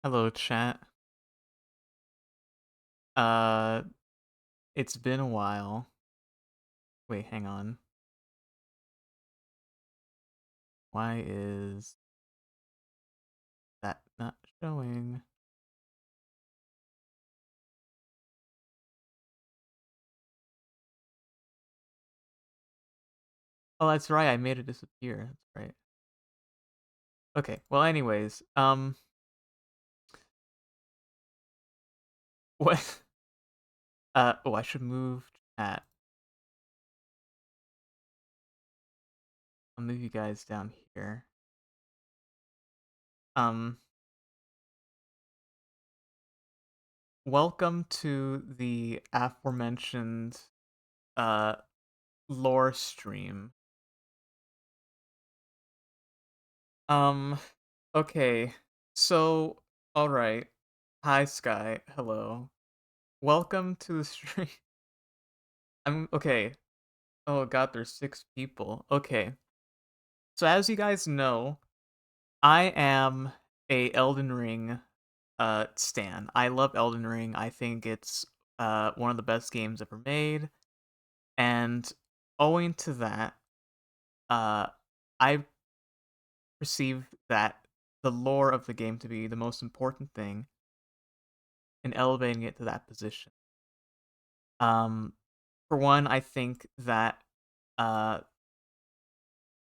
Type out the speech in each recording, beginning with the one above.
Hello, chat. Uh, it's been a while. Wait, hang on. Why is that not showing? Oh, that's right. I made it disappear. That's right. Okay. Well, anyways, what? Oh, I should move chat. I'll move you guys down here. Um, Welcome to the aforementioned uh lore stream. Um, okay. So, all right. Hi, Sky. Hello. Welcome to the stream. I'm okay. Oh god, there's 6 people. Okay. So as you guys know, I am a Elden Ring stan. I love Elden Ring. I think it's one of the best games ever made. And owing to that, uh I perceive that the lore of the game to be the most important thing in elevating it to that position. Um for one, I think that uh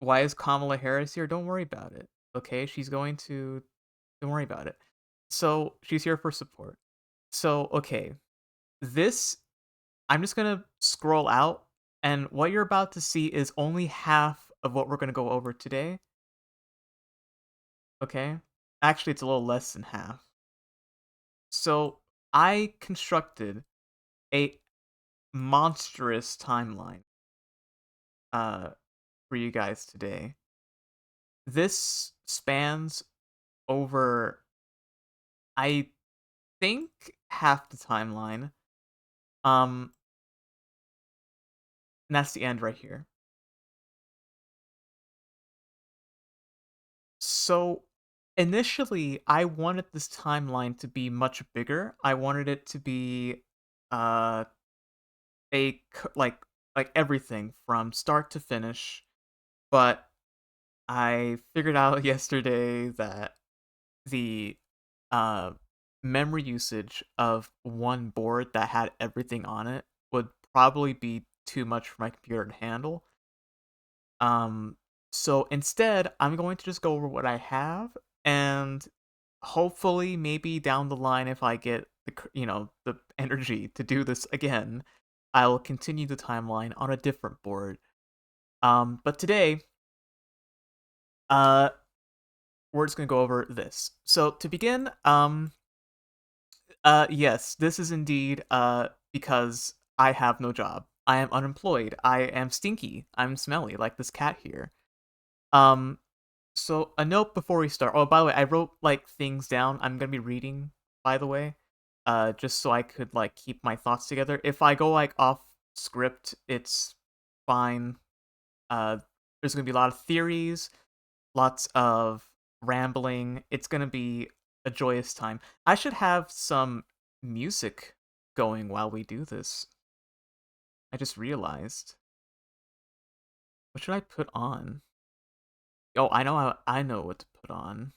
why is Kamala Harris here? Don't worry about it. Okay, she's going to. Don't worry about it. So she's here for support. So okay, this I'm just gonna scroll out, and what you're about to see is only half of what we're gonna go over today. Okay, actually, it's a little less than half. So I constructed a monstrous timeline uh for you guys today. This spans over, I think, half the timeline. Um, and that's the end right here. So initially, I wanted this timeline to be much bigger. I wanted it to be uh like everything from start to finish, but I figured out yesterday that the uh memory usage of one board that had everything on it would probably be too much for my computer to handle. Um, so instead, I'm going to just go over what I have, and hopefully, maybe down the line, if I get the energy to do this again, I'll continue the timeline on a different board. But today, uh, we're just gonna go over this. So to begin, yes, this is indeed because I have no job. I am unemployed. I am stinky. I'm smelly, like this cat here. Um, So a note before we start. Oh, by the way, I wrote like things down. I'm gonna be reading, by the way, just so I could like keep my thoughts together. If I go like off script, it's fine. Uh, there's gonna be a lot of theories, lots of rambling. It's gonna be a joyous time. I should have some music going while we do this. I just realized. What should I put on? Oh, I know what to put on.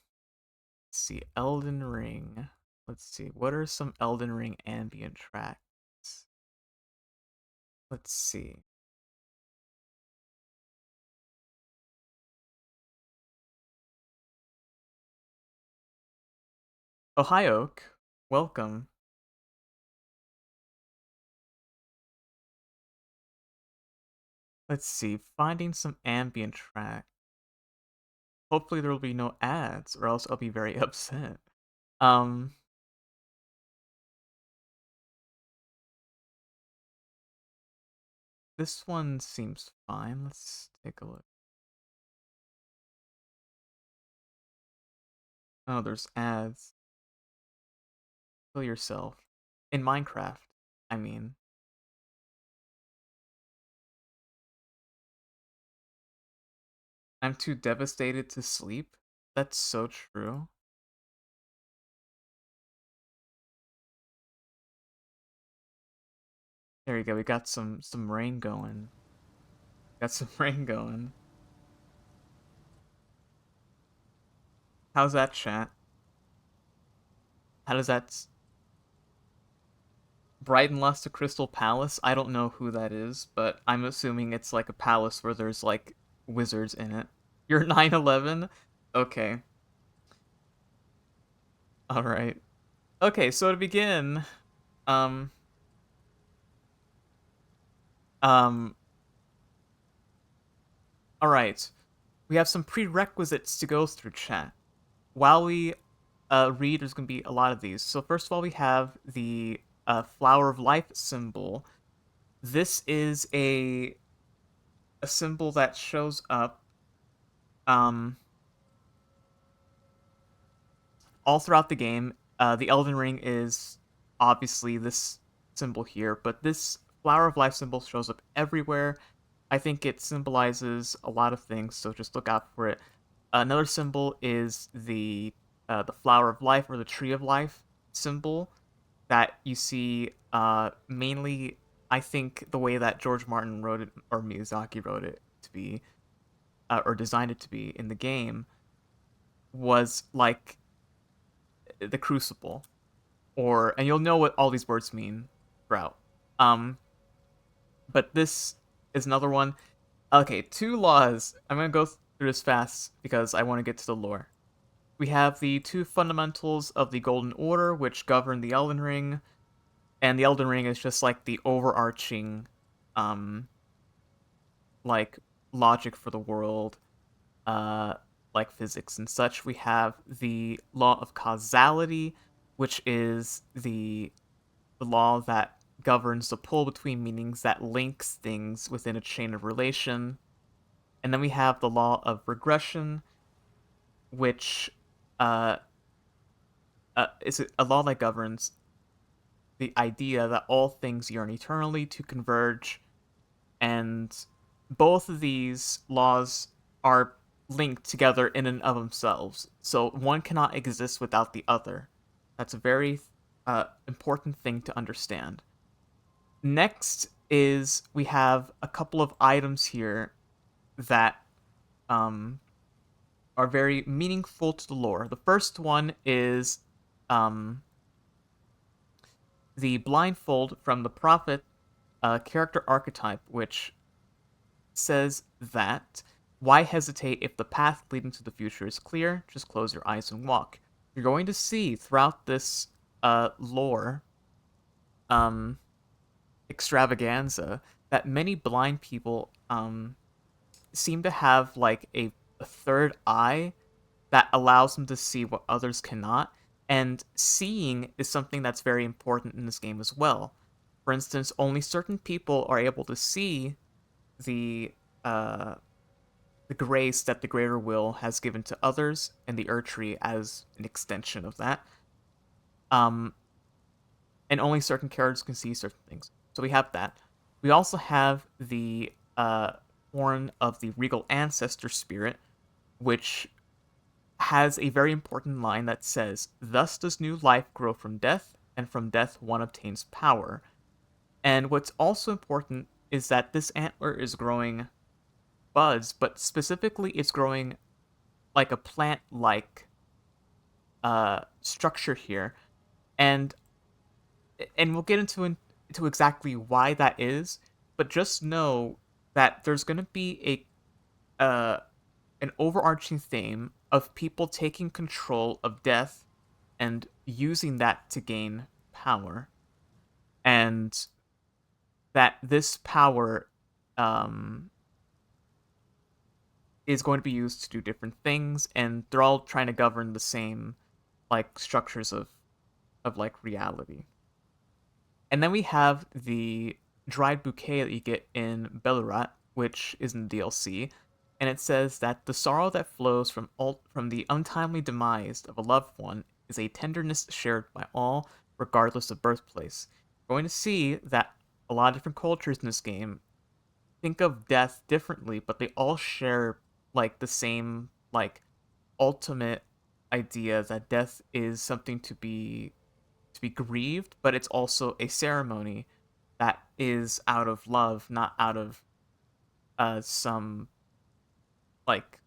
Let's see, Elden Ring. Let's see, what are some Elden Ring ambient tracks? Let's see. Ohio, welcome. Let's see, finding some ambient track. Hopefully there will be no ads, or else I'll be very upset. Um, this one seems fine. Let's take a look. Oh, there's ads. Kill yourself. In Minecraft, I mean. I'm too devastated to sleep. That's so true. There you go. We got some rain going. Got some rain going. How's that, chat? How does that Brighton lost to Crystal Palace? I don't know who that is, but I'm assuming it's like a palace where there's like wizards in it. You're 9-11? Okay. All right. Okay, so to begin, um um all right. We have some prerequisites to go through, chat. While we read, there's going to be a lot of these. So first of all, we have the flower of life symbol. This is a symbol that shows up um all throughout the game. The Elden Ring is obviously this symbol here, but this flower of life symbol shows up everywhere. I think it symbolizes a lot of things, so just look out for it. Another symbol is the flower of life or the tree of life symbol that you see mainly. I think the way that George Martin wrote it or Miyazaki wrote it to be or designed it to be in the game was like the crucible, or and you'll know what all these words mean throughout. Um, but this is another one. Okay, two laws. I'm gonna go through this fast because I want to get to the lore. We have the two fundamentals of the Golden Order, which govern the Elden Ring, and the Elden Ring is just like the overarching, um, like logic for the world, uh, like physics and such. We have the law of causality, which is the law that governs the pull between meanings that links things within a chain of relation. And then we have the law of regression, which uh, is a law that governs the idea that all things yearn eternally to converge. And both of these laws are linked together in and of themselves. So one cannot exist without the other. That's a very important thing to understand. Next is we have a couple of items here that um, are very meaningful to the lore. The first one is um, the blindfold from the prophet character archetype, which says that why hesitate if the path leading to the future is clear? Just close your eyes and walk. You're going to see throughout this lore um, extravaganza that many blind people seem to have like a third eye that allows them to see what others cannot. And seeing is something that's very important in this game as well. For instance, only certain people are able to see the uh, the grace that the greater will has given to others, and the Erdtree as an extension of that. Um, and only certain characters can see certain things. So we have that. We also have the horn of the regal ancestor spirit, which has a very important line that says, "Thus does new life grow from death, and from death one obtains power." And what's also important is that this antler is growing buds, but specifically it's growing like a plant-like structure here, and we'll get into exactly why that is. But just know that there's going to be a an overarching theme of people taking control of death and using that to gain power, and that this power um, is going to be used to do different things, and they're all trying to govern the same like structures of like reality. And then we have the dried bouquet that you get in Belurat, which is in the DLC, and it says that the sorrow that flows from the untimely demise of a loved one is a tenderness shared by all, regardless of birthplace. You're going to see that a lot of different cultures in this game think of death differently, but they all share like the same like ultimate idea that death is something to be grieved, but it's also a ceremony that is out of love, not out of some like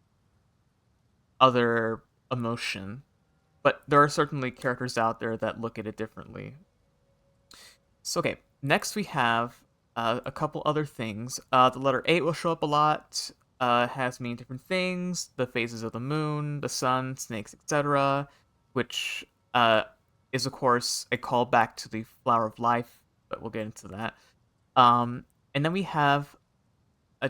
other emotion. But there are certainly characters out there that look at it differently. So okay, next we have a couple other things. The letter 8 will show up a lot. Has mean different things: the phases of the moon, the sun, snakes, etc. Which uh, is of course a callback to the flower of life, but we'll get into that. Um, and then we have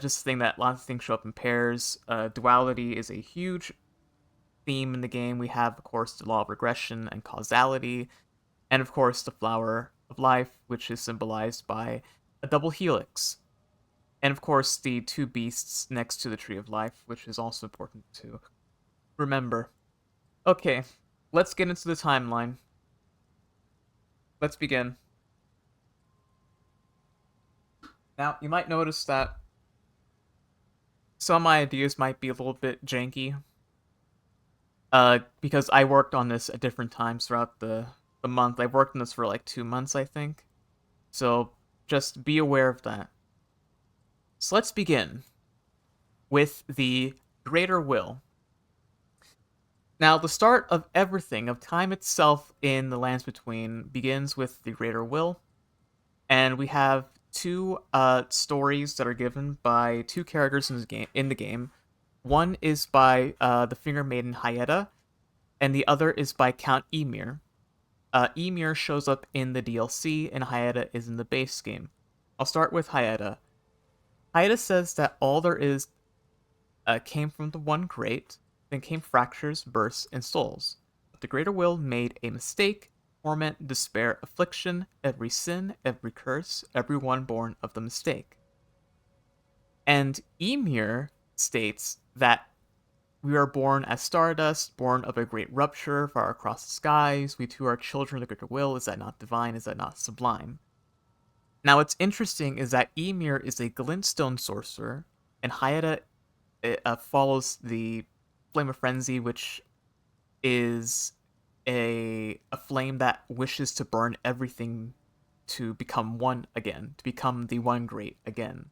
just a thing that lots of things show up in pairs. Duality is a huge theme in the game. We have, of course, the law of regression and causality, and of course, the flower of life, which is symbolized by a double helix. And of course, the two beasts next to the tree of life, which is also important to remember. Okay, let's get into the timeline. Let's begin. Now, you might notice that some ideas might be a little bit janky, because I worked on this at different times throughout the month. I worked on this for like 2 months, I think. So just be aware of that. So let's begin with the greater will. Now, the start of everything, of time itself in the lands between, begins with the greater will, and we have two stories that are given by two characters in the game. One is by the Finger Maiden Hyetta, and the other is by Count Emir. Emir shows up in the DLC, and Hyetta is in the base game. I'll start with Hyetta. Hyetta says that all there is came from the one great, then came fractures, births, and souls. But the greater will made a mistake, torment, despair, affliction, every sin, every curse, every one born of the mistake. And Emir states that we are born as stardust, born of a great rupture, far across the skies. We too are children of the greater will. Is that not divine? Is that not sublime? Now, what's interesting is that Emir is a glintstone sorcerer, and Hyetta follows the Flame of Frenzy, which is a flame that wishes to burn everything to become one again, to become the one great again.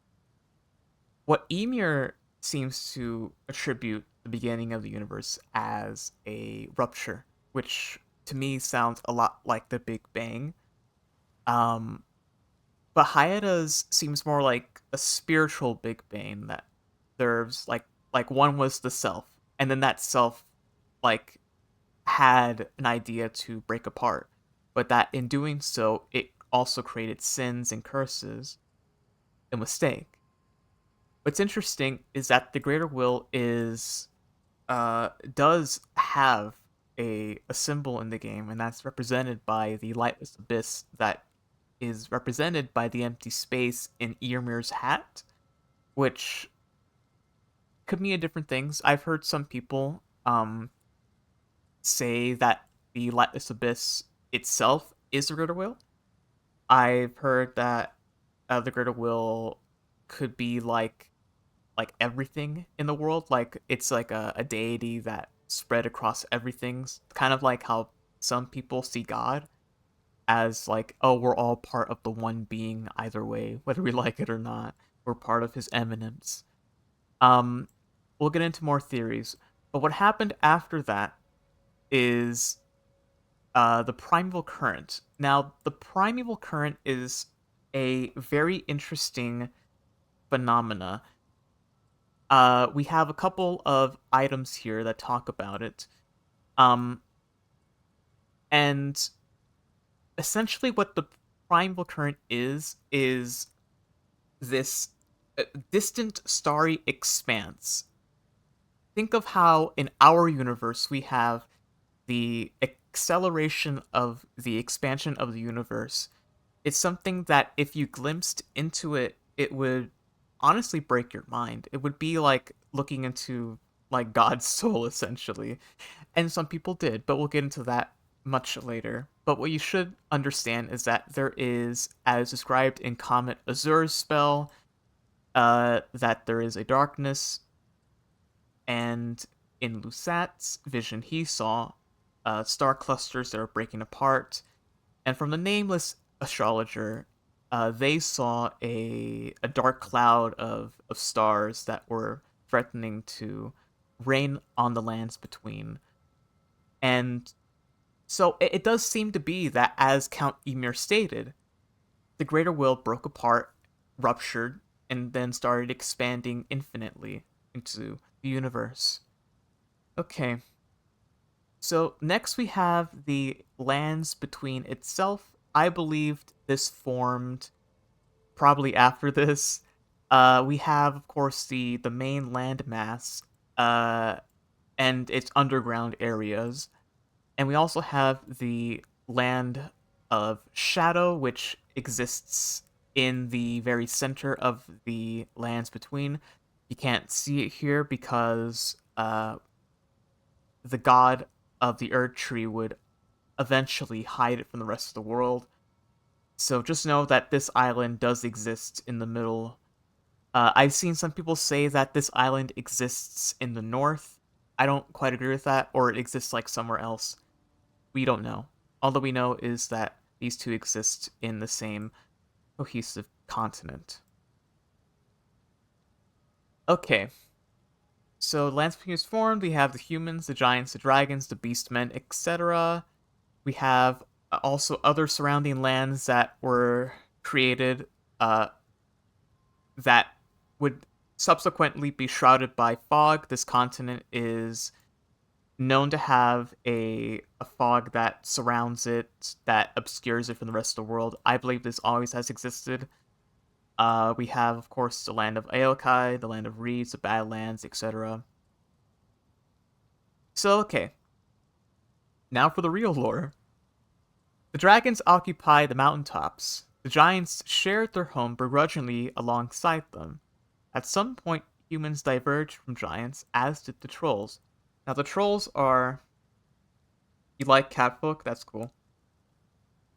What Emir seems to attribute the beginning of the universe as a rupture, which to me sounds a lot like the Big Bang. Um, but Hayatta's seems more like a spiritual Big Bang that serves like one was the self, and then that self like had an idea to break apart, but that in doing so it also created sins and curses, a mistake. What's interesting is that the greater will is does have a symbol in the game, and that's represented by the lightless abyss that is represented by the empty space in Earmir's hat, which could mean different things. I've heard some people say that the lightless abyss itself is the greater will. I've heard that the greater will could be like everything in the world, like it's like a deity that spread across everything, kind of like how some people see God as like, oh, we're all part of the one being either way, whether we like it or not. We're part of his eminence. Um, we'll get into more theories, but what happened after that is the primeval current. Now, the primeval current is a very interesting phenomena. We have a couple of items here that talk about it. Um, and essentially, what the primeval current is this distant starry expanse. Think of how in our universe we have the acceleration of the expansion of the universe. It's something that if you glimpsed into it, it would honestly break your mind. It would be like looking into like God's soul essentially. And some people did, but we'll get into that much later. But what you should understand is that there is, as described in Comet Azur's spell, that there is a darkness, and in Lusat's vision he saw star clusters that are breaking apart. And from the nameless astrologer, they saw a dark cloud of stars that were threatening to rain on the lands between. And so it does seem to be that, as Count Ymir stated, the greater will broke apart, ruptured, and then started expanding infinitely into the universe. Okay, so next we have the lands between itself. I believed this formed probably after this. We have, of course, the main landmass, uh, and its underground areas, and we also have the land of shadow, which exists in the very center of the lands between. You can't see it here because the god of the Earth Tree would eventually hide it from the rest of the world. So just know that this island does exist in the middle. I've seen some people say that this island exists in the north. I don't quite agree with that, or it exists like somewhere else. We don't know. All that we know is that these two exist in the same cohesive continent. Okay, so Landspeak is formed. We have the humans, the giants, the dragons, the beastmen, etc. We have also other surrounding lands that were created uh, that would subsequently be shrouded by fog. This continent is known to have a fog that surrounds it, that obscures it from the rest of the world. I believe this always has existed. We have, of course, the land of Aokai, the land of reeds, the Badlands, etc. So, okay, now for the real lore. The dragons occupy the mountaintops. The giants shared their home begrudgingly alongside them. At some point, humans diverged from giants, as did the trolls. Now, the trolls are. You like Catfolk? That's cool.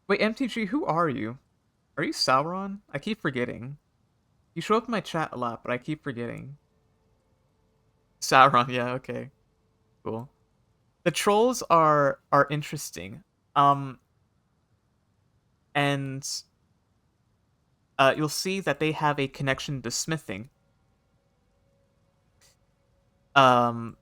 Wait, MTG, who are you? Are you Sauron? I keep forgetting. You show up in my chat a lot, but I keep forgetting. Sauron, yeah, okay. Cool. The trolls are interesting. Um and you'll see that they have a connection to smithing. Um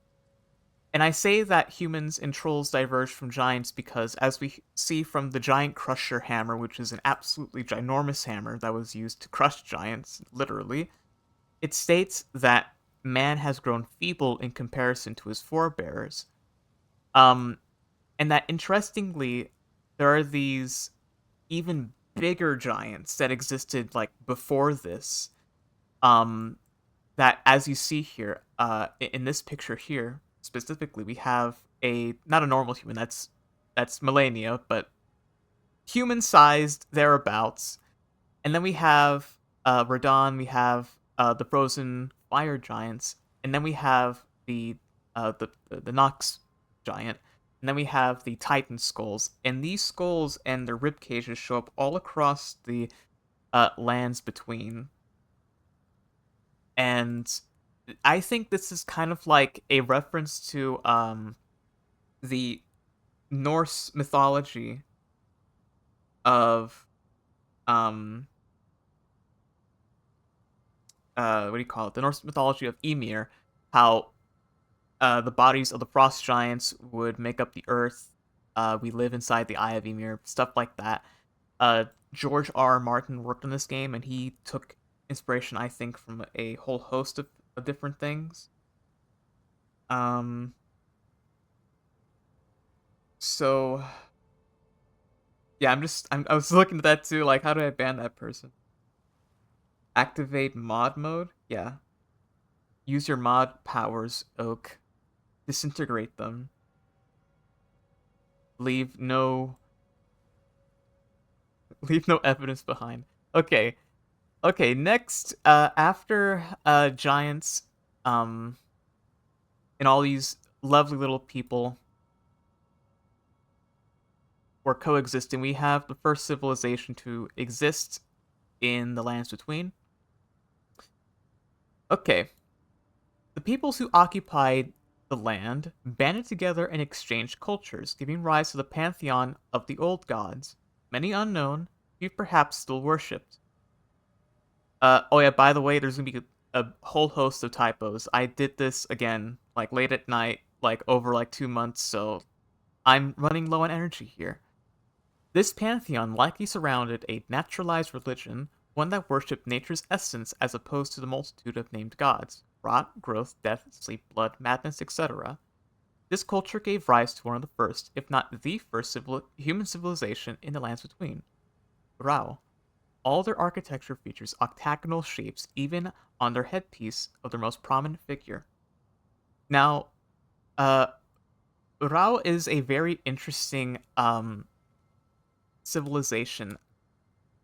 and I say that humans and trolls diverge from giants because, as we see from the giant crusher hammer, which is an absolutely ginormous hammer that was used to crush giants, literally, it states that man has grown feeble in comparison to his forebears. Um, and that interestingly, there are these even bigger giants that existed like before this. Um, that, as you see here, in this picture here specifically, we have a not a normal human. That's Melania, but human-sized thereabouts. And then we have Radon, we have the frozen fire giants, and then we have the Nox giant, and then we have the Titan skulls. And these skulls and their rib cages show up all across the lands between. And I think this is kind of like a reference to the Norse mythology of um what do you call it? The Norse mythology of Ymir, how the bodies of the frost giants would make up the earth. We live inside the Eye of Ymir, stuff like that. George R. R. Martin worked on this game, and he took inspiration, I think, from a whole host of different things. Um, so yeah, I was looking at that too. Like, how do I ban that person? Activate mod mode? Yeah. Use your mod powers, Oak. Disintegrate them. Leave no leave no evidence behind. Okay. Okay, next, after giants, um, and all these lovely little people were coexisting, we have the first civilization to exist in the lands between. Okay, the peoples who occupied the land banded together and exchanged cultures, giving rise to the pantheon of the old gods, many unknown, few perhaps still worshipped. Oh yeah, by the way, there's gonna be a whole host of typos. I did this again, like late at night, like over like 2 months, so I'm running low on energy here. This pantheon likely surrounded a naturalized religion, one that worshipped nature's essence as opposed to the multitude of named gods rot, growth, death, sleep, blood, madness, etc. This culture gave rise to one of the first, if not the first, human civilization in the lands between. Rao. All their architecture features octagonal shapes, even on their headpiece of their most prominent figure. Now, uh, Rao is a very interesting civilization.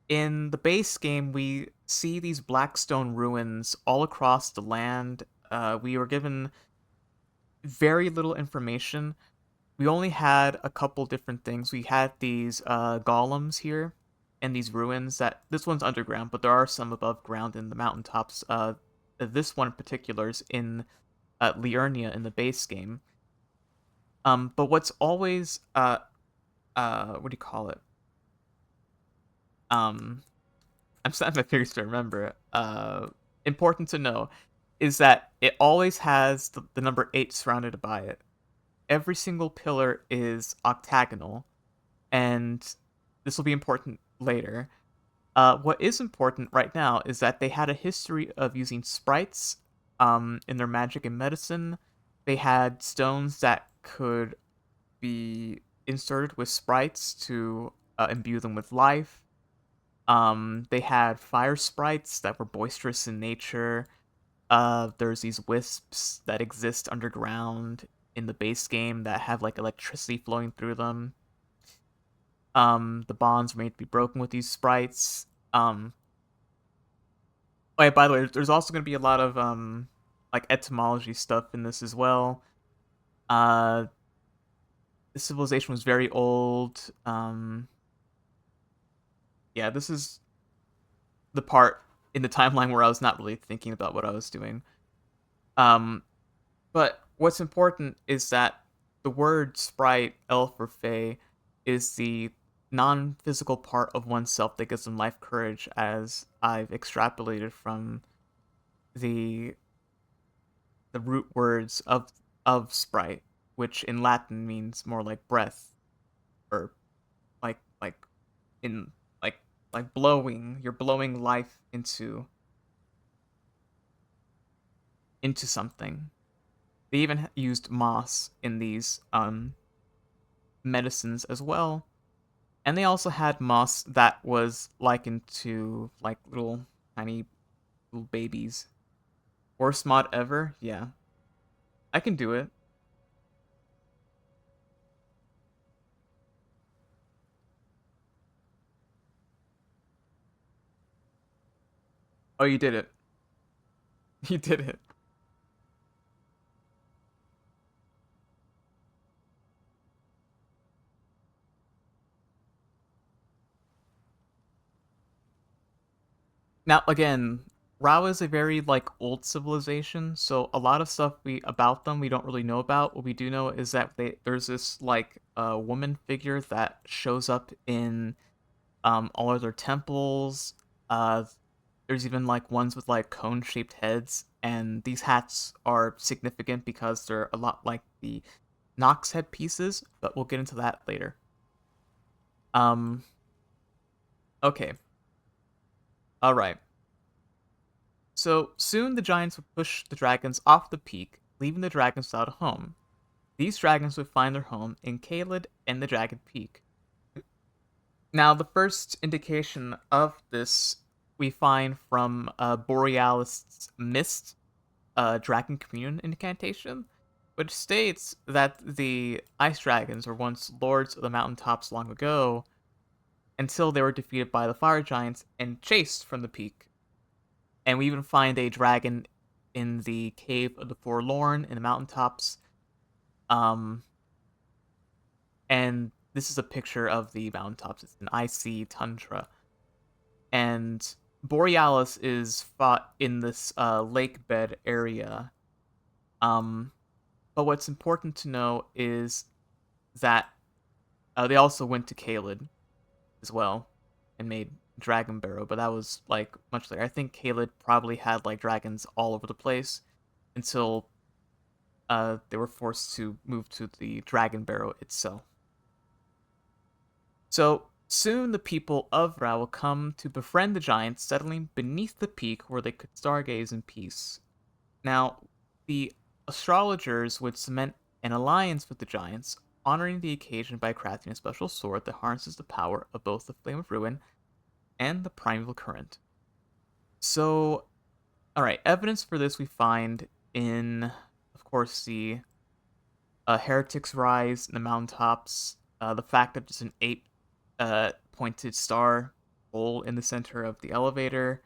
In the base game, we see these black stone ruins all across the land. We were given very little information. We only had a couple different things. We had these golems here and these ruins that this one's underground, but there are some above ground in the mountaintops. This one in particular is in Liurnia in the base game. But what's always what do you call it? Um, I'm snapping my fingers to remember. Important to know is that it always has the number 8 surrounded by it. Every single pillar is octagonal, and this will be important later. What is important right now is that they had a history of using sprites in their magic and medicine. They had stones that could be inserted with sprites to imbue them with life. They had fire sprites that were boisterous in nature. There's these wisps that exist underground in the base game that have like electricity flowing through them. The bonds were made to be broken with these sprites. Oh, yeah, by the way, there's also going to be a lot of like etymology stuff in this as well. Uh, the civilization was very old. Yeah, this is the part in the timeline where I was not really thinking about what I was doing. Um, but what's important is that the word sprite, elf, or fae is the non-physical part of oneself that gives them life courage, as I've extrapolated from the the root words of sprite, which in Latin means more like breath or like in like like blowing. You're blowing life into something. They even used moss in these medicines as well, and they also had moss that was likened to like little tiny little babies. Worst mod ever? Yeah, I can do it. Oh, you did it. You did it. Now again, Rao is a very like old civilization, so a lot of stuff we about them we don't really know about. What we do know is that there's this like woman figure that shows up in all of their temples. Uh, there's even like ones with like cone shaped heads, and these hats are significant because they're a lot like the Nox head pieces, but we'll get into that later. Um, okay, all right. So soon the giants would push the dragons off the peak, leaving the dragons without a home. These dragons would find their home in Caelid and the Jagged Peak. Now, the first indication of this we find from Borealis' Mist, Dragon Communion incantation, which states that the ice dragons were once lords of the mountaintops long ago, until they were defeated by the fire giants and chased from the peak. And we even find a dragon in the cave of the Forlorn in the mountaintops. Um, and this is a picture of the mountaintops. It's an icy tundra, and Borealis is fought in this lake bed area. Um, but what's important to know is that they also went to Caelid as well and made dragon barrow, but that was like much later. I think Caelid probably had like dragons all over the place until they were forced to move to the dragon barrow itself. So soon the people of Ra will come to befriend the giants, settling beneath the peak where they could stargaze in peace. Now, the astrologers would cement an alliance with the giants, honoring the occasion by crafting a special sword that harnesses the power of both the Flame of Ruin and the Primeval Current. So, alright, evidence for this we find in, of course, the Heretics Rise in the mountaintops, the fact that there's an 8 pointed star hole in the center of the elevator.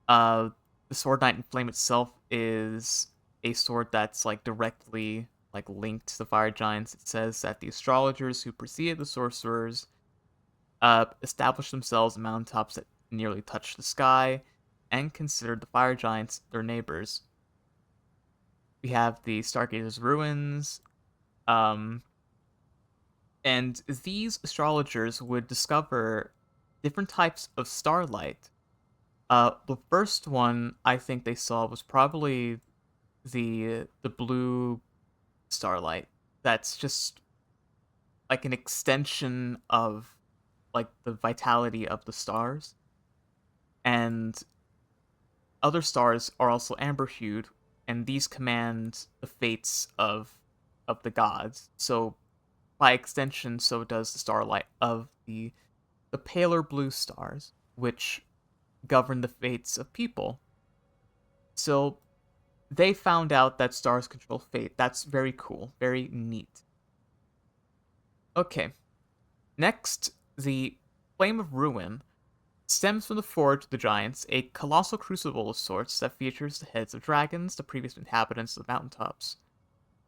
Uh, the Sword Knight in Flame itself is a sword that's like directly like linked to the Fire Giants. It says that the astrologers who preceded the sorcerers established themselves in mountaintops that nearly touched the sky and considered the Fire Giants their neighbors. We have the Stargazer's ruins, um, and these astrologers would discover different types of starlight. The first one I think they saw was probably the blue starlight. That's just like an extension of like the vitality of the stars, and other stars are also amber hued, and these command the fates of the gods. So by extension, so does the starlight of the paler blue stars, which govern the fates of people. So they found out that stars control fate. That's very cool, very neat. Okay, next, the Flame of Ruin stems from the Forge of the Giants, a colossal crucible of sorts that features the heads of dragons, the previous inhabitants of the mountaintops.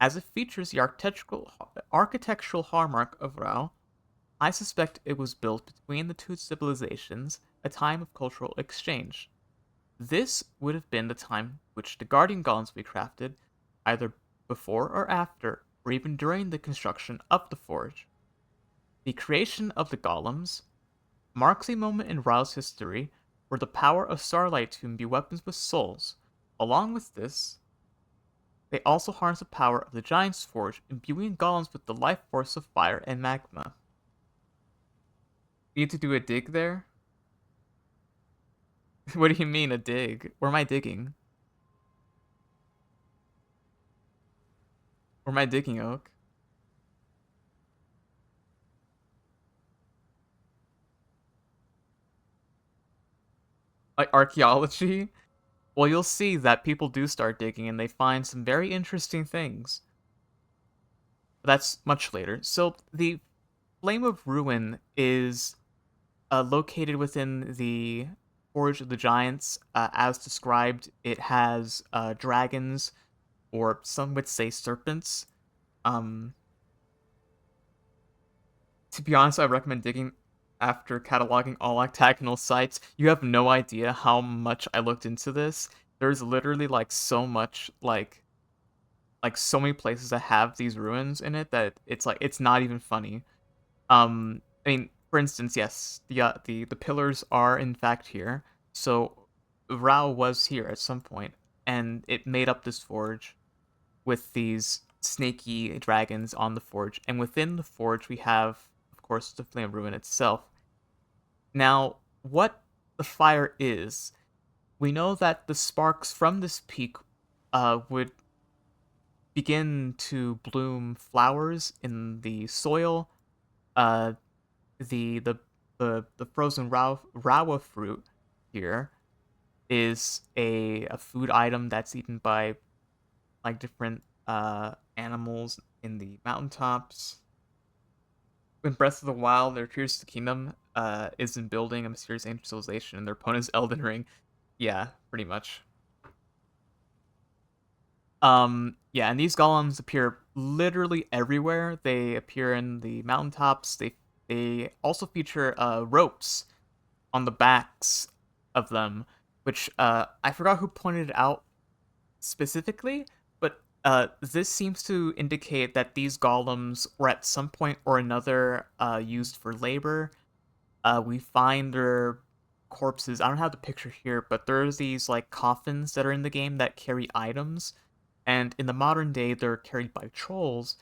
As it features the architectural hallmark of Rao, I suspect it was built between the two civilizations, a time of cultural exchange. This would have been the time which the guardian golems would be crafted, either before or after, or even during the construction of the forge. The creation of the golems marks a moment in Rao's history where the power of starlight to imbue weapons with souls. Along with this, they also harness the power of the Giant's Forge, imbuing golems with the life force of fire and magma. Need to do a dig there? What do you mean a dig? Where am I digging? Where am I digging, Oak? Like archaeology? Well, you'll see that people do start digging and they find some very interesting things. But that's much later. So the Flame of Ruin is located within the Forge of the Giants. As described, it has dragons, or some would say serpents. Um, to be honest, I recommend digging after cataloging all octagonal sites. You have no idea how much I looked into this. There's literally like so much like so many places that have these ruins in it that it's like it's not even funny. I mean, for instance, yes, the pillars are in fact here. So Rao was here at some point, and it made up this forge with these snaky dragons on the forge. And within the forge, we have, of course, the Flame Ruin itself. Now, what the fire is, we know that the sparks from this peak would begin to bloom flowers in the soil. Uh, the the the frozen rawa fruit here is a food item that's eaten by like different animals in the mountaintops. In Breath of the Wild, their Tears to the Kingdom is in building a mysterious ancient civilization, and their opponent is Elden Ring. Yeah, pretty much. Yeah, and these golems appear literally everywhere. They appear in the mountaintops. They also feature ropes on the backs of them, which I forgot who pointed it out specifically, but this seems to indicate that these golems were at some point or another used for labor. We find their corpses. I don't have the picture here, but there's these like coffins that are in the game that carry items, and in the modern day they're carried by trolls.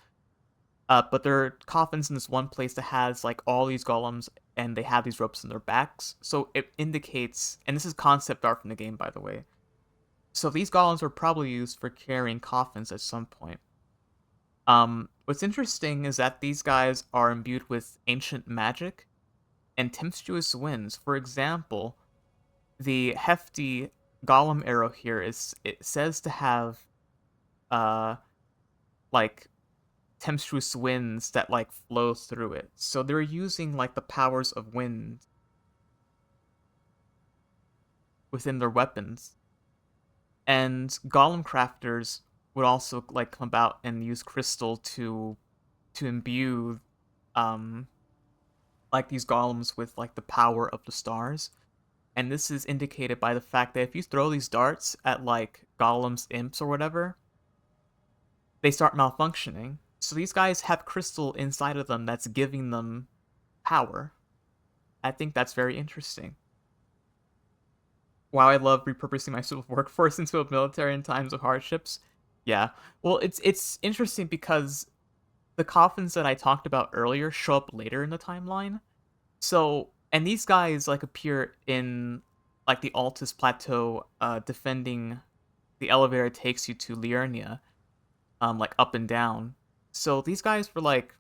But there are coffins in this one place that has like all these golems, and they have these ropes in their backs. So it indicates, and this is concept art from the game, by the way. So these golems were probably used for carrying coffins at some point. What's interesting is that these guys are imbued with ancient magic and tempestuous winds. For example, the hefty golem arrow here is it says to have uh like tempestuous winds that like flow through it. So they're using like the powers of wind within their weapons. And golem crafters would also like come about and use crystal to imbue um like these golems with like the power of the stars. And this is indicated by the fact that if you throw these darts at like golems, imps, or whatever, they start malfunctioning. So these guys have crystal inside of them that's giving them power. I think that's very interesting. Wow, I love repurposing my civil workforce into a military in times of hardships. Yeah. Well, it's interesting because the coffins that I talked about earlier show up later in the timeline. So, and these guys like appear in like the Altus Plateau, defending the elevator takes you to Liurnia, like up and down. So these guys were like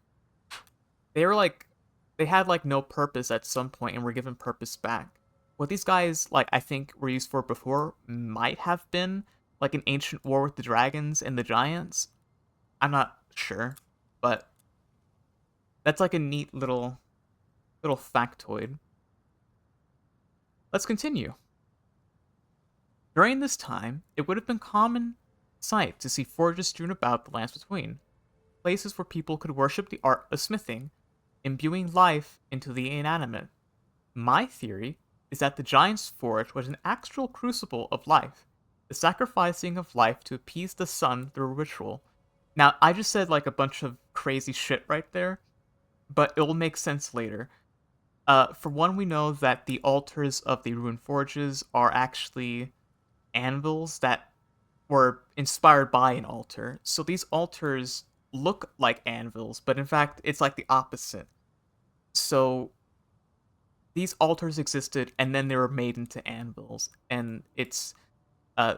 they were like they had like no purpose at some point and were given purpose back. What these guys like I think were used for before might have been like an ancient war with the dragons and the giants. I'm not sure, but that's like a neat little factoid. Let's continue. During this time, it would have been common sight to see forges strewn about the lands between, places where people could worship the art of smithing, imbuing life into the inanimate. My theory is that the giant's forge was an actual crucible of life, the sacrificing of life to appease the sun through ritual. Now, I just said like a bunch of crazy shit right there, but it will make sense later. For one, we know that the altars of the ruined forges are actually anvils that were inspired by an altar. So these altars look like anvils, but in fact, it's like the opposite. So these altars existed and then they were made into anvils, and it's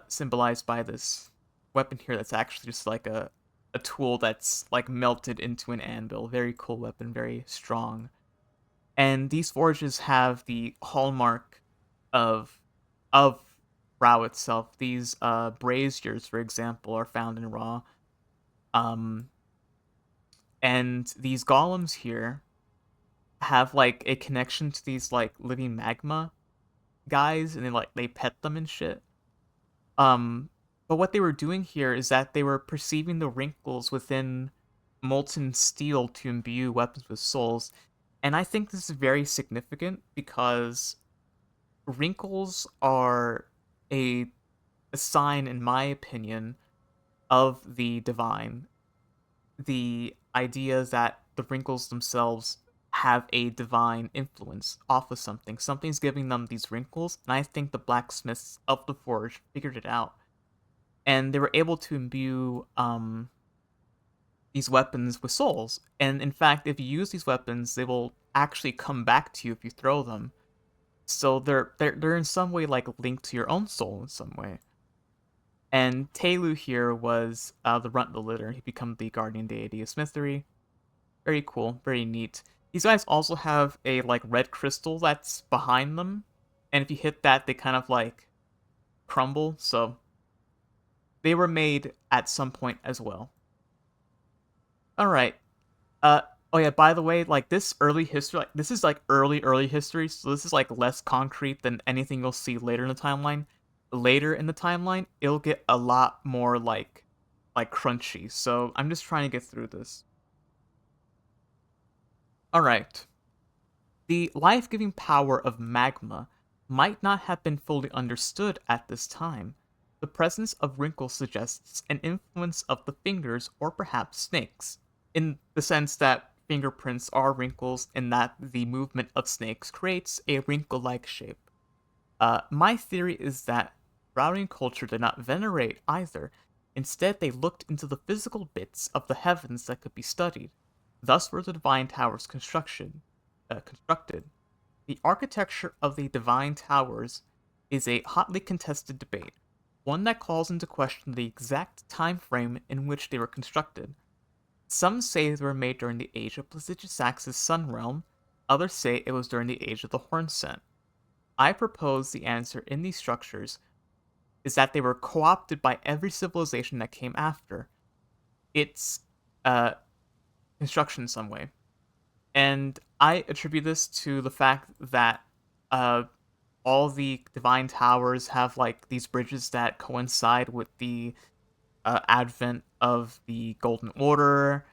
symbolized by this weapon here that's actually just like a tool that's like melted into an anvil. Very cool weapon, very strong. And these forges have the hallmark of of Rao itself. These braziers, for example, are found in Ra. Um, and these golems here have like a connection to these like living magma guys, and they pet them and shit. Um, but what they were doing here is that they were perceiving the wrinkles within molten steel to imbue weapons with souls. And I think this is very significant because wrinkles are a, a sign, in my opinion, of the divine. The idea that the wrinkles themselves have a divine influence off of something. Something's giving them these wrinkles, and I think the blacksmiths of the forge figured it out. And they were able to imbue these weapons with souls. And in fact, if you use these weapons, they will actually come back to you if you throw them. So they're in some way like linked to your own soul in some way. And Telu here was the runt of the litter. He became the guardian deity of Smithery. Very cool, very neat. These guys also have a like red crystal that's behind them, and if you hit that, they kind of like crumble. So they were made at some point as well. All right. Uh oh yeah, by the way, like this early history, like this is like early history, so this is like less concrete than anything you'll see later in the timeline. Later in the timeline, it'll get a lot more like crunchy. So I'm just trying to get through this. All right. The life-giving power of magma might not have been fully understood at this time. The presence of wrinkles suggests an influence of the fingers or perhaps snakes, in the sense that fingerprints are wrinkles and that the movement of snakes creates a wrinkle-like shape. My theory is that Brownian culture did not venerate either. Instead, they looked into the physical bits of the heavens that could be studied. Thus were the divine towers constructed. The architecture of the divine towers is a hotly contested debate, one that calls into question the exact time frame in which they were constructed. Some say they were made during the age of Placidusax's sun realm, others say it was during the age of the Hornsent. I propose the answer in these structures is that they were co-opted by every civilization that came after its uh, construction in some way. And I attribute this to the fact that uh, all the divine towers have like these bridges that coincide with the advent of the Golden Order.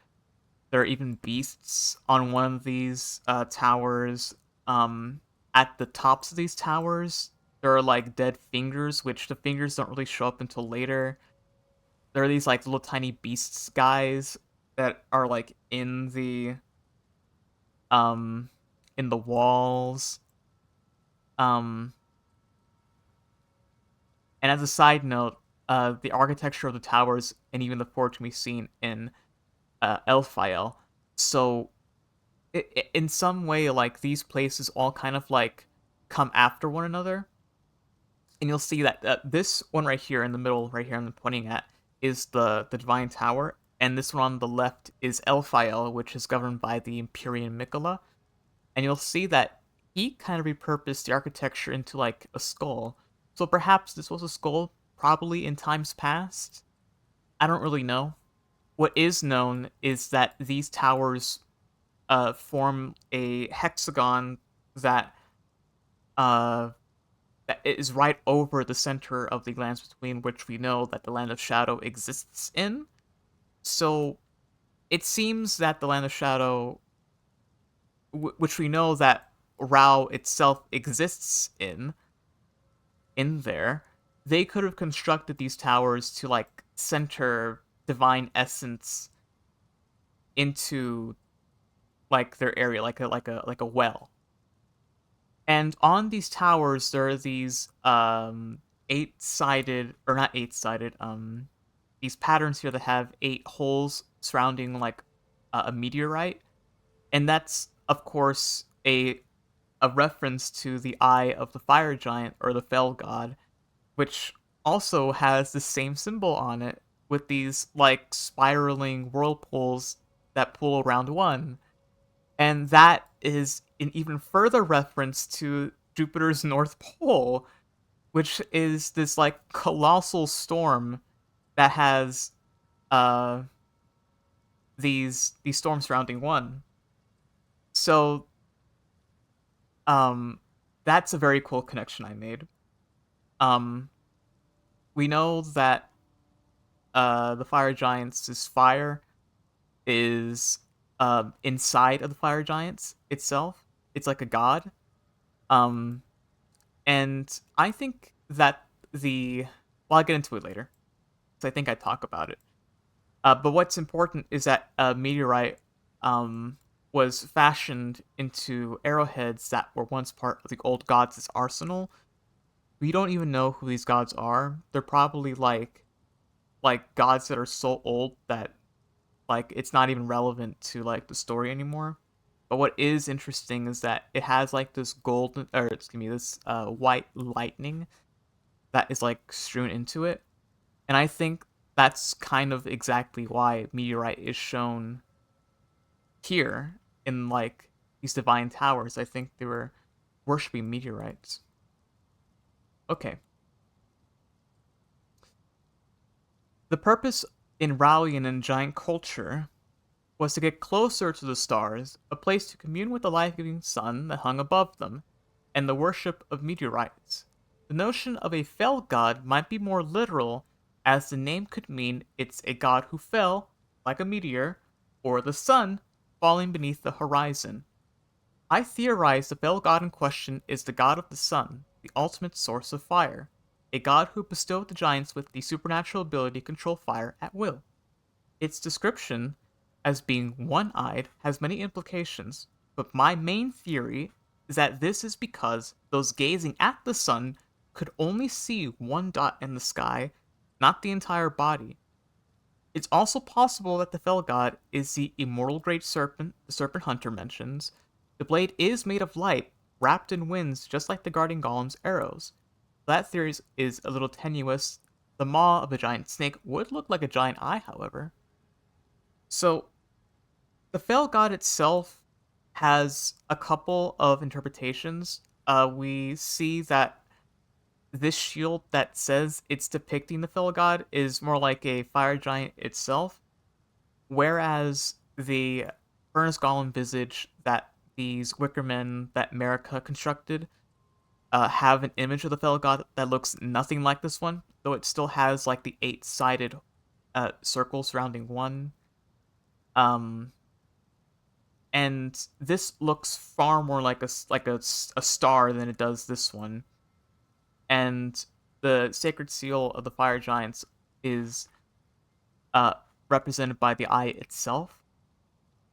There are even beasts on one of these towers. Um, at the tops of these towers, there are like dead fingers, which the fingers don't really show up until later. There are these like little tiny beasts guys that are like um in the walls. Um, and as a side note, the architecture of the towers and even the forge can be seen in Elfile. So in some way, like these places all kind of like come after one another, and you'll see that this one right here in the middle, right here I'm pointing at, is the Divine Tower, and this one on the left is Elphiel, which is governed by the Empyrean Mikola, and you'll see that he kind of repurposed the architecture into like a skull. So perhaps this was a skull, probably in times past. I don't really know. What is known is that these towers form a hexagon that uh, that is right over the center of the lands between which we know that the Land of Shadow exists in. So it seems that the Land of Shadow, which we know that Rao itself exists in there, they could have constructed these towers to like center divine essence into like their area, like a well. And on these towers, there are these eight-sided, or not eight-sided, these patterns here that have eight holes surrounding like a meteorite, and that's of course a reference to the eye of the fire giant or the fell god, which also has the same symbol on it with these like spiraling whirlpools that pull around one. And that is an even further reference to Jupiter's North Pole, which is this like colossal storm that has uh these storms surrounding one. So um that's a very cool connection I made. Um we know that the fire giants' fire is inside of the fire giants itself. It's like a god. Um And I think that well, I'll get into it later, because I think I talk about it. But what's important is that a meteorite was fashioned into arrowheads that were once part of the old gods' arsenal. We don't even know who these gods are. They're probably like gods that are so old that like it's not even relevant to like the story anymore. But what is interesting is that it has like this golden, or excuse me, this white lightning that is like strewn into it. And I think that's kind of exactly why meteorite is shown here in like these divine towers. I think they were worshiping meteorites. Okay. The purpose in Raulian and giant culture was to get closer to the stars, a place to commune with the life-giving sun that hung above them, and the worship of meteorites. The notion of a fell god might be more literal, as the name could mean it's a god who fell, like a meteor, or the sun falling beneath the horizon. I theorize the fell god in question is the god of the sun, the ultimate source of fire, a god who bestowed the giants with the supernatural ability to control fire at will. Its description as being one eyed has many implications, but my main theory is that this is because those gazing at the sun could only see one dot in the sky, not the entire body. It's also possible that the fell god is the immortal great serpent the serpent hunter mentions. The blade is made of light, wrapped in winds, just like the guardian golem's arrows. That theory is a little tenuous. The maw of a giant snake would look like a giant eye, however. So, the fell god itself has a couple of interpretations. We see that this shield that says it's depicting the fell god is more like a fire giant itself, whereas the furnace golem visage that these wickermen that America constructed have an image of the fell god that looks nothing like this one, though it still has like the eight-sided circle surrounding one. Um, and this looks far more like a star than it does this one. And the sacred seal of the fire giants is uh, represented by the eye itself.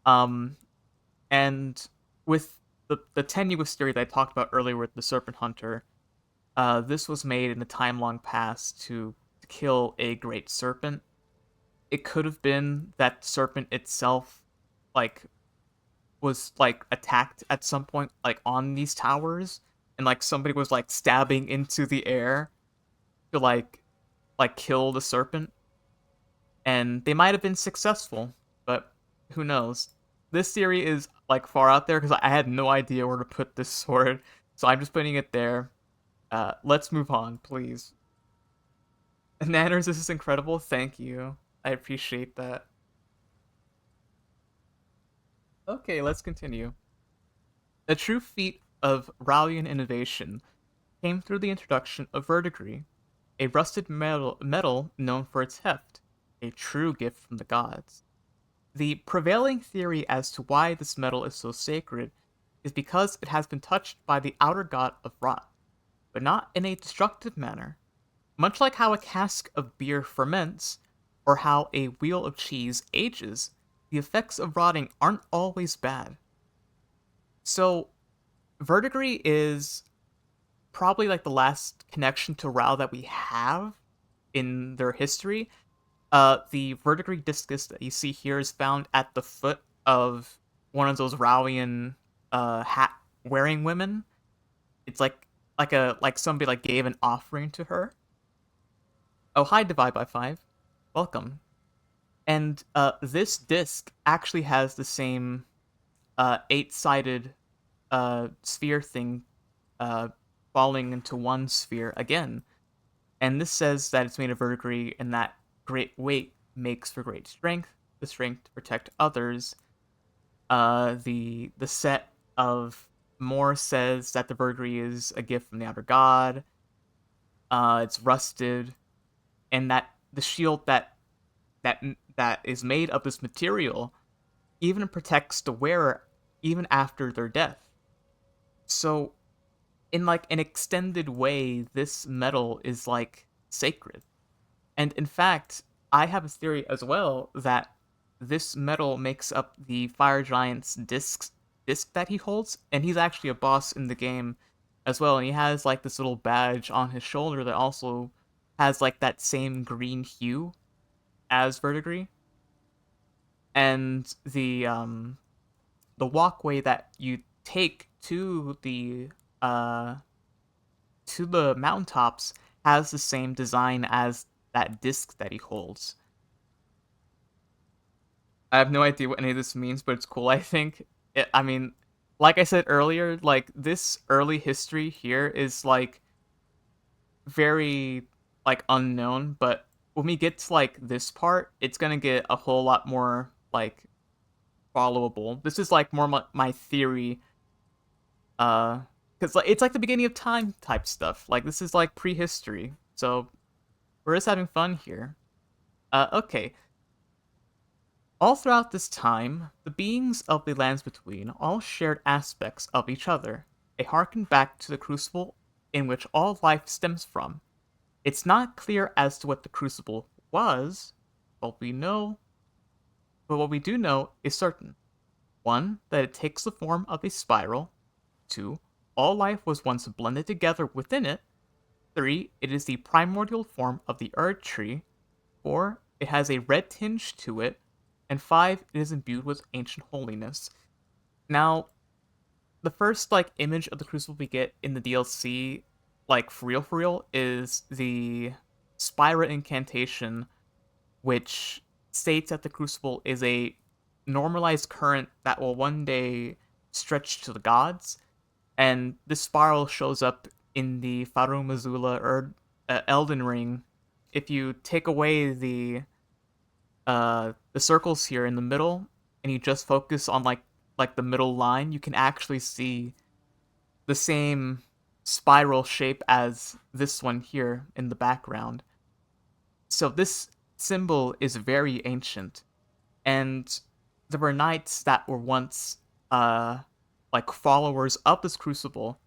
Um, and with the tenuous theory that I talked about earlier with the serpent hunter, this was made in the time long past to kill a great serpent. It could have been that the serpent itself, like, was like attacked at some point, like on these towers, and like somebody was like stabbing into the air to like kill the serpent, and they might have been successful, but who knows? This theory is like far out there because I had no idea where to put this sword, so I'm just putting it there. Let's move on, please. Nanners, this is incredible. Thank you. I appreciate that. Okay, let's continue. A true feat of Rallian innovation came through the introduction of verdigris, a rusted metal known for its heft, a true gift from the gods. The prevailing theory as to why this metal is so sacred is because it has been touched by the outer god of rot, but not in a destructive manner. Much like how a cask of beer ferments, or how a wheel of cheese ages, the effects of rotting aren't always bad. So, verdigris is probably like the last connection to Rao that we have in their history. The verdigris discus that you see here is found at the foot of one of those Raoian hat wearing women. It's like somebody like gave an offering to her. Oh, hi, Divide by Five. Welcome. And this disc actually has the same eight-sided sphere thing uh, falling into one sphere again. And this says that it's made of verdigris and that great weight makes for great strength, the strength to protect others. The set of Moore says that the verdigris is a gift from the outer god. It's rusted, and that the shield that is made of this material even protects the wearer even after their death. So, in like an extended way, this metal is like sacred. And in fact, I have a theory as well that this metal makes up the fire giant's disc that he holds, and he's actually a boss in the game as well. And he has like this little badge on his shoulder that also has like that same green hue as verdigris. And the walkway that you take uh to the mountaintops has the same design as that disc that he holds. I have no idea what any of this means, but it's cool. I think. I mean, like I said earlier, like this early history here is like very like unknown, but when we get to like this part, it's gonna get a whole lot more like followable. This is like more my theory, because like it's like the beginning of time type stuff. Like this is like prehistory, so we're just having fun here. Okay. All throughout this time, the beings of the lands between all shared aspects of each other. They harken back to the crucible in which all life stems from. It's not clear as to what the crucible was, but what we do know is certain. One, that it takes the form of a spiral. Two, all life was once blended together within it. 3. It is the primordial form of the Erd tree. 4. It has a red tinge to it. And 5. It is imbued with ancient holiness. Now, the first image of the crucible we get in the DLC, for real, is the Spira incantation, which states that the crucible is a normalized current that will one day stretch to the gods, and this spiral shows up in the Farum Azula or Elden Ring. If you take away the circles here in the middle and you just focus on the middle line, you can actually see the same spiral shape as this one here in the background. So this symbol is very ancient, and there were knights that were once followers of this crucible,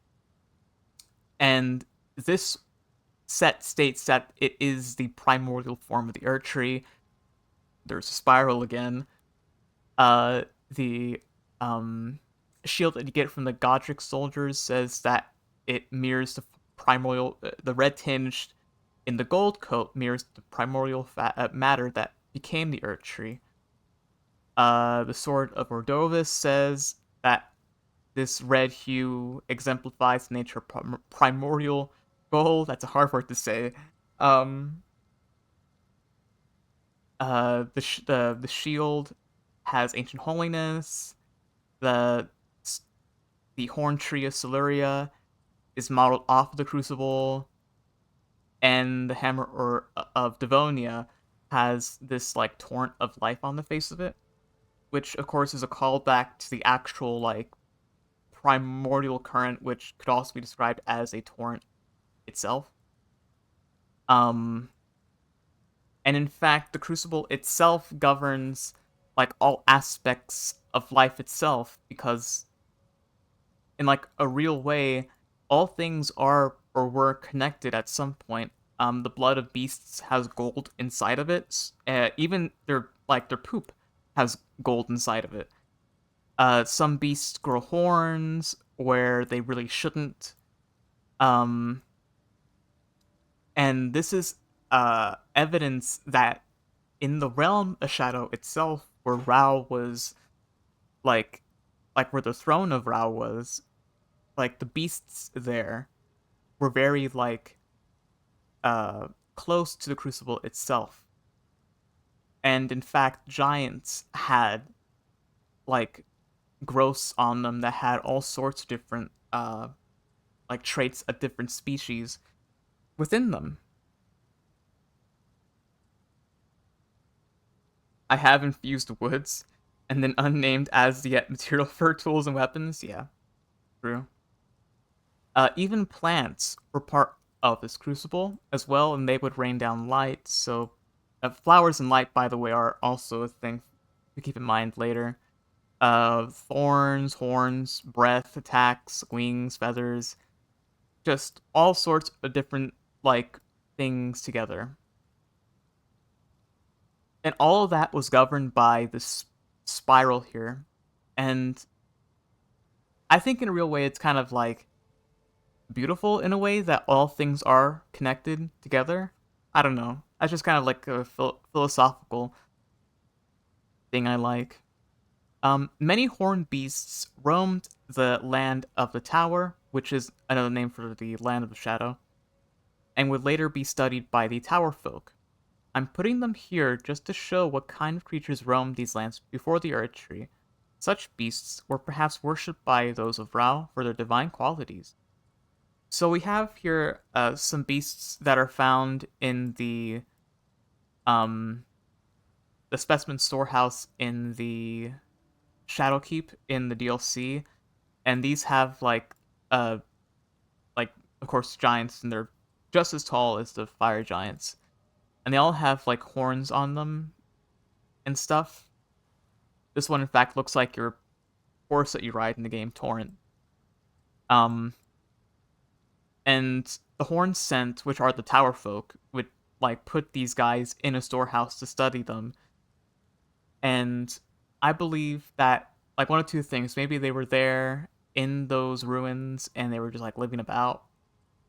and this set states that it is the primordial form of the Earth Tree. There's a spiral again. The shield that you get from the Godric soldiers says that it mirrors the primordial, the red tinged in the gold coat mirrors the primordial matter that became the Earth Tree. The Sword of Ordovis says that this red hue exemplifies the nature of primordial gold. That's a hard word to say. Um, the shield has ancient holiness. The the horn tree of Siluria is modeled off of the crucible, and the hammer of Devonia has this torrent of life on the face of it, which of course is a callback to the actual primordial current, which could also be described as a torrent itself. Um, and in fact, the crucible itself governs all aspects of life itself, because in a real way, all things are or were connected at some point. The blood of beasts has gold inside of it. Even their poop has gold inside of it. Some beasts grow horns where they really shouldn't. Um, and this is evidence that in the realm of Shadow itself, where Rao was like where the throne of Rao was, the beasts there were very uh close to the crucible itself. And in fact, giants had like growths on them that had all sorts of different traits of different species within them. I have infused woods and then unnamed as yet material for tools and weapons. Yeah, true. Even plants were part of this crucible as well, and they would rain down light. So, flowers and light, by the way, are also a thing to keep in mind later. Thorns, horns, breath, attacks, wings, feathers, just all sorts of different things together. And all of that was governed by this spiral here. And I think in a real way it's kind of beautiful in a way that all things are connected together. I don't know. That's just kind of a philosophical thing I like. Many horned beasts roamed the land of the Tower, which is another name for the land of the shadow, and would later be studied by the Tower folk. I'm putting them here just to show what kind of creatures roamed these lands before the Earth Tree. Such beasts were perhaps worshipped by those of Rao for their divine qualities. So we have here some beasts that are found in um the specimen storehouse in the Shadowkeep in the DLC, and these have uh like of course giants, and they're just as tall as the fire giants, and they all have horns on them and stuff. This one in fact looks like your horse that you ride in the game Torrent. Um, and the horn sent, which are the tower folk, would put these guys in a storehouse to study them. And I believe that one of two things. Maybe they were there in those ruins and they were just like living about,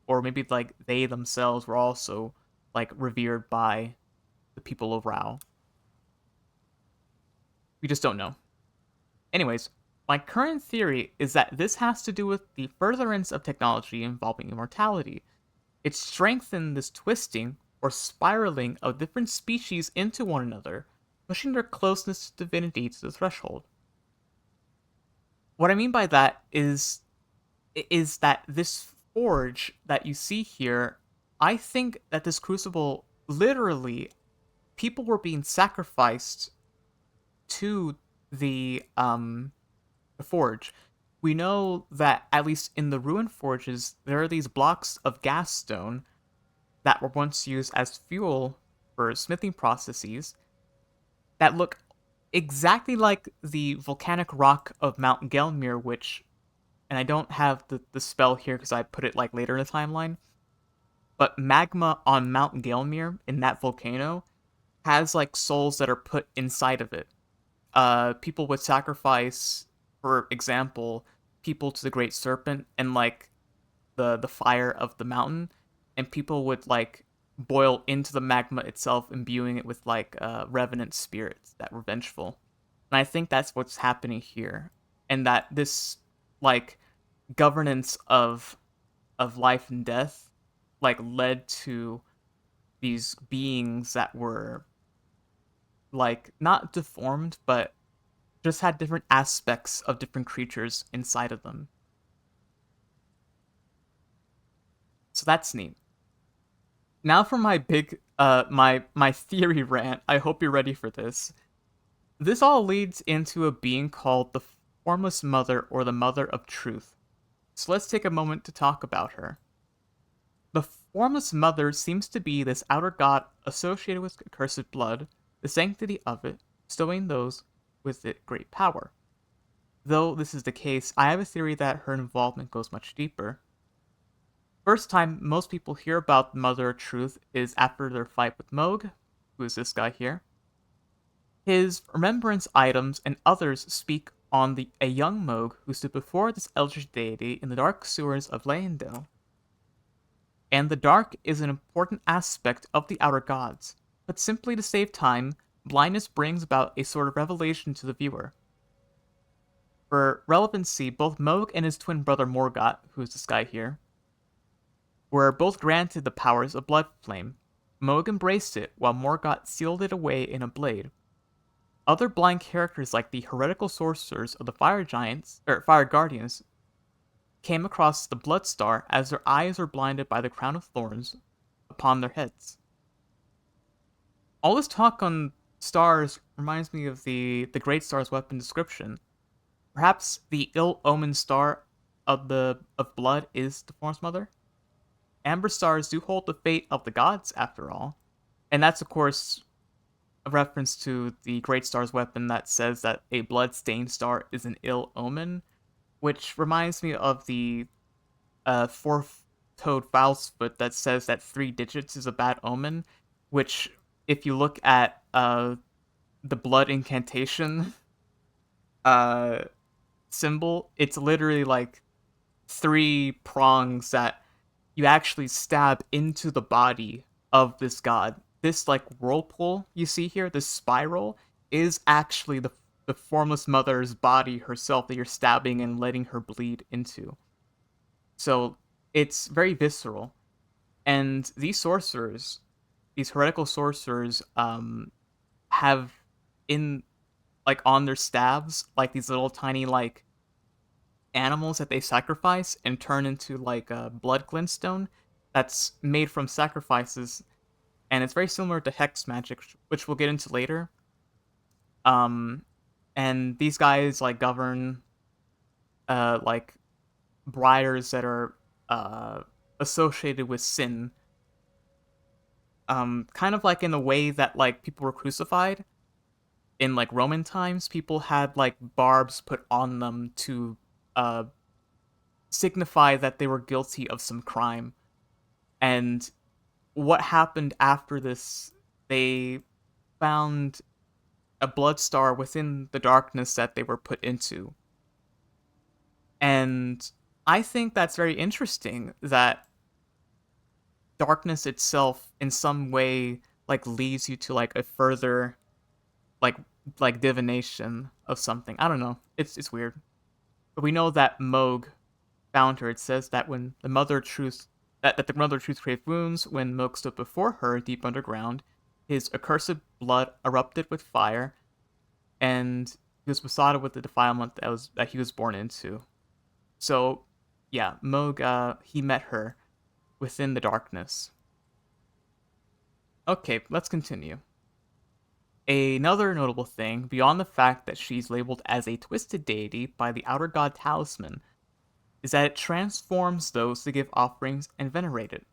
or maybe like they themselves were also like revered by the people of Rao. We just don't know. Anyways, my current theory is that this has to do with the furtherance of technology involving immortality. It strengthened this twisting or spiraling of different species into one another, pushing their closeness to divinity to the threshold. What I mean by that is that this forge that you see here, I think that this crucible literally people were being sacrificed to the forge. We know that at least in the ruin forges, there are these blocks of gas stone that were once used as fuel for smithing processes that look exactly like the volcanic rock of Mount Gelmir, which, and I don't have the spell here because I put it like later in the timeline, but magma on Mount Gelmir in that volcano has like souls that are put inside of it. People would sacrifice, for example, people to the Great Serpent and like the fire of the mountain, and people would like boil into the magma itself, imbuing it with like revenant spirits that were vengeful. And I think that's what's happening here, and that this like governance of life and death like led to these beings that were like not deformed but just had different aspects of different creatures inside of them. So that's neat. Now for my big my theory rant. I hope you're ready for this. This all leads into a being called the Formless Mother or the Mother of Truth. So let's take a moment to talk about her. The Formless Mother seems to be this outer god associated with accursed blood, the sanctity of it, bestowing those with it great power. Though this is the case, I have a theory that her involvement goes much deeper. First time most people hear about the Mother of Truth is after their fight with Moog, who is this guy here. His remembrance items and others speak on a young Moog who stood before this eldritch deity in the dark sewers of Leyendale. And the dark is an important aspect of the outer gods, but simply to save time, blindness brings about a sort of revelation to the viewer. For relevancy, both Moog and his twin brother Morgott, who is this guy here, were both granted the powers of Blood Flame. Moog embraced it, while Morgott sealed it away in a blade. Other blind characters like the heretical sorcerers of the Fire Giants, or Fire Guardians, came across the Blood Star as their eyes were blinded by the crown of thorns upon their heads. All this talk on stars reminds me of the Great Star's weapon description. Perhaps the ill-omened star of blood is the Form's mother? Amber stars do hold the fate of the gods, after all. And that's, of course, a reference to the Great Star's weapon that says that a blood-stained star is an ill omen, which reminds me of the fourth-toed fowl's foot that says that 3 digits is a bad omen, which, if you look at the blood incantation uh, symbol, it's literally like 3 prongs that you actually stab into the body of this god. This like whirlpool you see here, this spiral, is actually the formless mother's body herself that you're stabbing and letting her bleed into. So it's very visceral. And these sorcerers, these heretical sorcerers, have in like on their stabs like these little tiny like animals that they sacrifice and turn into like a blood glintstone that's made from sacrifices, and it's very similar to hex magic, which we'll get into later. Um, and these guys like govern like briars that are uh associated with sin. Kind of like in the way that like people were crucified in like Roman times, people had like barbs put on them to uh signify that they were guilty of some crime. And what happened after this, they found a blood star within the darkness that they were put into. And I think that's very interesting that darkness itself in some way like leads you to like a further like divination of something. I don't know. It's weird. But we know that Moog found her. It says that when the Mother Truth that the Mother Truth craved wounds when Moog stood before her deep underground, his accursed blood erupted with fire, and he was besotted with the defilement that he was born into. So yeah, Moog he met her within the darkness. Okay, let's continue. Another notable thing, beyond the fact that she's labeled as a twisted deity by the outer god talisman, is that it transforms those to give offerings and venerate it.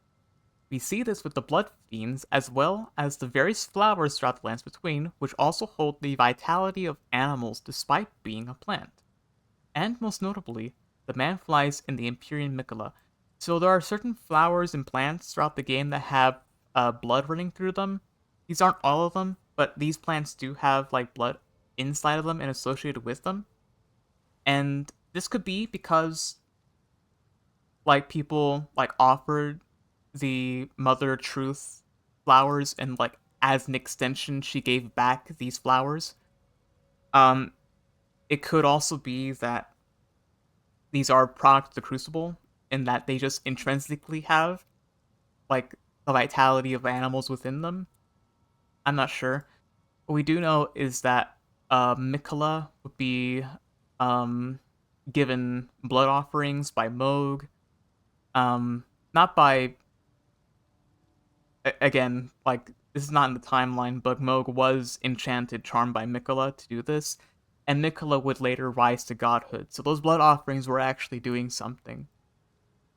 We see this with the blood fiends as well as the various flowers throughout the lands between, which also hold the vitality of animals despite being a plant. And most notably, the manflies in the Empyrean Mycala. So there are certain flowers and plants throughout the game that have blood running through them. These aren't all of them, but these plants do have like blood inside of them and associated with them. And this could be because like people like offered the Mother Truth flowers and like as an extension she gave back these flowers. Um it could also be that these are products of the Crucible and that they just intrinsically have like the vitality of animals within them. I'm not sure. What we do know is that Mikola would be um given blood offerings by Moog. Not by again, like this is not in the timeline, but Moog was enchanted, charmed by Mikola to do this, and Mikola would later rise to godhood. So those blood offerings were actually doing something.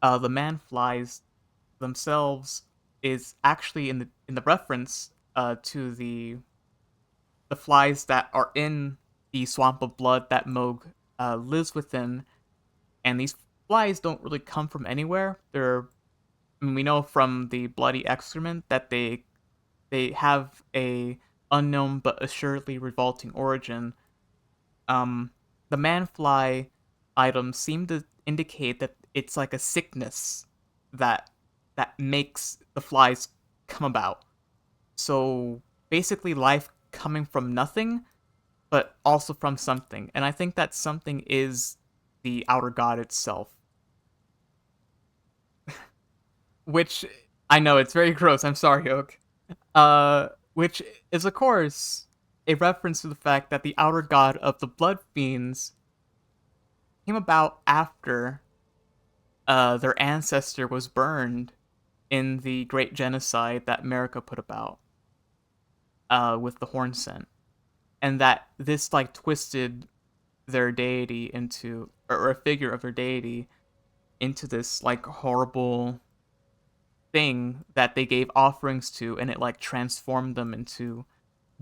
The man flies themselves is actually in the reference to the flies that are in the swamp of blood that Moog lives within, and these flies don't really come from anywhere. I mean, we know from the bloody excrement that they have a unknown but assuredly revolting origin. Um, the manfly items seem to indicate that it's like a sickness that makes the flies come about. So basically, life coming from nothing, but also from something. And I think that something is the outer god itself, which I know it's very gross. I'm sorry, Oak. Which is of course a reference to the fact that the outer god of the blood fiends came about after their ancestor was burned in the great genocide that America put about with the horn scent, and that this like twisted their deity into or a figure of their deity into this like horrible thing that they gave offerings to, and it like transformed them into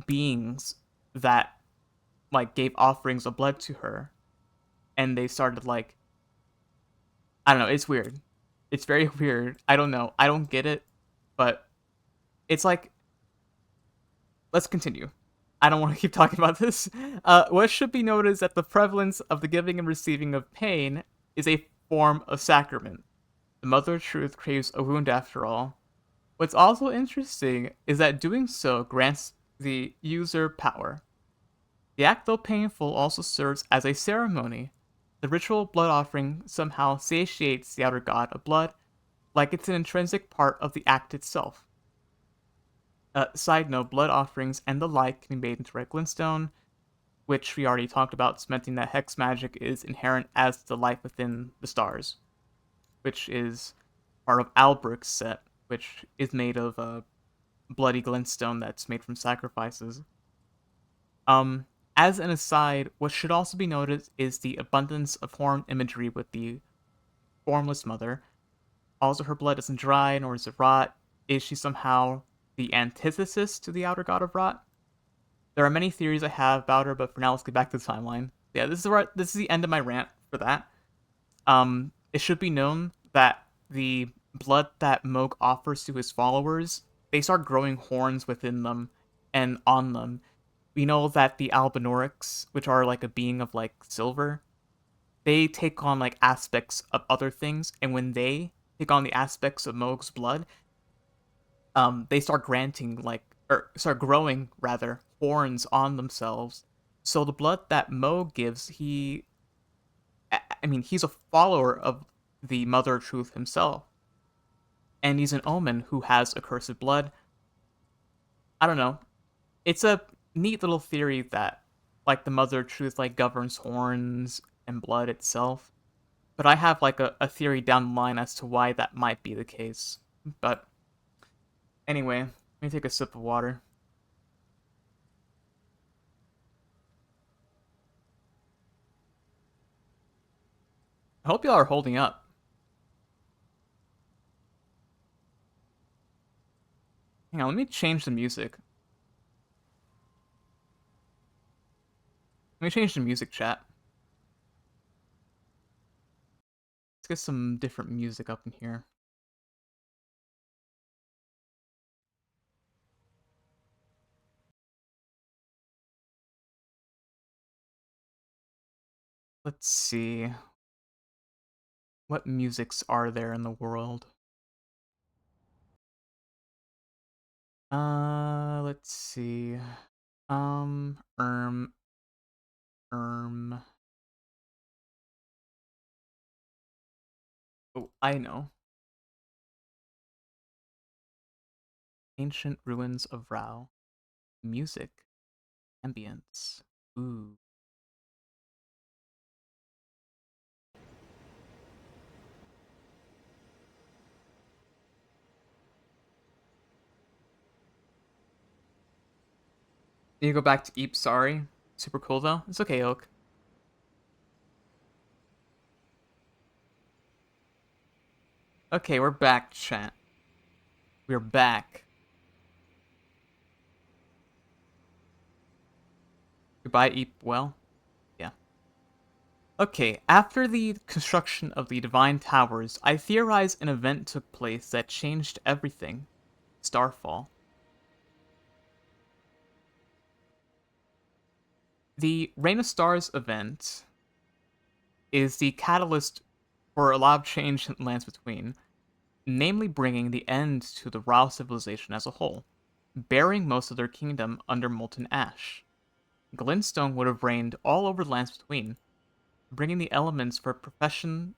beings that like gave offerings of blood to her, and they started like I don't know, it's weird. It's very weird. I don't know. I don't get it, but it's like let's continue. I don't want to keep talking about this. What should be noted is that the prevalence of the giving and receiving of pain is a form of sacrament. The Mother of Truth craves a wound after all. What's also interesting is that doing so grants the user power. The act, though painful, also serves as a ceremony. The ritual blood offering somehow satiates the outer god of blood, like it's an intrinsic part of the act itself. Side note, blood offerings and the like can be made into red glintstone, which we already talked about, cementing that hex magic is inherent as the life within the stars, which is part of Alberic's set, which is made of bloody glintstone that's made from sacrifices. Um, as an aside, what should also be noted is the abundance of horn imagery with the formless mother. Also, her blood isn't dry, nor is it rot. Is she somehow the antithesis to the outer god of rot? There are many theories I have about her, but for now, let's get back to the timeline. Yeah, this is the end of my rant for that. It should be known that the blood that Moog offers to his followers, they start growing horns within them and on them. We know that the Albinorics, which are like a being of like silver, they take on like aspects of other things, and when they take on the aspects of Moog's blood, they start granting like or start growing rather horns on themselves. So the blood that Moog gives, I mean, he's a follower of the Mother of Truth himself, and he's an omen who has accursed blood. I don't know. It's a neat little theory that like the Mother of Truth like governs horns and blood itself. But I have like a theory down the line as to why that might be the case. But anyway, let me take a sip of water. I hope y'all are holding up. Hang on, let me change the music. Let me change the music chat. Let's get some different music up in here. Let's see. What musics are there in the world? Let's see. Um, erm, erm. Oh, I know. Ancient ruins of Rao. Music. Ambience. Ooh. You go back to Eep, sorry. Super cool though. It's okay, Oak. Okay, we're back, chat. We're back. Goodbye, Eep. Well, yeah. Okay, after the construction of the Divine Towers, I theorize an event took place that changed everything. Starfall. The Reign of Stars event is the catalyst for a lot of change in the lands between, namely bringing the end to the Rao civilization as a whole, burying most of their kingdom under molten ash. Glintstone would have reigned all over the lands between, bringing the elements for professional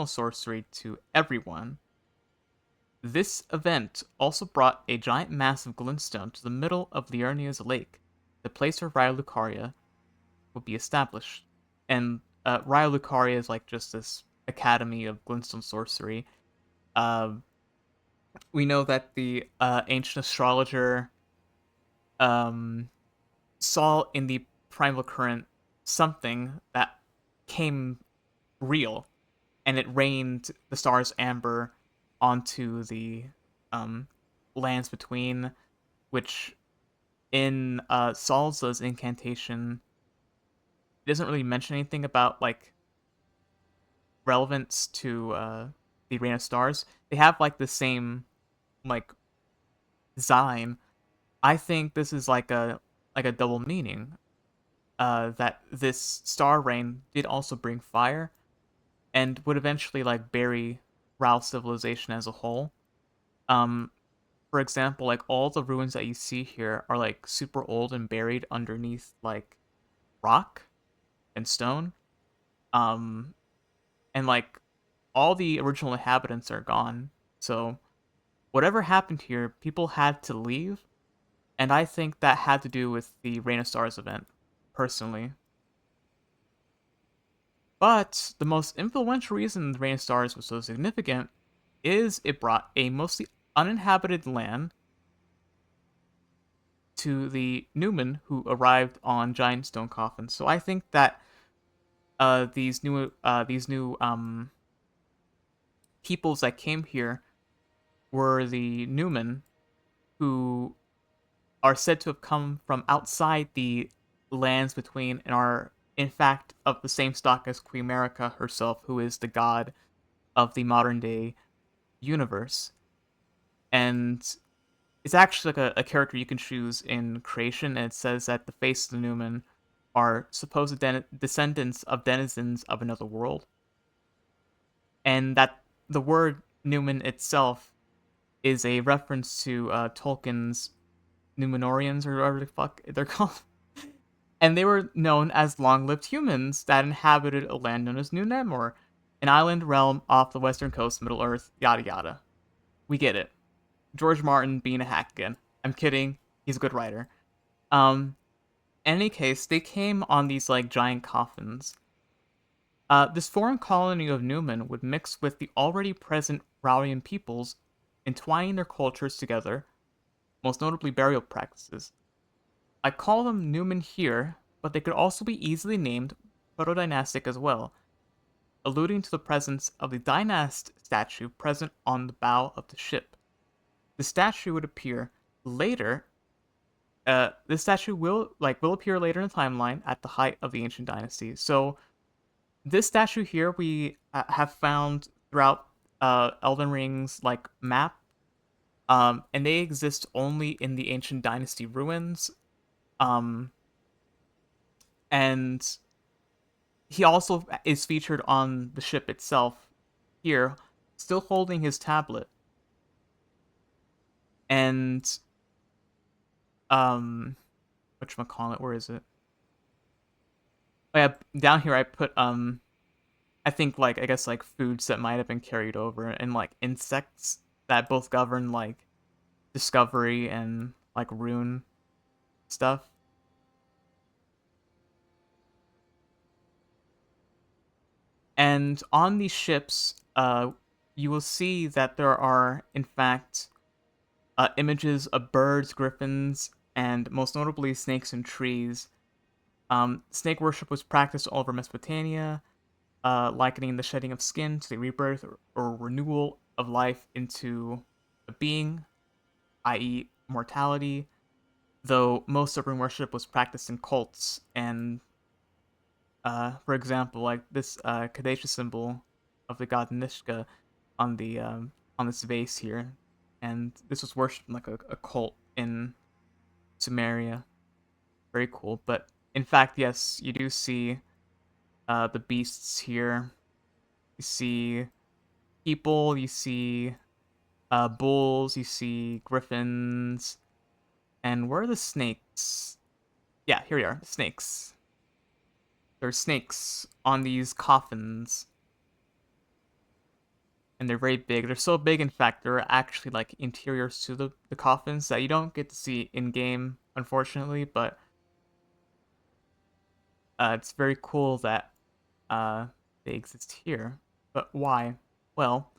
sorcery to everyone. This event also brought a giant mass of glintstone to the middle of Liurnia's lake, the place where Raya Lucaria would be established. And Raya Lucaria is like just this academy of glintstone sorcery. Uh, we know that the ancient astrologer um, saw in the primal current something that came real, and it rained the stars amber onto the um, lands between, which in Salza's incantation it doesn't really mention anything about like relevance to the Rain of Stars. They have like the same like design. I think this is like a double meaning. That this star rain did also bring fire and would eventually like bury Rao civilization as a whole. Um, for example, like all the ruins that you see here are like super old and buried underneath like rock and stone. Um, and like all the original inhabitants are gone. So whatever happened here, people had to leave, and I think that had to do with the Rain of Stars event, personally. But the most influential reason the Rain of Stars was so significant is it brought a mostly uninhabited land to the Newman who arrived on giant stone coffins. So I think that these new peoples that came here were the Newman who are said to have come from outside the lands between and are in fact of the same stock as Queen America herself, who is the god of the modern day universe. And it's actually like a character you can choose in creation, and it says that the face of the Newman are supposed descendants of denizens of another world, and that the word Numen itself is a reference to Tolkien's Numenorians or whatever the fuck they're called. And they were known as long-lived humans that inhabited a land known as New Nemor, an island realm off the western coast of Middle Earth, yada yada. We get it. George Martin being a hack again. I'm kidding. He's a good writer. In any case, they came on these like giant coffins. This foreign colony of Newman would mix with the already present Raurian peoples, entwining their cultures together, most notably burial practices. I call them Newman here, but they could also be easily named proto-dynastic as well, alluding to the presence of the dynast statue present on the bow of the ship. The statue would appear later. This statue will appear later in the timeline at the height of the ancient dynasty. So this statue here we have found throughout Elden Ring's like map, and they exist only in the ancient dynasty ruins. Um, and he also is featured on the ship itself here, still holding his tablet. And whatchamacallit, where is it? Oh yeah, down here I put I think like I guess like foods that might have been carried over and like insects that both govern like discovery and like rune stuff. And on these ships, you will see that there are in fact images of birds, griffins, and most notably snakes and trees. Snake worship was practiced all over Mesopotamia, likening the shedding of skin to the rebirth or renewal of life into a being, i.e., mortality, though most of rune worship was practiced in cults. And, for example, like this Kadesha symbol of the god Nishka on this vase here, and this was worshipped in like a cult in Sumeria. Very cool. But in fact, yes, you do see the beasts here. You see people, you see bulls, you see griffins, and where are the snakes? Yeah, here we are, the snakes. There's snakes on these coffins, and they're very big. They're so big, in fact, they're actually like interiors to the coffins that you don't get to see in game, unfortunately. But it's very cool that they exist here. But why? Well,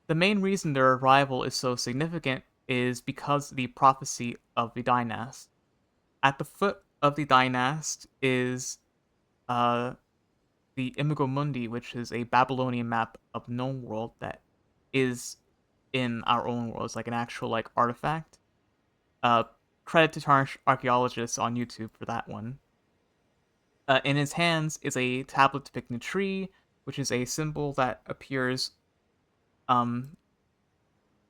the main reason their arrival is so significant is because of the prophecy of the Dynast. At the foot of the Dynast is uh, the Imago Mundi, which is a Babylonian map of the known world that is in our own world. It's like an actual like artifact. Uh, Credit to Tarnish archaeologists on YouTube for that one. In his hands is a tablet depicting a tree, which is a symbol that appears um,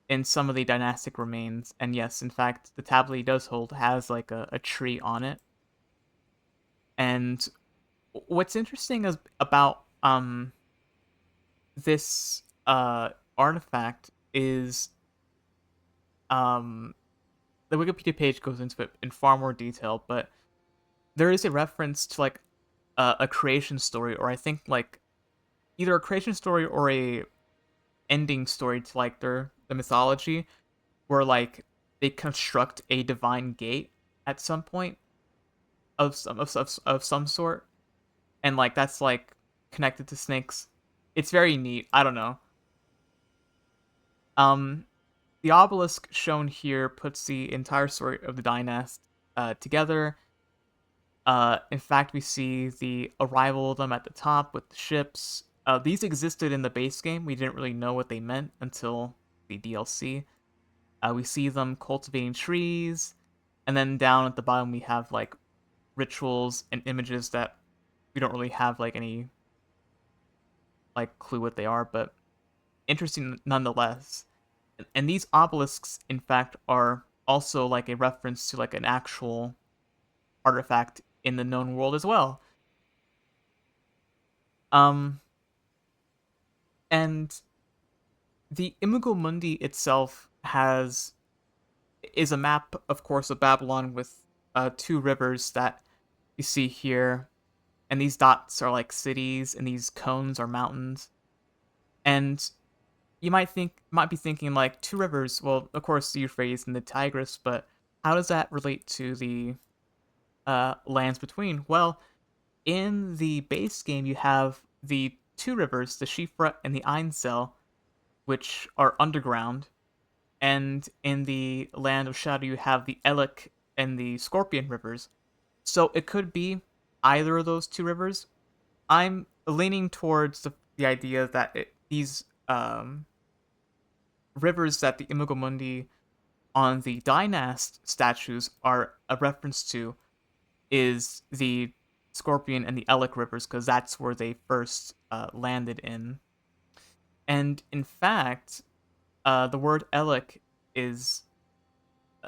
in some of the dynastic remains. And yes, in fact, the tablet he does hold has like a tree on it. And what's interesting is about this artifact is um the Wikipedia page goes into it in far more detail, but there is a reference to like a creation story, or I think like either a creation story or a ending story to like the mythology, where like they construct a divine gate at some point of some sort, and like that's like connected to snakes. It's very neat. I don't know. Um, the obelisk shown here puts the entire story of the dynast together. In fact, we see the arrival of them at the top with the ships. These existed in the base game. We didn't really know what they meant until the DLC. We see them cultivating trees, and then down at the bottom we have like rituals and images that we don't really have like any like clue what they are, but interesting nonetheless. And these obelisks, in fact, are also like a reference to like an actual artifact in the known world as well. Um, and the Imago Mundi itself has is a map, of course, of Babylon with two rivers that you see here, and these dots are like cities, and these cones are mountains. And you might be thinking like two rivers. Well, of course, the Euphrates and the Tigris, but how does that relate to the lands between? Well, in the base game, you have the two rivers, the Shifra and the Ainsel, which are underground. And in the Land of Shadow, you have the Elec and the Scorpion rivers. So it could be either of those two rivers. I'm leaning towards the idea that these rivers that the Imago Mundi on the Dynast statues are a reference to is the Scorpion and the Elec rivers, because that's where they first landed in. And in fact, the word Elec is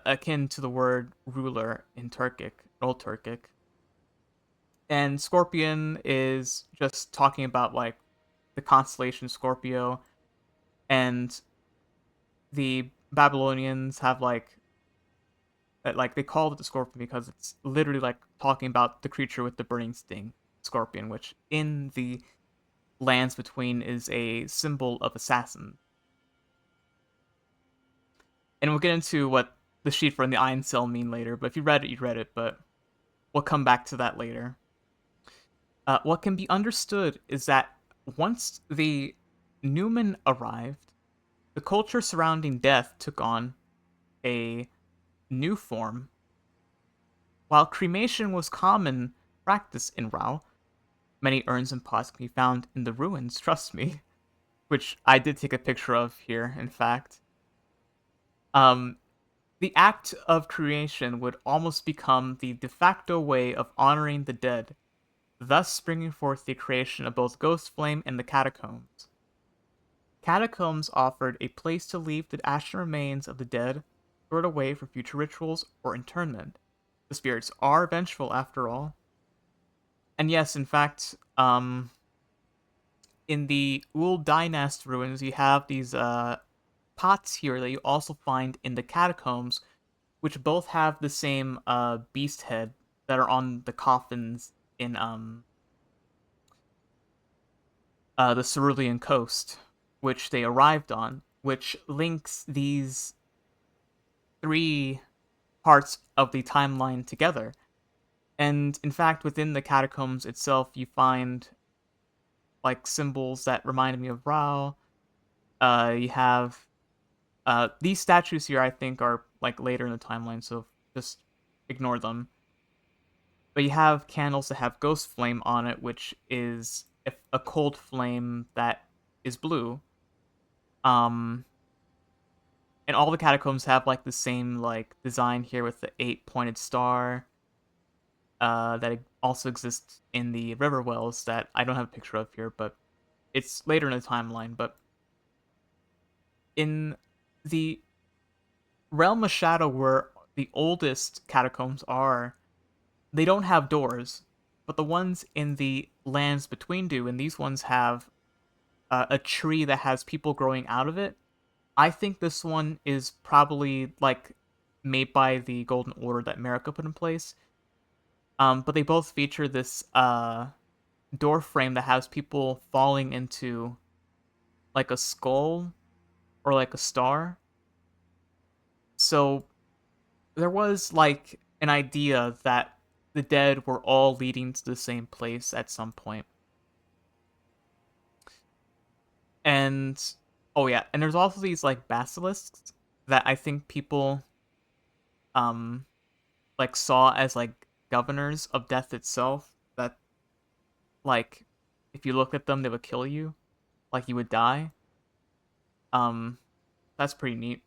akin to the word ruler in Turkic, Old Turkic. And Scorpion is just talking about like the constellation Scorpio, and the Babylonians have like they called it the Scorpion because it's literally like talking about the creature with the burning sting, Scorpion, which in the lands between is a symbol of assassin. And we'll get into what the Sheetfer and the Iron Cell mean later, but if you read it, you read it, but we'll come back to that later. What can be understood is that once the Newman arrived, the culture surrounding death took on a new form. While cremation was common practice in Rao, many urns and pots can be found in the ruins, trust me, which I did take a picture of here, in fact. Um, the act of creation would almost become the de facto way of honoring the dead, thus springing forth the creation of both Ghost Flame and the catacombs. Catacombs offered a place to leave the ashen remains of the dead, stored away for future rituals or internment. The spirits are vengeful, after all. And yes, in fact, in the Ul Dynast ruins, you have these pots here that you also find in the catacombs, which both have the same beast head that are on the coffins in the Cerulean coast, which they arrived on, which links these three parts of the timeline together. And in fact, within the catacombs itself, you find like symbols that reminded me of Rao. You have these statues here. I think are like later in the timeline, so just ignore them. But you have candles that have ghost flame on it, which is a cold flame that is blue. Um, and all the catacombs have like the same like design here with the eight pointed star. That also exists in the river wells that I don't have a picture of here, but it's later in the timeline. But in the realm of shadow, where the oldest catacombs are, they don't have doors, but the ones in the lands between do, and these ones have a tree that has people growing out of it. I think this one is probably like made by the Golden Order that America put in place. But they both feature this door frame that has people falling into like a skull or like a star. So there was like an idea that the dead were all leading to the same place at some point. And oh yeah, and there's also these like basilisks that I think people um like saw as like governors of death itself, that like if you look at them they would kill you, like you would die. Um that's pretty neat.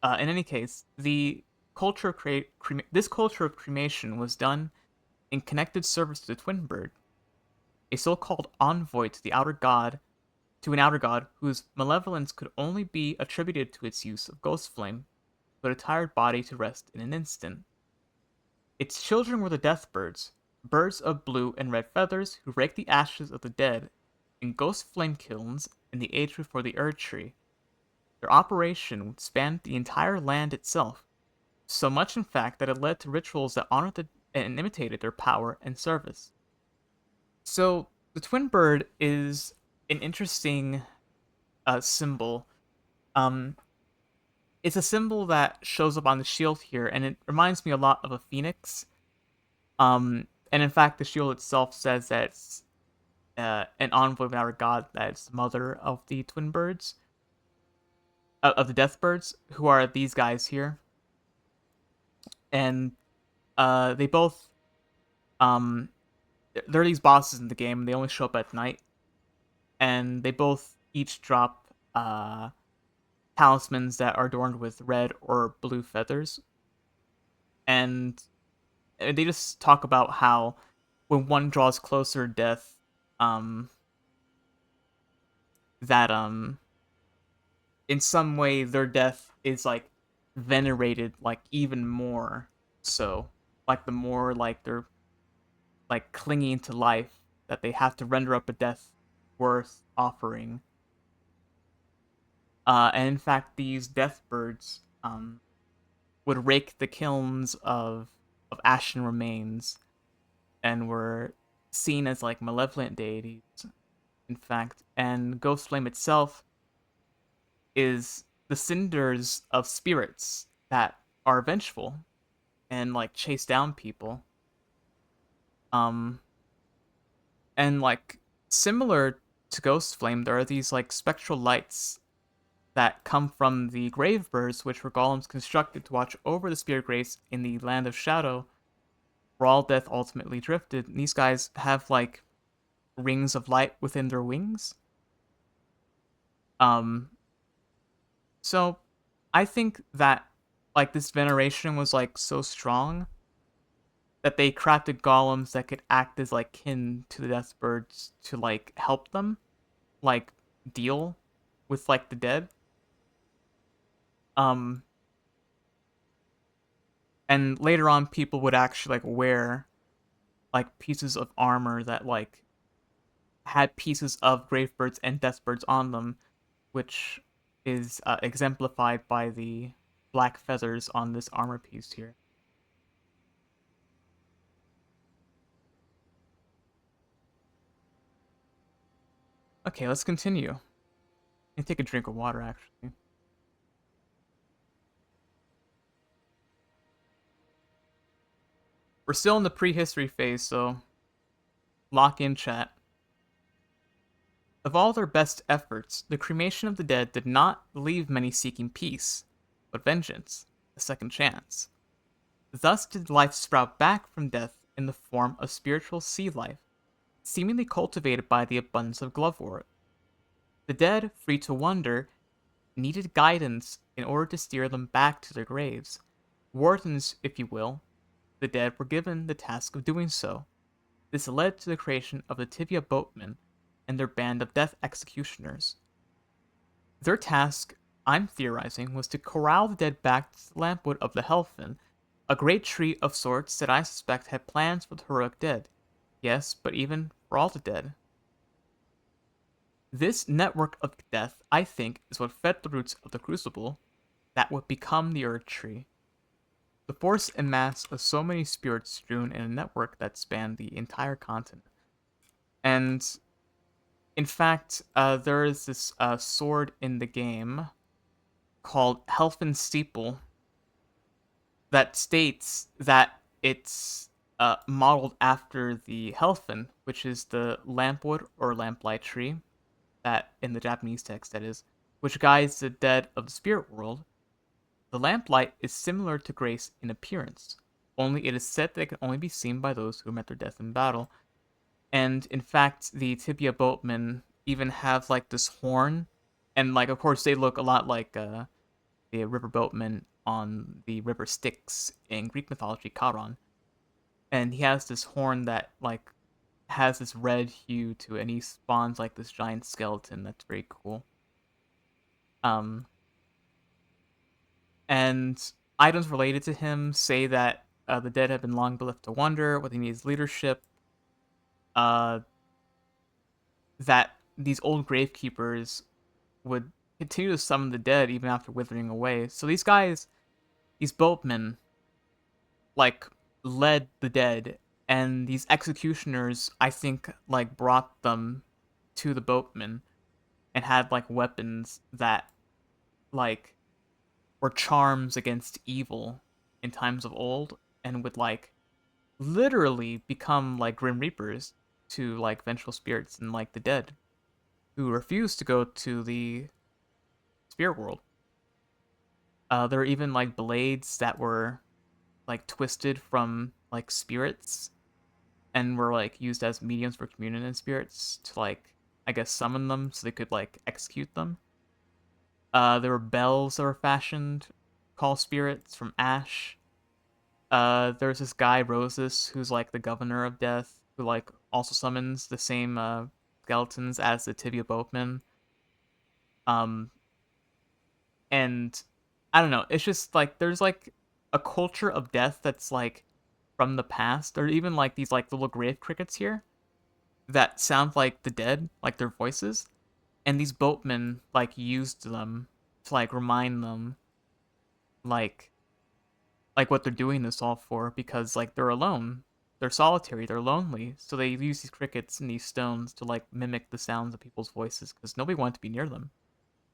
In any case, the this culture of cremation was done in connected service to the twin bird, a so-called envoy to an outer god whose malevolence could only be attributed to its use of ghost flame, put a tired body to rest in an instant. Its children were the death birds, birds of blue and red feathers who raked the ashes of the dead in ghost flame kilns in the age before the Erd Tree. Their operation spanned the entire land itself, so much in fact that it led to rituals that honored and imitated their power and service. So the twin bird is an interesting symbol. Um, it's a symbol that shows up on the shield here, and it reminds me a lot of a phoenix. And in fact, the shield itself says that it's an envoy of our god, that it's the mother of the twin birds, of the death birds, who are these guys here, and they both um there are these bosses in the game. They only show up at night, and they both each drop talismans that are adorned with red or blue feathers, and they just talk about how when one draws closer to death, um, that in some way their death is like venerated like even more so, like the more like they're like clinging to life, that they have to render up a death worth offering. And in fact, these death birds would rake the kilns of ashen remains and were seen as like malevolent deities, in fact. And Ghost Flame itself is the cinders of spirits that are vengeful and like chase down people. Um, and like similar to Ghost Flame, there are these like spectral lights that come from the grave birds, which were golems constructed to watch over the spirit graves in the land of shadow, where all death ultimately drifted. And these guys have like rings of light within their wings. Um, so I think that like this veneration was like so strong that they crafted golems that could act as like kin to the death birds to like help them like deal with like the dead. Um, and later on, people would actually like wear like pieces of armor that like had pieces of grave birds and death birds on them, which is exemplified by the black feathers on this armor piece here. Okay, let's continue. And take a drink of water, actually. We're still in the prehistory phase, so lock in, chat. Of all their best efforts, the cremation of the dead did not leave many seeking peace, but vengeance, a second chance. Thus did life sprout back from death in the form of spiritual sea life, seemingly cultivated by the abundance of glovewort. The dead, free to wander, needed guidance in order to steer them back to their graves. Wardens, if you will, the dead were given the task of doing so. This led to the creation of the Tibia Boatmen and their band of death executioners. Their task, I'm theorizing, was to corral the dead back to the Lampwood of the Helfin, a great tree of sorts that I suspect had plans for the heroic dead. Yes, but even for all the dead. This network of death, I think, is what fed the roots of the Crucible that would become the Earth Tree. The force and mass of so many spirits strewn in a network that spanned the entire continent. And in fact, there is this sword in the game called Helfin Steeple that states that it's modeled after the Helfin, which is the lampwood or lamplight tree, that in the Japanese text that is, which guides the dead of the spirit world. The lamplight is similar to Grace in appearance, only it is said that it can only be seen by those who met their death in battle. And in fact, the Tibia boatmen even have like this horn, and like of course they look a lot like the river boatman on the river Styx in Greek mythology, Charon. And he has this horn that like has this red hue to it, and he spawns like this giant skeleton that's very cool. Um, and items related to him say that the dead have been long left to wonder what they need is leadership. Uh, that these old gravekeepers would continue to summon the dead even after withering away. So these guys, these boatmen, like led the dead, and these executioners, I think, like brought them to the boatmen and had like weapons that like were charms against evil in times of old, and would like literally become like grim reapers to like vengeful spirits and like the dead who refuse to go to the spirit world. There are even like blades that were like twisted from like spirits and were like used as mediums for communion and spirits to like I guess summon them so they could like execute them. There were bells that were fashioned, call spirits from ash. There's this guy Roses who's like the governor of death, who like also summons the same skeletons as the Tibia Boatman. Um, and I don't know, it's just like there's like a culture of death that's like from the past. There are even like these like little grave crickets here that sound like the dead, like their voices. And these boatmen like used them to like remind them like what they're doing this all for because like they're alone. They're solitary, they're lonely. So they use these crickets and these stones to like mimic the sounds of people's voices because nobody wanted to be near them.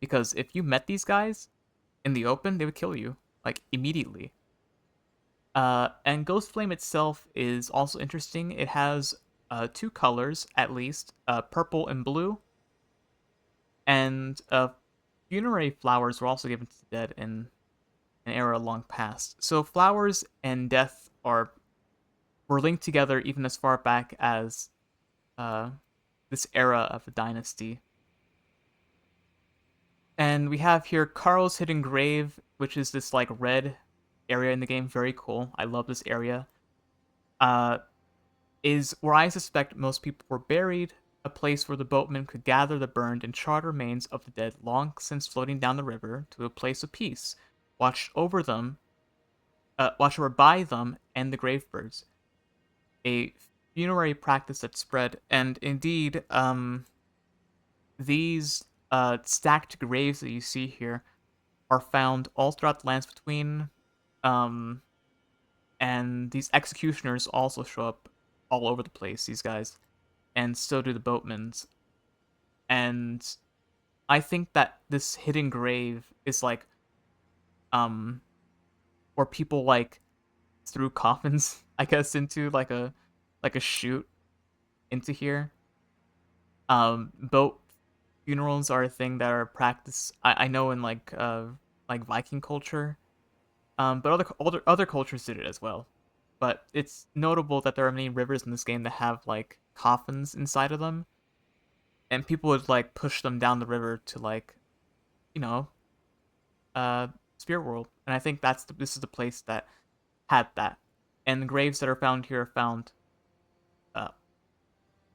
Because if you met these guys in the open, they would kill you like immediately. And Ghost Flame itself is also interesting. It has two colors at least, purple and blue, and funerary flowers were also given to the dead in an era long past. So flowers and death are were linked together even as far back as uh, this era of the dynasty. And we have here Carl's Hidden Grave, which is this like red area in the game. Very cool. I love this area. Uh, is where I suspect most people were buried, a place where the boatmen could gather the burned and charred remains of the dead long since floating down the river to a place of peace, watched over them, watched over by them and the gravebirds. A funerary practice that spread, and indeed, these stacked graves that you see here are found all throughout the lands between, um, and these executioners also show up all over the place. These guys, and so do the boatmen's. And I think that this hidden grave is like where people like threw coffins, I guess, into like a chute into here. Boat funerals are a thing that are practiced. I know in like Viking culture. But other cultures did it as well. But it's notable that there are many rivers in this game that have like coffins inside of them, and people would like push them down the river to like you know uh spirit world. And I think this is the place that had that. And the graves that are found here are found uh,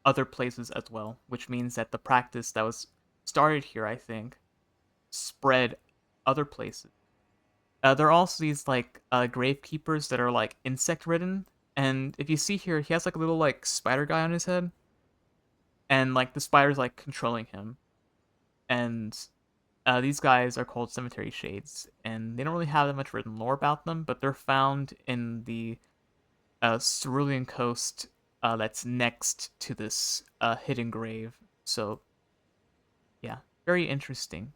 other places as well, which means that the practice that was started here, I think, spread other places. There are also these like grave keepers that are like insect ridden, and if you see here, he has like a little like spider guy on his head, and like the spider's like controlling him. And these guys are called cemetery shades, and they don't really have that much written lore about them, but they're found in the Cerulean coast that's next to this hidden grave. So yeah, very interesting.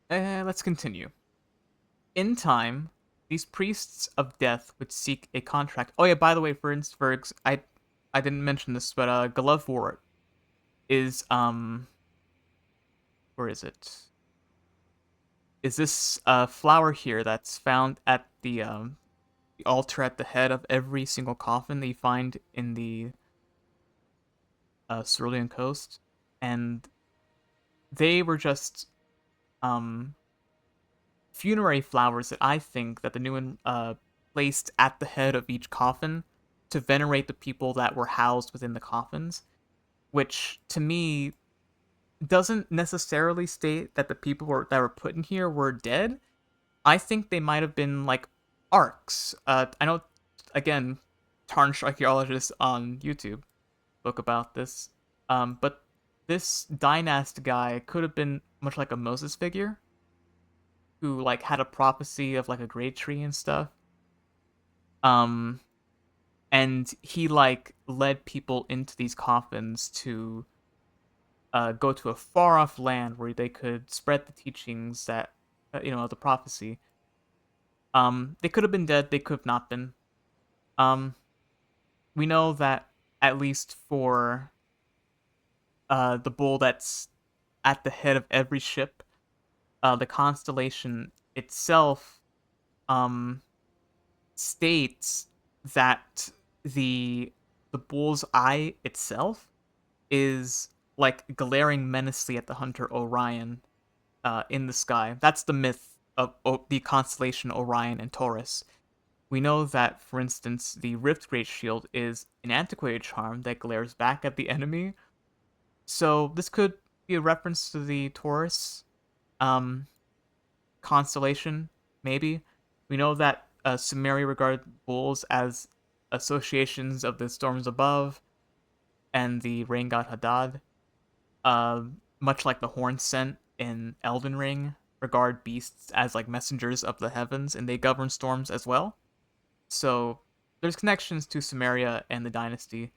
Let's continue. In time, these priests of death would seek a contract. Oh yeah, by the way, I didn't mention this, but Glovewort is where is it? Is this flower here that's found at the altar at the head of every single coffin that you find in the Cerulean Coast, and they were just um funerary flowers that I think that the new one placed at the head of each coffin to venerate the people that were housed within the coffins, which to me doesn't necessarily state that the people that were put in here were dead. I think they might have been like arcs. I know, again, Tarnished Archaeologist on YouTube spoke about this. But this Dynast guy could have been much like a Moses figure who like had a prophecy of like a great tree and stuff. Um, and he like led people into these coffins to go to a far off land where they could spread the teachings that the prophecy. They could have been dead. They could have not been. Um, we know that at least for the bull that's at the head of every ship, the constellation itself um, states that the the bull's eye itself is like glaring menacingly at the hunter Orion in the sky. That's the myth of the constellation Orion and Taurus. We know that, for instance, the Rift Great Shield is an antiquated charm that glares back at the enemy. So this could be a reference to the Taurus um, constellation, maybe. We know that Sumeri regarded bulls as associations of the storms above and the rain god Hadad. Much like the horn scent in Elden Ring, regard beasts as like messengers of the heavens, and they govern storms as well. So there's connections to Sumeria and the dynasty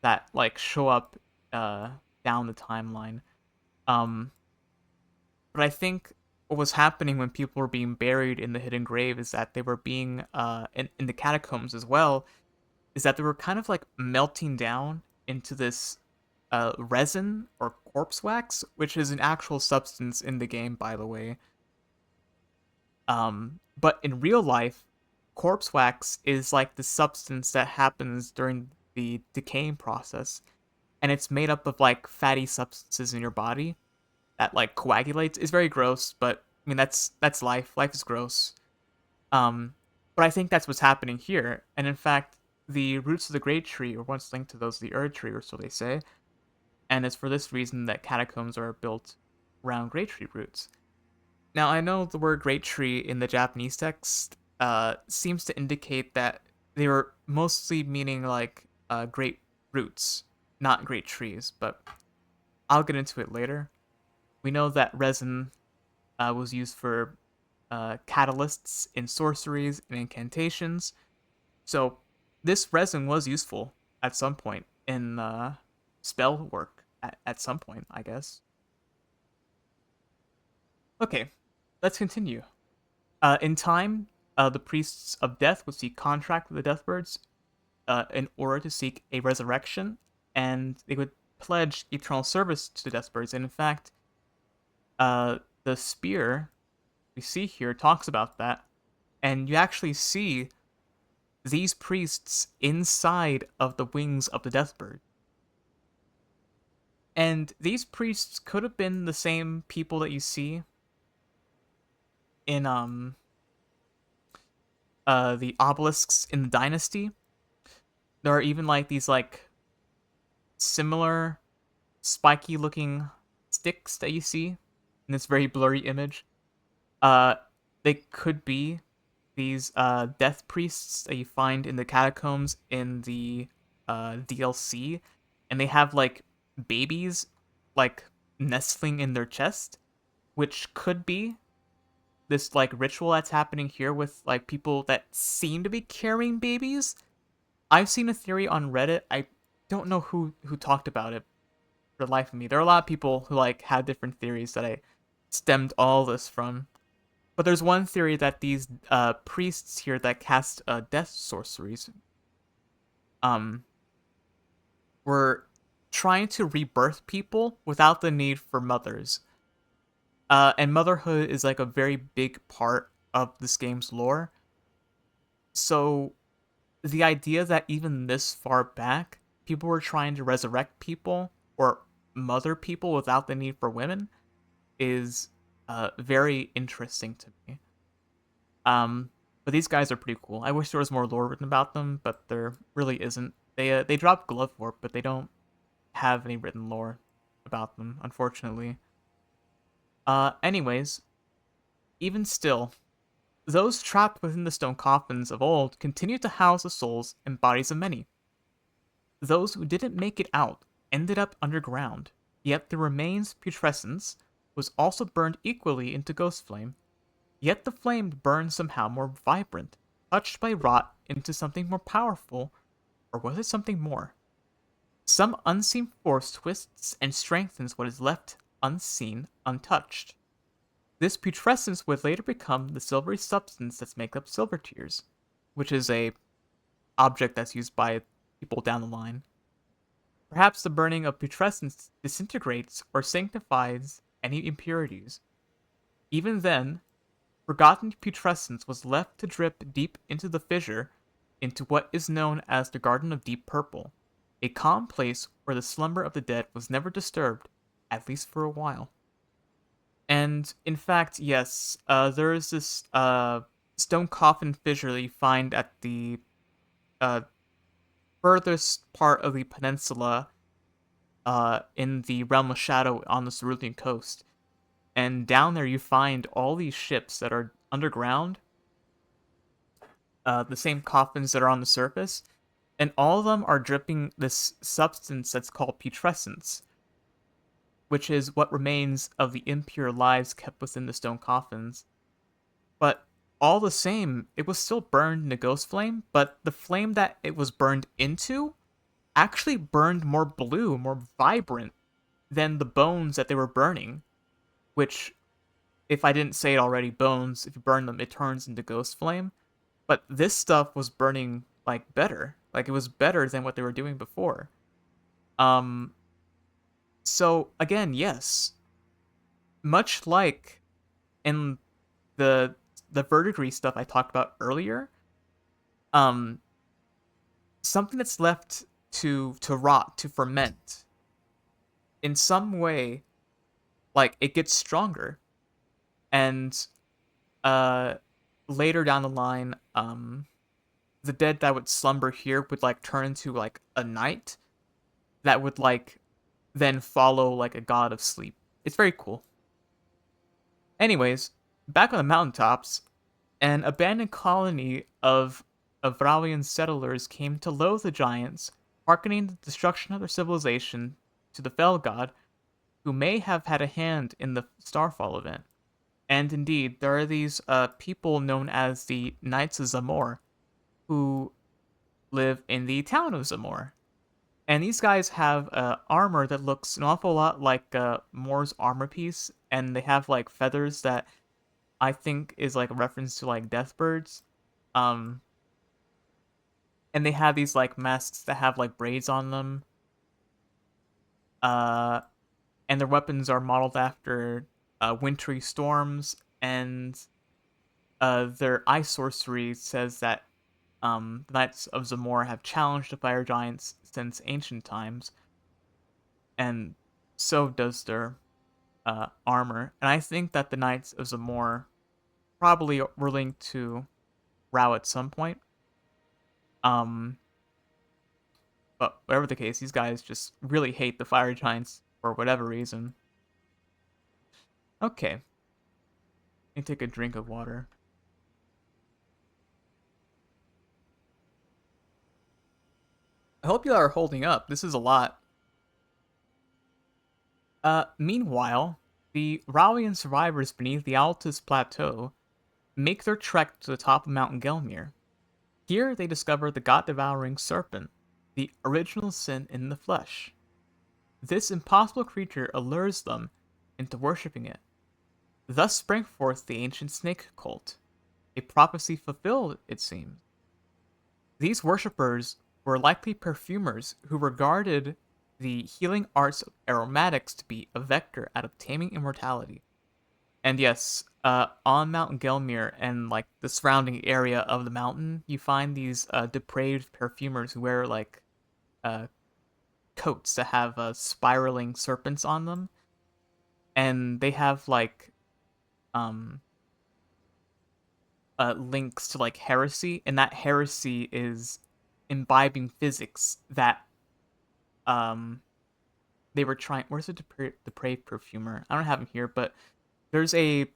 that like show up uh, down the timeline. Um, but I think what was happening when people were being buried in the hidden grave is that they were being in the catacombs as well. Is that they were kind of like melting down into this resin or corpse wax, which is an actual substance in the game, by the way. But in real life, corpse wax is like the substance that happens during the decaying process, and it's made up of like fatty substances in your body that like coagulates. It's very gross, but I mean that's life. Life is gross. Um, but I think that's what's happening here, and in fact, the roots of the great tree are once linked to those of the Erd tree, or so they say, and it's for this reason that catacombs are built around great tree roots. Now, I know the word great tree in the Japanese text seems to indicate that they were mostly meaning like great roots, not great trees, but I'll get into it later. We know that resin was used for catalysts in sorceries and incantations, so this resin was useful at some point in spell work, at some point, I guess. Okay, let's continue. In time, the priests of death would seek contract with the Deathbirds in order to seek a resurrection, and they would pledge eternal service to the Deathbirds. And in fact, the spear we see here talks about that, and you actually see these priests inside of the wings of the Deathbird. And these priests could have been the same people that you see in the obelisks in the Dynasty. There are even like these like similar spiky looking sticks that you see in this very blurry image. Uh, they could be these death priests that you find in the catacombs in the DLC, and they have like babies like nestling in their chest, which could be this like ritual that's happening here with like people that seem to be carrying babies. I've seen a theory on Reddit. I don't know who talked about it for the life of me. There are a lot of people who like had different theories that I stemmed all this from. But there's one theory that these priests here that cast death sorceries um were trying to rebirth people without the need for mothers. And motherhood is like a very big part of this game's lore. So the idea that even this far back, people were trying to resurrect people or mother people without the need for women is very interesting to me. But these guys are pretty cool. I wish there was more lore written about them, but there really isn't. They drop glove warp, but they don't have any written lore about them, unfortunately. Anyways, even still, Those trapped within the stone coffins of old continued to house the souls and bodies of many. Those who didn't make it out ended up underground, yet the remains putrescence was also burned equally into ghost flame. Yet the flame burned somehow more vibrant, touched by rot into something more powerful, or was it something more? Some unseen force twists and strengthens what is left unseen, untouched. This putrescence would later become the silvery substance that's make up silver tears, which is a object that's used by people down the line. Perhaps the burning of putrescence disintegrates or sanctifies any impurities. Even then, forgotten putrescence was left to drip deep into the fissure, into what is known as the Garden of Deep Purple, a calm place where the slumber of the dead was never disturbed, at least for a while. And in fact, yes, there is this stone coffin fissure that you find at the uh, furthest part of the peninsula in the Realm of Shadow on the Cerulean coast. And down there, you find all these ships that are underground, the same coffins that are on the surface, and all of them are dripping this substance that's called putrescence, which is what remains of the impure lives kept within the stone coffins. But all the same, it was still burned in a ghost flame, but the flame that it was burned into actually burned more blue, more vibrant than the bones that they were burning, which, if I didn't say it already, bones, if you burn them, it turns into ghost flame. But this stuff was burning like better. Like it was better than what they were doing before. Um so again, yes, much like in the verdigris stuff I talked about earlier, um something that's left to rot, to ferment in some way, like it gets stronger. And uh later down the line, the dead that would slumber here would like turn into like a knight that would like then follow like a god of sleep. It's very cool. Anyways, back on the mountaintops, an abandoned colony of Avravian settlers came to loathe the giants, hearkening the destruction of their civilization to the fell god, who may have had a hand in the Starfall event. And indeed, there are these people known as the Knights of Zamor, who live in the town of Zamor. And these guys have armor that looks an awful lot like Mor's armor piece, and they have like feathers that I think is like a reference to like deathbirds. Um, and they have these like masks that have like braids on them. Uh, and their weapons are modeled after wintry storms, and their ice sorcery says that the Knights of Zamor have challenged the fire giants since ancient times, and so does their armor. And I think that the Knights of Zamor probably were linked to Rao at some point. Um, but whatever the case, these guys just really hate the fire giants for whatever reason. Okay, let me take a drink of water. I hope you are holding up. This is a lot. Meanwhile, the Raoian survivors beneath the Altus Plateau make their trek to the top of Mount Gelmir. Here they discover the god-devouring serpent, the original sin in the flesh. This impossible creature allures them into worshipping it. Thus sprang forth the ancient snake cult, a prophecy fulfilled, it seems. These worshippers were likely perfumers who regarded the healing arts of aromatics to be a vector out of taming immortality. And yes, on Mount Gelmir and like the surrounding area of the mountain, you find these depraved perfumers who wear like uh, coats that have spiraling serpents on them, and they have like um, links to like heresy, and that heresy is imbibing physics that um, they were trying. Where's the depraved perfumer? I don't have him here, but there's a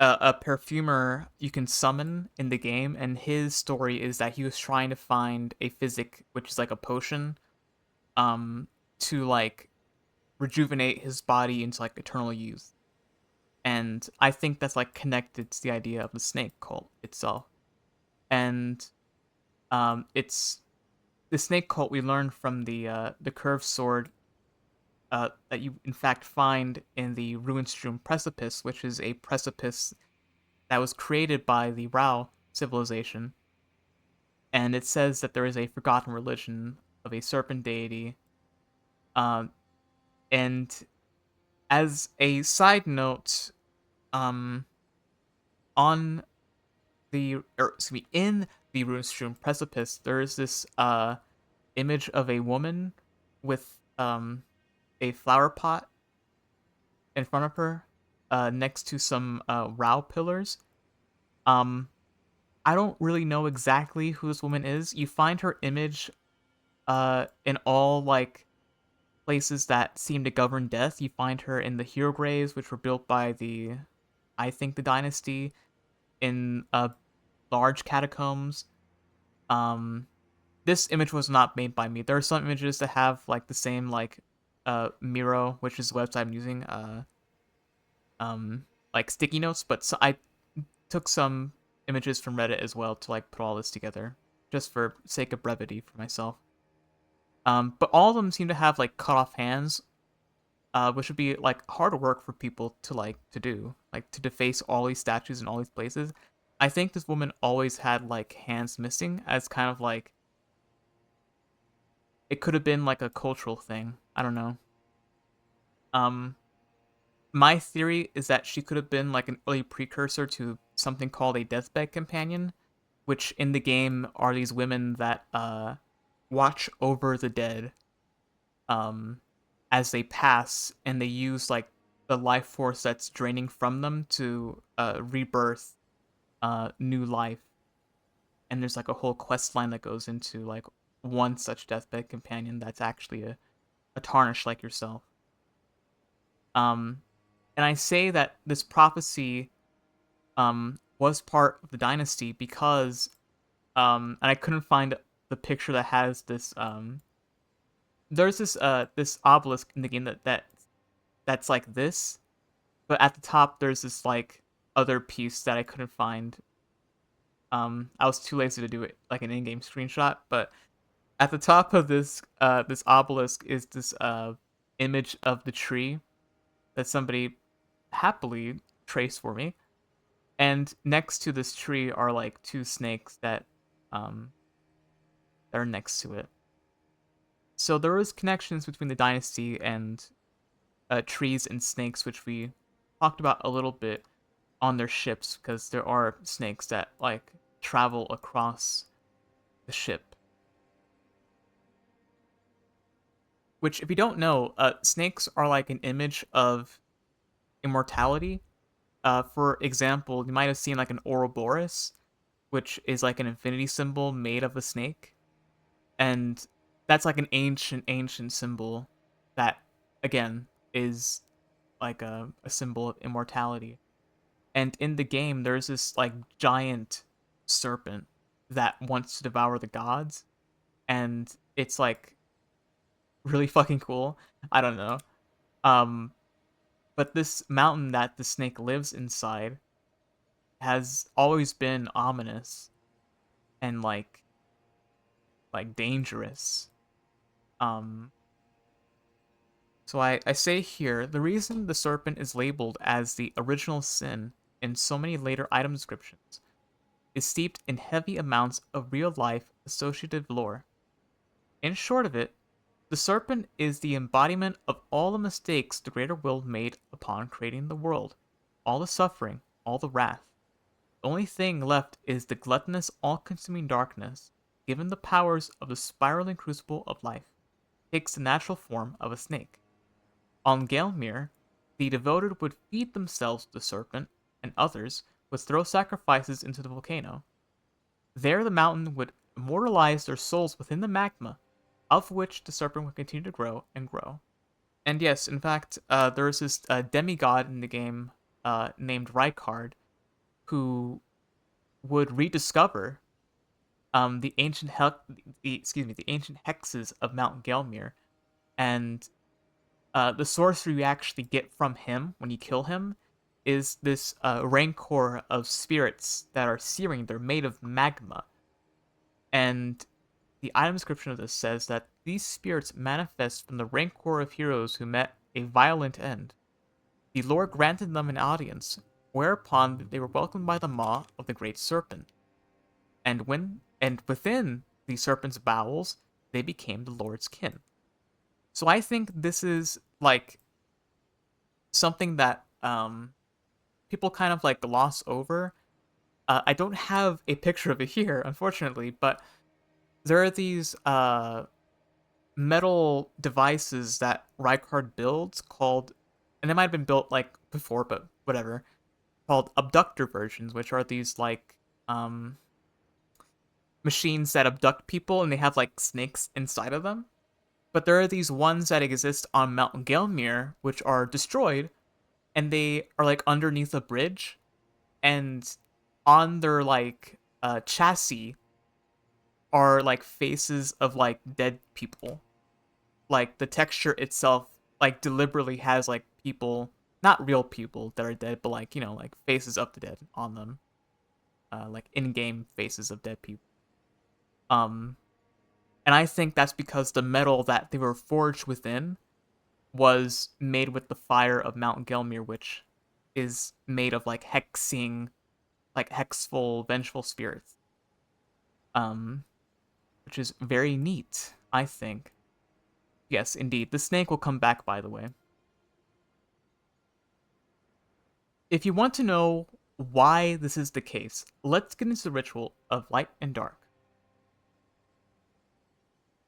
a perfumer you can summon in the game, and his story is that he was trying to find a physic, which is like a potion, um, to like rejuvenate his body into like eternal youth. And I think that's like connected to the idea of the snake cult itself. And it's the snake cult we learned from the curved sword that you in fact find in the Ruinstream precipice, which is a precipice that was created by the Rao civilization. And it says that there is a forgotten religion of a serpent deity. Um, and as a side note, um, on in the Runestream precipice, there is this image of a woman with a flower pot in front of her, next to some Rao pillars. Um, I don't really know exactly who this woman is. You find her image in all like places that seem to govern death. You find her in the hero graves, which were built by I think, the dynasty, in large catacombs. Um, this image was not made by me. There are some images that have like the same like Miro, which is the website I'm using, like sticky notes, but I took some images from Reddit as well to like put all this together, just for sake of brevity for myself. But all of them seem to have like cut off hands, which would be like hard work for people to like to do, like to deface all these statues in all these places. I think this woman always had like hands missing, as kind of like it could have been like a cultural thing. I don't know. Um, my theory is that she could have been like an early precursor to something called a deathbed companion, which in the game are these women that watch over the dead um as they pass, and they use like the life force that's draining from them to rebirth new life. And there's like a whole quest line that goes into like one such deathbed companion that's actually a tarnish like yourself. um and I say that this prophecy was part of the dynasty because and I couldn't find the picture that has this there's this obelisk in the game that's like this, but at the top there's this like other piece that I couldn't find. I was too lazy to do it like an in-game screenshot, but at the top of this obelisk is this image of the tree that somebody happily traced for me. And next to this tree are like two snakes um that are next to it. So there is connections between the dynasty and trees and snakes, which we talked about a little bit on their ships, because there are snakes that like travel across the ship. Which, if you don't know, snakes are like an image of immortality. For example, you might have seen like an Ouroboros, which is like an infinity symbol made of a snake, and that's like an ancient symbol that, again, is like a symbol of immortality. And in the game, there's this like giant serpent that wants to devour the gods, and it's like really fucking cool. I don't know. Um, but this mountain that the snake lives inside has always been ominous and like dangerous. Um, so I say here, the reason the serpent is labeled as the original sin in so many later item descriptions is steeped in heavy amounts of real life associative lore. In short of it, the serpent is the embodiment of all the mistakes the greater will made upon creating the world, all the suffering, all the wrath. The only thing left is the gluttonous, all-consuming darkness, given the powers of the spiraling crucible of life, takes the natural form of a snake. On Gaelmere, the devoted would feed themselves with the serpent, and others would throw sacrifices into the volcano. There the mountain would immortalize their souls within the magma, of which the serpent would continue to grow and grow. And yes, in fact, there is this demigod in the game named Rykard, who would rediscover the the ancient hexes of Mount Gelmir, and the sorcery you actually get from him when you kill him is this rancor of spirits that are searing. They're made of magma, and the item description of this says that these spirits manifest from the rancor of heroes who met a violent end. The Lord granted them an audience, whereupon they were welcomed by the maw of the great serpent. And within the serpent's bowels, they became the Lord's kin. So I think this is like something that people kind of like gloss over. I don't have a picture of it here, unfortunately, but there are these metal devices that Rykard builds called, and they might have been built like before, but whatever, called abductor versions, which are these like um, machines that abduct people and they have like snakes inside of them. But there are these ones that exist on Mount Gelmir, which are destroyed, and they are like underneath a bridge, and on their like chassis are like faces of like dead people. Like the texture itself like deliberately has like people, not real people that are dead, but like, you know, like faces of the dead on them. Like in-game faces of dead people. Um and I think that's because the metal that they were forged within was made with the fire of Mount Gelmir, which is made of like hexing, like hexful, vengeful spirits. Um, which is very neat, I think. Yes, indeed. The snake will come back, by the way. If you want to know why this is the case, let's get into the ritual of light and dark.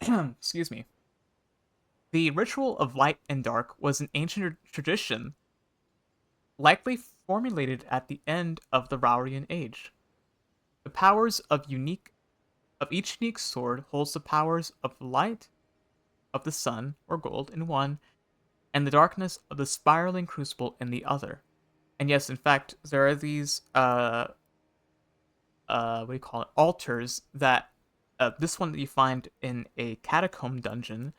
Excuse me. The ritual of light and dark was an ancient tradition, likely formulated at the end of the Raurian Age. The powers of each unique sword holds the powers of the light of the sun or gold in one, and the darkness of the spiraling crucible in the other. And yes, in fact, there are these what do you call it, altars that this one that you find in a catacomb dungeon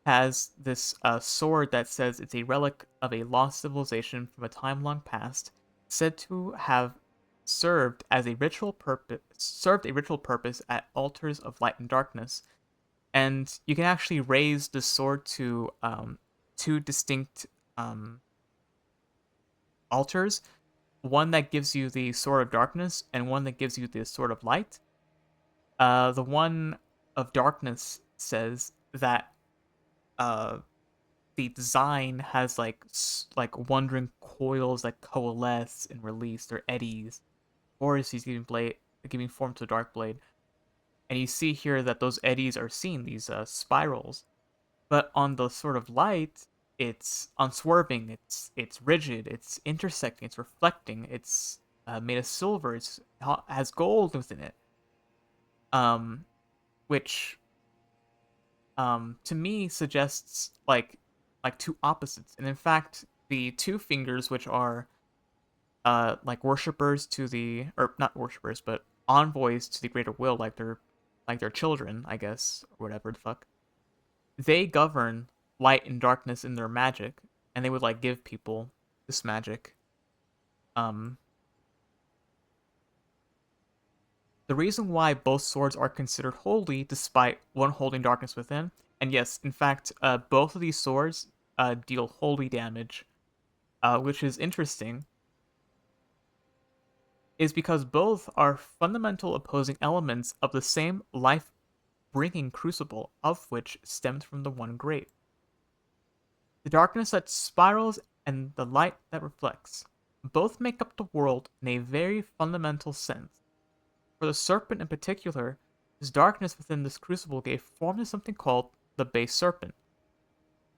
has this sword that says it's a relic of a lost civilization from a time long past, said to have served a ritual purpose at altars of light and darkness. And you can actually raise the sword to two distinct um, altars, one that gives you the sword of darkness and one that gives you the sword of light. The one of darkness says that uh, the design has like wandering coils that coalesce and release their eddies, or is he's giving form to the dark blade. And you see here that those eddies are seen, these spirals. But on the sort of light, it's unswerving, it's rigid, it's intersecting, it's reflecting, it's made of silver, it's has gold within it. Um, which to me suggests like two opposites. And in fact, the two fingers, which are like worshippers to the, or not worshippers, but envoys to the greater will, like their children, I guess, or whatever the fuck. They govern light and darkness in their magic, and they would like give people this magic. Um, the reason why both swords are considered holy, despite one holding darkness within, and yes, in fact, both of these swords deal holy damage, which is interesting, is because both are fundamental opposing elements of the same life-bringing crucible, of which stemmed from the one great. The darkness that spirals and the light that reflects. Both make up the world in a very fundamental sense. For the serpent in particular, his darkness within this crucible gave form to something called the base serpent.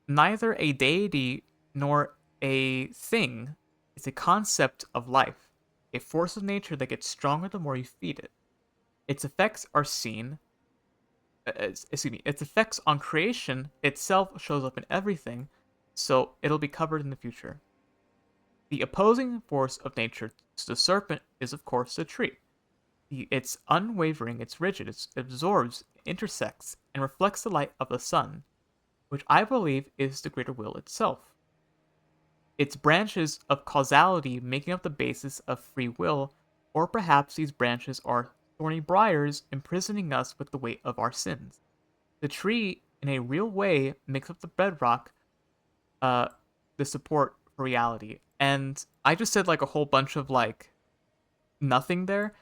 Neither a deity nor a thing is a concept of life, a force of nature that gets stronger the more you feed it. Its effects are seen, its effects on creation itself shows up in everything, so it'll be covered in the future. The opposing force of nature to the serpent is, of course, the tree. It's unwavering, it's rigid, it absorbs, intersects, and reflects the light of the sun, which I believe is the greater will itself. Its branches of causality making up the basis of free will, or perhaps these branches are thorny briars imprisoning us with the weight of our sins. The tree, in a real way, makes up the bedrock, uh, the support for reality. And I just said like a whole bunch of like nothing there,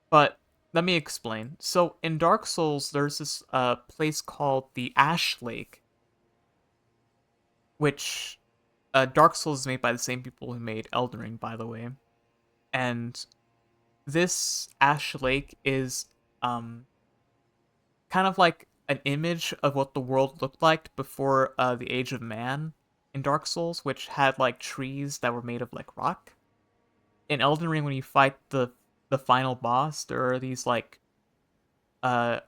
but let me explain. So in Dark Souls, there's this place called the Ash Lake, which Dark Souls is made by the same people who made Elden Ring, by the way. And this Ash Lake is um kind of like an image of what the world looked like before the Age of Man in Dark Souls, which had like trees that were made of like rock. In Elden Ring, when you fight the final boss, there are these like uh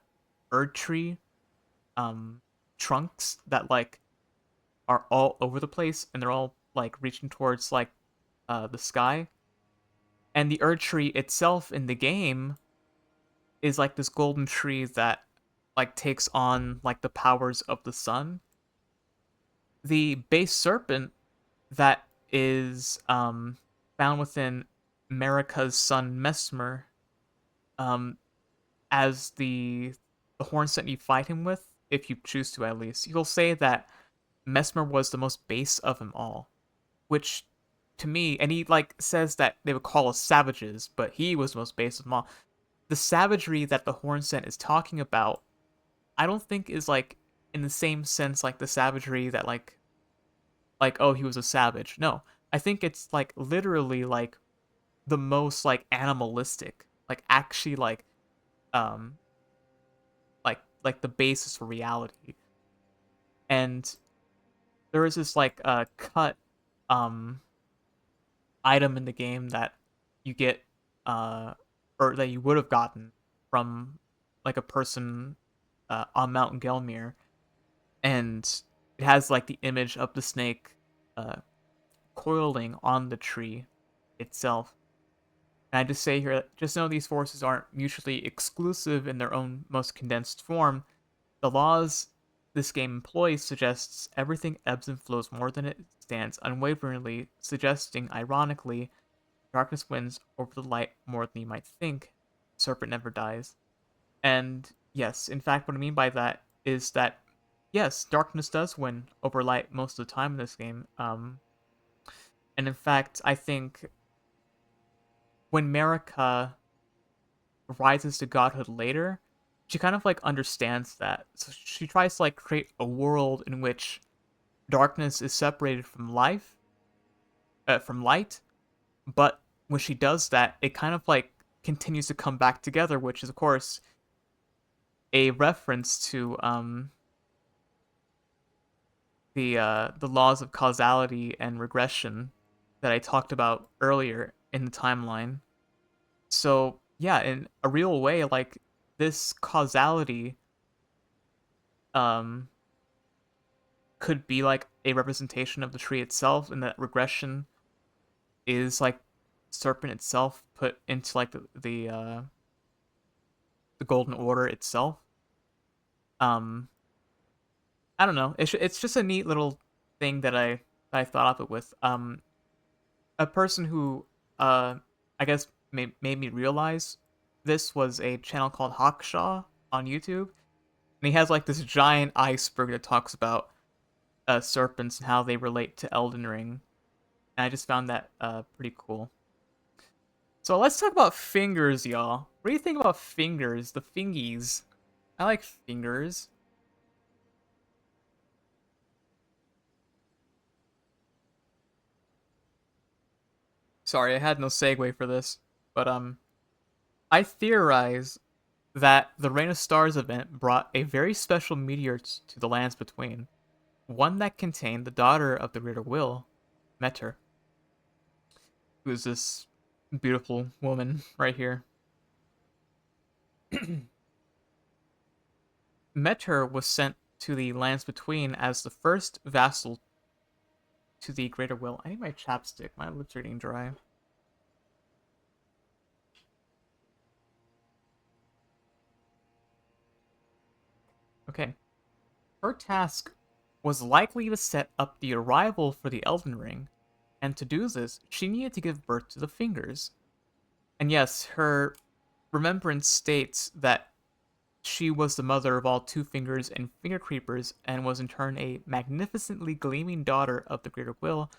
Erd tree um trunks that like are all over the place, and they're all like reaching towards like the sky. And the Erd tree itself in the game is like this golden tree that like takes on like the powers of the sun. The base serpent that is found within Marika's son Mesmer, um as the horns that you fight him with, if you choose to at least, you'll say that Mesmer was the most base of them all, which to me, and he like says that they would call us savages, but he was the most base of them all. The savagery that the Hornsent is talking about, I don't think is like in the same sense like the savagery that like oh he was a savage. No, I think it's like literally like the most like animalistic, like actually um like the basis for reality. And there is this like cut um item in the game that you get or that you would have gotten from like a person on Mount Gelmir, and it has like the image of the snake uh coiling on the tree itself. And I just say here, just know these forces aren't mutually exclusive in their own most condensed form. The laws this game employs suggests everything ebbs and flows more than it stands unwaveringly, suggesting, ironically, darkness wins over the light more than you might think. Serpent never dies. And yes, in fact, what I mean by that is that yes, darkness does win over light most of the time in this game. And in fact, I think when Marika rises to godhood later, she kind of like understands that. So she tries to like create a world in which darkness is separated from light, but when she does that, it kind of like continues to come back together, which is of course a reference to the laws of causality and regression that I talked about earlier in the timeline. So yeah, in a real way, like this causality um could be like a representation of the tree itself, and that regression is like serpent itself put into like the golden order itself. um I don't know, it's just a neat little thing that I thought of it with. A person who I guess made me realize this was a channel called Hawkshaw on YouTube, and he has like this giant iceberg that talks about serpents and how they relate to Elden Ring, and I just found that pretty cool. So let's talk about fingers, y'all. What do you think about fingers? The fingies. I like fingers. Sorry, I had no segue for this, but I theorize that the Rain of Stars event brought a very special meteor to the lands between, one that contained the daughter of the Reader Will, Meter, who's this beautiful woman right here. Meter was sent to the lands between as the first vassal to the greater will. I need my chapstick. My lips are getting dry. Okay. Her task was likely to set up the arrival for the Elden Ring, and to do this, she needed to give birth to the fingers. And yes, her remembrance states that she was the mother of all two fingers and finger creepers, and was in turn a magnificently gleaming daughter of the Greater Will,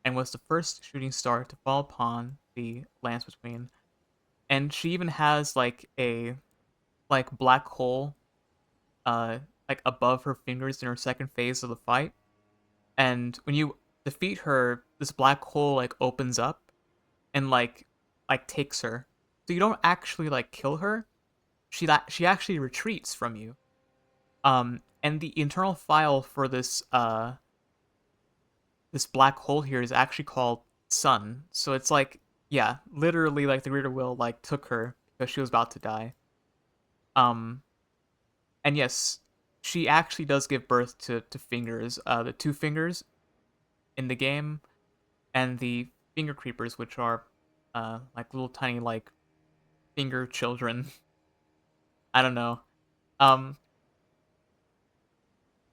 and was the first shooting star to fall upon the lands between. And she even has like a black hole uh like above her fingers in her second phase of the fight. And when you defeat her, this black hole like opens up and takes her. So you don't actually like kill her. She actually retreats from you. And the internal file for this black hole here is actually called Sun. So it's like, yeah, literally like the Greater Will like took her because she was about to die. Um, and yes, she actually does give birth to fingers. The two fingers in the game, and the finger creepers, which are like little tiny like finger children. I don't know. Um,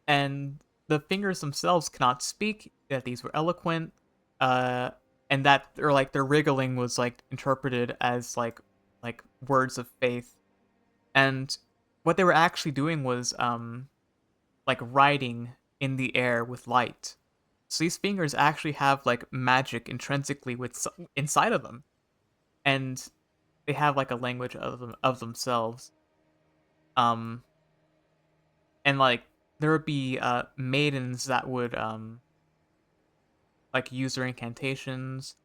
and the fingers themselves cannot speak. That these were eloquent. Uh, and that or like their wriggling was like interpreted as like words of faith. And what they were actually doing was like riding in the air with light. So these fingers actually have like magic intrinsically with inside of them, and they have like a language of themselves. Um, and like there would be maidens that would like use their incantations.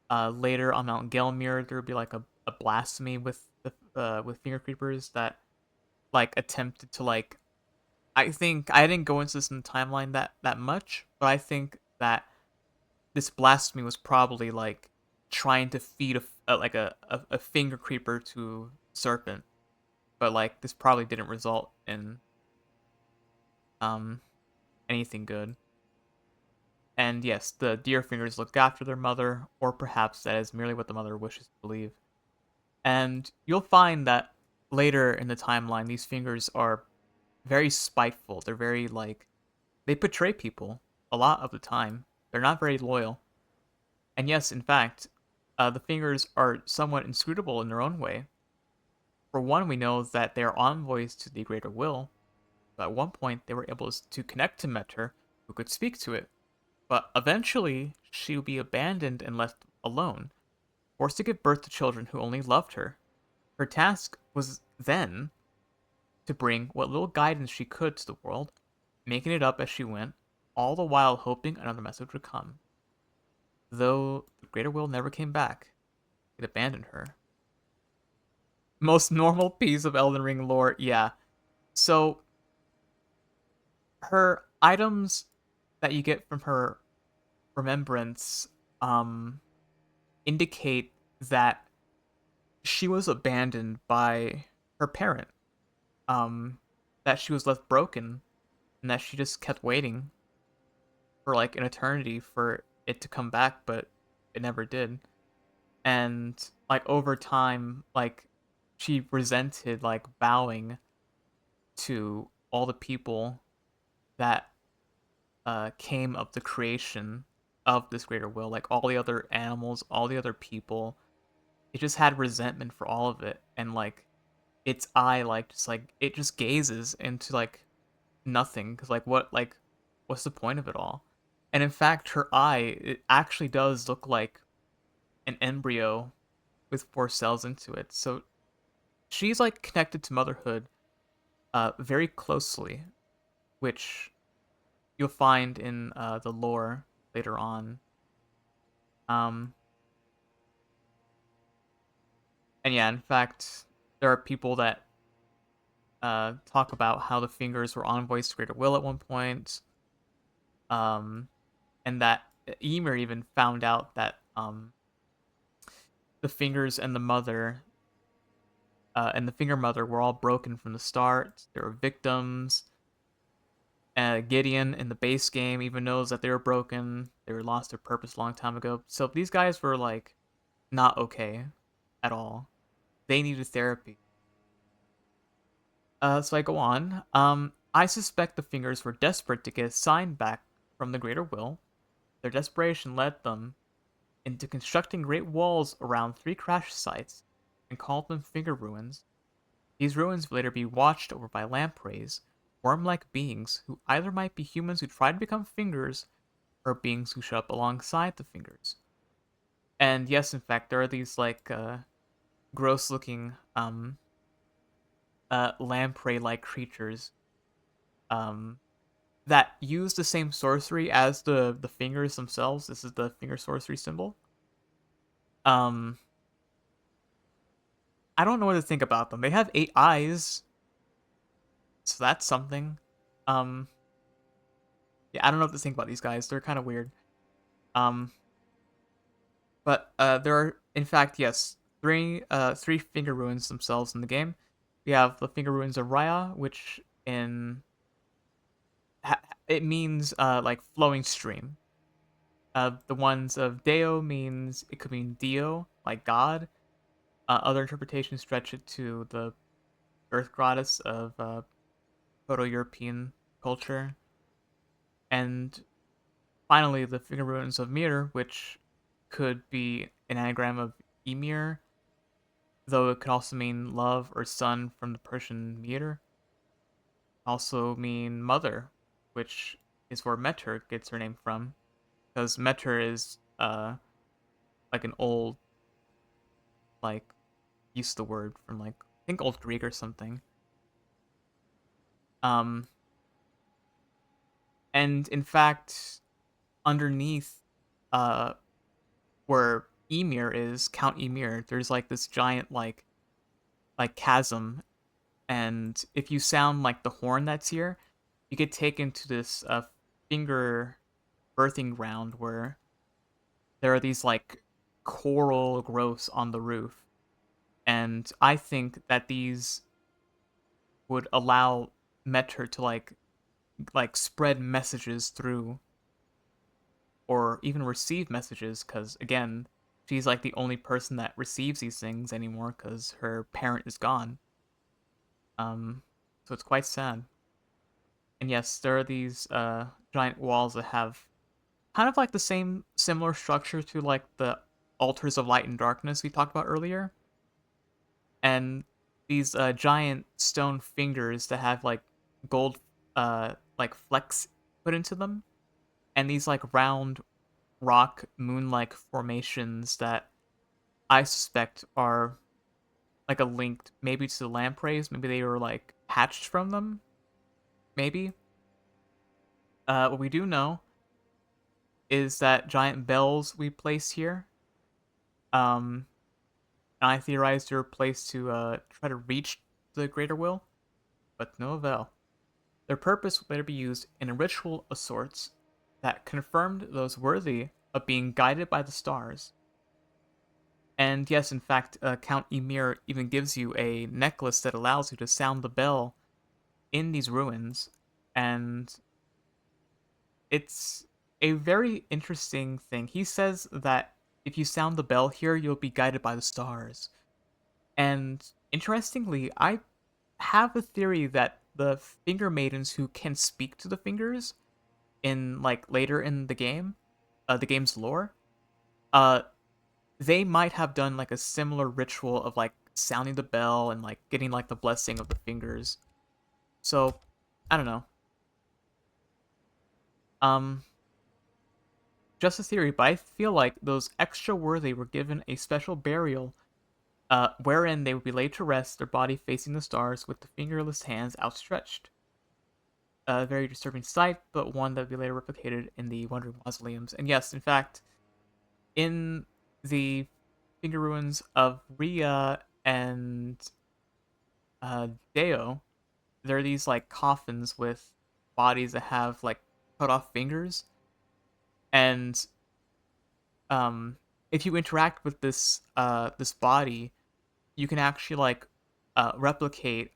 Later on Mount Gelmir, there would be like a blasphemy with finger creepers that like attempted to like. I think I didn't go into this in the timeline that much, but I think that this blasphemy was probably like trying to feed a finger creeper to serpent, but like this probably didn't result in um anything good. And yes, the deer fingers look after their mother, or perhaps that is merely what the mother wishes to believe. And you'll find that later in the timeline, these fingers are very spiteful. They're very like they betray people a lot of the time. They're not very loyal. And yes, in fact, the fingers are somewhat inscrutable in their own way. For one, we know that they are envoys to the Greater Will. But at one point, they were able to connect to Metter, who could speak to it. But eventually, she would be abandoned and left alone, forced to give birth to children who only loved her. Her task was then to bring what little guidance she could to the world, making it up as she went, all the while hoping another message would come. Though the Greater Will never came back, it abandoned her. Most normal piece of Elden Ring lore, yeah. So, her items that you get from her remembrance um, indicate that she was abandoned by her parent, that she was left broken, and that she just kept waiting for like an eternity for it to come back, but it never did. And like over time, like she resented like bowing to all the people that came of the creation of this greater will, like all the other animals, all the other people. It just had resentment for all of it, and like its eye, like just like it just gazes into like nothing, because like what's the point of it all? And in fact, her eye it actually does look like an embryo with four cells into it. So she's like connected to motherhood very closely, which you'll find in the lore later on. Um, and yeah, in fact, there are people that talk about how the fingers were envoys to Greater Will at one point, and that Ymir even found out that the fingers and the mother and the finger mother were all broken from the start. They were victims, Gideon in the base game even knows that they were broken. They were lost their purpose a long time ago. So these guys were like not okay at all. They needed therapy. So I go on. I suspect the Fingers were desperate to get a sign back from the Greater Will. Their desperation led them into constructing great walls around 3 crash sites and called them Finger Ruins. These ruins would later be watched over by lampreys, worm-like beings who either might be humans who try to become fingers or beings who show up alongside the fingers. And yes, in fact, there are these like gross-looking lamprey-like creatures um that use the same sorcery as the fingers themselves. This is the finger sorcery symbol. Um, I don't know what to think about them. They have 8 eyes, so that's something. Um, yeah, I don't know what to think about these guys. They're kind of weird. Um, but there are, in fact, yes, three finger ruins themselves in the game. We have the finger ruins of Raya, which in it means like flowing stream. The ones of Deo means it could mean Dio, like God. Other interpretations stretch it to the Earth goddess of Proto-European culture, and finally the finger ruins of Mir, which could be an anagram of Emir, though it could also mean love or son from the Persian Mir. Also mean mother, which is where Meter gets her name from, because Meter is like an old like use the word from like I think old Greek or something. Um, and in fact, underneath uh where Emir is, Count Emir, there's like this giant like chasm, and if you sound like the horn that's here, you get taken to this finger birthing ground where there are these like coral growths on the roof, and I think that these would allow Meter to like spread messages through or even receive messages because again she's like the only person that receives these things anymore because her parent is gone. um so it's quite sad. And yes, there are these giant walls that have kind of like the same similar structure to like the altars of light and darkness we talked about earlier, and these giant stone fingers that have like gold like flecks put into them, and these like round rock moon-like formations that I suspect are like a link maybe to the lampreys. Maybe they were like hatched from them. Maybe. What we do know is that giant bells we place here. Um, I theorized they're placed to try to reach the greater will, but no avail. Their purpose would later be used in a ritual of sorts that confirmed those worthy of being guided by the stars. And yes, in fact, Count Emir even gives you a necklace that allows you to sound the bell in these ruins. And it's a very interesting thing. He says that if you sound the bell here, you'll be guided by the stars. And interestingly, I have a theory that the finger maidens who can speak to the fingers in like later in the game's lore, uh, they might have done like a similar ritual of like sounding the bell and like getting like the blessing of the fingers. So I don't know. Um, just a theory, but I feel like those extra worthy were given a special burial, wherein they would be laid to rest, their body facing the stars, with the fingerless hands outstretched. A very disturbing sight, but one that would be later replicated in the Wandering Mausoleums. And yes, in fact, in the finger ruins of Ria and Deo, there are these like coffins with bodies that have like cut off fingers, and um, if you interact with this body, you can actually like replicate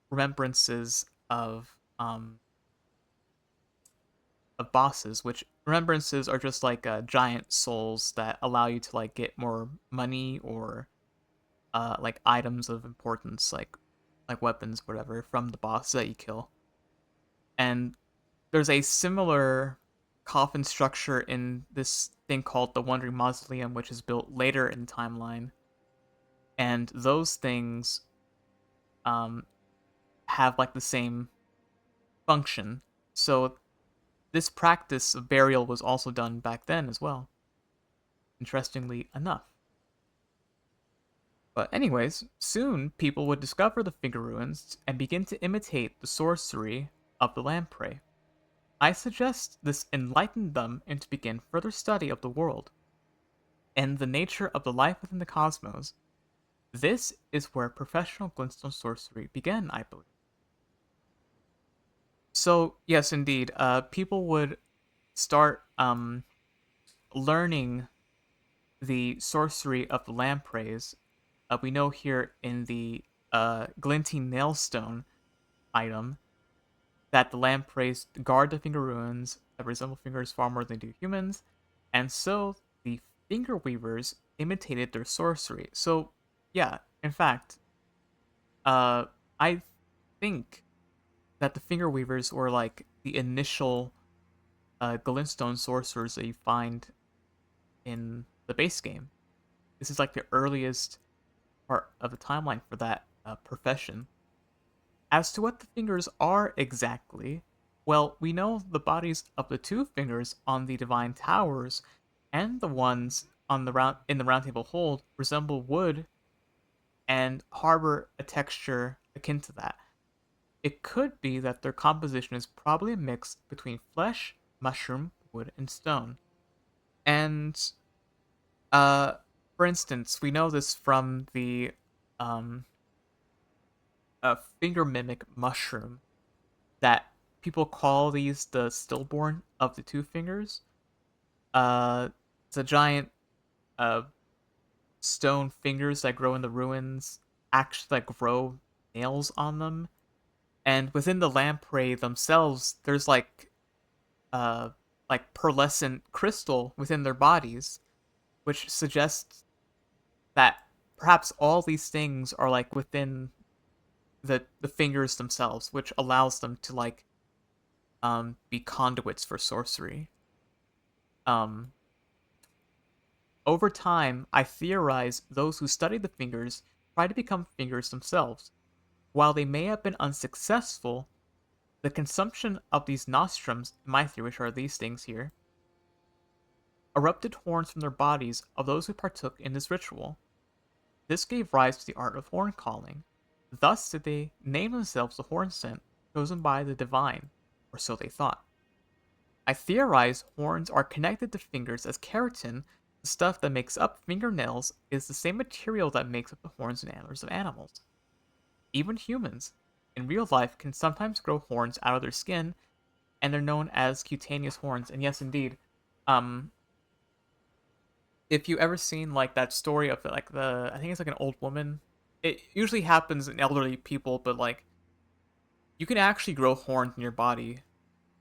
remembrances of of bosses, which remembrances are just like giant souls that allow you to like get more money or like items of importance, like weapons, whatever, from the boss that you kill. And there's a similar coffin structure in this thing called the Wandering Mausoleum, which is built later in the timeline. And those things um, have like the same function. So this practice of burial was also done back then as well, interestingly enough. But anyways, soon people would discover the finger ruins and begin to imitate the sorcery of the lamprey. I suggest this enlightened them and to begin further study of the world and the nature of the life within the cosmos. This is where professional glintstone sorcery began, I believe. So yes, indeed, people would start learning the sorcery of the lampreys. We know here in the glinting nailstone item that the lampreys guard the finger ruins that resemble fingers far more than do humans, and so the finger weavers imitated their sorcery. So yeah, in fact, uh, I think that the finger weavers were like the initial glintstone sorcerers that you find in the base game. This is like the earliest part of the timeline for that profession. As to what the fingers are exactly, well, we know the bodies of the two fingers on the divine towers and the ones on the round in the round table hold resemble wood and harbor a texture akin to that. It could be that their composition is probably a mix between flesh, mushroom, wood, and stone. And uh for instance, we know this from the um finger mimic mushroom that people call these the stillborn of the two fingers. It's a giant uh stone fingers that grow in the ruins actually like grow nails on them, and within the lamprey themselves, there's uh like pearlescent crystal within their bodies, which suggests that perhaps all these things are like within the fingers themselves, which allows them to like be conduits for sorcery. Um Over time, I theorize those who study the fingers try to become fingers themselves. While they may have been unsuccessful, the consumption of these nostrums, in my theory, which are these things here, erupted horns from their bodies of those who partook in this ritual. This gave rise to the art of horn calling. Thus did they name themselves the horn scent, chosen by the divine, or so they thought. I theorize horns are connected to fingers as keratin, the stuff that makes up fingernails, is the same material that makes up the horns and antlers of animals. Even humans, in real life, can sometimes grow horns out of their skin, and they're known as cutaneous horns. And yes, indeed, um, if you ever seen like that story of like I think it's like an old woman. It usually happens in elderly people, but like you can actually grow horns in your body.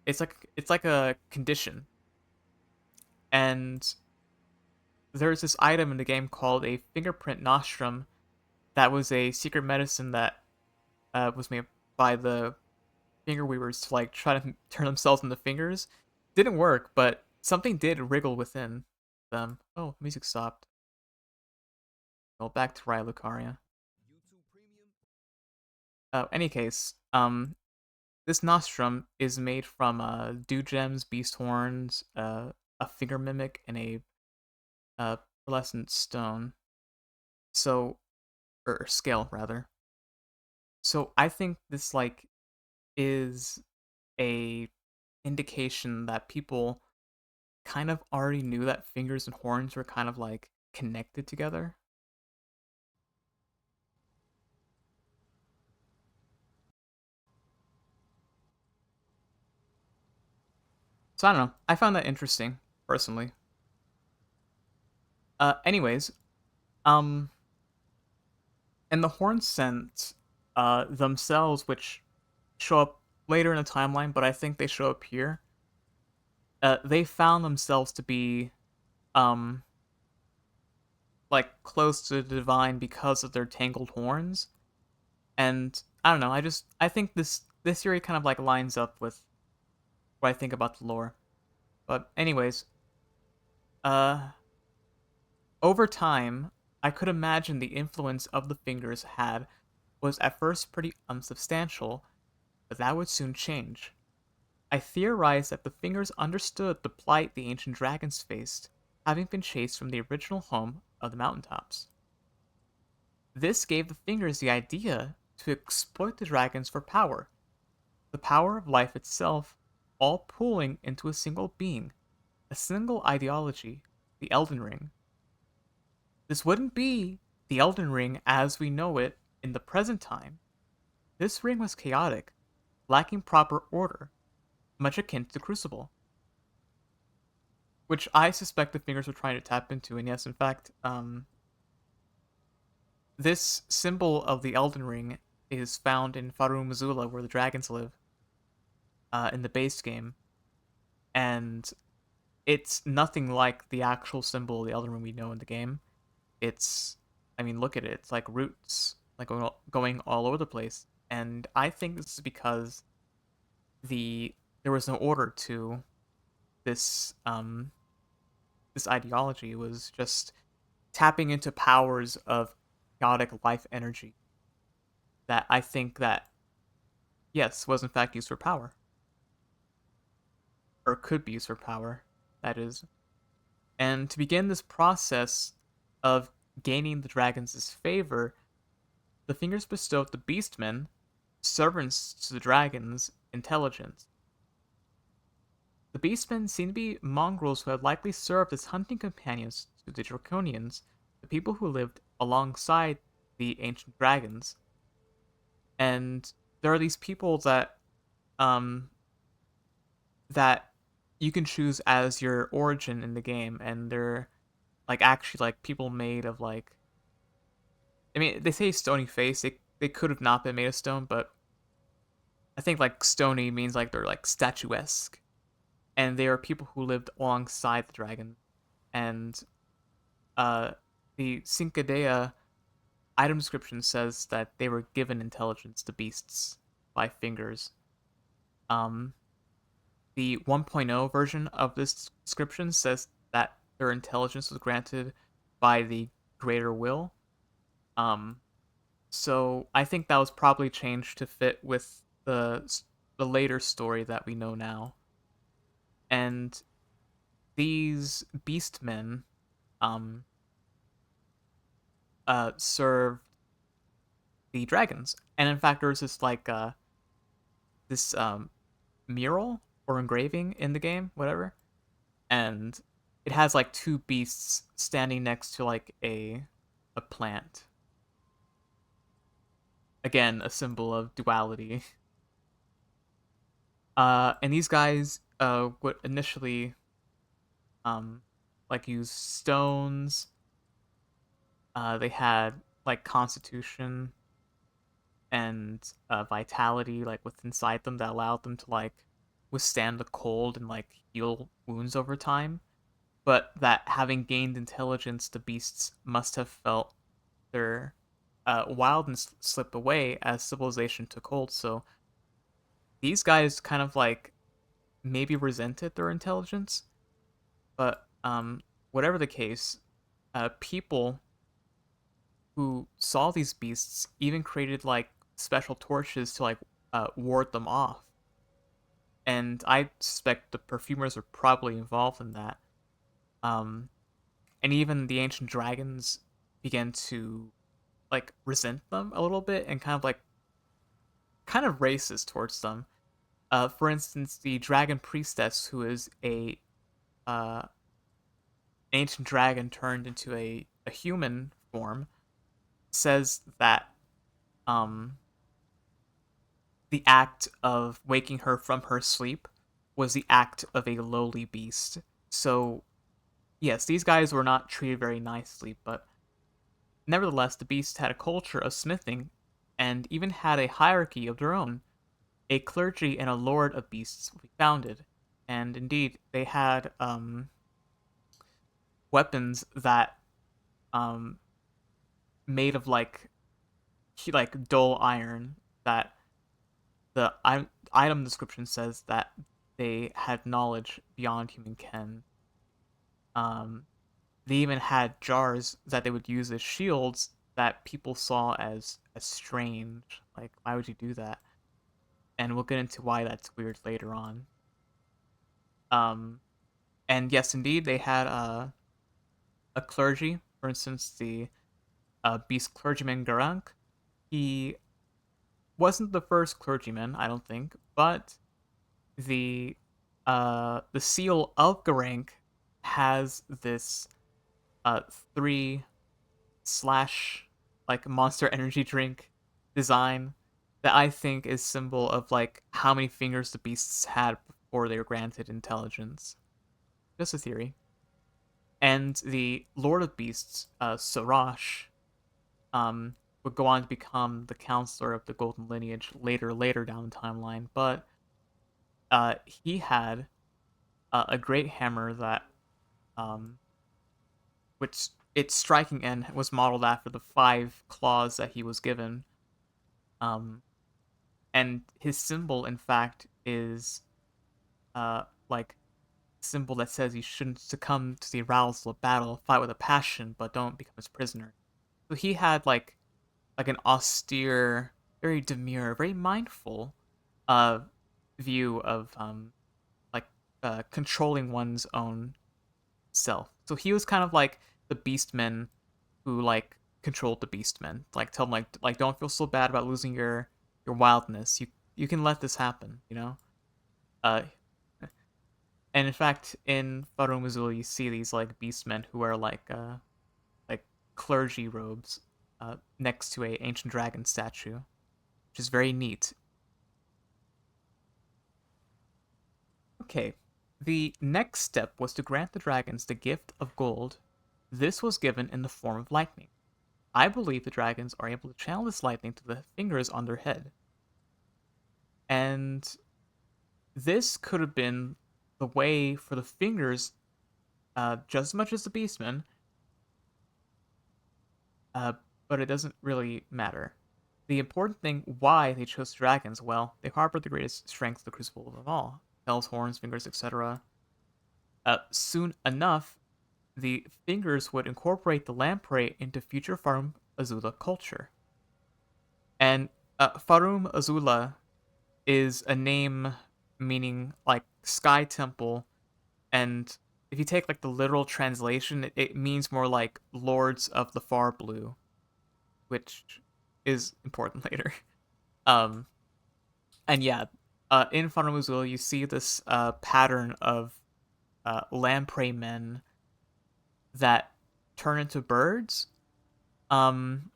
It's like a condition, and there's this item in the game called a fingerprint nostrum that was a secret medicine that was made by the finger weavers to like try to turn themselves into fingers. Didn't work, but something did wriggle within them. Oh, music stopped. Well, back to Raya Lucaria. Any case, this nostrum is made from dew gems, beast horns, a finger mimic, and a pearlescent stone. So, or scale rather. So I think this like is a indication that people kind of already knew that fingers and horns were kind of like connected together. So I don't know. I found that interesting personally. Anyways, um, and the horn scent themselves, which show up later in the timeline, but I think they show up here. they found themselves to be um like close to the divine because of their tangled horns. And I don't know, I think this theory kind of like lines up with what I think about the lore. But anyways, uh over time, I could imagine the influence of the fingers had was at first pretty unsubstantial, but that would soon change. I theorized that the fingers understood the plight the ancient dragons faced, having been chased from the original home of the mountaintops. This gave the fingers the idea to exploit the dragons for power, the power of life itself, all pooling into a single being, a single ideology, the Elden Ring. This wouldn't be the Elden Ring as we know it in the present time. This ring was chaotic, lacking proper order, much akin to the Crucible, which I suspect the fingers were trying to tap into. And yes, in fact, this symbol of the Elden Ring is found in Farum Azula, where the dragons live, in the base game, and it's nothing like the actual symbol of the Elden Ring we know in the game. It's, I mean, look at it. It's like roots, like going all over the place. And I think this is because there was no order to this this ideology. It was just tapping into powers of chaotic life energy that I think that yes was in fact used for power, or could be used for power. That is, and to begin this process of gaining the dragon's favor, the fingers bestowed the beastmen, servants to the dragons, intelligence. The beastmen seemed to be mongrels who had likely served as hunting companions to the Draconians, the people who lived alongside the ancient dragons. And there are these people um that you can choose as your origin in the game, and they're like actually like people made of like, I mean, they say stony face. They could have not been made of stone, but I think like stony means like they're like statuesque, and they are people who lived alongside the dragon. And uh, the Cincadea item description says that they were given intelligence to beasts by fingers. Um, the 1.0 version of this description says that their intelligence was granted by the greater will. Um, so I think that was probably changed to fit with the later story that we know now. And these beastmen um served the dragons. And in fact there's this like this mural or engraving in the game, whatever. And it has like two beasts standing next to like a plant. Again, a symbol of duality. And these guys would initially um like use stones. They had like constitution and vitality like with inside them that allowed them to like withstand the cold and like heal wounds over time. But that having gained intelligence, the beasts must have felt their wildness slip away as civilization took hold. So these guys kind of like maybe resented their intelligence, but whatever the case, people who saw these beasts even created like special torches to like ward them off. And I suspect the perfumers were probably involved in that. Um, and even the ancient dragons began to like resent them a little bit and kind of racist towards them. For instance, the dragon priestess, who is a uh, ancient dragon turned into a human form, says that um, the act of waking her from her sleep was the act of a lowly beast. So, yes, these guys were not treated very nicely, but nevertheless, the beasts had a culture of smithing and even had a hierarchy of their own. A clergy and a lord of beasts would be founded. and indeed they had weapons that um made of like dull iron that the item description says that they had knowledge beyond human ken. Um, they even had jars that they would use as shields that people saw as strange. Like, why would you do that? And we'll get into why that's weird later on. Um, and yes, indeed, they had a clergy. For instance, the beast clergyman Garank. He wasn't the first clergyman, I don't think, but the seal of Garank has this uh 3 slash like monster energy drink design that I think is symbol of like how many fingers the beasts had before they were granted intelligence. Just a theory. And the Lord of Beasts, Sarash, um, would go on to become the counselor of the Golden Lineage later down the timeline. But he had a great hammer that um, which its striking end was modeled after the 5 claws that he was given. Um, and his symbol, in fact, is like symbol that says you shouldn't succumb to the arousal of battle, fight with a passion, but don't become his prisoner. So he had like an austere, very demure, very mindful uh view of like controlling one's own self. So he was kind of like the beastmen who like controlled the beastmen. Like tell them like don't feel so bad about losing your wildness. You can let this happen, you know? Uh and in fact in Farum Azula you see these like beastmen who wear like clergy robes next to a ancient dragon statue, which is very neat. Okay. The next step was to grant the dragons the gift of gold. This was given in the form of lightning. I believe the dragons are able to channel this lightning to the fingers on their head. And this could have been the way for the fingers, just as much as the beastmen, uh, but it doesn't really matter. The important thing why they chose dragons, well, they harbor the greatest strength of the crucible of them all. Tails, horns, fingers, etc. Soon enough, the fingers would incorporate the lamprey into future Farum Azula culture. And Farum Azula is a name meaning like sky temple, and if you take like the literal translation, it means more like lords of the far blue, which is important later. Um, and yeah, in Fanamuzul, you see this pattern of lamprey men that turn into birds. Um,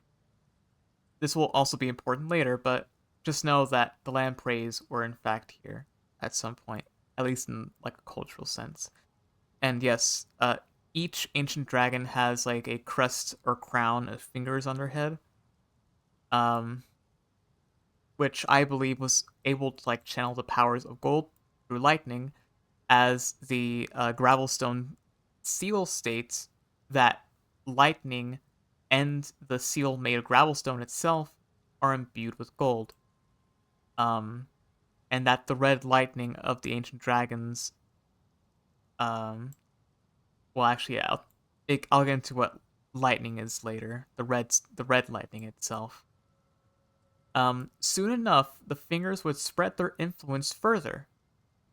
this will also be important later, but just know that the lampreys were in fact here at some point, at least in like a cultural sense. And yes, each ancient dragon has like a crest or crown of fingers on their head, um, which I believe was able to like channel the powers of gold through lightning, as the Gravelstone seal states that lightning and the seal made of Gravelstone itself are imbued with gold. Um, and that the red lightning of the ancient dragons, um, well, actually, yeah, I'll get into what lightning is later. The red lightning itself. Soon enough, the fingers would spread their influence further,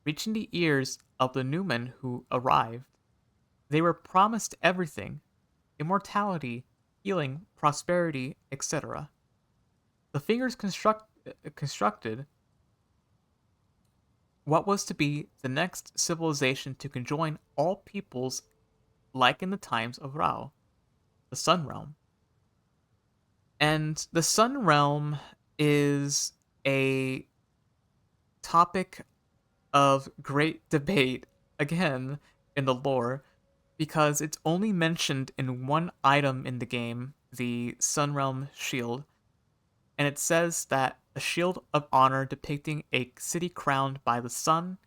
reaching the ears of the Newmen who arrived. They were promised everything: immortality, healing, prosperity, etc. The fingers constructed what was to be the next civilization to conjoin all peoples, like in the times of Rao, the Sun Realm. And the Sun Realm is a topic of great debate, again, in the lore, because it's only mentioned in one item in the game, the Sun Realm Shield, and it says that a shield of honor depicting a city crowned by the sun,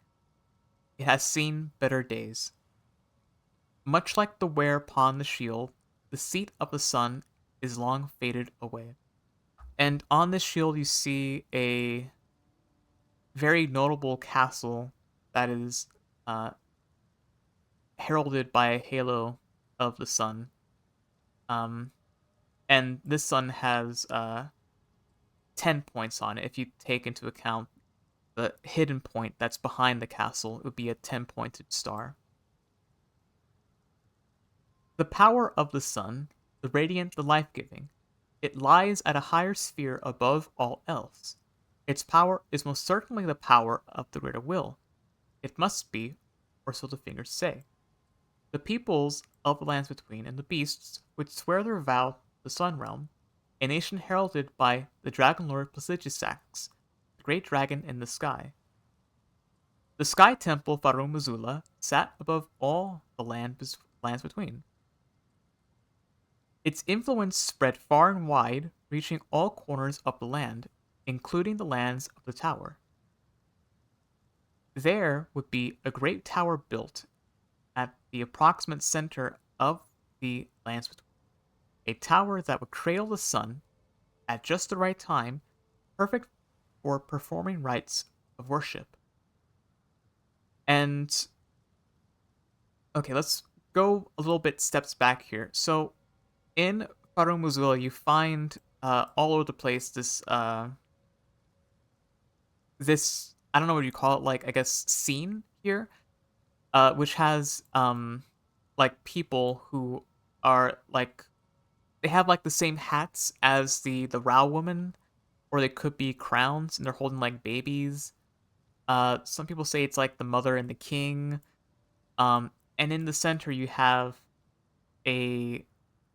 It has seen better days. Much like the wear upon the shield, the seat of the sun is long faded away. And on this shield, you see a very notable castle that is uh, heralded by a halo of the sun. Um, and this sun has 10 points on it. If you take into account the hidden point that's behind the castle, it would be a 10-pointed star. The power of the sun, the radiant, the life giving, it lies at a higher sphere above all else. Its power is most certainly the power of the greater will. It must be, or so the fingers say. The peoples of the lands between and the beasts would swear their vow to the sun realm, a nation heralded by the dragon lord Placidusax, the great dragon in the sky. The sky temple Farum Azula sat above all the lands between. Its influence spread far and wide, reaching all corners of the land, including the lands of the tower. There would be a great tower built at the approximate center of the lands between. A tower that would cradle the sun at just the right time, perfect for performing rites of worship. And okay, let's go a little bit steps back here. So in Farum Azula, you find all over the place this I don't know what you call it, like I guess scene here, which has like people who are like they have like the same hats as the Rao woman, or they could be crowns, and they're holding like babies. Some people say it's like the mother and the king. And in the center you have a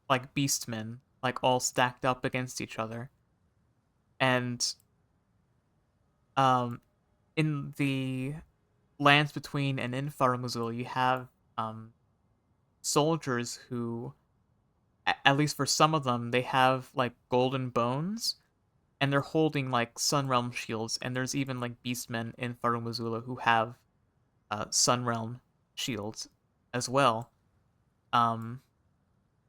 like beastmen, like all stacked up against each other, and um, in the lands between and in Faramuzul, you have um soldiers who, at least for some of them, they have like golden bones, and they're holding like Sun Realm shields, and there's even like beastmen in Farumazula who have Sun Realm shields as well. Um,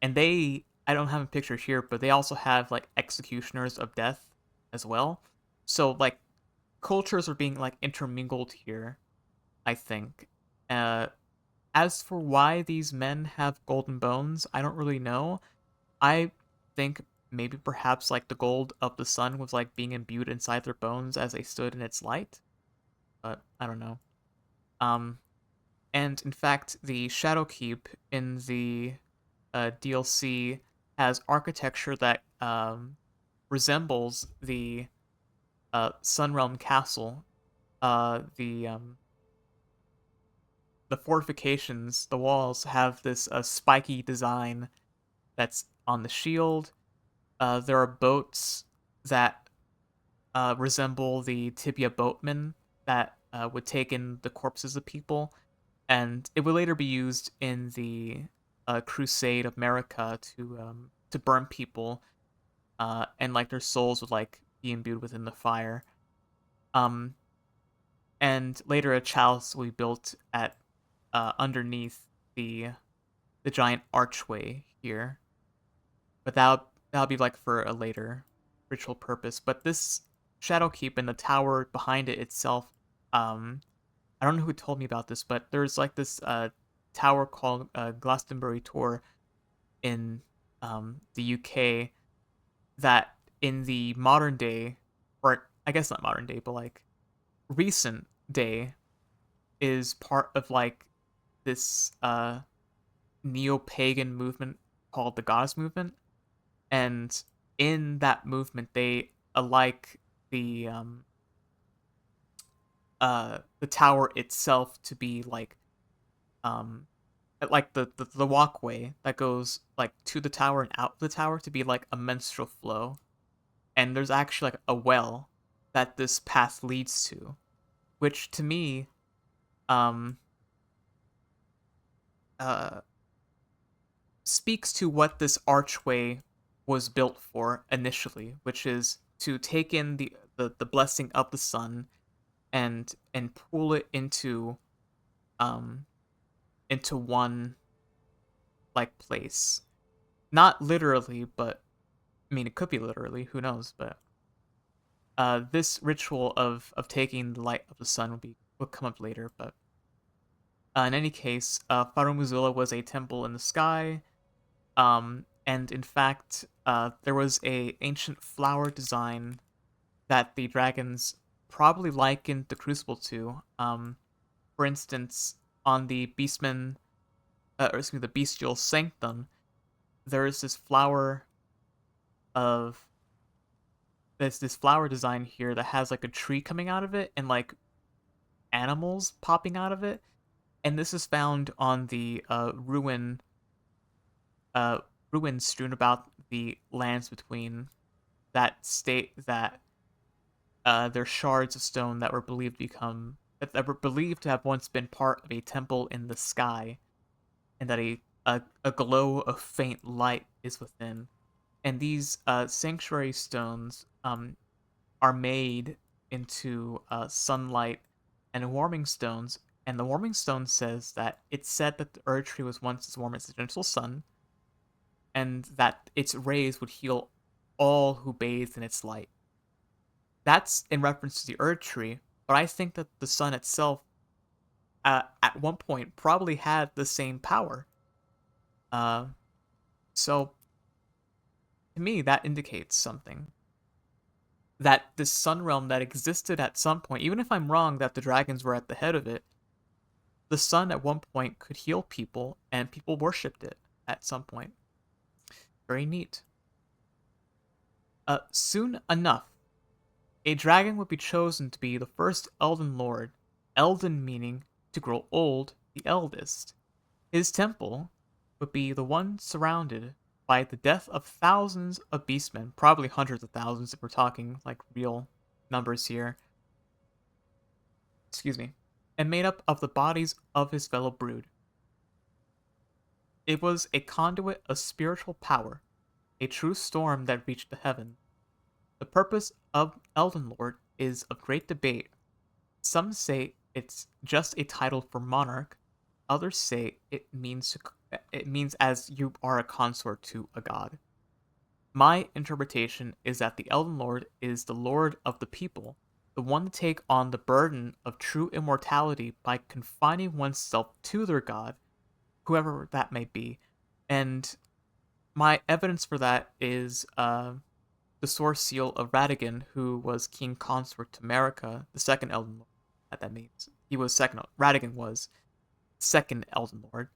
and they, I don't have a picture here, but they also have like executioners of death as well. So like cultures are being like intermingled here, I think. Uh, as for why these men have golden bones, I don't really know. I think maybe perhaps like the gold of the sun was like being imbued inside their bones as they stood in its light, but I don't know. Um, and in fact, the Shadow Keep in the DLC has architecture that resembles the Sunrealm Castle. The fortifications, the walls have this spiky design that's on the shield. There are boats that resemble the tibia boatmen that would take in the corpses of people, and it would later be used in the Crusade of America to burn people, and like their souls would like be imbued within the fire. Um, and later a chalice will be built at underneath the the giant archway here, but that'll be like for a later ritual purpose. But this Shadow Keep and the tower behind it itself, I don't know who told me about this, but there's like this tower called Glastonbury Tor in the UK that in the modern day, or I guess not modern day, but like recent day, is part of like this neo-pagan movement called the Goddess movement, and in that movement they alike the the tower itself to be um like the walkway that goes like to the tower and out the tower to be like a menstrual flow, and there's actually like a well that this path leads to, which to me um uh speaks to what this archway was built for initially, which is to take in the blessing of the sun and pull it into um into one like place. Not literally, but I mean it could be literally, who knows, but this ritual of taking the light of the sun would come up later, but in any case, Farumuzula was a temple in the sky. And in fact, there was a ancient flower design that the dragons probably likened the crucible to. For instance, on the beastman, or excuse me, the bestial sanctum, there is of this flower design here that has like a tree coming out of it and like animals popping out of it. And this is found on the uh, ruins strewn about the lands between that state that they're shards of stone that were believed to have once been part of a temple in the sky, and that a glow of faint light is within. And these sanctuary stones are made into sunlight and warming stones. And the warming stone says that it's said that the Erd tree was once as warm as the gentle sun, and that its rays would heal all who bathed in its light. That's in reference to the Erd tree, but I think that the sun itself, at one point, probably had the same power. Uh, so to me, that indicates something. That this sun realm that existed at some point, even if I'm wrong that the dragons were at the head of it, the sun at one point could heal people, and people worshipped it at some point. Very neat. Soon enough, a dragon would be chosen to be the first Elden Lord, Elden meaning to grow old, the eldest. His temple would be the one surrounded by the death of thousands of beastmen, probably hundreds of thousands if we're talking like real numbers here. Excuse me. And made up of the bodies of his fellow brood. It was a conduit of spiritual power, a true storm that reached the heaven. The purpose of Elden Lord is of great debate. Some say it's just a title for monarch. Others say it means as you are a consort to a god. My interpretation is that the Elden Lord is the Lord of the people, the one to take on the burden of true immortality by confining oneself to their god, whoever that may be. And my evidence for that is the source seal of Radagon, who was king consort to Marika, the second Elden Lord. That means he was second. Radagon was second Elden Lord.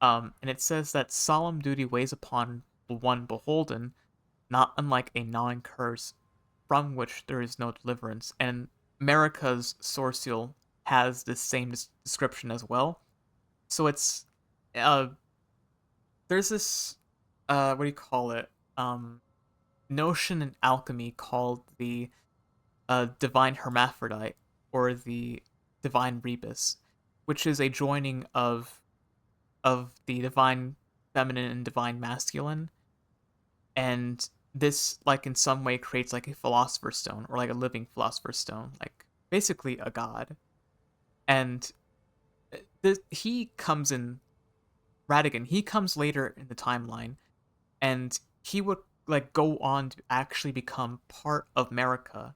And it says that solemn duty weighs upon the one beholden, not unlike a gnawing curse from which there is no deliverance. And Marika's source seal has this same description as well. So it's uh, there's this what do you call it? Notion in alchemy called the divine hermaphrodite or the divine rebus, which is a joining of the divine feminine and divine masculine, and this like in some way creates like a philosopher's stone or like a living philosopher's stone, like basically a god. And he comes in Radigan. He comes later in the timeline, and he would like go on to actually become part of Marika.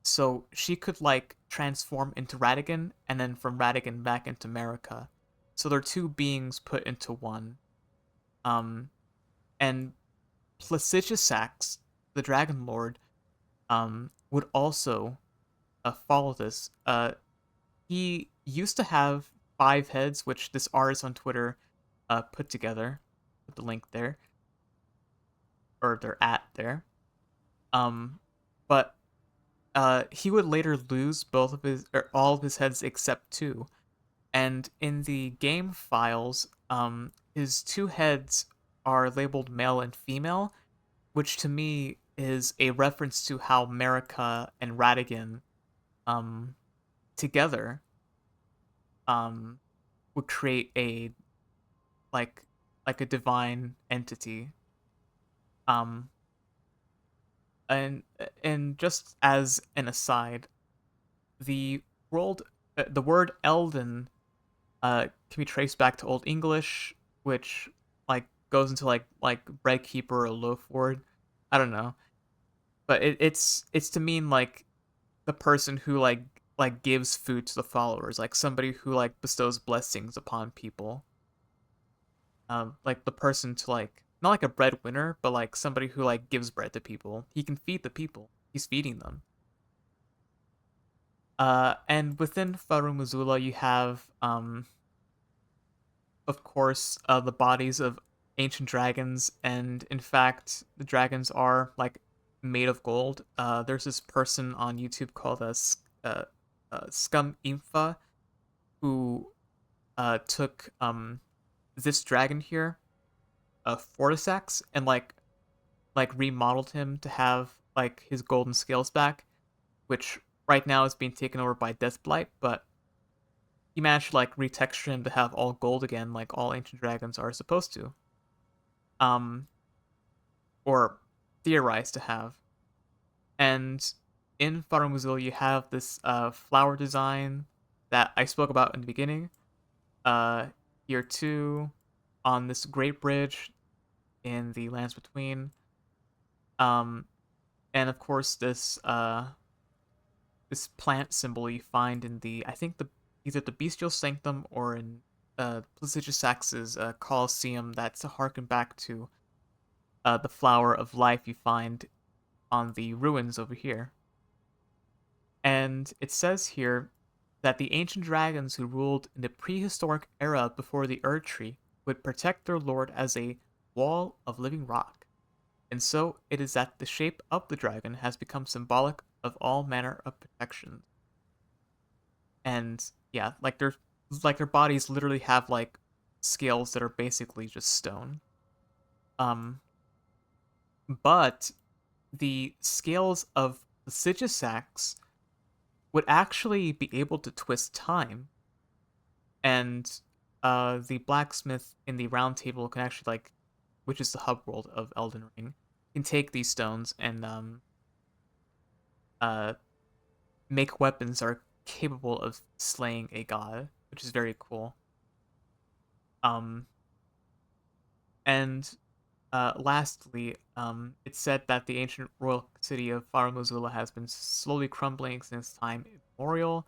So she could like transform into Radigan and then from Radigan back into Marika. So they're two beings put into one. Um, and Placidusax, the Dragon Lord, would also follow this. He used to have 5 heads, which this artist on Twitter put together. Put the link there, or they're at there. Um, but he would later lose both of his or all of his heads except two. And in the game files, his 2 heads are labeled male and female, which to me is a reference to how Marika and Radigan um together um would create a like like a divine entity. Um and and just as an aside, the the word Elden can be traced back to Old English, which like goes into like bread keeper or loaf ward. I don't know, but it's to mean like the person who like gives food to the followers, like somebody who like bestows blessings upon people. Like the person to like not like a breadwinner, but like somebody who like gives bread to people. He can feed the people. He's feeding them. And within Farum Azula, you have of course, the bodies of ancient dragons, and in fact, the dragons are like made of gold. There's this person on YouTube called uh, Scum Infa who took this dragon here, Fortisax, and like remodeled him to have like his golden scales back, which right now is being taken over by Deathblight, but he managed to like retexture him to have all gold again, like all ancient dragons are supposed to. Um, or theorized to have. And in Faramuzil, you have this flower design that I spoke about in the beginning. Uh, Year two, on this great bridge in the lands between. Um, and of course this plant symbol you find in the I think the either the Bestial Sanctum or in Placidusax's Colosseum that's to harken back to the flower of life you find on the ruins over here. And it says here that the ancient dragons who ruled in the prehistoric era before the Erd Tree would protect their lord as a wall of living rock. And so it is that the shape of the dragon has become symbolic of all manner of protection. And yeah, like their bodies literally have like scales that are basically just stone. Um, but the scales of the Sigisax would actually be able to twist time, and the blacksmith in the round table can actually like, which is the hub world of Elden Ring, can take these stones and uh make weapons that are capable of slaying a god, which is very cool. Um, and lastly, it's said that the ancient royal city of Faramuzula has been slowly crumbling since time immemorial,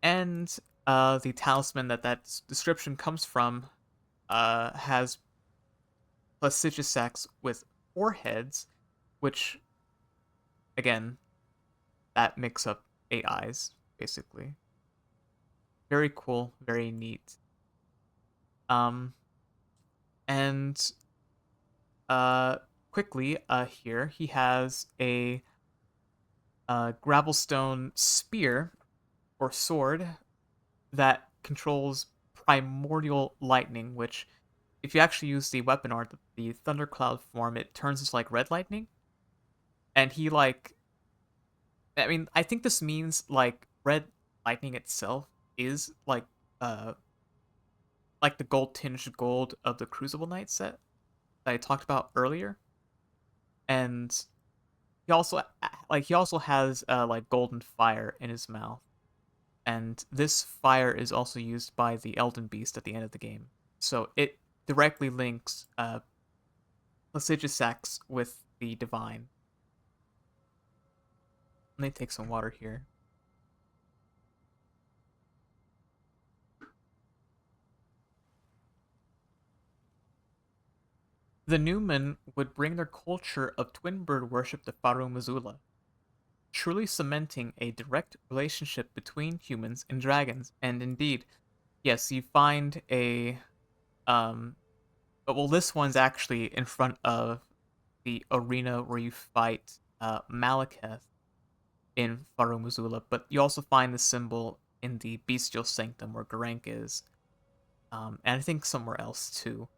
and the talisman that description comes from has Placidusax with four heads, which again that makes up eight eyes basically. Very cool, very neat. Um, and uh, quickly here he has a gravelstone spear or sword that controls primordial lightning, which if you actually use the weapon art, the thundercloud form, it turns into like red lightning. And he like, I mean, I think this means like red lightning itself is like the gold tinged gold of the Crucible Knight set that I talked about earlier. And he also has like golden fire in his mouth, and this fire is also used by the Elden Beast at the end of the game. So it directly links Placidusax with the divine. Let me take some water here. The Newmen would bring their culture of twin bird worship to Farum Azula, truly cementing a direct relationship between humans and dragons. And indeed, yes, you find a but well, this one's actually in front of the arena where you fight Malekith in Farum Azula, but you also find the symbol in the Bestial Sanctum where Garank is, and I think somewhere else too.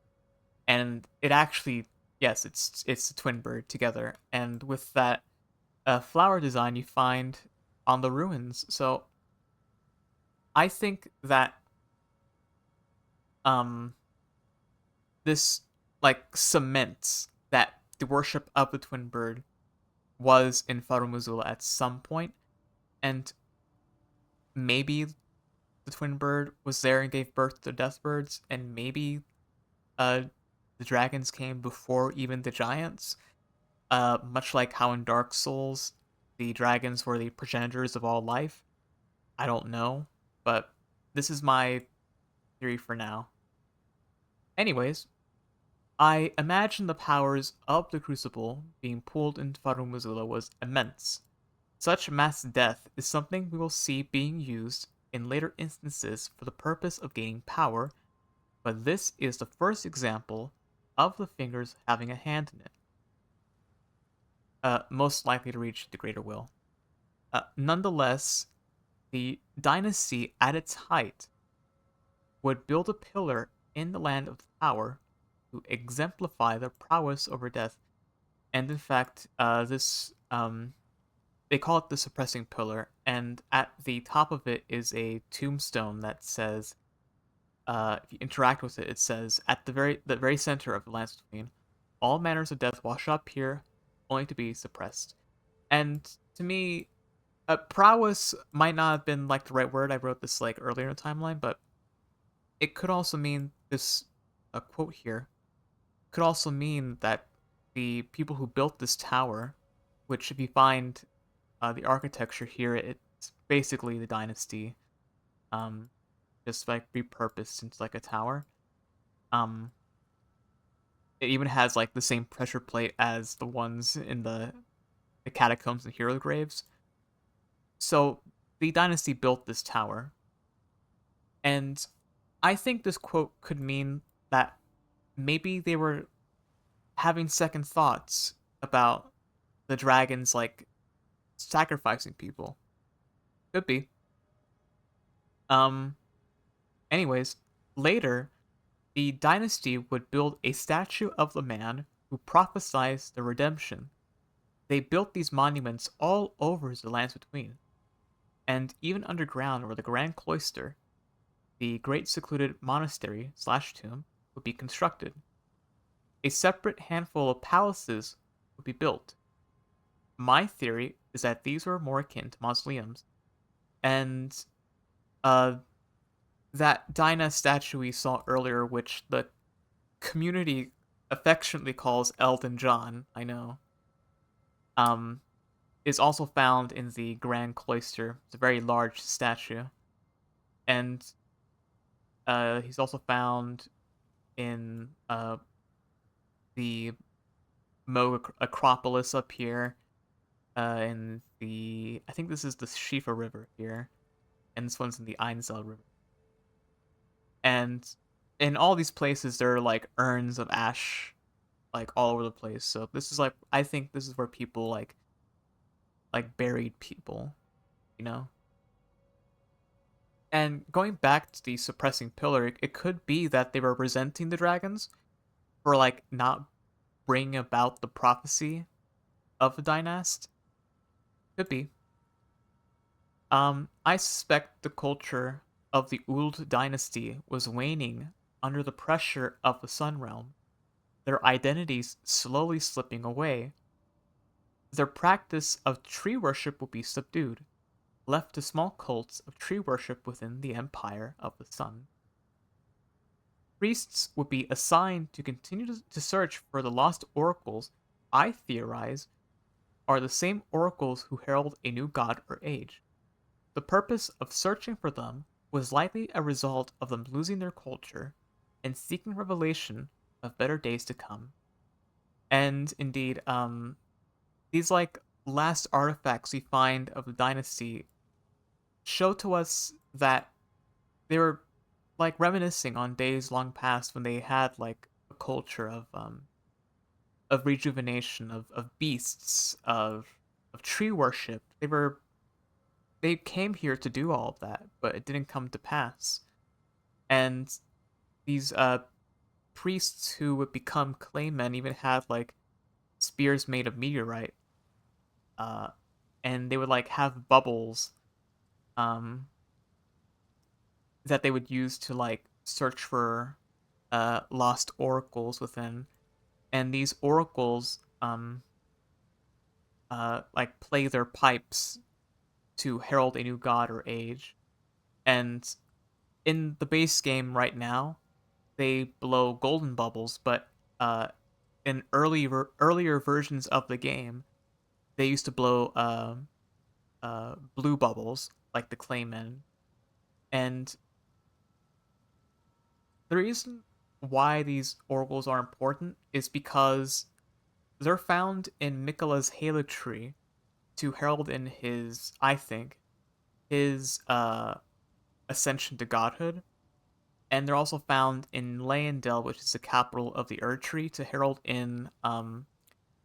And it actually, yes, it's a twin bird together, and with that flower design you find on the ruins. So I think that um this like cements that the worship of the twin bird was in Farum Azula at some point, and maybe the twin bird was there and gave birth to the death birds, and maybe uh the dragons came before even the giants. Much like how in Dark Souls the dragons were the progenitors of all life. I don't know, but this is my theory for now. Anyways, I imagine the powers of the Crucible being pulled into Farumazula was immense. Such mass death is something we will see being used in later instances for the purpose of gaining power, but this is the first example of the fingers having a hand in it, most likely to reach the Greater Will. Nonetheless, the dynasty at its height would build a pillar in the land of the power to exemplify their prowess over death. And in fact, this they call it the suppressing pillar, and at the top of it is a tombstone that says, if you interact with it, it says at the very center of the lands between, all manners of death wash up here, only to be suppressed. And to me, prowess might not have been like the right word. I wrote this like earlier in the timeline, but it could also mean this. A quote here could also mean that the people who built this tower, which if you find the architecture here, it's basically the dynasty, um, just like repurposed into like a tower. Um, it even has like the same pressure plate as the ones in the catacombs and hero graves. So the dynasty built this tower, and I think this quote could mean that maybe they were having second thoughts about the dragons like sacrificing people. Could be. Um anyways, later the dynasty would build a statue of the man who prophesied the redemption. They built these monuments all over the lands between, and even underground where the grand cloister, the great secluded monastery slash tomb, would be constructed. A separate handful of palaces would be built. My theory is that these were more akin to mausoleums, and uh, that Dinah statue we saw earlier, which the community affectionately calls Elden John, I know, um, is also found in the Grand Cloister. It's a very large statue, and he's also found in the Moog Acropolis up here, in the I think this is the Shifa River here, and this one's in the Einzel River. And in all these places, there are like urns of ash, like all over the place. So this is like I think this is where people like buried people, you know. And going back to the suppressing pillar, it could be that they were resenting the dragons for like not bringing about the prophecy of the dynast. Could be. I suspect the culture of the Uld dynasty was waning under the pressure of the Sun Realm, their identities slowly slipping away. Their practice of tree worship would be subdued, left to small cults of tree worship within the Empire of the Sun. Priests would be assigned to continue to search for the lost oracles I theorize are the same oracles who herald a new god or age. The purpose of searching for them was likely a result of them losing their culture and seeking revelation of better days to come. And indeed, these like last artifacts we find of the dynasty show to us that they were like reminiscing on days long past when they had like a culture of rejuvenation, of beasts, of tree worship. They came here to do all of that, but it didn't come to pass. And these priests who would become claymen even had like spears made of meteorite, uh, and they would like have bubbles um, that they would use to like search for lost oracles within, and these oracles like play their pipes to herald a new god or age, and in the base game right now, they blow golden bubbles, but uh, in earlier versions of the game, they used to blow blue bubbles like the Claymen. And the reason why these oracles are important is because they're found in Nicola's Halo tree to herald in his, I think, his ascension to godhood. And they're also found in Leyendell, which is the capital of the Erd Tree, to herald in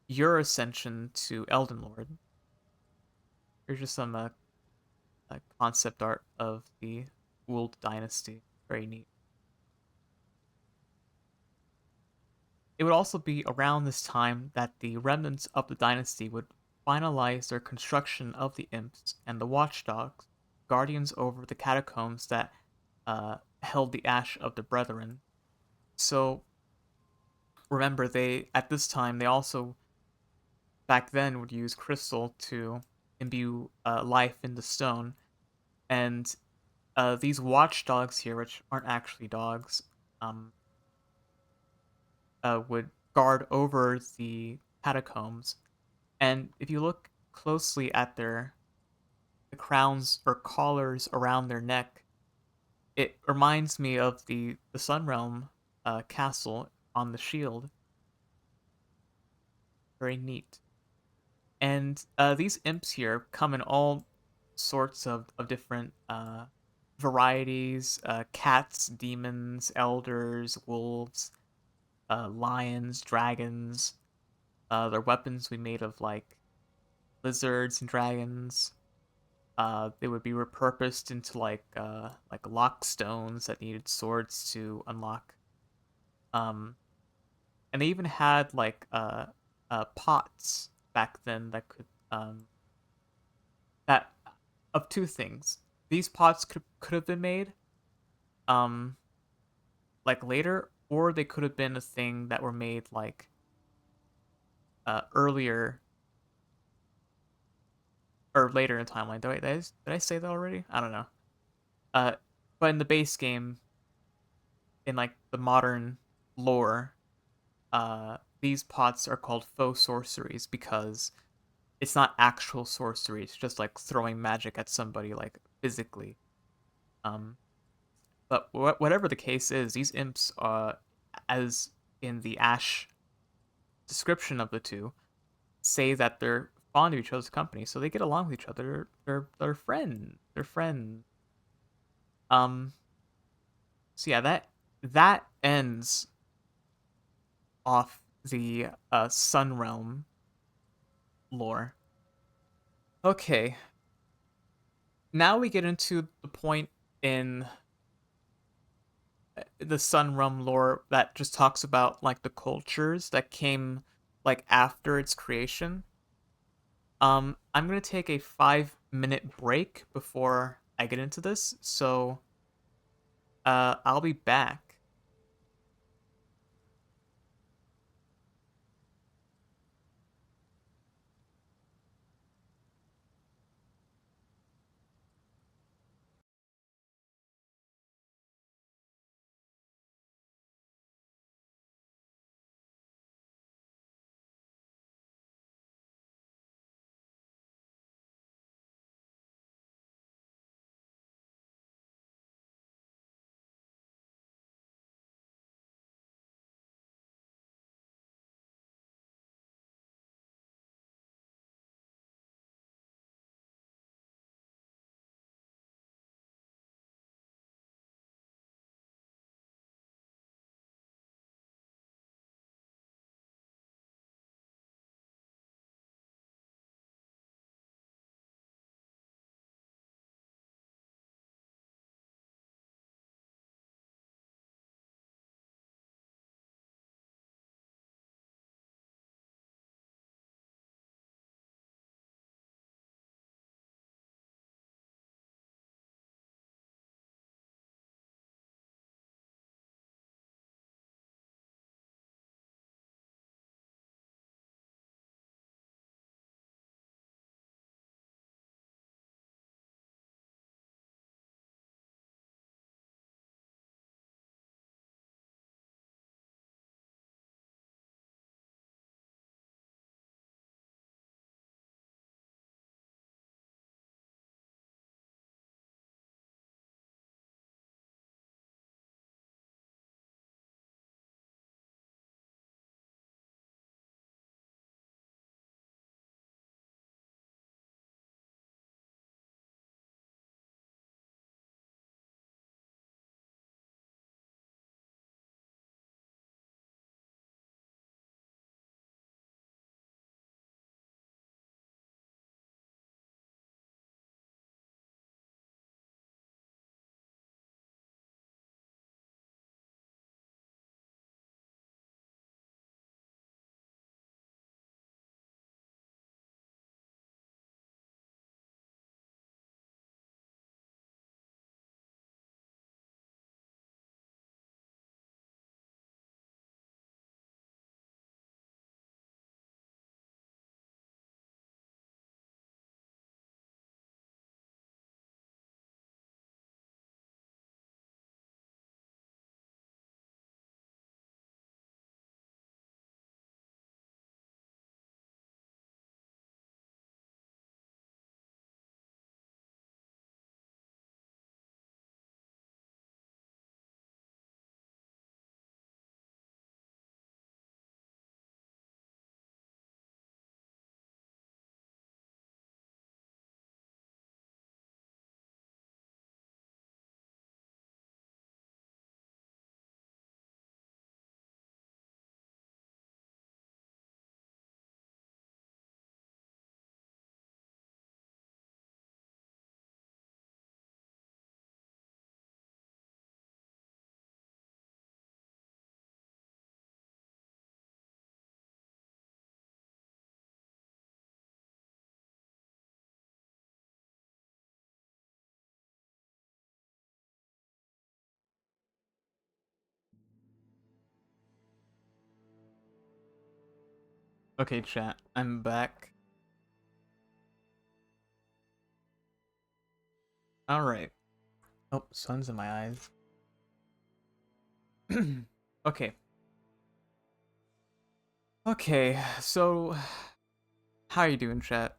your ascension to Elden Lord. There's just some concept art of the Wold Dynasty. Very neat. It would also be around this time that the remnants of the dynasty would finalize their construction of the imps and the watchdogs, guardians over the catacombs that held the ash of the brethren. So remember, they at this time they also back then would use crystal to imbue life into stone, and these watchdogs here, which aren't actually dogs, um, would guard over the catacombs. And if you look closely at their the crowns or collars around their neck, it reminds me of the Sunrealm castle on the shield. Very neat. And these imps here come in all sorts of different varieties: cats, demons, elders, wolves, lions, dragons. Their weapons we made of like lizards and dragons. They would be repurposed into like lock stones that needed swords to unlock. Um, and they even had like pots back then that could that of two things. These pots could have been made um like later, or they could have been a thing that were made like earlier or later in timeline. Did I say that already? I don't know. Uh, but in the base game, in like the modern lore, these pots are called faux sorceries because it's not actual sorcery. It's just like throwing magic at somebody like physically. Um, but whatever the case is, these imps, as in the Ash description of the two, say that they're fond of each other's company, so they get along with each other. They're friends. They're friends. Um. So yeah, that ends off the Sun Realm lore. Okay, now we get into the point in the Sun Realm lore that just talks about like the cultures that came like after its creation. I'm gonna take a 5 minute break before I get into this, so I'll be back. Okay, chat. I'm back. All right. Oh, sun's in my eyes. Okay. Okay. So, how are you doing, chat?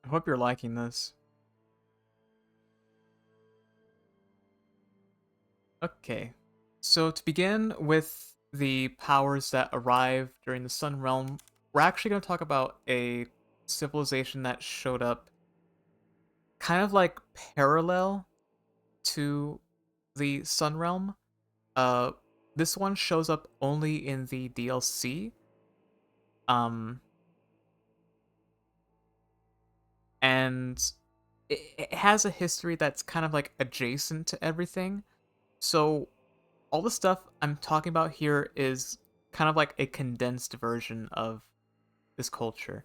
I hope you're liking this. Okay. So to begin with the powers that arrive during the Sun Realm, we're actually going to talk about a civilization that showed up kind of like parallel to the Sun Realm. Uh, this one shows up only in the DLC. Um, and it has a history that's kind of like adjacent to everything. So all the stuff I'm talking about here is kind of like a condensed version of this culture.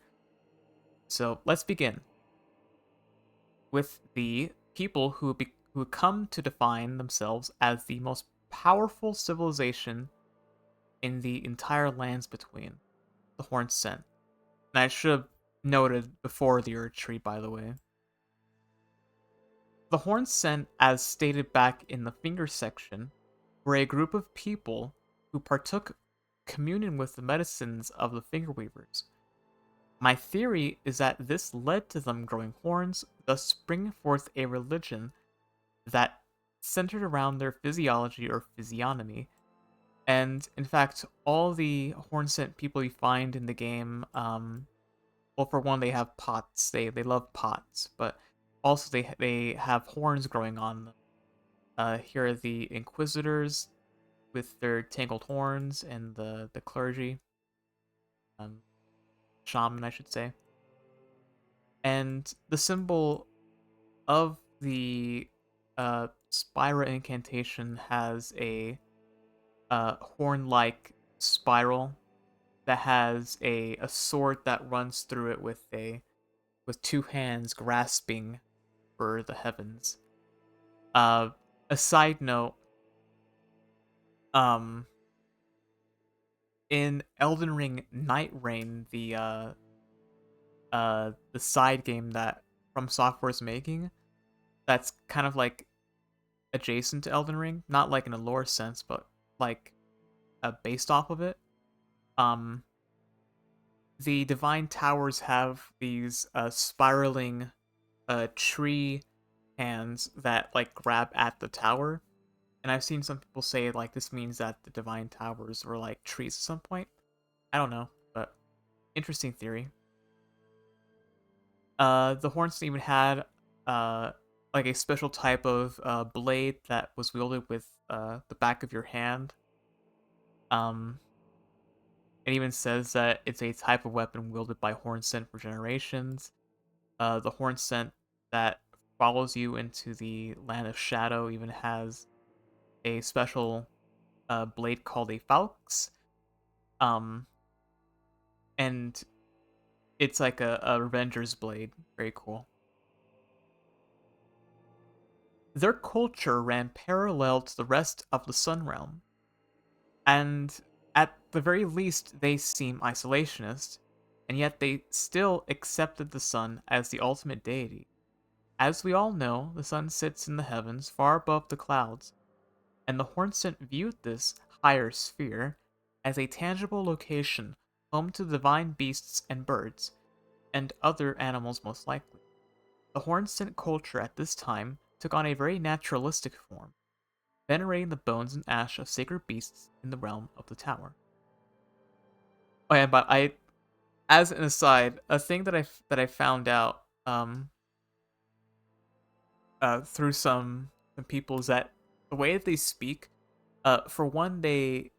So let's begin with the people who come to define themselves as the most powerful civilization in the entire lands between, the Horned Scent. And I should have noted before the Erd Tree, by the way. The Horned Scent, as stated back in the Finger section, were a group of people who partook communion with the medicines of the Finger Weavers. My theory is that this led to them growing horns, thus springing forth a religion that centered around their physiology or physiognomy. And in fact, all the horn scent people you find in the game, well, for one, they have pots. They love pots, but also they have horns growing on them. Here are the Inquisitors with their tangled horns, and the clergy, um, shaman, I should say. And the symbol of the Spira incantation has a horn-like spiral that has a sword that runs through it with two hands grasping for the heavens. Uh, a side note, um, in Elden Ring Night Rain, the side game that From Software is making, that's kind of like adjacent to Elden Ring, not like in a lore sense, but like based off of it. Um, the Divine Towers have these spiraling tree hands that like grab at the tower, and I've seen some people say like this means that the Divine Towers were like trees at some point. I don't know, but interesting theory. The horns even had uh like a special type of blade that was wielded with the back of your hand. Um, it even says that it's a type of weapon wielded by horn scent for generations. The horn scent that follows you into the land of shadow even has a special blade called a falx. Um, and it's like a Revenger's blade. Very cool. Their culture ran parallel to the rest of the Sun Realm, and at the very least, they seem isolationist, and yet they still accepted the sun as the ultimate deity. As we all know, the sun sits in the heavens far above the clouds, and the Hornsent viewed this higher sphere as a tangible location home to divine beasts and birds, and other animals most likely. The Hornsent culture at this time took on a very naturalistic form, venerating the bones and ash of sacred beasts in the realm of the tower. Oh yeah, but as an aside, a thing that I found out through some people is that the way that they speak, for one, they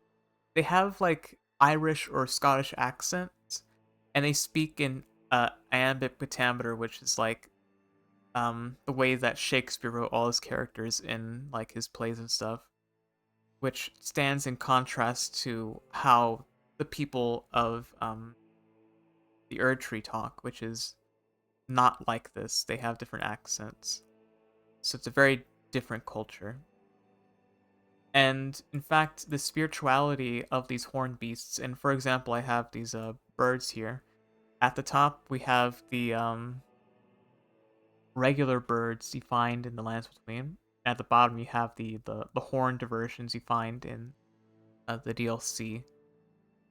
have like Irish or Scottish accents, and they speak in iambic pentameter, which is like the way that Shakespeare wrote all his characters in like his plays and stuff, which stands in contrast to how the people of the Erd Tree talk, which is not like this. They have different accents. So it's a very different culture. And in fact, the spirituality of these horned beasts, and for example, I have these birds here. At the top, we have the regular birds you find in the lands between. At the bottom, you have the horned versions you find in the DLC.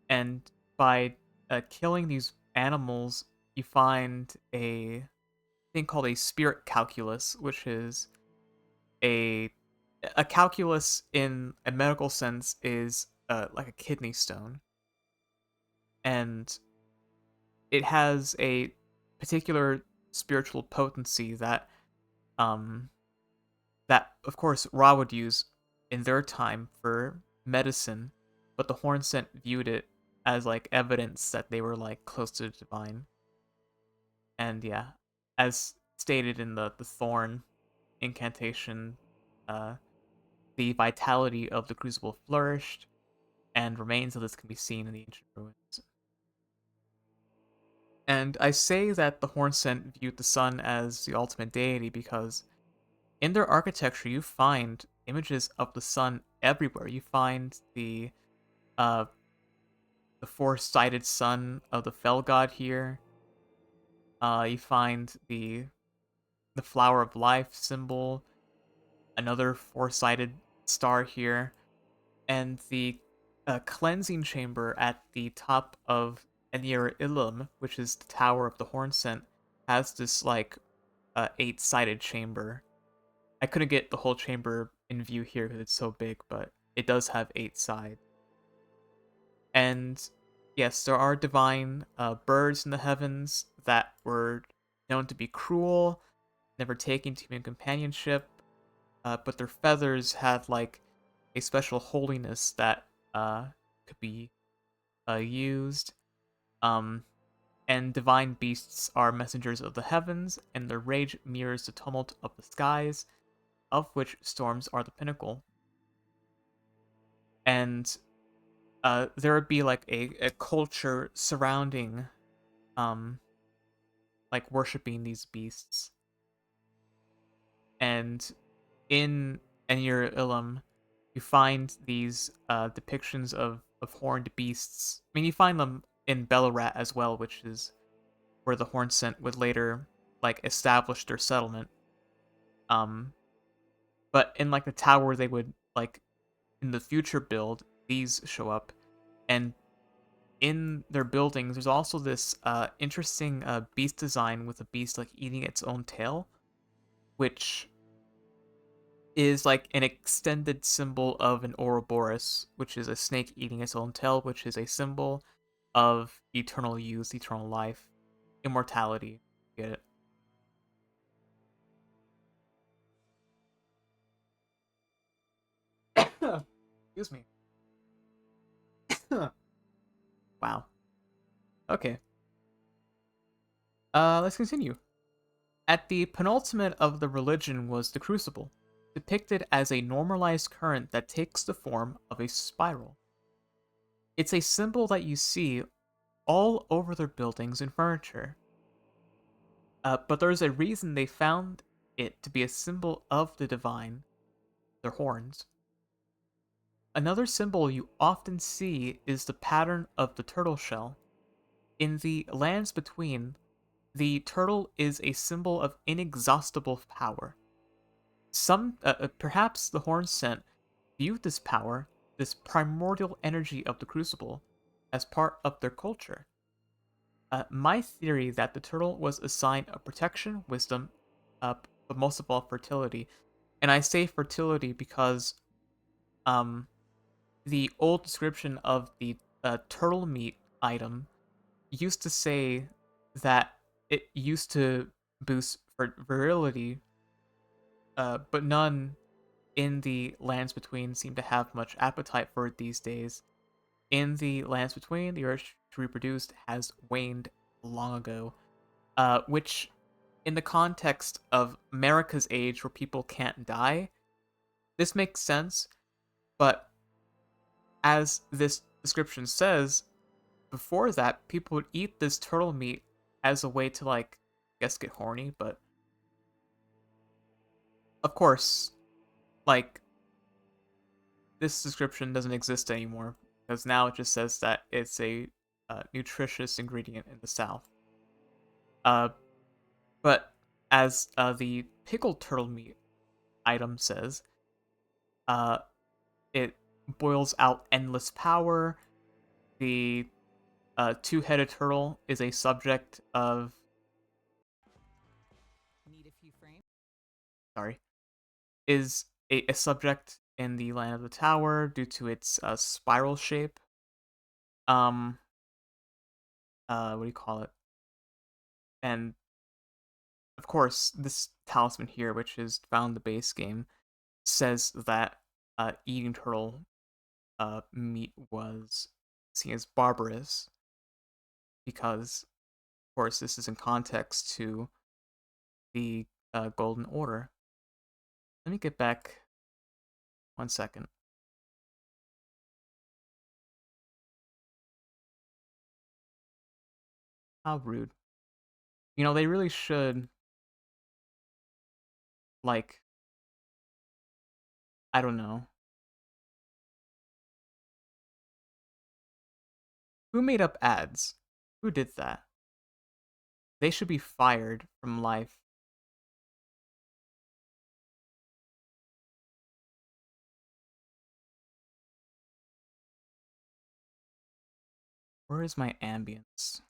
And by killing these animals, you find a thing called a spirit calculus, which is a a calculus in a medical sense is like a kidney stone, and it has a particular spiritual potency um that of course Ra would use in their time for medicine, but the Hornsent viewed it as like evidence that they were like close to the divine. And yeah, as stated in the thorn incantation, uh the vitality of the crucible flourished, and remains of this can be seen in the ancient ruins. And I say that the Hornsent viewed the sun as the ultimate deity because in their architecture you find images of the sun everywhere. You find uh the four-sided sun of the fell god here. You find the flower of life symbol, another four-sided star here, and the cleansing chamber at the top of Enir Ilum, which is the tower of the Hornsent, has this like eight-sided chamber. I couldn't get the whole chamber in view here because it's so big, but it does have eight sides. And yes, there are divine birds in the heavens that were known to be cruel, never taking to human companionship, but their feathers had like a special holiness that could be used. Um, and divine beasts are messengers of the heavens, and their rage mirrors the tumult of the skies, of which storms are the pinnacle. And there would be like a culture surrounding um like worshiping these beasts. And in Enir Ilum, you find these depictions of horned beasts. I mean, you find them in Belorat as well, which is where the Hornsent would later like establish their settlement. Um, but in like the tower, they would like in the future build these show up, and in their buildings, there's also this interesting beast design with a beast like eating its own tail, which is like an extended symbol of an Ouroboros, which is a snake eating its own tail, which is a symbol of eternal youth, eternal life, immortality. Get it? Excuse me. Wow. Okay. Let's continue. At the penultimate of the religion was the crucible, depicted as a normalized current that takes the form of a spiral. It's a symbol that you see all over their buildings and furniture. But there's a reason they found it to be a symbol of the divine, their horns. Another symbol you often see is the pattern of the turtle shell. In the lands between, the turtle is a symbol of inexhaustible power. Perhaps the Hornsent viewed this power, this primordial energy of the crucible, as part of their culture. My theory that the turtle was a sign of protection, wisdom, but most of all fertility. And I say fertility because um, the old description of the turtle meat item used to say that it used to boost virility, but none in the lands between seem to have much appetite for it these days. In the lands between, the urge to reproduce has waned long ago, which, in the context of America's age where people can't die, this makes sense, but as this description says, before that, people would eat this turtle meat as a way to, like, I guess get horny, but of course, like this description doesn't exist anymore because now it just says that it's a nutritious ingredient in the South. Uh, but as the pickled turtle meat item says, uh, it boils out endless power. The two-headed turtle is a subject of Need a few frames? sorry is a subject in the Land of the Tower due to its spiral shape. Um, what do you call it? And of course, this talisman here, which is found in the base game, says that eating turtle meat was seen as barbarous because, of course, this is in context to the Golden Order. Let me get back 1 second. How rude. You know, they really should, like, I don't know. Who made up ads? Who did that? They should be fired from life. Where is my ambience?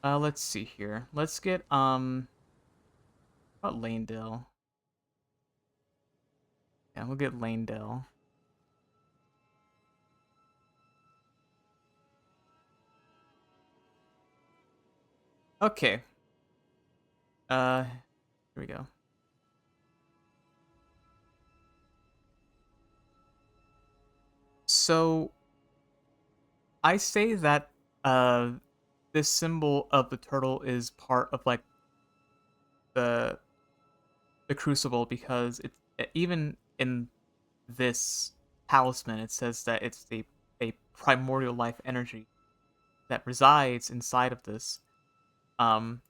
Let's see here. Let's get, what Lanedale? Yeah, we'll get Lanedale. Okay. Here we go. So I say that this symbol of the turtle is part of like the the crucible because even in this talisman it says that it's a primordial life energy that resides inside of this. Um,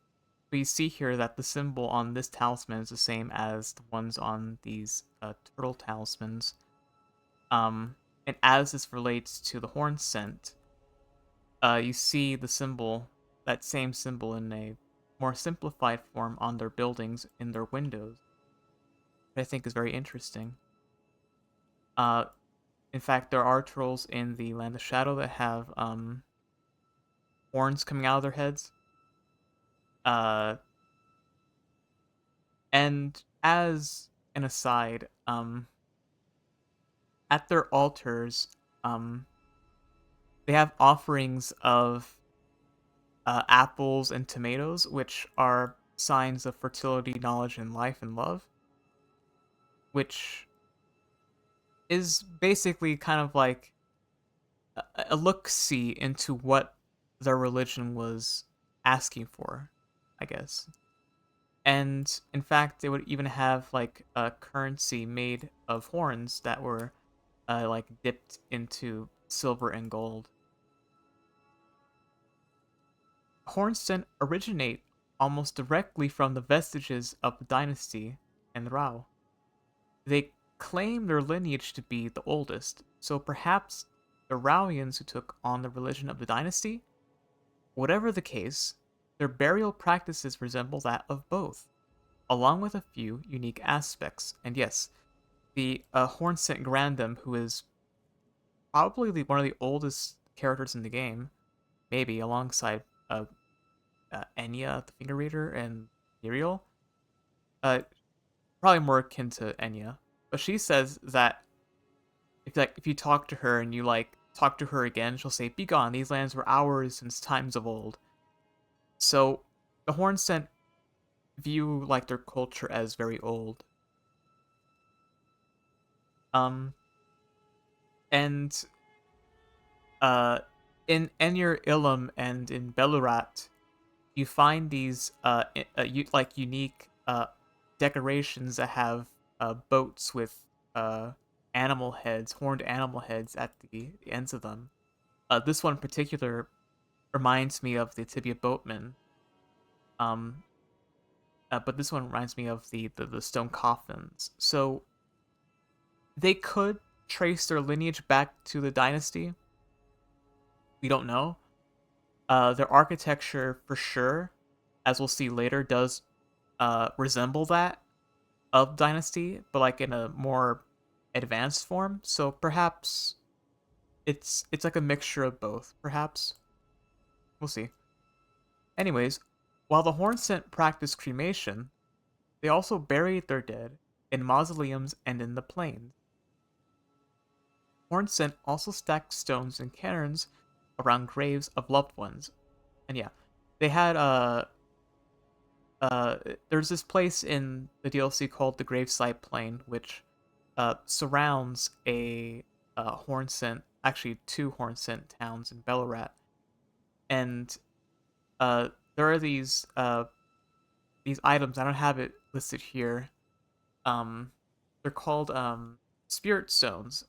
we see here that the symbol on this talisman is the same as the ones on these turtle talismans. Um, and as this relates to the horn scent, you see the symbol, that same symbol, in a more simplified form on their buildings in their windows, which I think is very interesting. Uh, in fact, there are trolls in the Land of Shadow that have horns coming out of their heads. Uh, and as an aside, at their altars, um, they have offerings of apples and tomatoes, which are signs of fertility, knowledge, and life and love, which is basically kind of like a look see into what their religion was asking for, I guess. And in fact, they would even have like a currency made of horns that were like dipped into silver and gold. Horns didn't originate almost directly from the vestiges of the dynasty and Rao. They claim their lineage to be the oldest, so perhaps the Raoians who took on the religion of the dynasty? Whatever the case, their burial practices resemble that of both, along with a few unique aspects. And yes, the Hornsent Grandam, who is probably one of the oldest characters in the game, maybe alongside Enya, the Finger Reader, and Uriel, uh, probably more akin to Enya. But she says that if you talk to her and you like talk to her again, she'll say, "Begone! These lands were ours since times of old." So the Hornsent view like their culture as very old. Um, and uh, in Enir Ilum and in Belurat, you find these like unique decorations that have boats with horned animal heads at the ends of them. This one in particular reminds me of the Tibia Boatman. Um, but this one reminds me of the stone coffins. So they could trace their lineage back to the dynasty. We don't know. Their architecture, for sure, as we'll see later, does resemble that of dynasty, but like in a more advanced form. So perhaps it's like a mixture of both. Perhaps we'll see. Anyways, while the Hornsent practiced cremation, they also buried their dead in mausoleums and in the plains. Hornsent also stacked stones and cairns around graves of loved ones. And yeah, they had there's this place in the DLC called the Graveside Plain, which surrounds a Hornsent, actually two Hornsent towns in Belorat, and there are these items. I don't have it listed here. Um, they're called spirit stones,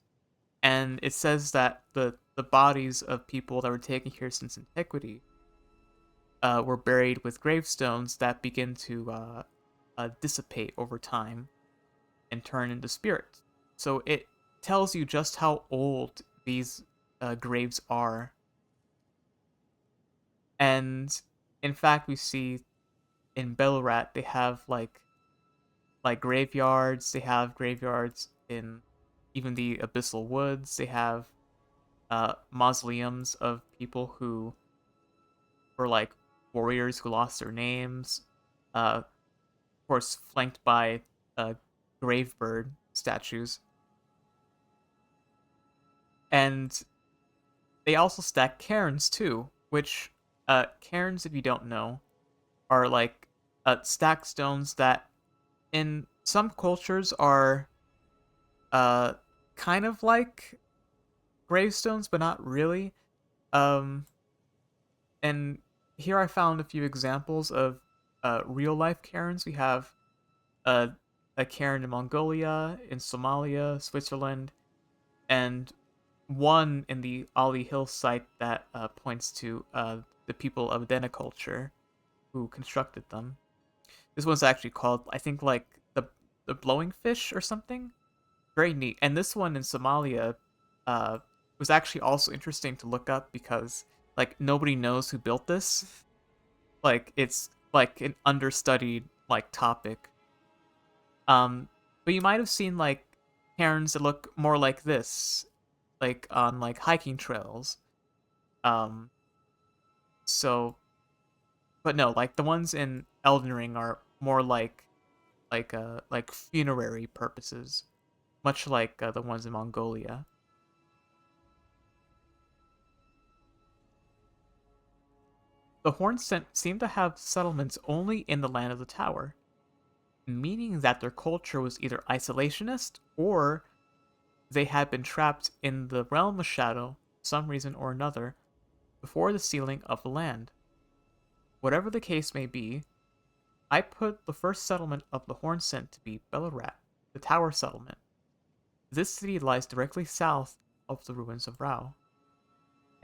and it says that the bodies of people that were taken here since antiquity were buried with gravestones that begin to dissipate over time and turn into spirits. So it tells you just how old these graves are. And in fact, we see in Belorat they have like graveyards. They have graveyards in even the abyssal woods. They have mausoleums of people who were like warriors who lost their names. Of course, flanked by gravebird statues. And they also stack cairns too, which cairns, if you don't know, are like stacked stones that in some cultures are uh kind of like gravestones, but not really. Um, and here I found a few examples of real life cairns. We have a a cairn in Mongolia, in Somalia, Switzerland, and one in the Ali Hill site that points to the people of Dena culture who constructed them. This one's actually called, I think, like the blowing fish or something. Very neat. And this one in Somalia uh, was actually also interesting to look up because like nobody knows who built this. Like it's like an understudied like topic. But you might have seen like cairns that look more like this, like on like hiking trails. Um, so, but no, like the ones in Elden Ring are more like funerary purposes, much like the ones in Mongolia. The Horns seem to have settlements only in the land of the tower, meaning that their culture was either isolationist or they had been trapped in the realm of shadow for some reason or another before the sealing of the land. Whatever the case may be, I put the first settlement of the Hornsent to be Belorat, the Tower Settlement. This city lies directly south of the ruins of Rao.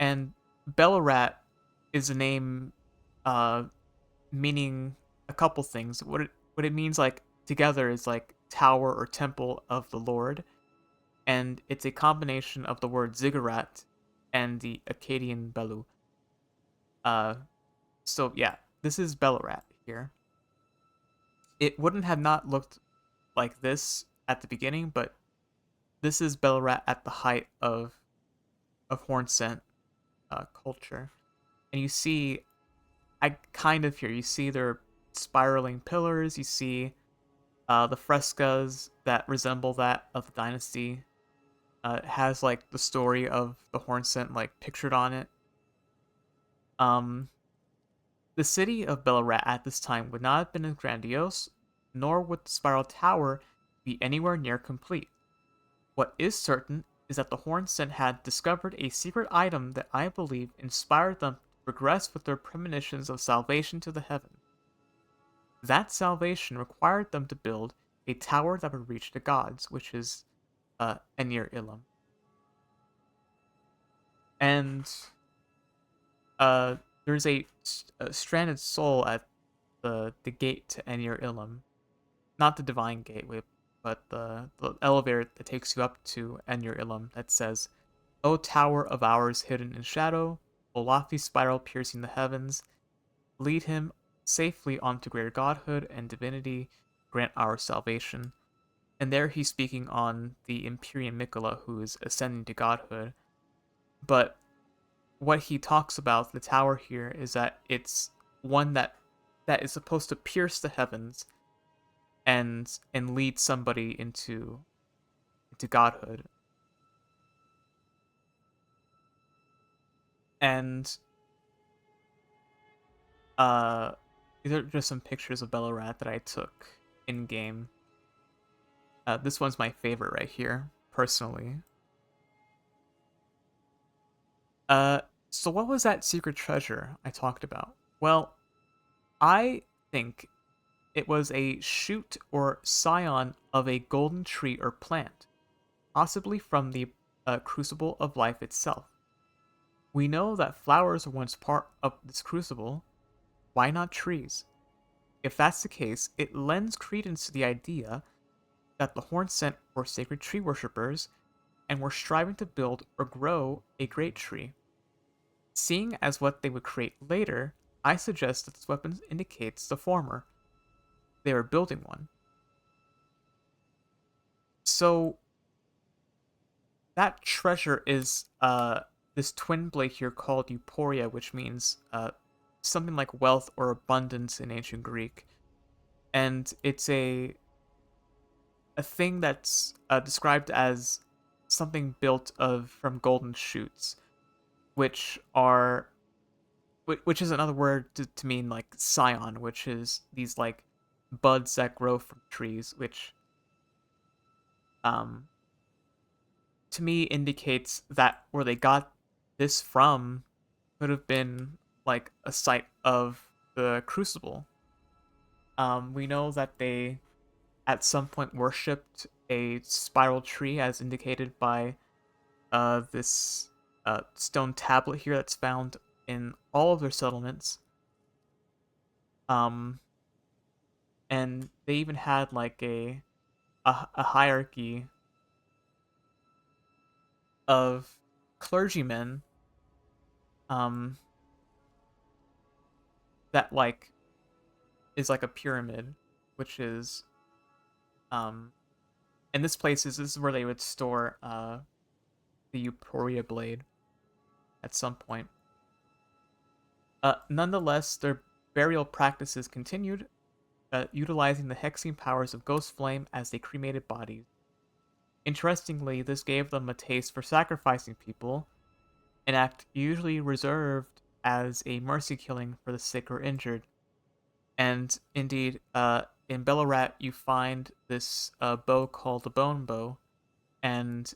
And Belorat is a name uh, meaning a couple things. What it means like together is like tower or temple of the Lord, and it's a combination of the word ziggurat and the Akkadian Belu. Uh, so yeah, this is Belorat here. It wouldn't have not looked like this at the beginning, but this is Belorat at the height of Hornsent culture, and you see, I kind of here you see their spiraling pillars. You see the frescoes that resemble that of the dynasty. It has like the story of the Hornsent like pictured on it. Um, the city of Belorat at this time would not have been as grandiose, nor would the spiral tower be anywhere near complete. What is certain is that the Hornsent had discovered a secret item that I believe inspired them to progress with their premonitions of salvation to the heaven. That salvation required them to build a tower that would reach the gods, which is Enir Ilum. And uh, there's a stranded soul at the gate to Enir Ilum, not the divine gateway, but the elevator that takes you up to Enir Ilum that says, "O tower of ours hidden in shadow, O lofty spiral piercing the heavens, lead him safely onto greater godhood and divinity, grant our salvation." And there he's speaking on the Empyrean Mikola who is ascending to godhood. But what he talks about the tower here is that it's one that is supposed to pierce the heavens and lead somebody into godhood. And uh these are just some pictures of Bellarat that I took in game. This one's my favorite right here, personally. Uh so what was that secret treasure I talked about? Well, I think it was a shoot or scion of a golden tree or plant, possibly from the crucible of life itself. We know that flowers were once part of this crucible. Why not trees? If that's the case, it lends credence to the idea that the Hornsent were sacred tree worshippers and were striving to build or grow a great tree. Seeing as what they would create later, I suggest that this weapon indicates the former. They were building one. So that treasure is this twin blade here called Euporia, which means something like wealth or abundance in ancient Greek. And it's a thing that's described as something built of from golden shoots, which are which is another word to mean like scion, which is these like buds that grow from trees, which um to me indicates that where they got this from could have been like a site of the crucible. We know that they at some point worshipped a spiral tree as indicated by this stone tablet here that's found in all of their settlements. Um, and they even had like a hierarchy of clergymen um, that like is like a pyramid, which is um, and this is where they would store the Euphoria blade at some point. Nonetheless, their burial practices continued, utilizing the hexing powers of Ghost Flame as they cremated bodies. Interestingly, this gave them a taste for sacrificing people, an act usually reserved as a mercy killing for the sick or injured. And indeed, in Bellarat, you find this bow called the Bone Bow, and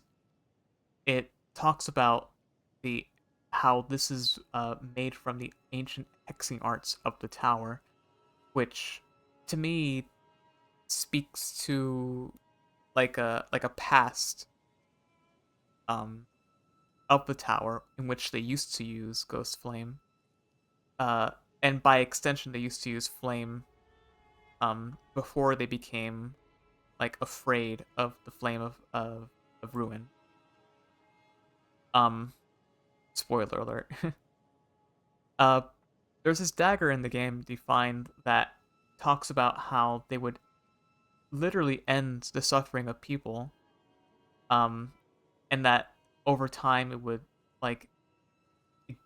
it talks about the how this is made from the ancient hexing arts of the tower, which to me speaks to like a past um of the tower in which they used to use ghost flame, uh and by extension they used to use flame before they became like afraid of the flame of ruin. um Spoiler alert. uh there's this dagger in the game defined that talks about how they would literally end the suffering of people, um and that over time it would like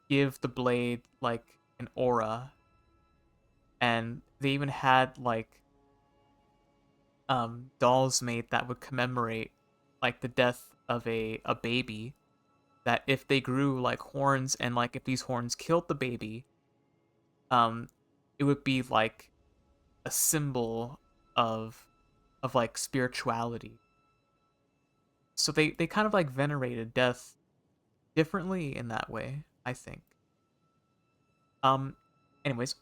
give the blade like an aura. And they even had like dolls made that would commemorate like the death of a baby, that if they grew like horns and like if these horns killed the baby, um it would be like a symbol of like spirituality. So they kind of like venerated death differently in that way, I think. um Anyways,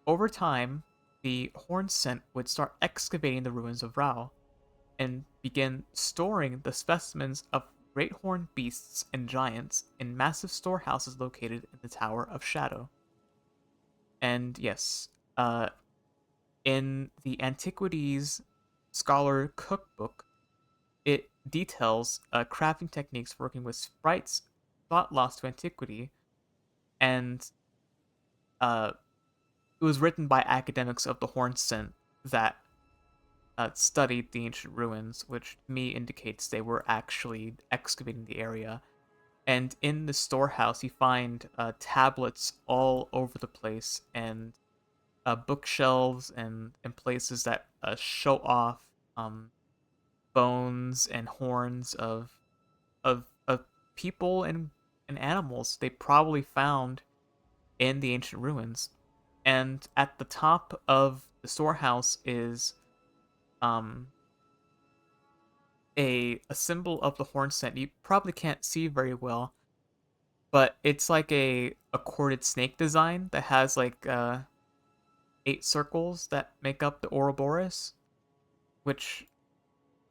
over time the horn scent would start excavating the ruins of Rao and begin storing the specimens of great horned beasts and giants in massive storehouses located in the Tower of Shadow. And yes, in the Antiquities Scholar Cookbook, it details crafting techniques for working with sprites thought lost to antiquity, and uh, it was written by academics of the Hornsent that studied the ancient ruins, which to me indicates they were actually excavating the area. And in the storehouse, you find tablets all over the place, and bookshelves and places that show off um, bones and horns of people and animals they probably found in the ancient ruins. And at the top of the storehouse is um, a symbol of the horn scent. You probably can't see very well, but it's like a corded snake design that has like 8 circles that make up the Ouroboros, which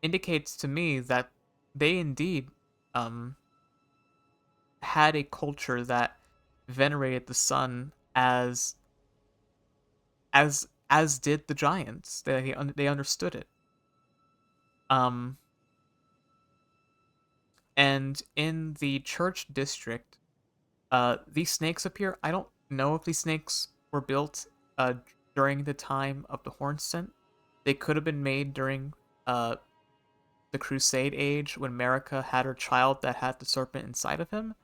indicates to me that they indeed um, had a culture that venerated the sun as did the giants. They understood it. Um, and in the church district, these snakes appear. I don't know if these snakes were built during the time of the horn scent. They could have been made during uh, the Crusade age when America had her child that had the serpent inside of him.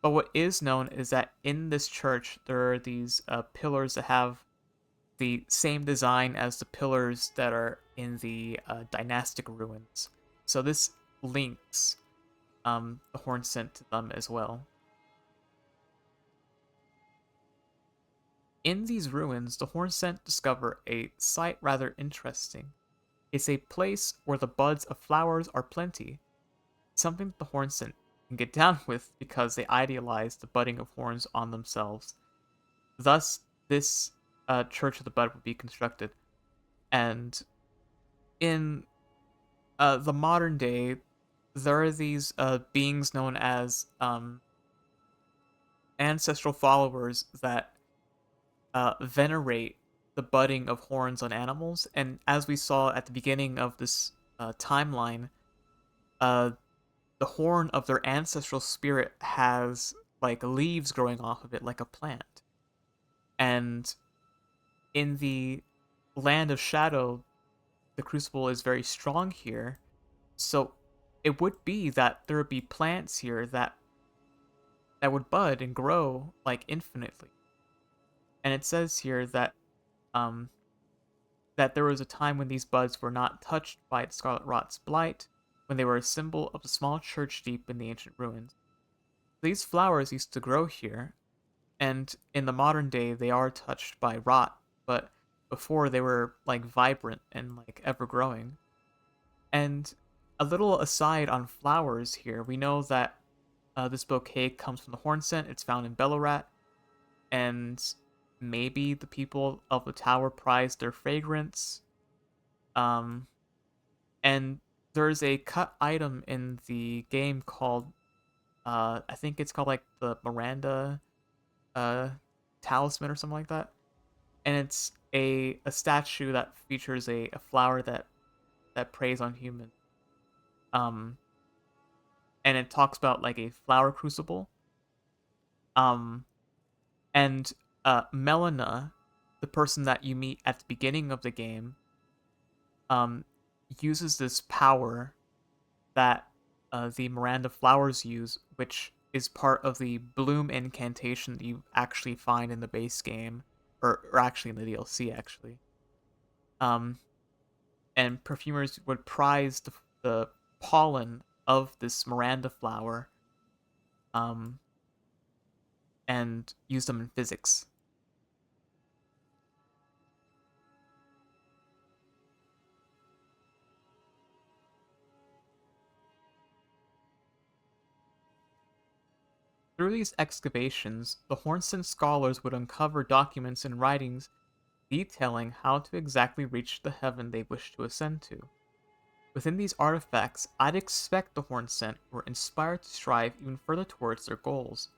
But what is known is that in this church there are these pillars that have the same design as the pillars that are in the dynastic ruins. So this links the horn scent to them as well. In these ruins, the horn scent discover a sight rather interesting. It's a place where the buds of flowers are plenty, something that the horn scent can get down with because they idealize the budding of horns on themselves. Thus, this Church of the Bud would be constructed. And in the modern day, there are these beings known as ancestral followers that venerate the budding of horns on animals. And as we saw at the beginning of this timeline, uh, the horn of their ancestral spirit has like leaves growing off of it, like a plant. And in the land of shadow, the crucible is very strong here. So it would be that there would be plants here that would bud and grow like infinitely. And it says here um that there was a time when these buds were not touched by the scarlet rot's blight, when they were a symbol of the small church deep in the ancient ruins. These flowers used to grow here, and in the modern day they are touched by rot, but before they were like vibrant and like ever growing. And a little aside on flowers here, we know that this bouquet comes from the horn scent. It's found in Belorat, and maybe the people of the tower prize their fragrance. Um, and there's a cut item in the game called, I think it's called like the Miranda uh, talisman or something like that. And it's a statue that features a flower that preys on humans. Um, and it talks about like a flower crucible. Um, and Melina, the person that you meet at the beginning of the game, um, uses this power that the Miranda flowers use, which is part of the bloom incantation that you actually find in the base game, or actually in the DLC, actually. Um, and perfumers would prize the pollen of this Miranda flower, um, and use them in physics. Through these excavations, the Hornson scholars would uncover documents and writings detailing how to exactly reach the heaven they wished to ascend to. Within these artifacts, I'd expect the Horn Scent were inspired to strive even further towards their goals.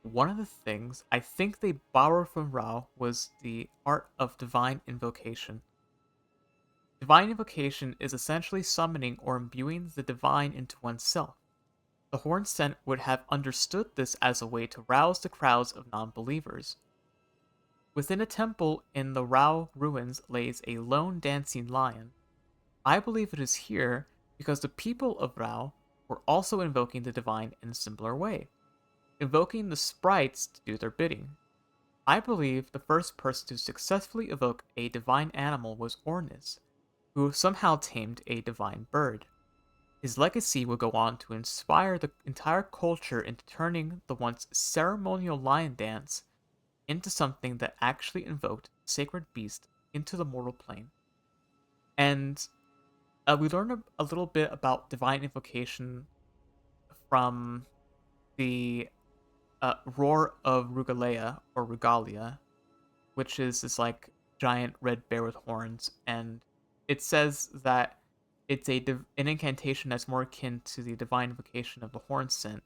One of the things I think they borrowed from Rao was the art of divine invocation. Divine invocation is essentially summoning or imbuing the divine into oneself. The Horn Scent would have understood this as a way to rouse the crowds of non believers. Within a temple in the Rao ruins lays a lone dancing lion. I believe it is here because the people of Rao were also invoking the divine in a similar way, invoking the sprites to do their bidding. I believe the first person to successfully evoke a divine animal was Ornis, who somehow tamed a divine bird. His legacy would go on to inspire the entire culture into turning the once ceremonial lion dance into something that actually invoked the sacred beast into the mortal plane. And we learned a little bit about divine invocation from the roar of Rugalea or Rugalia, which is this like giant red bear with horns, and it says that it's an incantation that's more akin to the divine invocation of the horn scent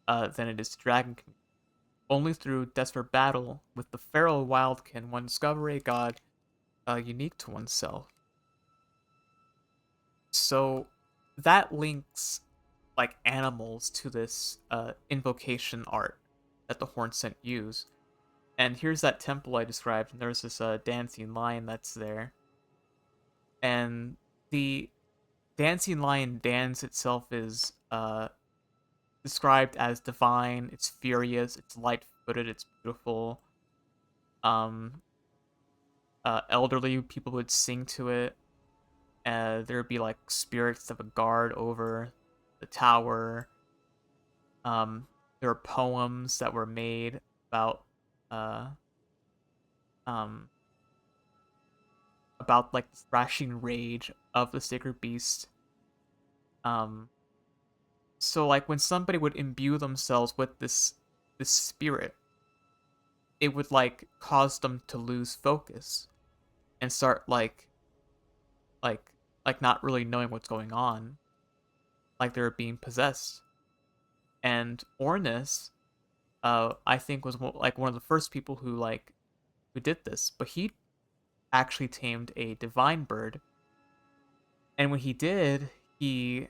than it is to dragon community. Only through desperate battle with the feral wild can one discover a god unique to oneself. So that links like animals to this invocation art that the horn scent use. And here's that temple I described, and there's this dancing lion that's there. And the dancing lion dance itself is described as divine, it's furious, it's light footed, it's beautiful. Um, Elderly people would sing to it. There would be like spirits of a guard over the tower. Um, there were poems that were made about uh, um, like the thrashing rage of the sacred beast. Um, so like when somebody would imbue themselves with this spirit, it would like cause them to lose focus and start like not really knowing what's going on, like they were being possessed. And Ornis, I think was like one of the first people who did this, but he actually tamed a divine bird, and when he did, he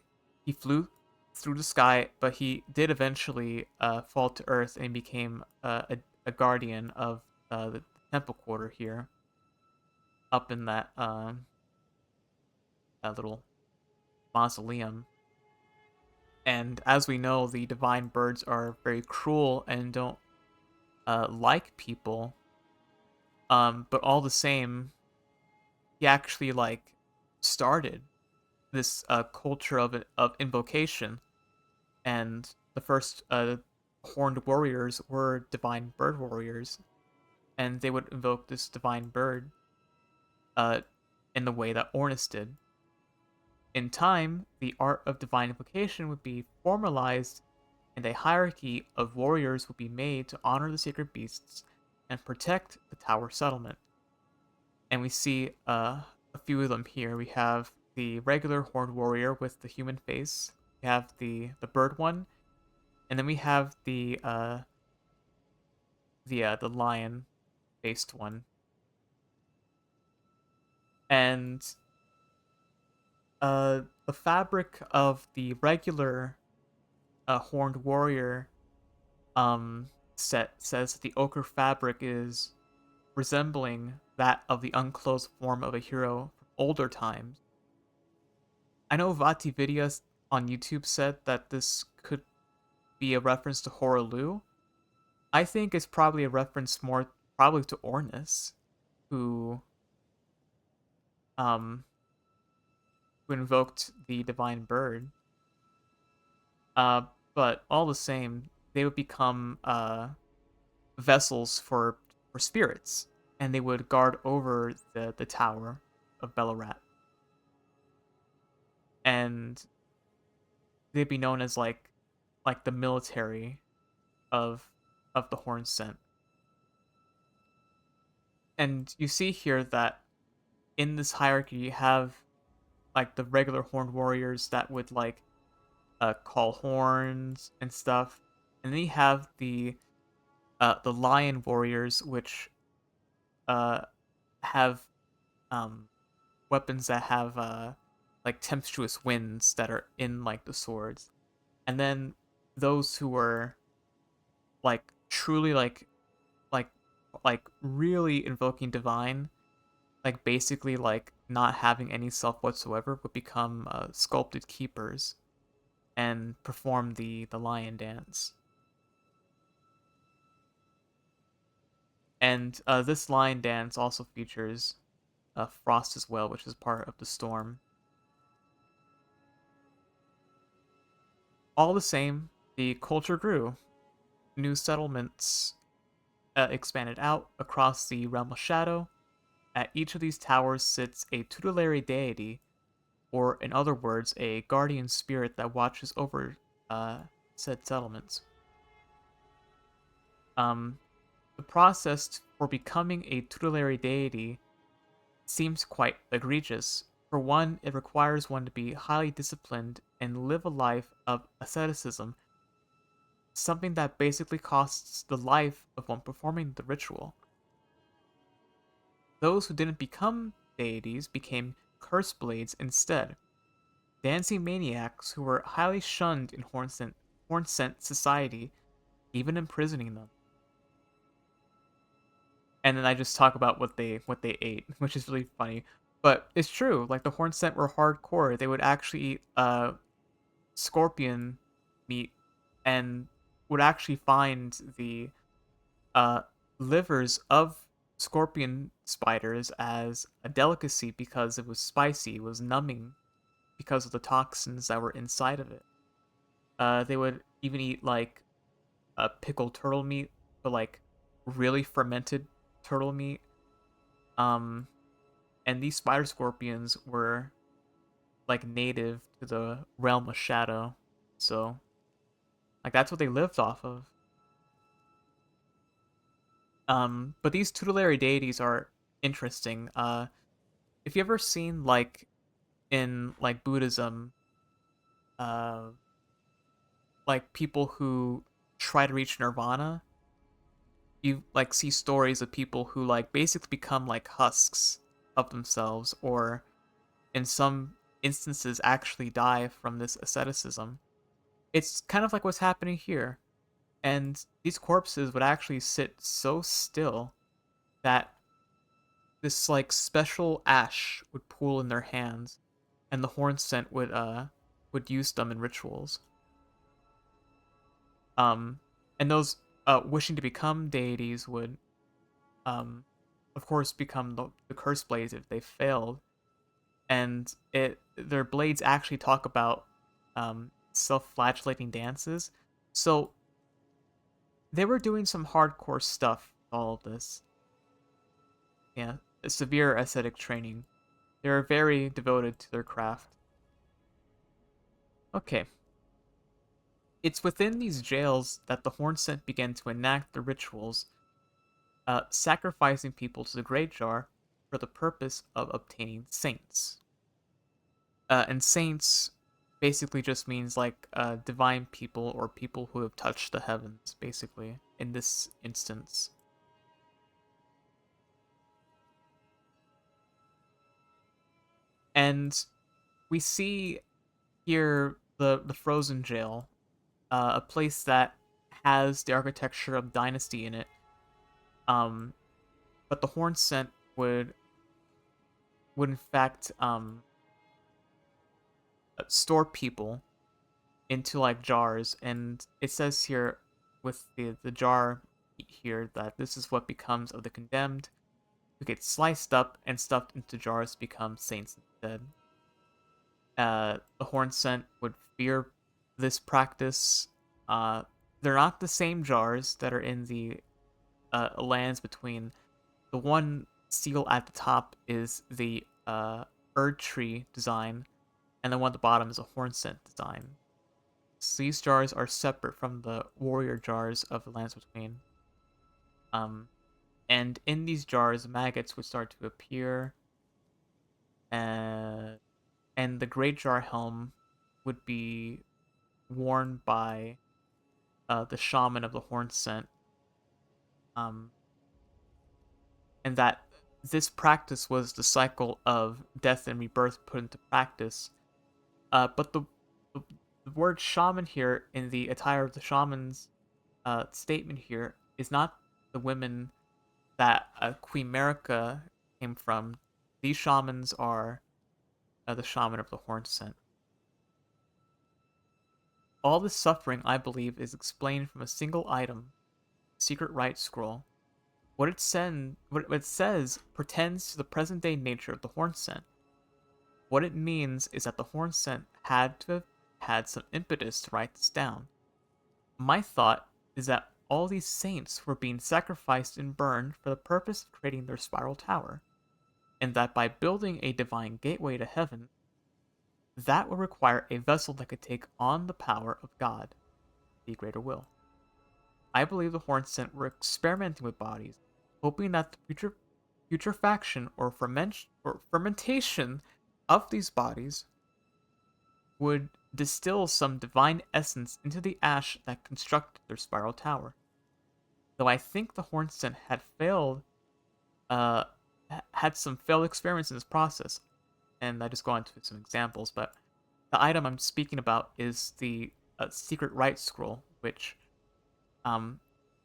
flew through the sky, but he did eventually fall to earth and became a guardian of the temple quarter here, up in that little mausoleum. And as we know, the divine birds are very cruel and don't like people. But all the same, he actually like started this culture of invocation, and the first horned warriors were divine bird warriors, and they would invoke this divine bird uh, in the way that Ornis did. In time, the art of divine invocation would be formalized, and a hierarchy of warriors would be made to honor the sacred beasts and protect the tower settlement. And we see a few of them here. We have the regular horned warrior with the human face. We have the bird one, and then we have the lion faced one. And the fabric of the regular horned warrior set says that the ochre fabric is resembling that of the unclothed form of a hero from older times. I know Vati Vidya on YouTube said that this could be a reference to Horalu. I think it's probably a reference more probably to Ornis, who um who invoked the divine bird. Uh, but all the same, they would become vessels for spirits, and they would guard over the tower of Bellarat, and they'd be known as like the military of the Horn Scent. And you see here that in this hierarchy, you have like the regular horned warriors that would like call horns and stuff. And then you have the lion warriors, which uh have um weapons that have like tempestuous winds that are in like the swords. And then those who were like truly like like really invoking divine, like basically like not having any self whatsoever, would become sculpted keepers and perform the lion dance. And this lion dance also features frost as well, which is part of the storm. All the same, the culture grew. New settlements expanded out across the realm of shadow. At each of these towers sits a tutelary deity, or in other words, a guardian spirit that watches over uh, said settlements. Um, the process for becoming a tutelary deity seems quite egregious. For one, it requires one to be highly disciplined and live a life of asceticism, something that basically costs the life of one performing the ritual. Those who didn't become deities became curse blades instead, dancing maniacs who were highly shunned in Hornsent society, even imprisoning them. And then I just talk about what they ate, which is really funny. But it's true, like the Hornsent were hardcore. They would actually eat scorpion meat and would actually find the uh, livers of scorpion spiders as a delicacy because it was spicy, it was numbing because of the toxins that were inside of it. They would even eat like pickled turtle meat, but like really fermented turtle meat. Um, and these spider scorpions were like native to the realm of shadow, so like that's what they lived off of. But these tutelary deities are interesting. If you ever seen like in like Buddhism, uh, like people who try to reach nirvana, you like see stories of people who like basically become like husks of themselves, or in some instances actually die from this asceticism. It's kind of like what's happening here, and these corpses would actually sit so still that this like special ash would pool in their hands, and the horn scent would use them in rituals. Um, and those wishing to become deities would um, of course become the curse blades if they failed, and it their blades actually talk about self-flagellating dances. So they were doing some hardcore stuff with all of this. Yeah, severe ascetic training. They are very devoted to their craft. Okay, it's within these jails that the Hornsent began to enact the rituals, sacrificing people to the Great Jar for the purpose of obtaining saints. And saints basically just means like divine people or people who have touched the heavens, basically, in this instance. And we see here the frozen jail, a place that has the architecture of dynasty in it. Um, but the horn scent would in fact store people into like jars, and it says here with the jar here that this is what becomes of the condemned who get sliced up and stuffed into jars to become saints instead. The horn scent would fear this practice. Uh, they're not the same jars that are in the lands between. The one seal at the top is the Erd Tree design, and the one at the bottom is a horn scent design. So these jars are separate from the warrior jars of the lands between. Um, and in these jars, maggots would start to appear. Uh, and the Great Jar Helm would be worn by the shaman of the Horn Scent, um, and that this practice was the cycle of death and rebirth put into practice. But the the word shaman here in the attire of the shaman's statement here is not the women that Queen America came from. These shamans are the shaman of the Horn Scent. All this suffering, I believe, is explained from a single item, Secret Rite Scroll. What it says pertains to the present day nature of the Horn Scent. What it means is that the Horn Scent had to have had some impetus to write this down. My thought is that all these saints were being sacrificed and burned for the purpose of creating their spiral tower, and that by building a divine gateway to heaven, that would require a vessel that could take on the power of God, the greater will. I believe the Hornsent were experimenting with bodies, hoping that the putrefaction or fermentation of these bodies would distill some divine essence into the ash that constructed their spiral tower. Though I think the Hornsent uh, had some failed experiments in this process, and I just go into some examples. But the item I'm speaking about is the Secret Rite Scroll, which um,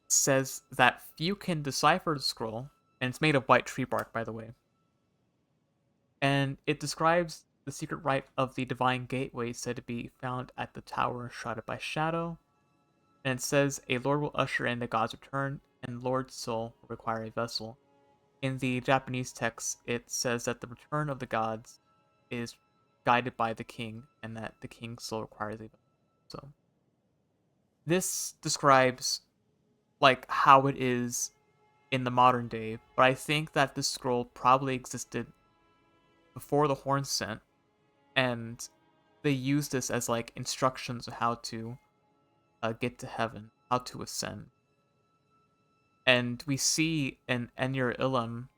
says that few can decipher the scroll, and it's made of white tree bark, by the way. And it describes the secret rite of the divine gateway said to be found at the tower shrouded by shadow. And it says a lord will usher in the god's return, and lord's soul will require a vessel. In the Japanese text, it says that the return of the gods is guided by the king, and that the king's soul requires a vessel. So this describes like how it is in the modern day, but I think that this scroll probably existed before the Horn Scent, and they used this as like instructions of how to get to heaven, how to ascend. And we see in Enyer Ilum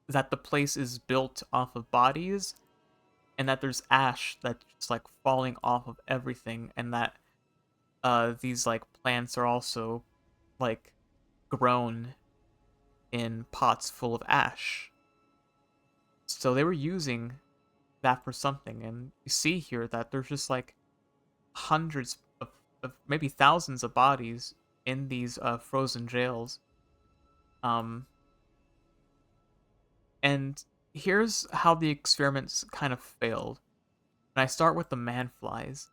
that the place is built off of bodies, and that there's ash that's just like falling off of everything, and that these like plants are also like grown in pots full of ash. So they were using that for something. And you see here that there's just like hundreds of maybe thousands of bodies in these frozen jails. Um, and here's how the experiments kind of failed. And I start with the manflies.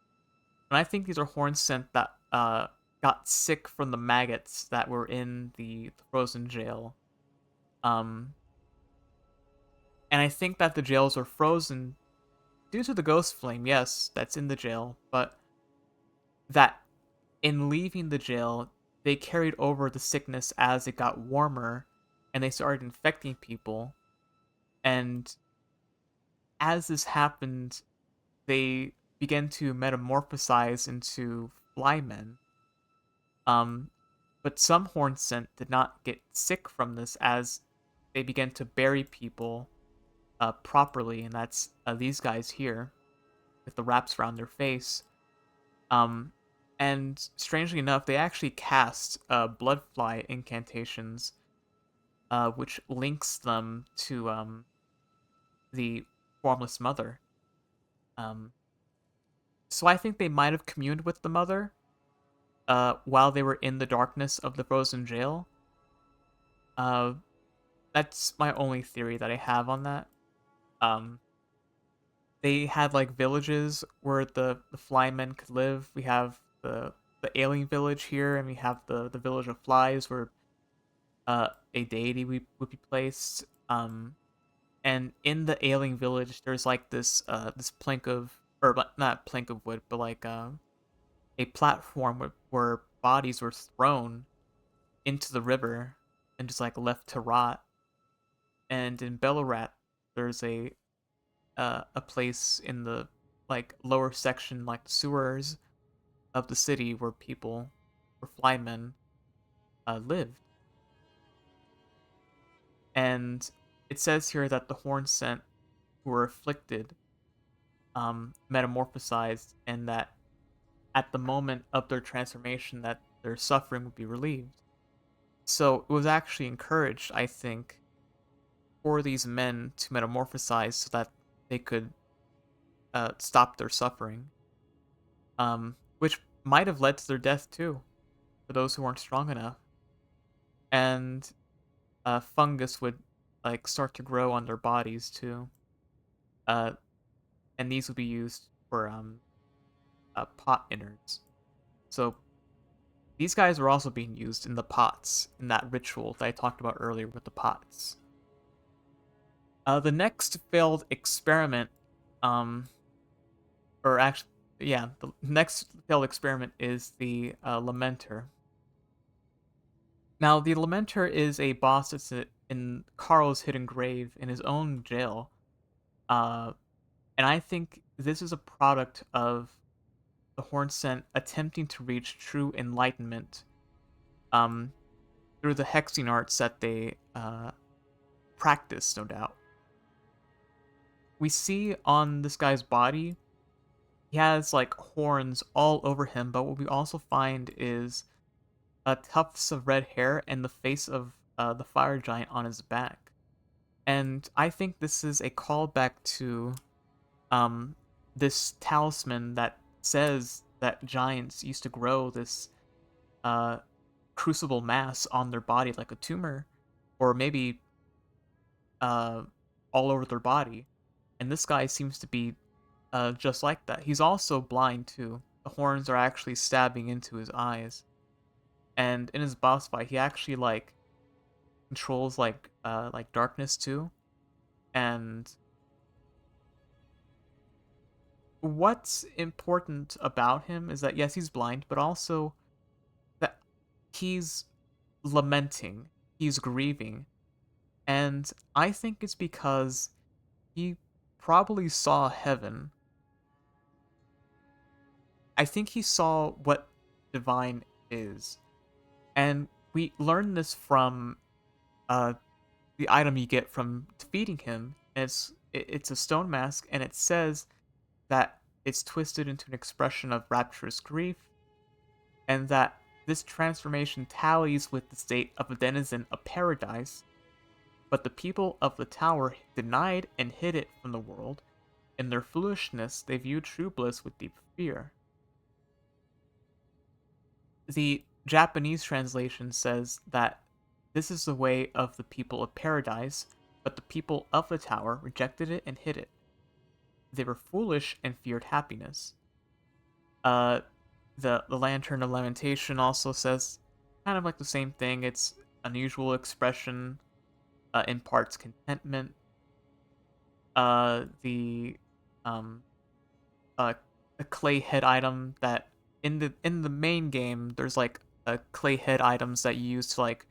And I think these are horn scent that got sick from the maggots that were in the frozen jail. Um, and I think that the jails were frozen due to the ghost flame, yes, that's in the jail, but that in leaving the jail, they carried over the sickness as it got warmer and they started infecting people. And as this happened, they began to metamorphosize into flymen. Um, but some horned scent did not get sick from this as they began to bury people properly, and that's these guys here with the wraps around their face. Um, and strangely enough, they actually cast bloodfly incantations, which links them to the formless mother. Um, so I think they might have communed with the mother while they were in the darkness of the frozen jail. Uh, that's my only theory that I have on that. Um, they had like villages where the flymen could live. We have the alien village here, and we have the village of flies where a deity would be placed. And in the alien village, there's like this plank of or not plank of wood, but like a platform where bodies were thrown into the river and just like left to rot. And in Belorat, there's a place in the like lower section, like the sewers of the city, where people, where flymen, lived. And it says here that the horn scent who were afflicted metamorphosized, and that at the moment of their transformation that their suffering would be relieved. So it was actually encouraged, I think, for these men to metamorphosize so that they could stop their suffering, which might have led to their death too, for those who weren't strong enough. And fungus would like start to grow on their bodies too, uh, and these would be used for pot innards. So these guys were also being used in the pots in that ritual that I talked about earlier with the pots. The next failed experiment, um, or actually, yeah, the next failed experiment is the Lamenter. Now, the Lamenter is a boss that's in Carl's hidden grave in his own jail, uh, and I think this is a product of the Hornsent attempting to reach true enlightenment um, through the hexing arts that they practice, no doubt. We see on this guy's body, he has like horns all over him, but what we also find is tufts of red hair and the face of the fire giant on his back. And I think this is a callback to um, this talisman that says that giants used to grow this uh, crucible mass on their body like a tumor, or maybe uh, all over their body. And this guy seems to be just like that. He's also blind too. The horns are actually stabbing into his eyes. And in his boss fight, he actually like controls like darkness too. And what's important about him is that yes, he's blind, but also that he's lamenting, he's grieving. And I think it's because he probably saw heaven. I think he saw what divine is. And we learn this from uh, the item you get from defeating him. And it's a stone mask, and it says that it's twisted into an expression of rapturous grief, and that this transformation tallies with the state of a denizen of paradise. But the people of the tower denied and hid it from the world. In their foolishness, they viewed true bliss with deep fear. The Japanese translation says that this is the way of the people of paradise, but the people of the tower rejected it and hid it. They were foolish and feared happiness. Uh, the Lantern of Lamentation also says kind of like the same thing. It's unusual expression, imparts contentment. The um uh, a clay head item that in the main game there's like clay head items that you use to like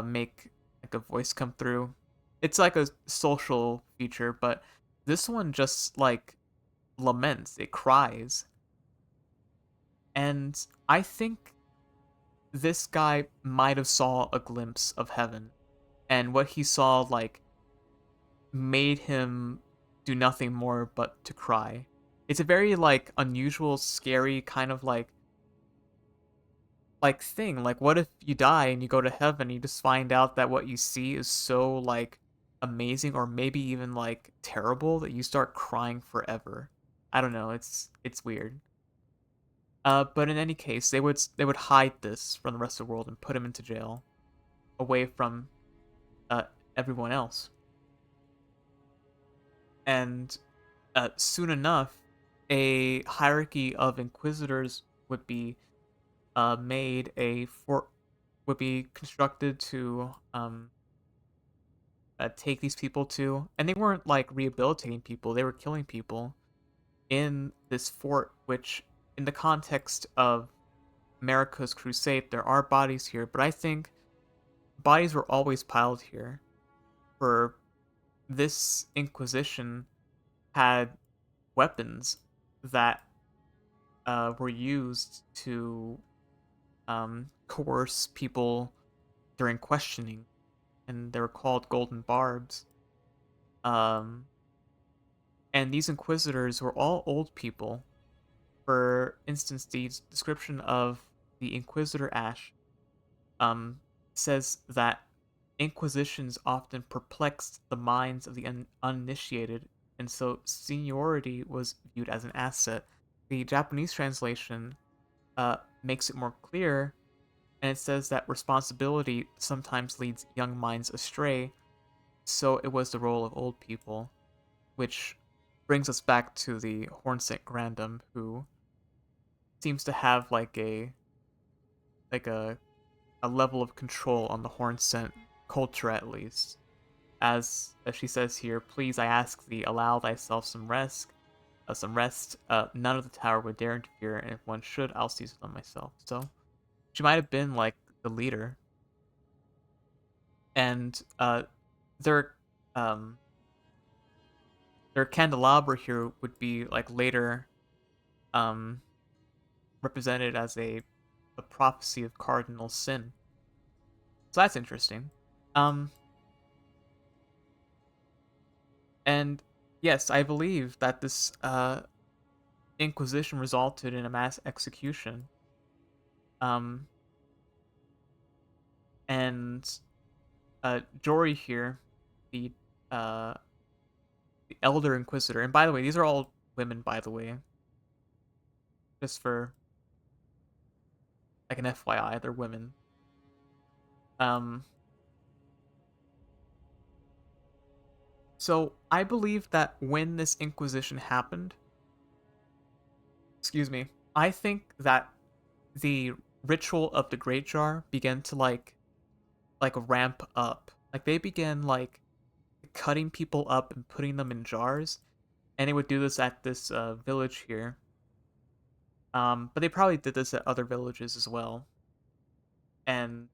make like a voice come through. It's like a social feature, but this one just like laments, it cries. And I think this guy might have saw a glimpse of heaven, and what he saw like made him do nothing more but to cry. It's a very like unusual, scary kind of like thing. Like what if you die and you go to heaven and you just find out that what you see is so like amazing or maybe even like terrible that you start crying forever. I don't know, it's weird. But in any case, they would hide this from the rest of the world and put him into jail, away from uh, everyone else. And soon enough, a hierarchy of inquisitors would be made. A fort would be constructed to take these people to, and they weren't like rehabilitating people; they were killing people in this fort. Which, in the context of America's crusade, there are bodies here, but I think bodies were always piled here. For this Inquisition had weapons that were used to coerce people during questioning, and they were called golden barbs. Um, And these inquisitors were all old people. For instance, the description of the Inquisitor Ash um, says that inquisitions often perplexed the minds of the uninitiated, and so seniority was viewed as an asset. The Japanese translation makes it more clear, and it says that responsibility sometimes leads young minds astray, so it was the role of old people, which brings us back to the Hornsent Grandam, who seems to have like a level of control on the Hornsent culture at least. As she says here, please I ask thee, allow thyself some rest. None of the tower would dare interfere, and if one should, I'll seize it on myself. So she might have been like the leader, and their um their candelabra here would be like later um represented as a prophecy of cardinal sin. So that's interesting. Um, and yes, I believe that this Inquisition resulted in a mass execution. Um, and Jory here, the uh, the Elder Inquisitor, and by the way, these are all women, by the way, just for like an FYI, they're women. Um, so I believe that when this Inquisition happened, excuse me, I think that the ritual of the Great Jar began to like ramp up. Like they began like cutting people up and putting them in jars, and they would do this at this village here. But they probably did this at other villages as well, and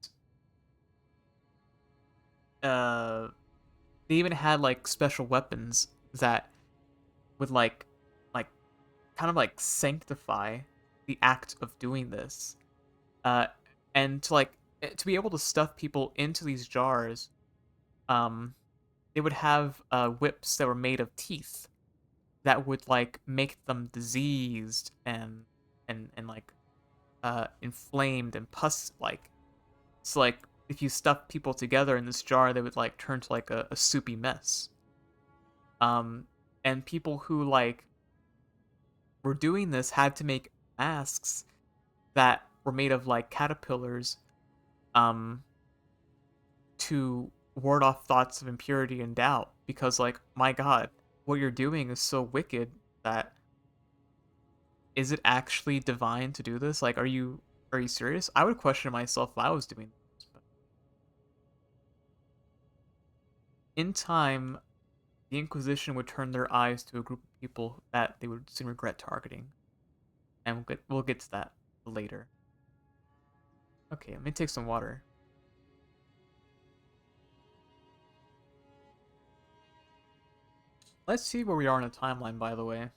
uh, they even had like special weapons that would like kind of like sanctify the act of doing this. Uh, and to be able to stuff people into these jars, um, they would have whips that were made of teeth that would like make them diseased and like inflamed and pus like. So like if you stuff people together in this jar, they would like turn to like a soupy mess. Um, and people who like were doing this had to make masks that were made of like caterpillars, um, to ward off thoughts of impurity and doubt. Because like my God, what you're doing is so wicked that is it actually divine to do this? Like, are you serious? I would question myself if I was doing this. But in time, the Inquisition would turn their eyes to a group of people that they would soon regret targeting, and we'll get to that later. Okay, let me take some water. Let's see where we are in the timeline, by the way,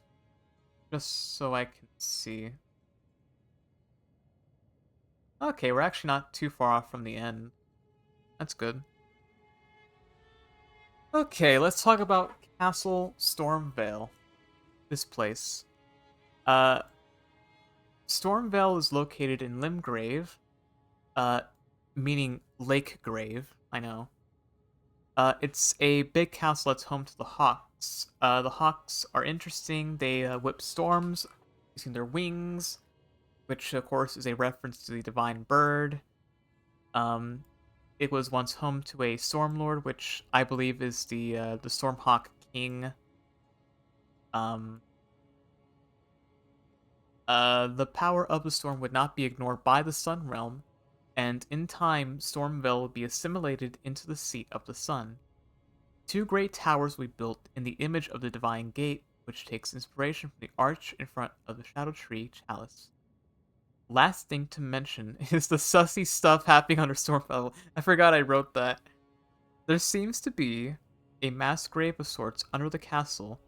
just so I can see. Okay, we're actually not too far off from the end. That's good. Okay, let's talk about Castle Stormvale. This place. Uh, Stormvale is located in Limgrave, uh, meaning Lake Grave. I know. It's a big castle that's home to the Hawks. The Hawks are interesting. They whip storms using their wings, which of course is a reference to the divine bird. Um, it was once home to a Stormlord, which I believe is the Stormhawk King. Um, the power of the storm would not be ignored by the Sun Realm, and in time, Stormville would be assimilated into the seat of the sun. Two great towers will be built in the image of the Divine Gate, which takes inspiration from the arch in front of the Shadow Tree Chalice. Last thing to mention is the sussy stuff happening under Stormville. I forgot I wrote that. There seems to be a mass grave of sorts under the castle,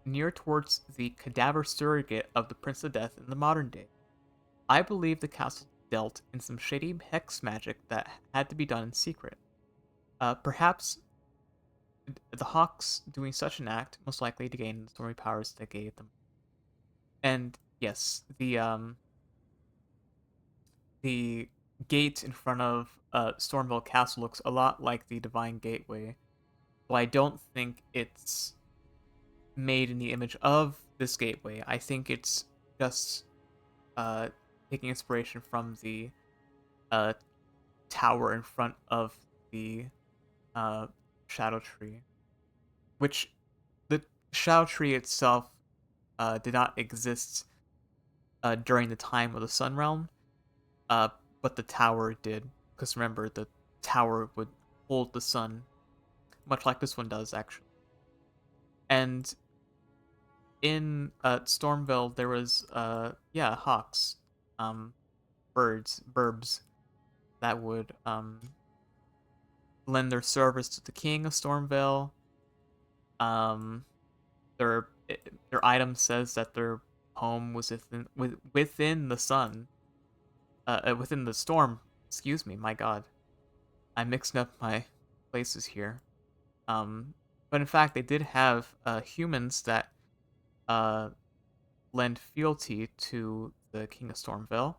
near towards the cadaver surrogate of the Prince of Death in the modern day. I believe the castle dealt in some shady hex magic that had to be done in secret. Perhaps the Hawks doing such an act most likely to gain the story powers that gave them. And yes, the gate in front of Stormville Castle looks a lot like the Divine Gateway, but I don't think it's made in the image of this gateway. I think it's just uh, taking inspiration from the uh, tower in front of the uh, Shadow Tree, which the Shadow Tree itself did not exist during the time of the Sun Realm, uh, but the tower did. Because remember, the tower would hold the sun, much like this one does, actually. And in Stormville, there was yeah, hawks, um, birds, burbs that would lend their service to the king of Stormville. Um, their their item says that their home was within the sun, within the storm. Excuse me, my God, I'm mixing up my places here. Um, but in fact, they did have humans that uh lend fealty to the king of Stormville.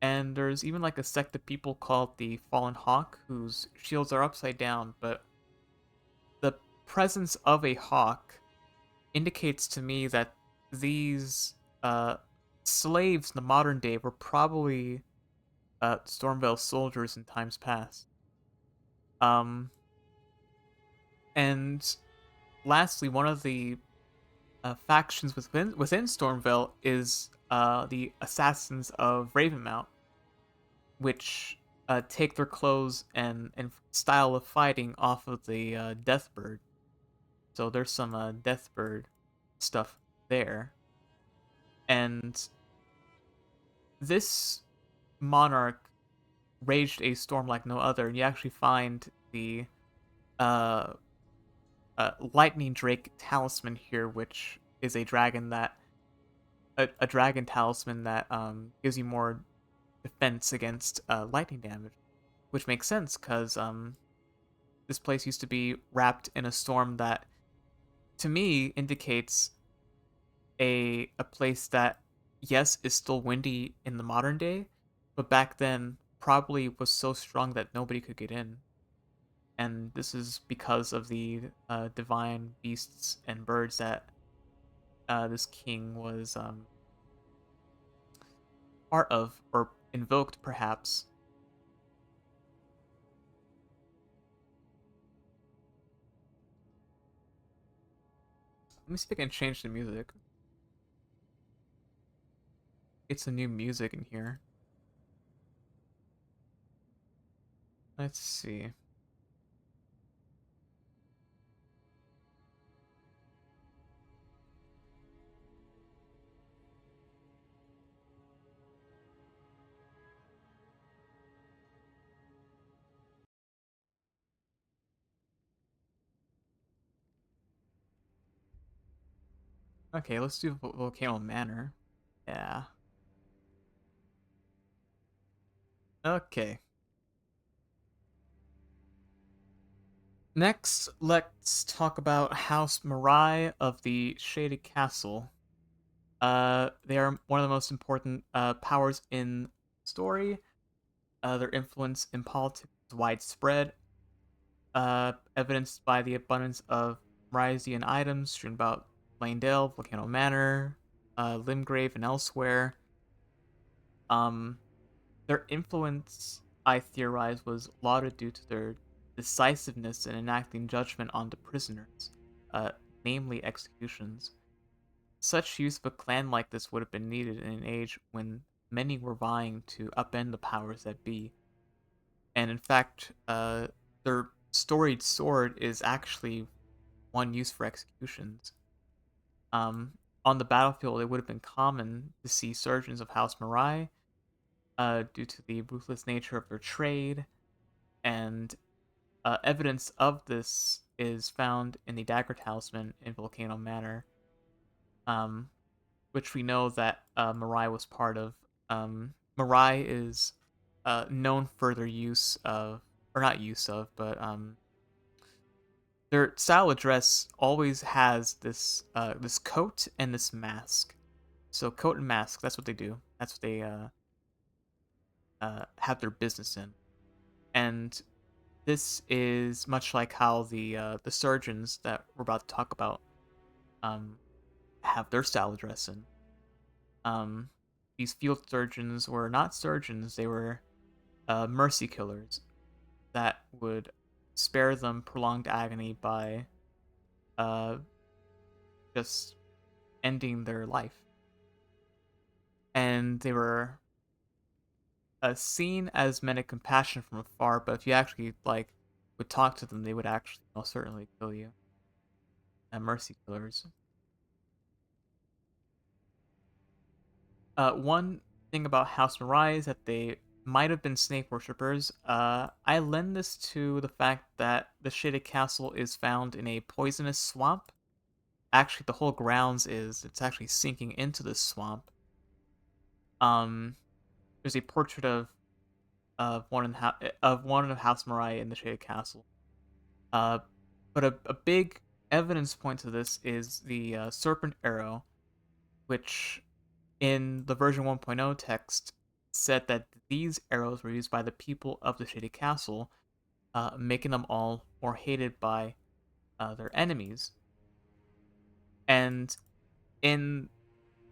And there's even like a sect of people called the Fallen Hawk, whose shields are upside down, but the presence of a hawk indicates to me that these slaves in the modern day were probably Stormville soldiers in times past. Um, and lastly, one of the factions within Stormville is the Assassins of Ravenmount, which take their clothes and style of fighting off of the Deathbird. So there's some Deathbird stuff there, and this monarch raged a storm like no other, and you actually find the uh, lightning drake talisman here, which is a dragon that a dragon talisman that gives you more defense against lightning damage, which makes sense because this place used to be wrapped in a storm that, to me, indicates a place that, yes, is still windy in the modern day, but back then probably was so strong that nobody could get in. And this is because of the divine beasts and birds that this king was part of, or invoked, perhaps. Let me see if I can change the music. It's a new music in here. Let's see. Okay, let's do Volcano Manor. Yeah. Okay. Next, let's talk about House Mirai of the Shaded Castle. They are one of the most important powers in story. Their influence in politics is widespread, evidenced by the abundance of Myraian items strewn about Langdale, Volcano Manor, Limgrave, and elsewhere. Um, their influence, I theorize, was lauded due to their decisiveness in enacting judgment on the prisoners, uh, namely executions. Such use of a clan like this would have been needed in an age when many were vying to upend the powers that be. And in fact, their storied sword is actually one used for executions. On the battlefield, it would have been common to see surgeons of House Mirai, due to the ruthless nature of their trade, and evidence of this is found in the dagger talisman in Volcano Manor, um, which we know that Mirai was part of. Mirai is known for their use of, or not use of, but their style of dress always has this coat and this mask. So coat and mask, that's what they do. That's what they have their business in. And this is much like how the surgeons that we're about to talk about um have their style of dress in. Um, these field surgeons were not surgeons; they were mercy killers that would spare them prolonged agony by uh just ending their life. And they were seen as men of compassion from afar, but if you actually would talk to them, they would actually most certainly kill you. Mercy killers. One thing about House Mirai is that they might have been snake worshippers. I lend this to the fact that the Shaded Castle is found in a poisonous swamp. Actually, the whole grounds is it's actually sinking into this swamp. Um, there's a portrait of one of House Mirai in the Shaded Castle. Uh, but a big evidence point to this is the serpent arrow, which in the version 1.0 text said that these arrows were used by the people of the Shady Castle, making them all more hated by their enemies. And in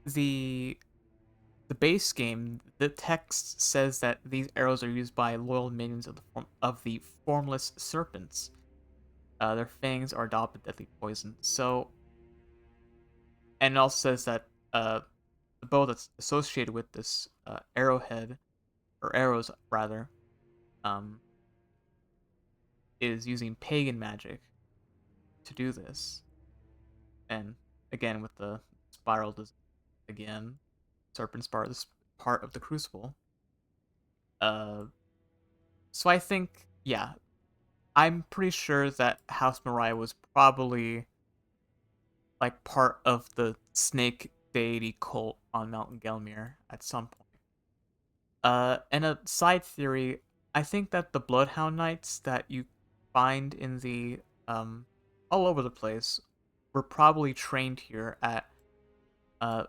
the the base game, the text says that these arrows are used by loyal minions of the formless serpents. Their fangs are daubed with deadly poison. So, and it also says that the bow that's associated with this arrowhead or arrows rather, um, is using pagan magic to do this. And again, with the spiral design, again, serpent spiral, this part of the crucible. Uh, so I think, yeah, I'm pretty sure that House Mirai was probably like part of the snake deity cult on Mount Gelmir at some point. And a side theory, I think that the Bloodhound Knights that you find in the um all over the place were probably trained here at uh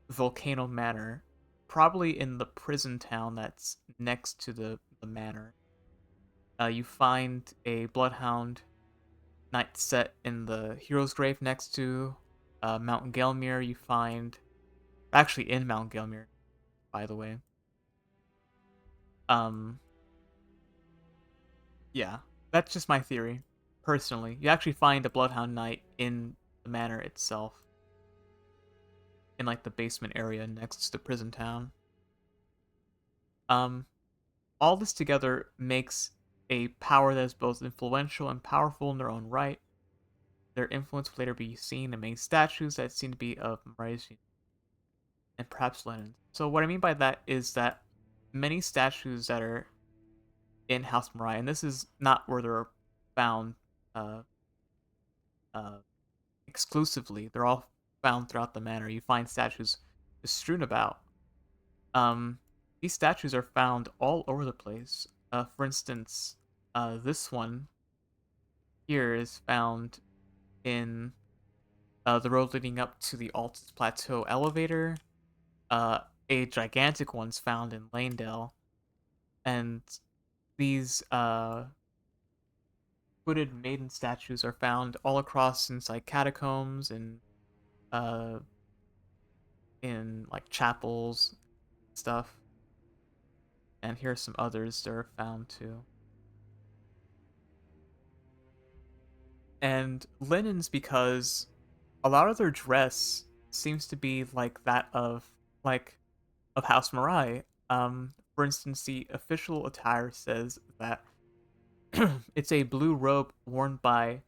Volcano Manor, probably in the prison town that's next to the manor. You find a Bloodhound Knight set in the hero's grave next to Mount Gelmir. You find actually in Mount Gelmir, by the way. Um, Yeah, that's just my theory. Personally, you actually find a Bloodhound Knight in the manor itself, in like the basement area next to the prison town. Um, all this together makes a power that is both influential and powerful in their own right. Their influence will later be seen in many statues that seem to be of Malaysian and perhaps Lenin. So what I mean by that is that many statues that are in House Mirai, and this is not where they're found uh, uh, exclusively. They're all found throughout the manor. You find statues just strewn about. Um, these statues are found all over the place. For instance, this one here is found in the road leading up to the Altus Plateau elevator. Uh, a gigantic one's found in Lanedale, and these hooded maiden statues are found all across inside catacombs and uh, in like chapels stuff. And here are some others that are found too. And linens because a lot of their dress seems to be like that like of House Mirai. For instance, the official attire says that it's a blue robe worn by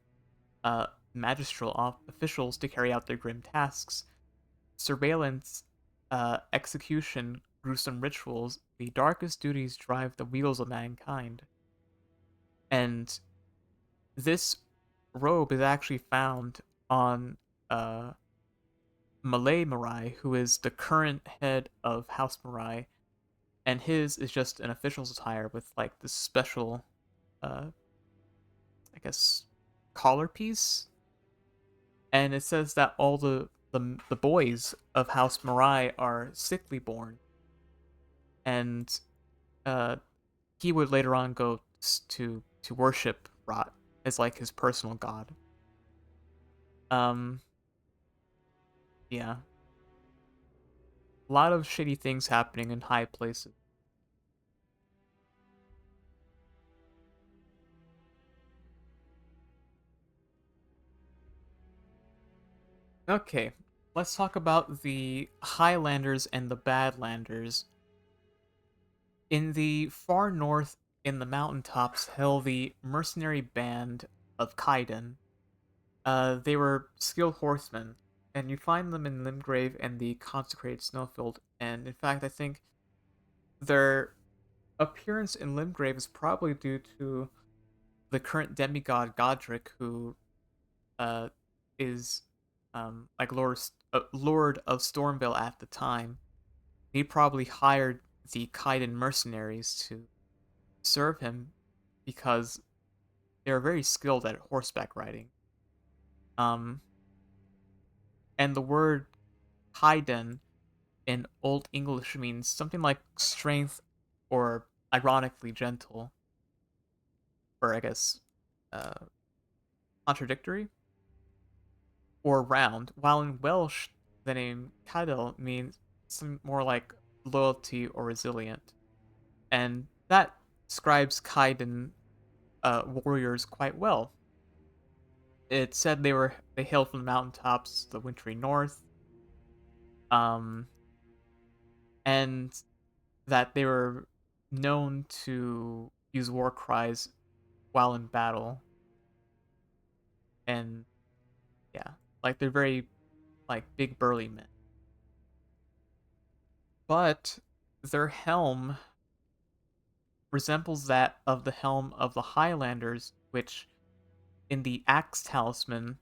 uh magistral officials to carry out their grim tasks, surveillance, execution, gruesome rituals. The darkest duties drive the wheels of mankind. And this robe is actually found on uh, Malay Marai, who is the current head of House Marai, and his is just an official's attire with like this special, uh, I guess, collar piece, and it says that all the boys of House Mirai are sickly born, and uh, he would later on go to worship Rot as like his personal god. Um, yeah, a lot of shitty things happening in high places. Okay, let's talk about the Highlanders and the Badlanders. In the far north, in the mountaintops, hail the mercenary band of Kaiden. They were skilled horsemen, and you find them in Limgrave and the consecrated snowfield. And in fact, I think their appearance in Limgrave is probably due to the current demigod Godric, who uh, is like Lord of Stormvale at the time. He probably hired the Kaiden mercenaries to serve him because they're very skilled at horseback riding. Um, and the word Kaiden in Old English means something like strength or ironically gentle, or I guess uh, contradictory, or round, while in Welsh the name Cadel means something more like loyalty or resilient. And that describes Kaiden warriors quite well. It said they hailed from the mountaintops, the wintry north, um, and that they were known to use war cries while in battle. And yeah, like they're very like big burly men. But their helm resembles that of the helm of the Highlanders, which in the Axe Talisman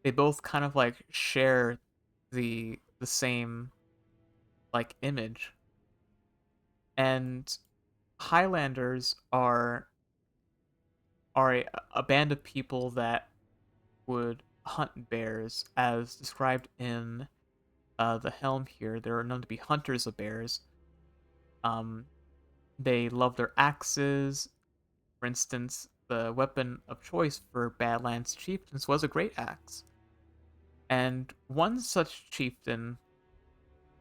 they both kind of like share the same like image. And Highlanders are a band of people that would hunt bears, as described in the helm here. They're known to be hunters of bears. Um, they love their axes. For instance, the weapon of choice for Badlands chieftains was a great axe. And one such chieftain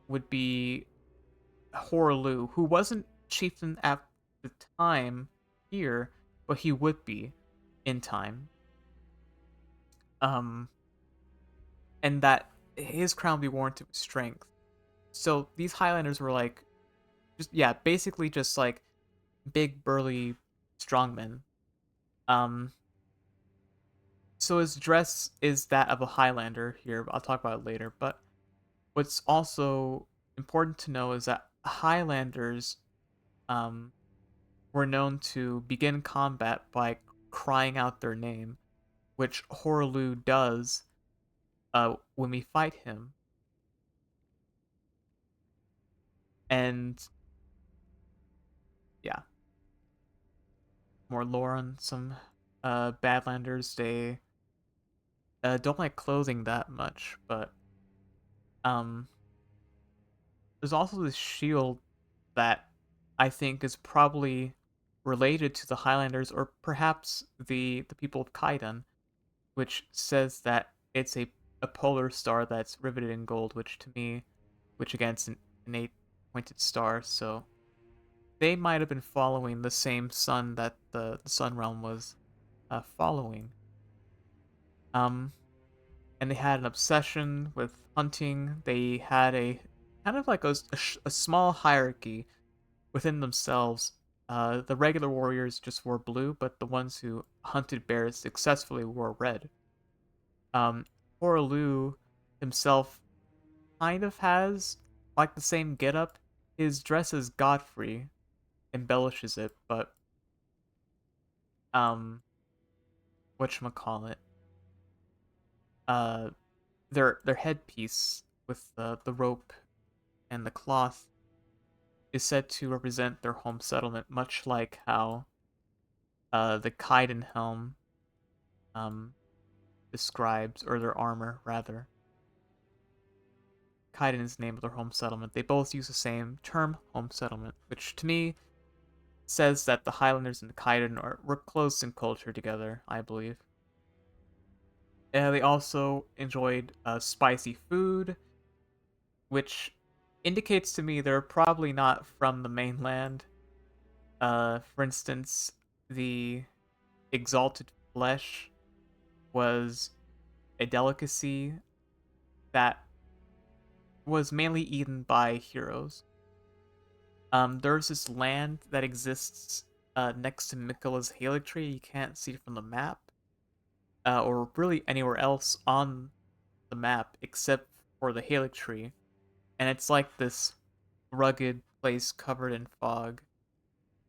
would be Horlu, who wasn't chieftain at the time here, but he would be in time. Um, and that his crown be worn to his strength. So these Highlanders were like, just yeah, basically just like big burly strongmen. Um, so his dress is that of a Highlander here. I'll talk about it later. But what's also important to know is that Highlanders um, were known to begin combat by crying out their name, which Horlu does when we fight him. And yeah, more lore on some Badlanders. They don't like clothing that much, but um, there's also this shield that I think is probably related to the Highlanders or perhaps the people of Kaidan, which says that it's a polar star that's riveted in gold, which to me, which again, it's an eight pointed star, so they might have been following the same sun that the Sun Realm was following. Um, and they had an obsession with hunting. They had a kind of like a small hierarchy within themselves. The regular warriors just wore blue, but the ones who hunted bears successfully wore red. Horalu himself kind of has like the same getup. His dress as Godfrey embellishes it, but um, whatchamacallit, uh, their headpiece with the rope and the cloth is said to represent their home settlement, much like how the Kaiden helm um, describes, or their armor rather. Kaiden is the name of their home settlement. They both use the same term, home settlement, which to me says that the Highlanders and the Kaiden were close in culture together, I believe. They also enjoyed spicy food, which indicates to me they're probably not from the mainland. For instance, the exalted flesh was a delicacy that was mainly eaten by heroes. There's this land that exists next to Miquella's Haligtree. You can't see it from the map, or really anywhere else on the map except for the Haligtree. And it's like this rugged place covered in fog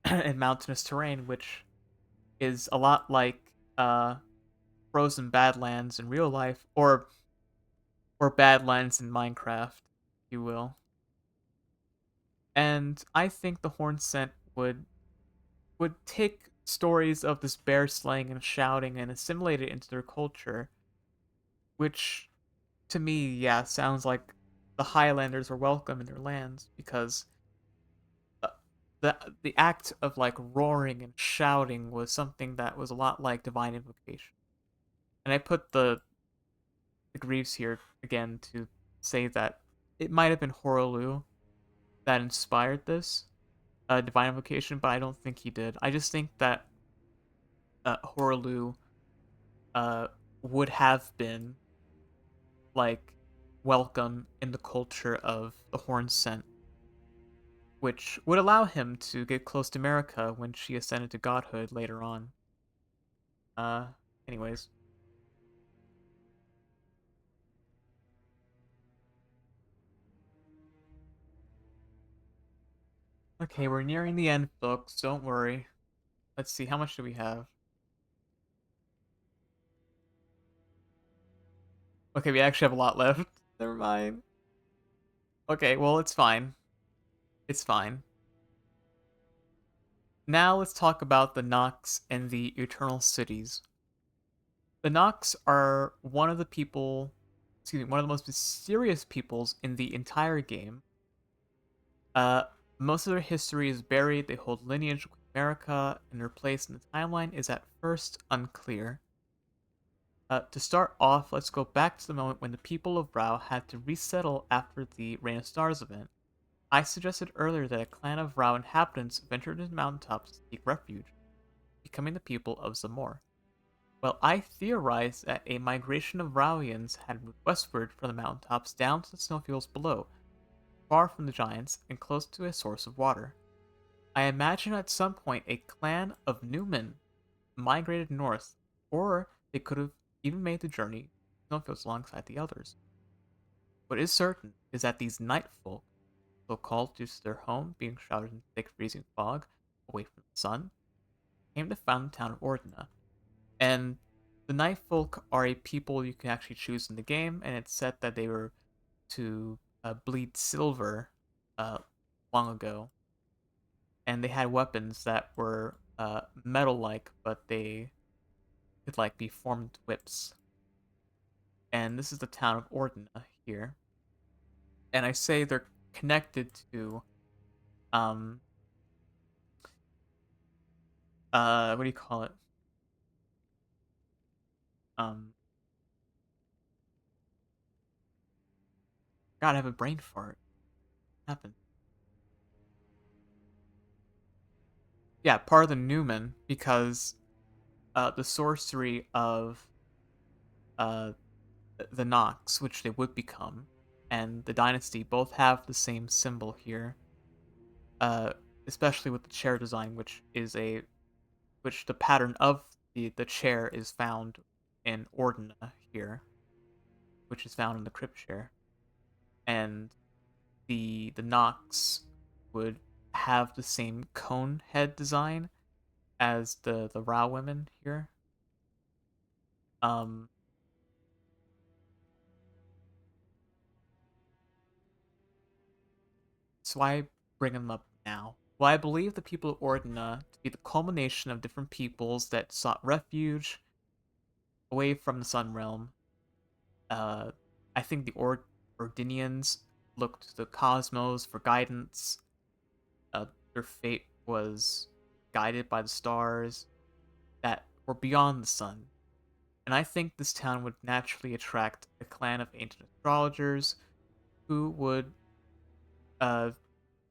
and mountainous terrain, which is a lot like frozen Badlands in real life, or Badlands in Minecraft, if you will. And I think the Horn Scent would take stories of this bear slaying and shouting and assimilate it into their culture, which to me, yeah, sounds like the Highlanders are welcome in their lands because uh, the act of like roaring and shouting was something that was a lot like divine invocation. And I put the Greaves here again to say that it might have been Horolu that inspired this divine invocation, but I don't think he did. I just think that Horolu uh, would have been like welcome in the culture of the Horn Scent, which would allow him to get close to Marika when she ascended to godhood later on. Uh, anyways, okay, we're nearing the end, folks. Don't worry. Let's see, how much do we have? Okay, we actually have a lot left. Never mind. Okay, well, it's fine. It's fine. Now let's talk about the Nox and the Eternal Cities. The Nox are one of the most mysterious peoples in the entire game. Uh, Most of their history is buried. They hold lineage with America, and their place in the timeline is at first unclear. To start off, let's go back to the moment when the people of Rao had to resettle after the Rain of Stars event. I suggested earlier that a clan of Rao inhabitants ventured into the mountaintops to seek refuge, becoming the people of Zamor. Well, I theorized that a migration of Raoians had moved westward from the mountaintops down to the snowfields below, far from the giants and close to a source of water. I imagine at some point a clan of Newmen migrated north, or they could have even made the journey to the snowfields alongside the others. What is certain is that these night folk, so called due to their home being shrouded in thick freezing fog away from the sun, came to found the town of Ordina. And the Night Folk are a people you can actually choose in the game, and it's said that they were to bleed silver uh, long ago, and they had weapons that were metal-like, but they could like be formed whips. And this is the town of Ordina here, and I say they're connected to um what do you call it um God, I have a brain fart. What happened? Yeah, part of the Newman because the sorcery of uh, the Nox, which they would become, and the Dynasty both have the same symbol here. Uh, Especially with the chair design, which the pattern of the chair is found in Ordina here, which is found in the crypt chair, and the Nox would have the same cone head design as the Ra women here. Um, So why bring them up now? Well, I believe the people of Ordina to be the culmination of different peoples that sought refuge away from the Sun Realm. Uh, I think the Ordinians looked to the cosmos for guidance. Uh, their fate was guided by the stars that were beyond the sun. And I think this town would naturally attract a clan of ancient astrologers who would uh,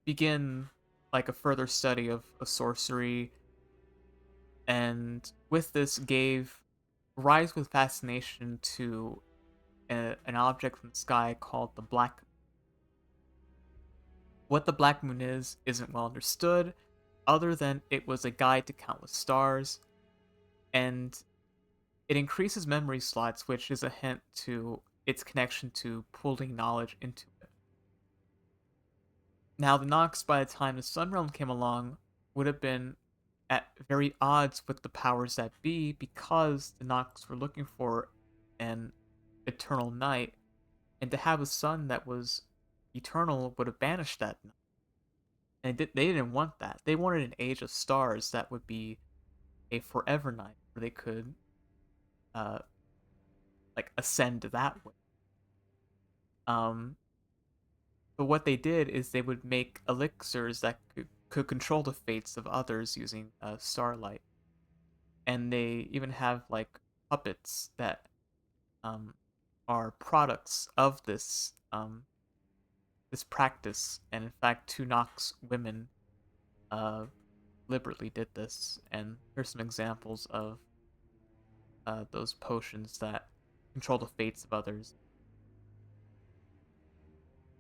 begin like a further study of sorcery, and with this gave rise with fascination to an object from the sky called the Black. What the Black Moon is isn't well understood, other than it was a guide to countless stars, and it increases memory slots, which is a hint to its connection to pooling knowledge into it. Now, the Nox, by the time the Sun Realm came along, would have been at very odds with the powers that be because the Nox were looking for an eternal night, and to have a sun that was eternal would have banished that night. And they didn't want that. They wanted an age of stars that would be a forever night where they could uh like ascend that way. Um, but what they did is they would make elixirs that could control the fates of others using starlight, and they even have like puppets that um are products of this practice. And in fact, two Nox women uh deliberately did this, and here's some examples of those potions that control the fates of others.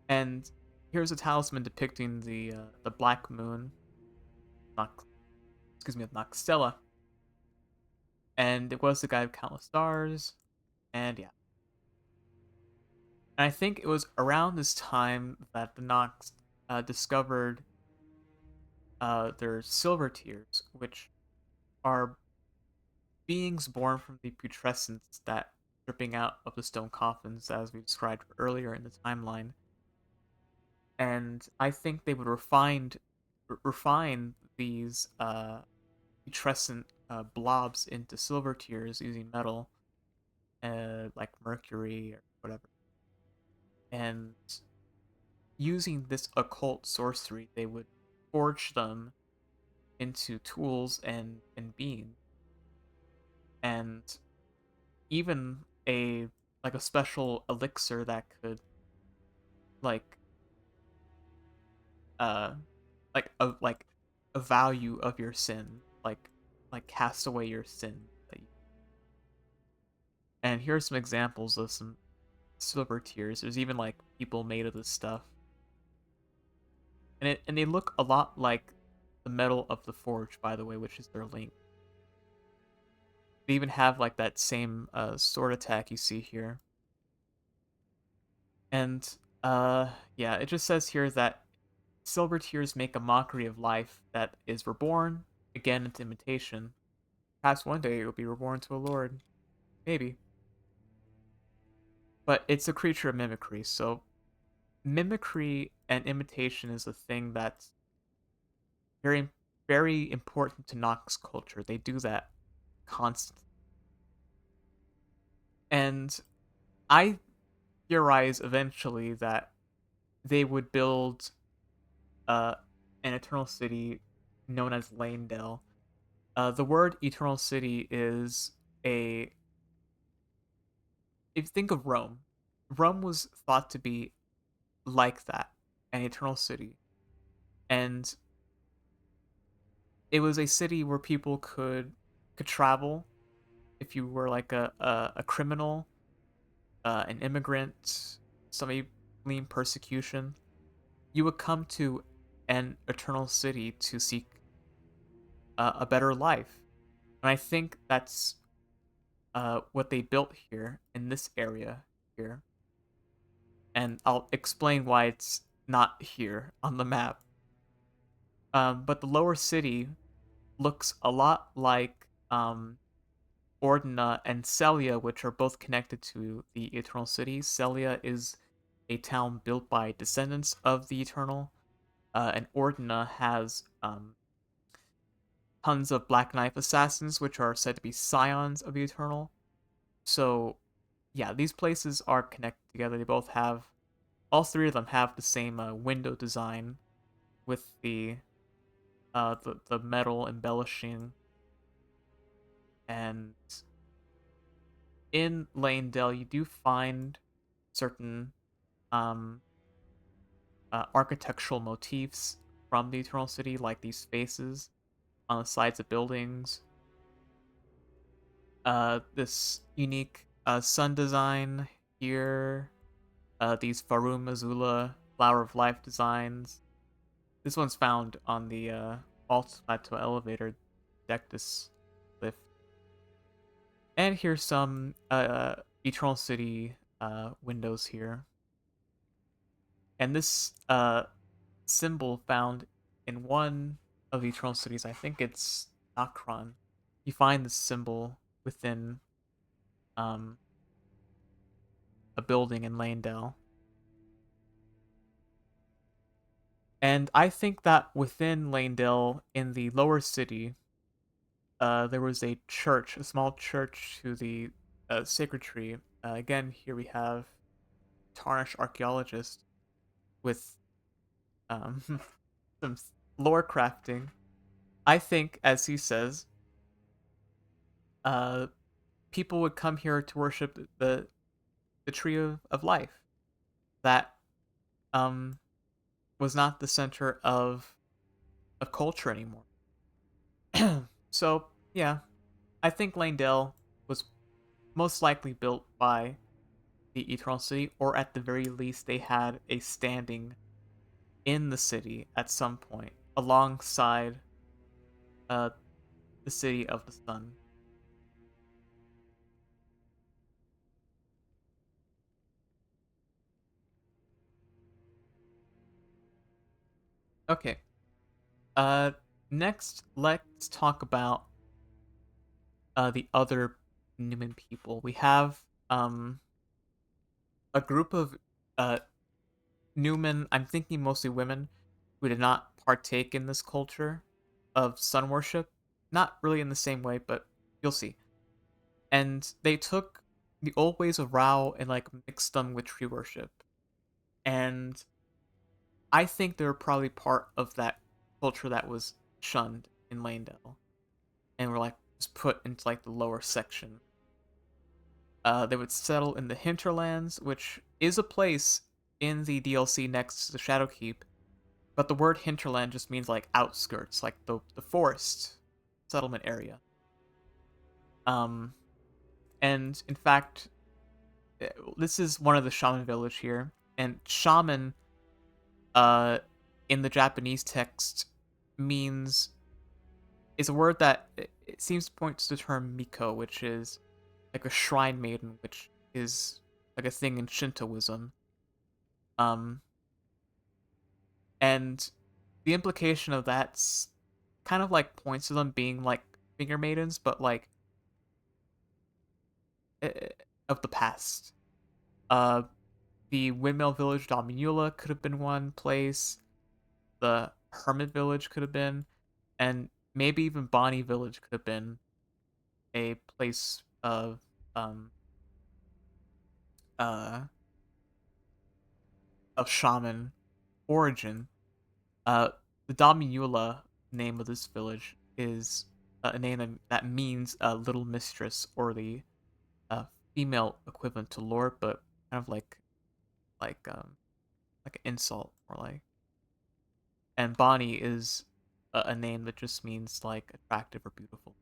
And here's a talisman depicting the Black Moon, Nox, excuse me, Noxtella, and it was the guide of countless stars. And yeah, and I think it was around this time that the Nox discovered their silver tears, which are beings born from the putrescence that dripping out of the stone coffins, as we described earlier in the timeline. And I think they would refine these putrescent blobs into silver tears using metal, like mercury or whatever. And using this occult sorcery, they would forge them into tools and beings, and even a like a special elixir that could like uh like a value of your sin, like cast away your sin. And here are some examples of some silver tears. There's even like people made of this stuff, and they look a lot like the metal of the forge, by the way, which is their link. They even have like that same sword attack you see here. And yeah, it just says here that silver tears make a mockery of life that is reborn again into imitation. Perhaps one day it will be reborn to a lord, maybe. But it's a creature of mimicry, so mimicry and imitation is a thing that's very very important to Nox culture. They do that constantly. And I theorize eventually that they would build uh, an eternal city known as Lanedale. The word eternal city is a. If you think of Rome, Rome was thought to be like that, an eternal city. And it was a city where people could travel if you were like a criminal, an immigrant, somebody fleeing persecution. You would come to an eternal city to seek a better life. And I think that's what they built here in this area here. And I'll explain why it's not here on the map. But the lower city looks a lot like Ordina and Celia, which are both connected to the Eternal City. Celia is a town built by descendants of the Eternal, and Ordina has tons of Black Knife assassins, which are said to be scions of the Eternal. So yeah, these places are connected together. They both have all three of them have the same window design with the metal embellishing. And in Lanedale, you do find certain um, architectural motifs from the Eternal City, like these faces on the sides of buildings. This unique sun design here. These Farum Azula Flower of Life designs. This one's found on the Alt Plateau elevator Dectus lift. And here's some Eternal City windows here. And this symbol found in one of the Eternal Cities, I think it's Akron. You find this symbol within um, a building in Lanedale. And I think that within Lanedale, in the lower city, there was a church, a small church to the sacred tree. Again, here we have Tarnished archaeologist with um, some lore crafting. I think, as he says, uh, people would come here to worship the tree of life that um, was not the center of culture anymore. So yeah, I think Lanedale was most likely built by the Eternal City, or at the very least, they had a standing in the city at some point alongside uh, the city of the sun. Okay. Uh, Next, let's talk about the other Newman people. We have a group of uh Newman. I'm thinking mostly women who did not partake in this culture of sun worship. Not really in the same way, but you'll see. And they took the old ways of Rao and like mixed them with tree worship. And I think they were probably part of that culture that was shunned in Lanedale and were like just put into like the lower section. They would settle in the hinterlands, which is a place in the DLC next to the Shadowkeep, but the word hinterland just means like outskirts, like the forest settlement area. Um, and in fact, this is one of the shaman village here, and shaman, uh, in the Japanese text means is a word that it seems to point to the term miko, which is like a shrine maiden, which is like a thing in Shintoism. Um, and the implication of that's kind of like points to them being like finger maidens, but like eh, of the past. Uh, the windmill village Dominula could have been one place. The hermit village could have been, and maybe even Bonnie village could have been a place um uh of shaman origin. Uh, the Dominula name of this village is a name that means little mistress, or the uh, female equivalent to lord, but kind of like um like an insult, or like. And Bonnie is a name that just means like attractive or beautiful.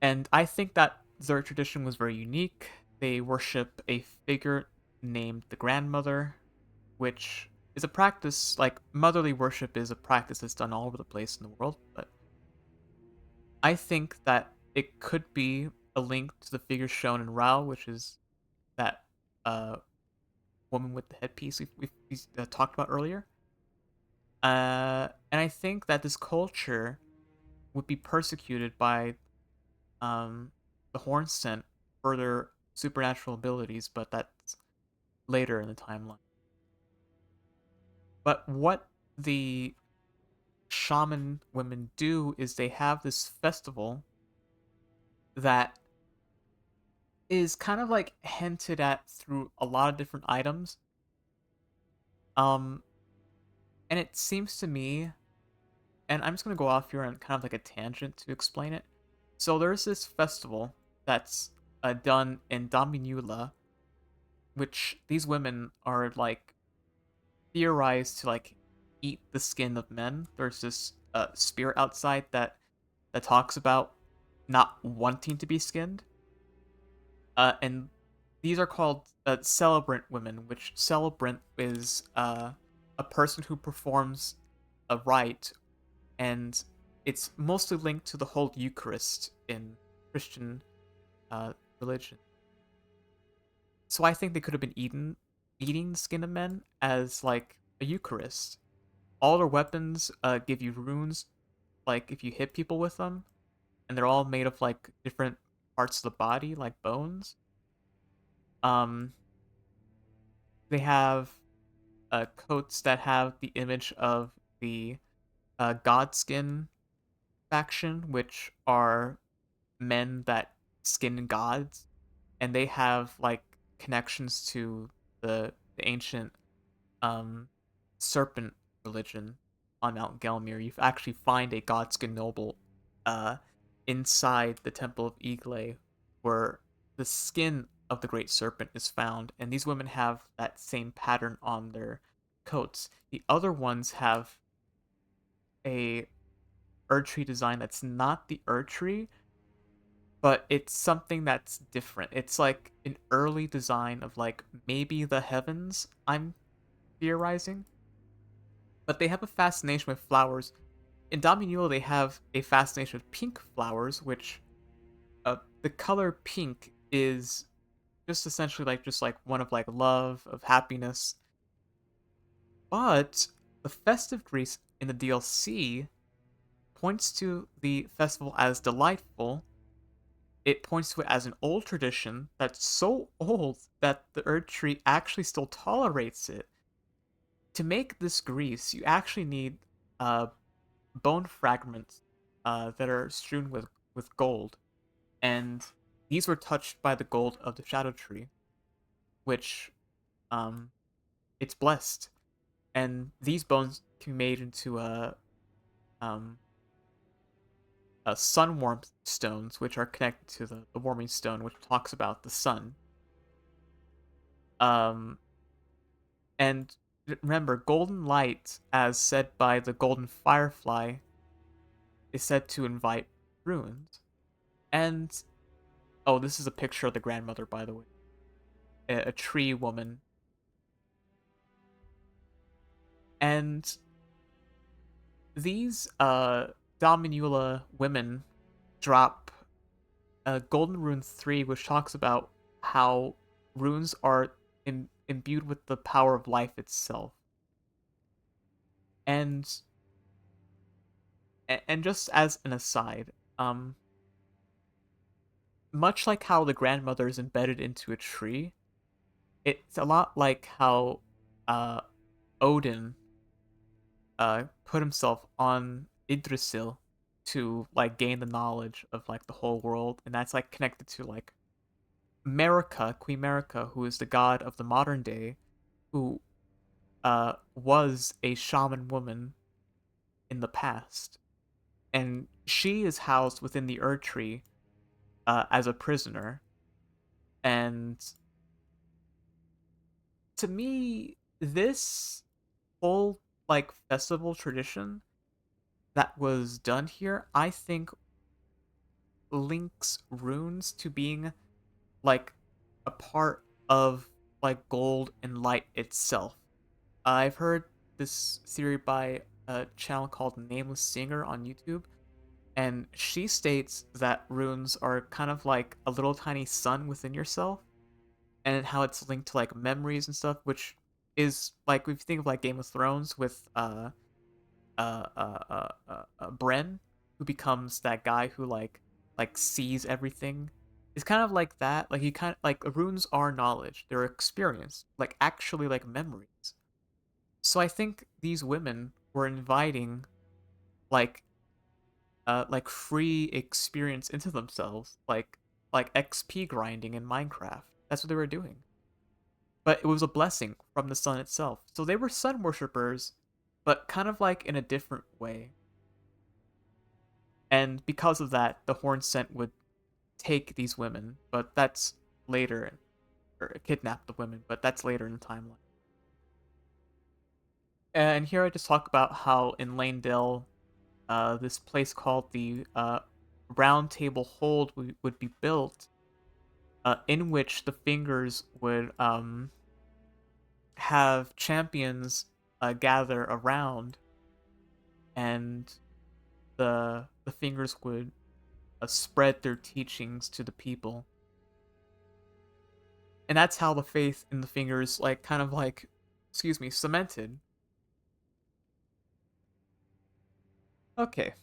And I think that their tradition was very unique. They worship a figure named the grandmother, which is a practice like motherly worship is a practice that's done all over the place in the world. But I think that it could be a link to the figure shown in Rao, which is that uh, woman with the headpiece we talked about earlier. And I think that this culture would be persecuted by um, the horn scent for their supernatural abilities, but that's later in the timeline. But what the shaman women do is they have this festival that is kind of like hinted at through a lot of different items. Um, and it seems to me, and I'm just gonna go off here on kind of like a tangent to explain it. So there's this festival that's done in Dominula, which these women are like theorized to like eat the skin of men. There's this spirit outside that talks about not wanting to be skinned. And these are called celebrant women, which celebrant is a person who performs a rite, and it's mostly linked to the whole Eucharist in Christian uh, religion. So I think they could have been eating the skin of men as like a Eucharist. All their weapons give you runes, like if you hit people with them, and they're all made of like different parts of the body, like bones. Um, they have coats that have the image of the Godskin faction, which are men that skin gods, and they have like connections to the ancient um, serpent religion on Mount Gelmir. You actually find a Godskin noble uh, inside the Temple of Igle, where the skin of the Great Serpent is found, and these women have that same pattern on their coats. The other ones have a Erdtree design that's not the Erdtree, but it's something that's different. It's like an early design of like maybe the heavens, I'm theorizing. But they have a fascination with flowers. In Dominula, they have a fascination with pink flowers, which the color pink is just essentially like just like one of like love, of happiness. But the festive grease in the DLC points to the festival as delightful. It points to it as an old tradition that's so old that the Erd Tree actually still tolerates it. To make this grease, you actually need uh, bone fragments that are strewn with gold, and these were touched by the gold of the Shadow Tree, which um, it's blessed, and these bones can be made into um, sun warmth stones, which are connected to the warming stone, which talks about the sun. Um, and remember, golden light, as said by the golden firefly, is said to invite runes. And oh, this is a picture of the grandmother, by the way, a tree woman. And these Dominula women drop Golden Rune 3, which talks about how runes are imbued with the power of life itself. And and just as an aside, much like how the grandmother is embedded into a tree, it's a lot like how uh, Odin put himself on Yggdrasil to like gain the knowledge of like the whole world, and that's like connected to like Marika, Queen Marika, who is the god of the modern day, who was a shaman woman in the past, and she is housed within the Erd Tree as a prisoner. And to me, this whole like festival tradition that was done here, I think links runes to being like a part of like gold and light itself. I've heard this theory by a channel called Nameless Singer on YouTube, and she states that runes are kind of like a little tiny sun within yourself, and how it's linked to like memories and stuff, which is like if you think of like Game of Thrones with Bren, who becomes that guy who like sees everything. It's kind of like that. Like you kind of like runes are knowledge. They're experience, like actually like memories. So I think these women were inviting like like free experience into themselves, like XP grinding in Minecraft. That's what they were doing. But it was a blessing from the sun itself. So they were sun worshippers, but kind of like in a different way. And because of that, the horn scent would take these women, but that's later, or kidnap the women, but that's later in the timeline. And here I just talk about how in Lanedale, this place called the Round Table Hold would be built, in which the fingers would have champions gather around, and the fingers would spread their teachings to the people, and that's how the faith in the fingers like kind of like, excuse me, cemented. Okay,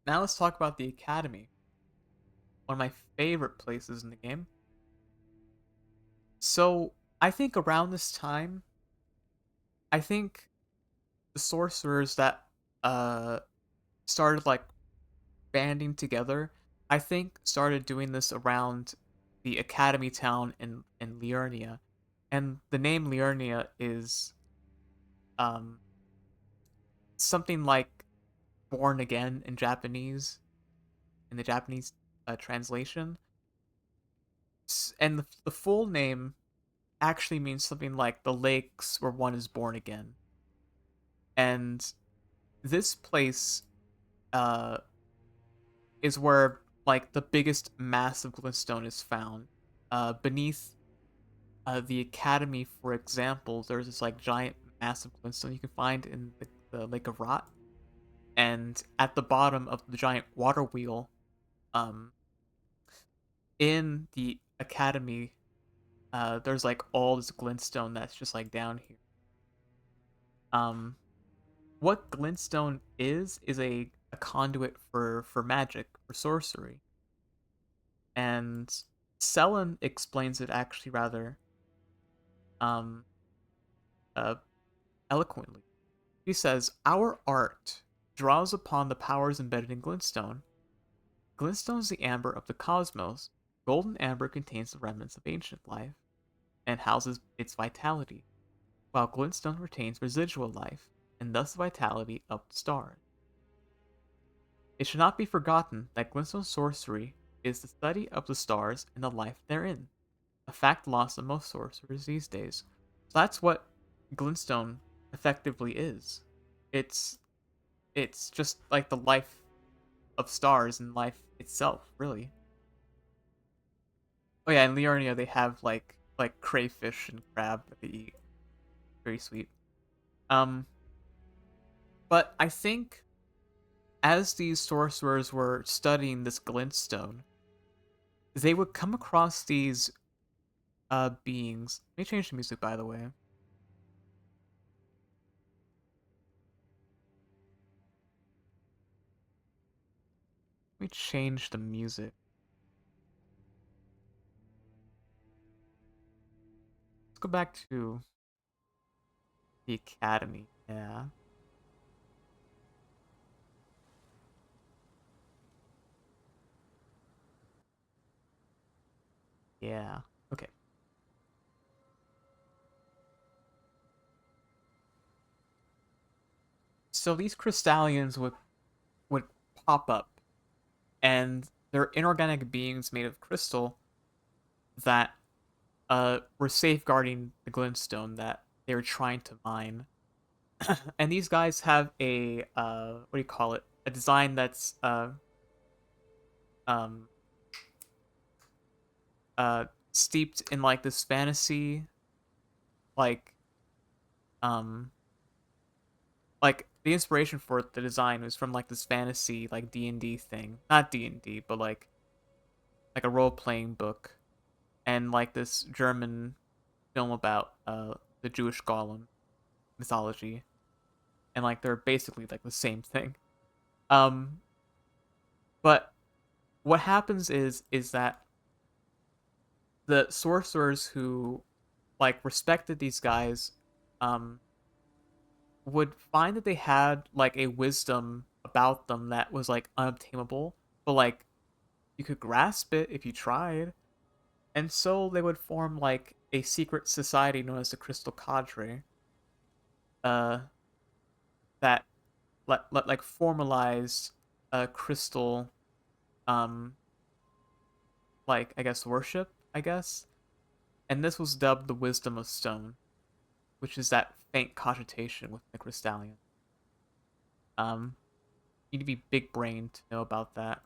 now let's talk about the academy, one of my favorite places in the game. So I think around this time, I think the sorcerers that uh started like banding together, I think started doing this around the academy town in Liurnia. And the name Liurnia is um something like born again in Japanese, in the Japanese translation. And the full name actually means something like the lakes where one is born again. And this place uh is where like the biggest mass of glintstone is found. Beneath the academy, for example, there's this like giant mass of glintstone you can find in the Lake of Rot, and at the bottom of the giant water wheel, um, in the academy, there's like all this glintstone that's just like down here. Um, what glintstone is a conduit for magic, for sorcery, and Selen explains it actually rather um uh, eloquently. He says, "Our art draws upon the powers embedded in glintstone. Glintstone is the amber of the cosmos. Golden amber contains the remnants of ancient life and houses its vitality, while glintstone retains residual life and thus the vitality of the stars. It should not be forgotten that glintstone sorcery is the study of the stars and the life therein, a fact lost on most sorcerers these days." So that's what glintstone effectively is. It's it's just like the life of stars and life itself, really. Oh yeah, in Liurnia they have like crayfish and crab that they eat. Very sweet. Um, but I think as these sorcerers were studying this glintstone, they would come across these beings. Let me change the music, by the way. Let me change the music. Let's go back to the academy. Yeah. Yeah. Okay. So these crystallians would pop up, and they're inorganic beings made of crystal that were safeguarding the glintstone that they were trying to mine. And these guys have a what do you call it? A design that's um uh steeped in like this fantasy, like um the inspiration for the design was from like this fantasy like D&D thing. Not D&D, but like a role-playing book, and like this German film about the Jewish golem mythology, and like they're basically like the same thing. Um but what happens is that the sorcerers who like respected these guys, um, would find that they had like a wisdom about them that was like unobtainable, but like you could grasp it if you tried. And so they would form like a secret society known as the Crystal Cadre, uh, that like formalized crystal, um, like I guess worship, I guess. And this was dubbed the Wisdom of Stone, which is that faint cogitation with the crystallian. You need to be big brained to know about that.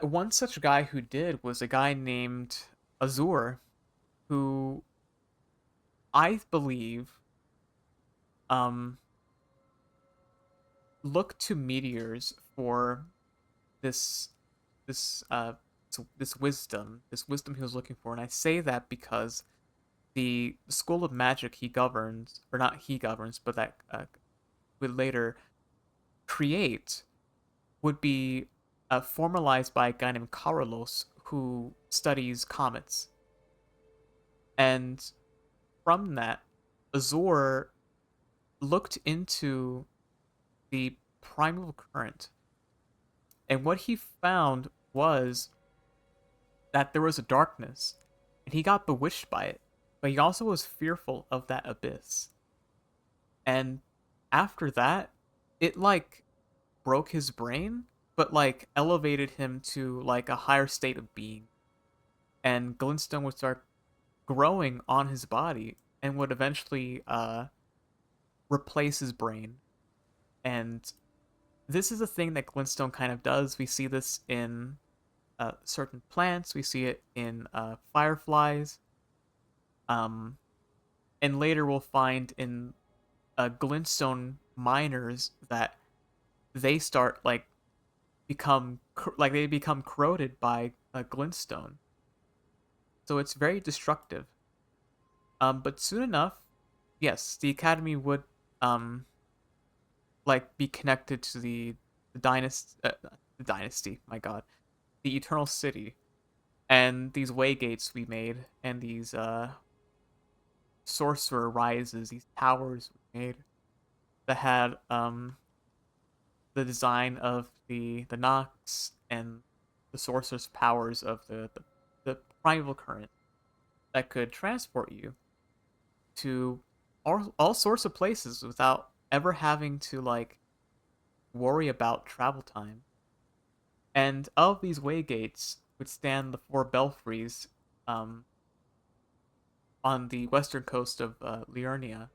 One such guy who did was a guy named Azur, who I believe um looked to meteors for this this wisdom he was looking for. And I say that because the school of magic he governs, or not he governs, but that would later create, would be formalized by a guy named Carlos who studies comets. And from that, Azor looked into the primal current. And what he found was that there was a darkness, and he got bewitched by it, but he also was fearful of that abyss. And after that, it like broke his brain, but like elevated him to like a higher state of being. And Glintstone would start growing on his body and would eventually replace his brain. And this is a thing that Glintstone kind of does. We see this in certain plants. We see it in fireflies. Um, and later we'll find in glintstone miners that they start like like they become corroded by a glintstone. So it's very destructive. But soon enough, yes, the academy would um like be connected to the dynasty. My God, the eternal city, and these way gates we made, and these sorcerer rises, these towers we made that had the design of the Nox and the sorcerer's powers of the primal current that could transport you to all sorts of places without ever having to like worry about travel time. And of these waygates would stand the four belfries um, on the western coast of Liurnia,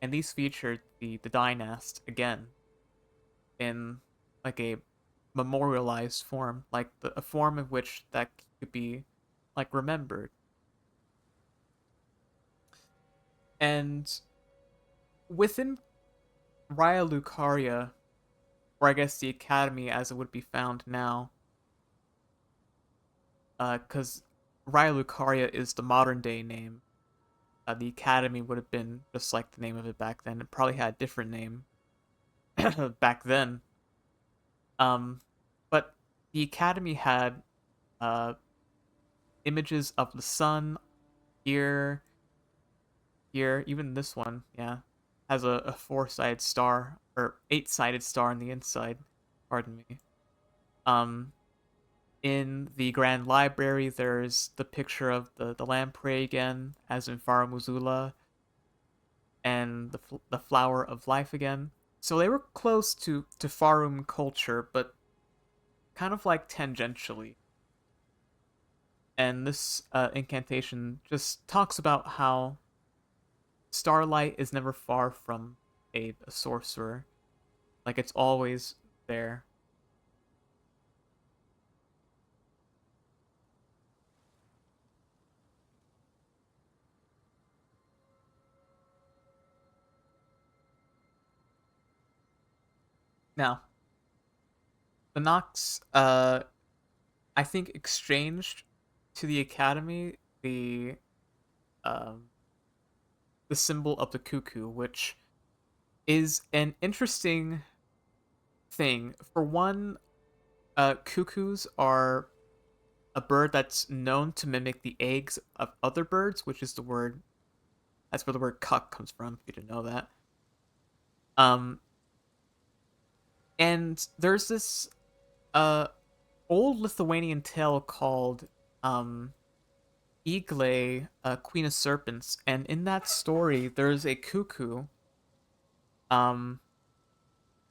and these featured the dynast again in like a memorialized form, like a form in which that could be like remembered. And within Raya Lucaria, or I guess the Academy as it would be found now, because Raya Lucaria is the modern day name. The Academy would have been just like the name of it back then. It probably had a different name back then. Um, but the Academy had uh, images of the sun here, here, even this one, yeah, has a four-sided star or eight-sided star on the inside. Pardon me. Um, in the Grand Library, there's the picture of the lamprey again, as in Faramuzula, and the flower of life again. So they were close to Farum culture, but kind of like tangentially. And this incantation just talks about how starlight is never far from a sorcerer. Like it's always there. Now, the Nox, I think, exchanged to the Academy um, the symbol of the cuckoo, which is an interesting thing. For one, cuckoos are a bird that's known to mimic the eggs of other birds, which is the word that's where the word cuck comes from, if you didn't know that. Um, and there's this uh old Lithuanian tale called um Eagle, Queen of Serpents, and in that story there's um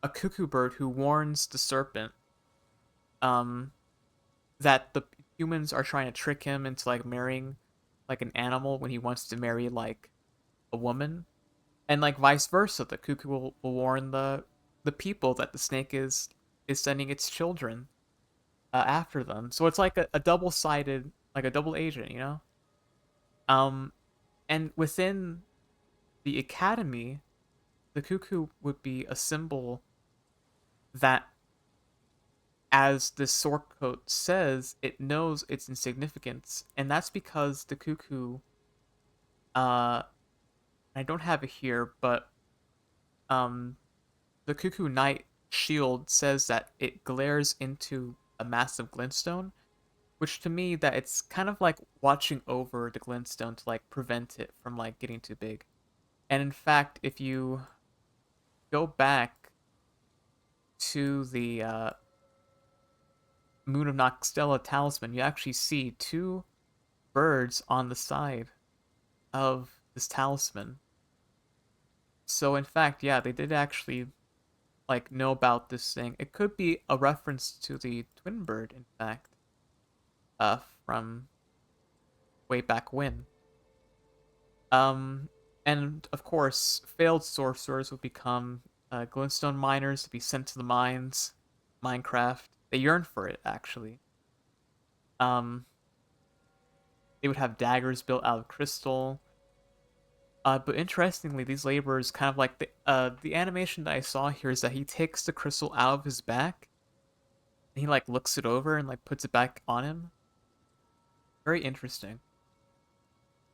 a cuckoo bird who warns the serpent um that the humans are trying to trick him into like marrying like an animal when he wants to marry like a woman, and like vice versa. The cuckoo will warn the people that the snake is sending its children after them. So it's like a double sided, like a double agent, you know. Um, and within the academy, the cuckoo would be a symbol that, as the sword coat says, it knows its insignificance, and that's because the cuckoo, uh, I don't have it here, but um, the cuckoo knight shield says that it glares into a massive glintstone, which to me that it's kind of like watching over the glintstone to like prevent it from like getting too big. And in fact, if you go back to the Moon of Nocstella talisman, you actually see two birds on the side of this talisman. So in fact, yeah, they did actually like know about this thing. It could be a reference to the twin bird, in fact, from way back when. Um, and of course, failed sorcerers would become glintstone miners to be sent to the mines. Minecraft. They yearn for it, actually. Um, they would have daggers built out of crystal. But interestingly, these laborers kind of like the animation that I saw here is that he takes the crystal out of his back and he like looks it over and like puts it back on him. Very interesting.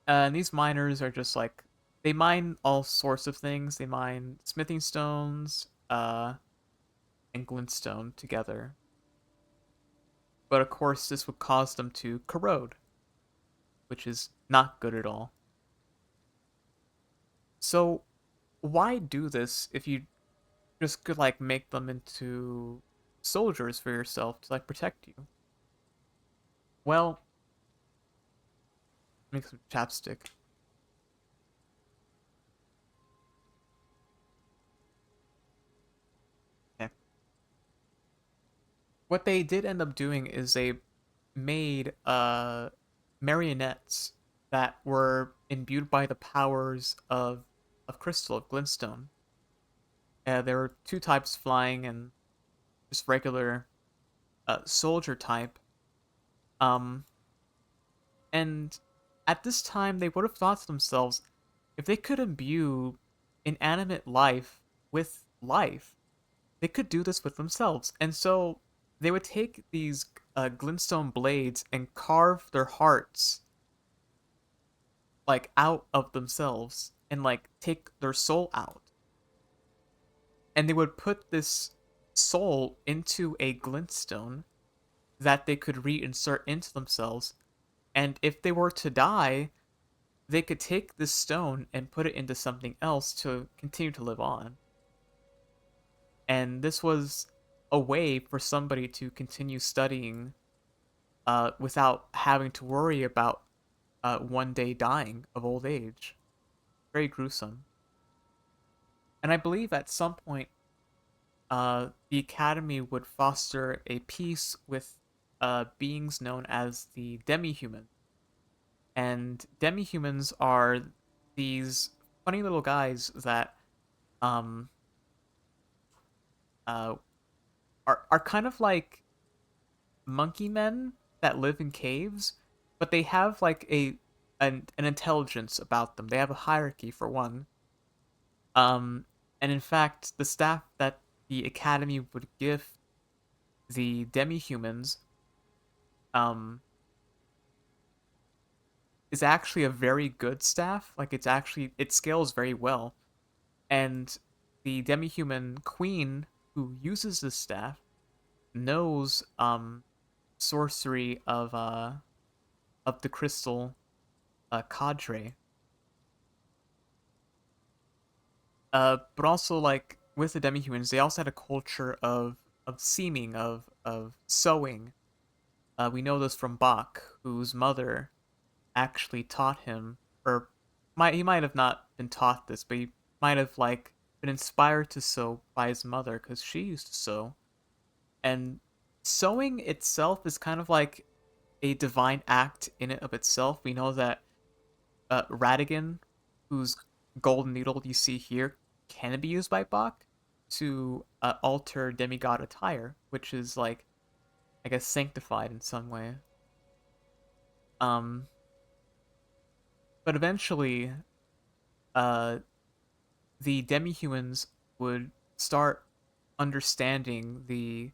And these miners are just like they mine all sorts of things. They mine smithing stones, and glintstone together. But of course, this would cause them to corrode, which is not good at all. So why do this if you just could like make them into soldiers for yourself to like protect you? Well, make some chapstick. Yeah. What they did end up doing is they made marionettes that were imbued by the powers of crystal of glintstone. There were two types flying and just regular soldier type. Um, and at this time, they would have thought to themselves, if they could imbue inanimate life with life, they could do this with themselves. And so they would take these glintstone blades and carve their hearts like out of themselves and like take their soul out. And they would put this soul into a glintstone that they could reinsert into themselves. And if they were to die, they could take this stone and put it into something else to continue to live on. And this was a way for somebody to continue studying without having to worry about one day dying of old age. Very gruesome. And I believe at some point, the Academy would foster a peace with beings known as the demi-human. And demi-humans are these funny little guys that um, uh, are kind of like monkey men that live in caves, but they have like an intelligence about them. They have a hierarchy for one. Um, and in fact, the staff that the Academy would give the demi-humans um is actually a very good staff. Like it scales very well. And the demi-human queen who uses this staff knows sorcery of the crystal cadre. But also like with the demi-humans, they also had a culture of seeming, of sewing. We know this from Bach, whose mother actually taught him, or he might have not been taught this, but he might have like been inspired to sew by his mother because she used to sew. And sewing itself is kind of like a divine act in it of itself. We know that Radigan, whose golden needle you see here, can be used by Bach to alter demigod attire, which is like, I guess, sanctified in some way. Um, but eventually, uh, the demi-humans would start understanding the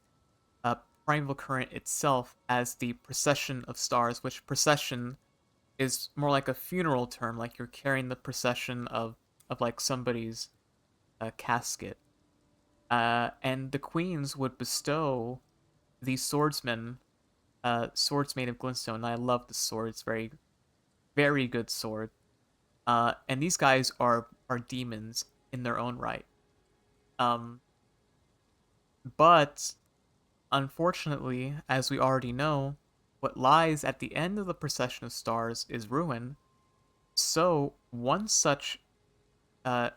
uh, primal current itself as the procession of stars, which procession is more like a funeral term, like you're carrying the procession of like somebody's casket. And the queens would bestow these swordsmen, swords made of glintstone. And I love the sword; it's very good sword. And these guys are demons in their own right. Um, but unfortunately, as we already know, what lies at the end of the procession of stars is ruin. So one such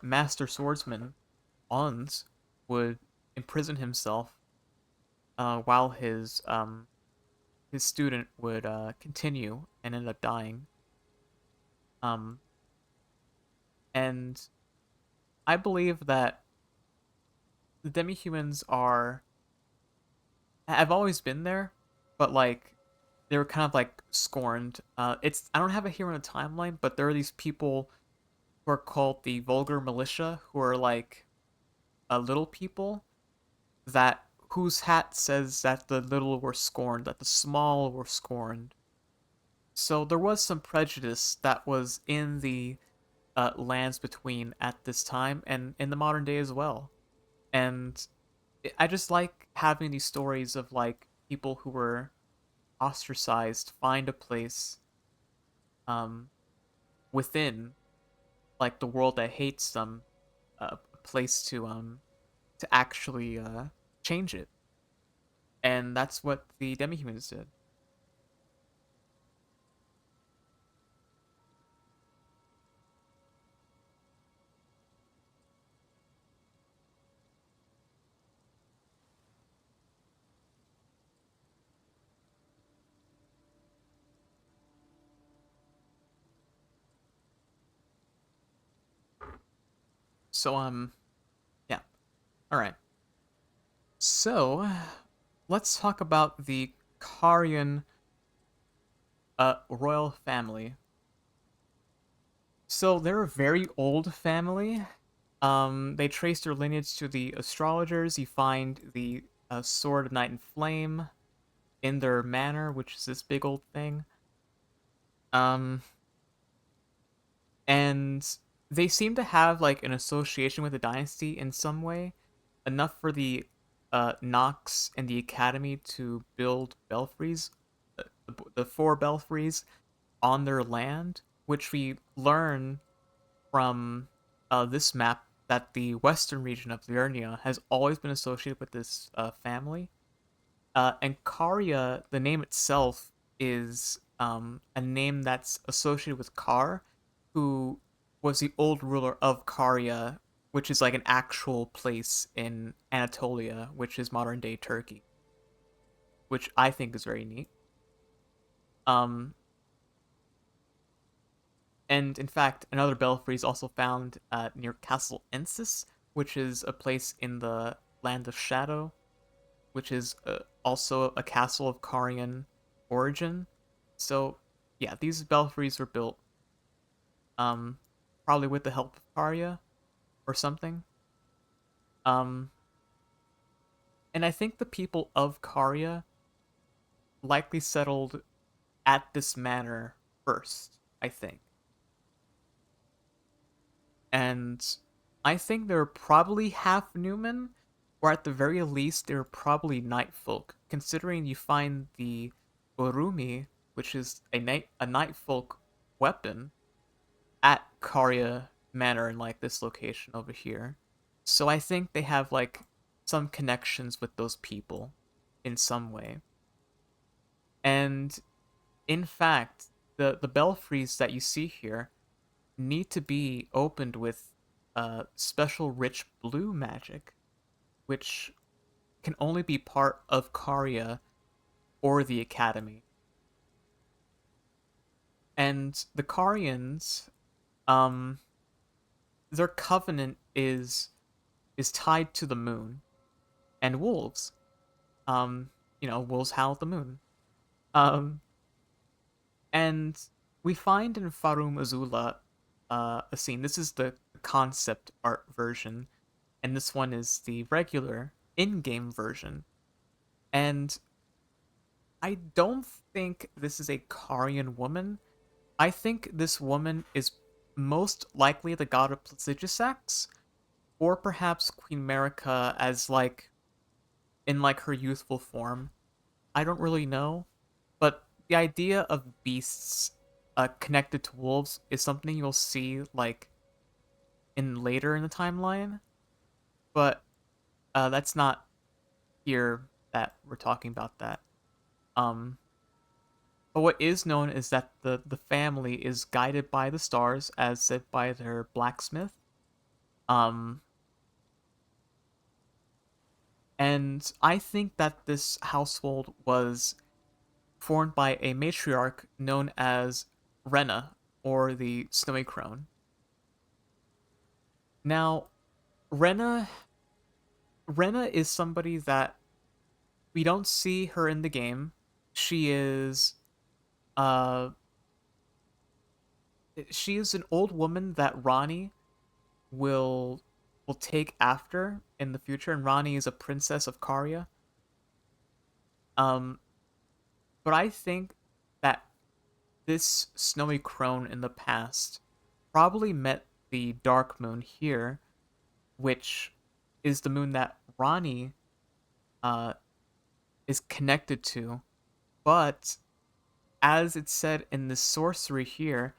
master swordsman, Ons, would imprison himself while his student would continue and end up dying. Um, and I believe that the demi-humans are have always been there, but like they were kind of like scorned. It's I don't have it here on the timeline, but there are these people who are called the vulgar militia, who are like little people that whose hat says that the little were scorned, that the small were scorned. So there was some prejudice that was in the lands between at this time and in the modern day as well. And I just like having these stories of like people who were ostracized find a place um, within like the world that hates them, a place to actually change it. And that's what the demi-humans did. So yeah. All right. So let's talk about the Karian royal family. So they're a very old family. They trace their lineage to the astrologers. You find the sword of night and flame in their manor, which is this big old thing. Um, and they seem to have like an association with the dynasty in some way, enough for the Nox and the Academy to build belfries, the four belfries on their land, which we learn from this map that the western region of Liurnia has always been associated with this family. And Karya, the name itself, is a name that's associated with Kar, who was the old ruler of Karya, which is like an actual place in Anatolia, which is modern day Turkey, which I think is very neat. Um, and in fact, another belfry is also found near Castle Ensis, which is a place in the Land of Shadow, which is also a castle of Karian origin. So, yeah, these belfries were built um, probably with the help of Karya or something. Um, and I think the people of Karya likely settled at this manor first, I think. And I think they're probably half Newman, or at the very least, they're probably night folk, considering you find the Urumi, which is a night folk weapon, at Karya Manor in like this location over here. So I think they have like some connections with those people in some way. And in fact, the belfries that you see here need to be opened with special rich blue magic, which can only be part of Karya or the Academy. And the Karyans, um, their covenant is tied to the moon and wolves. Um, wolves howl at the moon. Um, and we find in Farum Azula a scene. This is the concept art version, and this one is the regular in-game version. And I don't think this is a Karian woman. I think this woman is most likely the god of Plagiasax, or perhaps Queen Merica as like in like her youthful form. I don't really know, but the idea of beasts connected to wolves is something you'll see like in later in the timeline, but that's not here that we're talking about that. Um, but what is known is that the family is guided by the stars, as said by their blacksmith. Um, and I think that this household was formed by a matriarch known as Rena, or the Snowy Crone. Now, Rena Rena is somebody that we don't see her in the game. She is uh she is an old woman that Ronnie will will take after in the future, and Ronnie is a princess of Karya. Um but I think that this Snowy Crone in the past probably met the Dark Moon here, which is the moon that Ronnie uh is connected to. But as it's said in the sorcery here,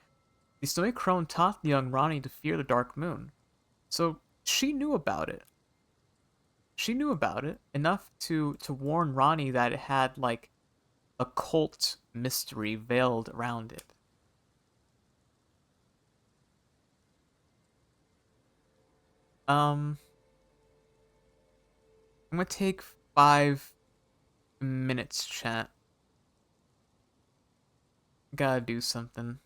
the Snowy Crone taught the young Ronnie to fear the Dark Moon. So she knew about it. She knew about it enough to warn Ronnie that it had like occult mystery veiled around it. Um, I'm gonna take 5 minutes, chat. Gotta do something.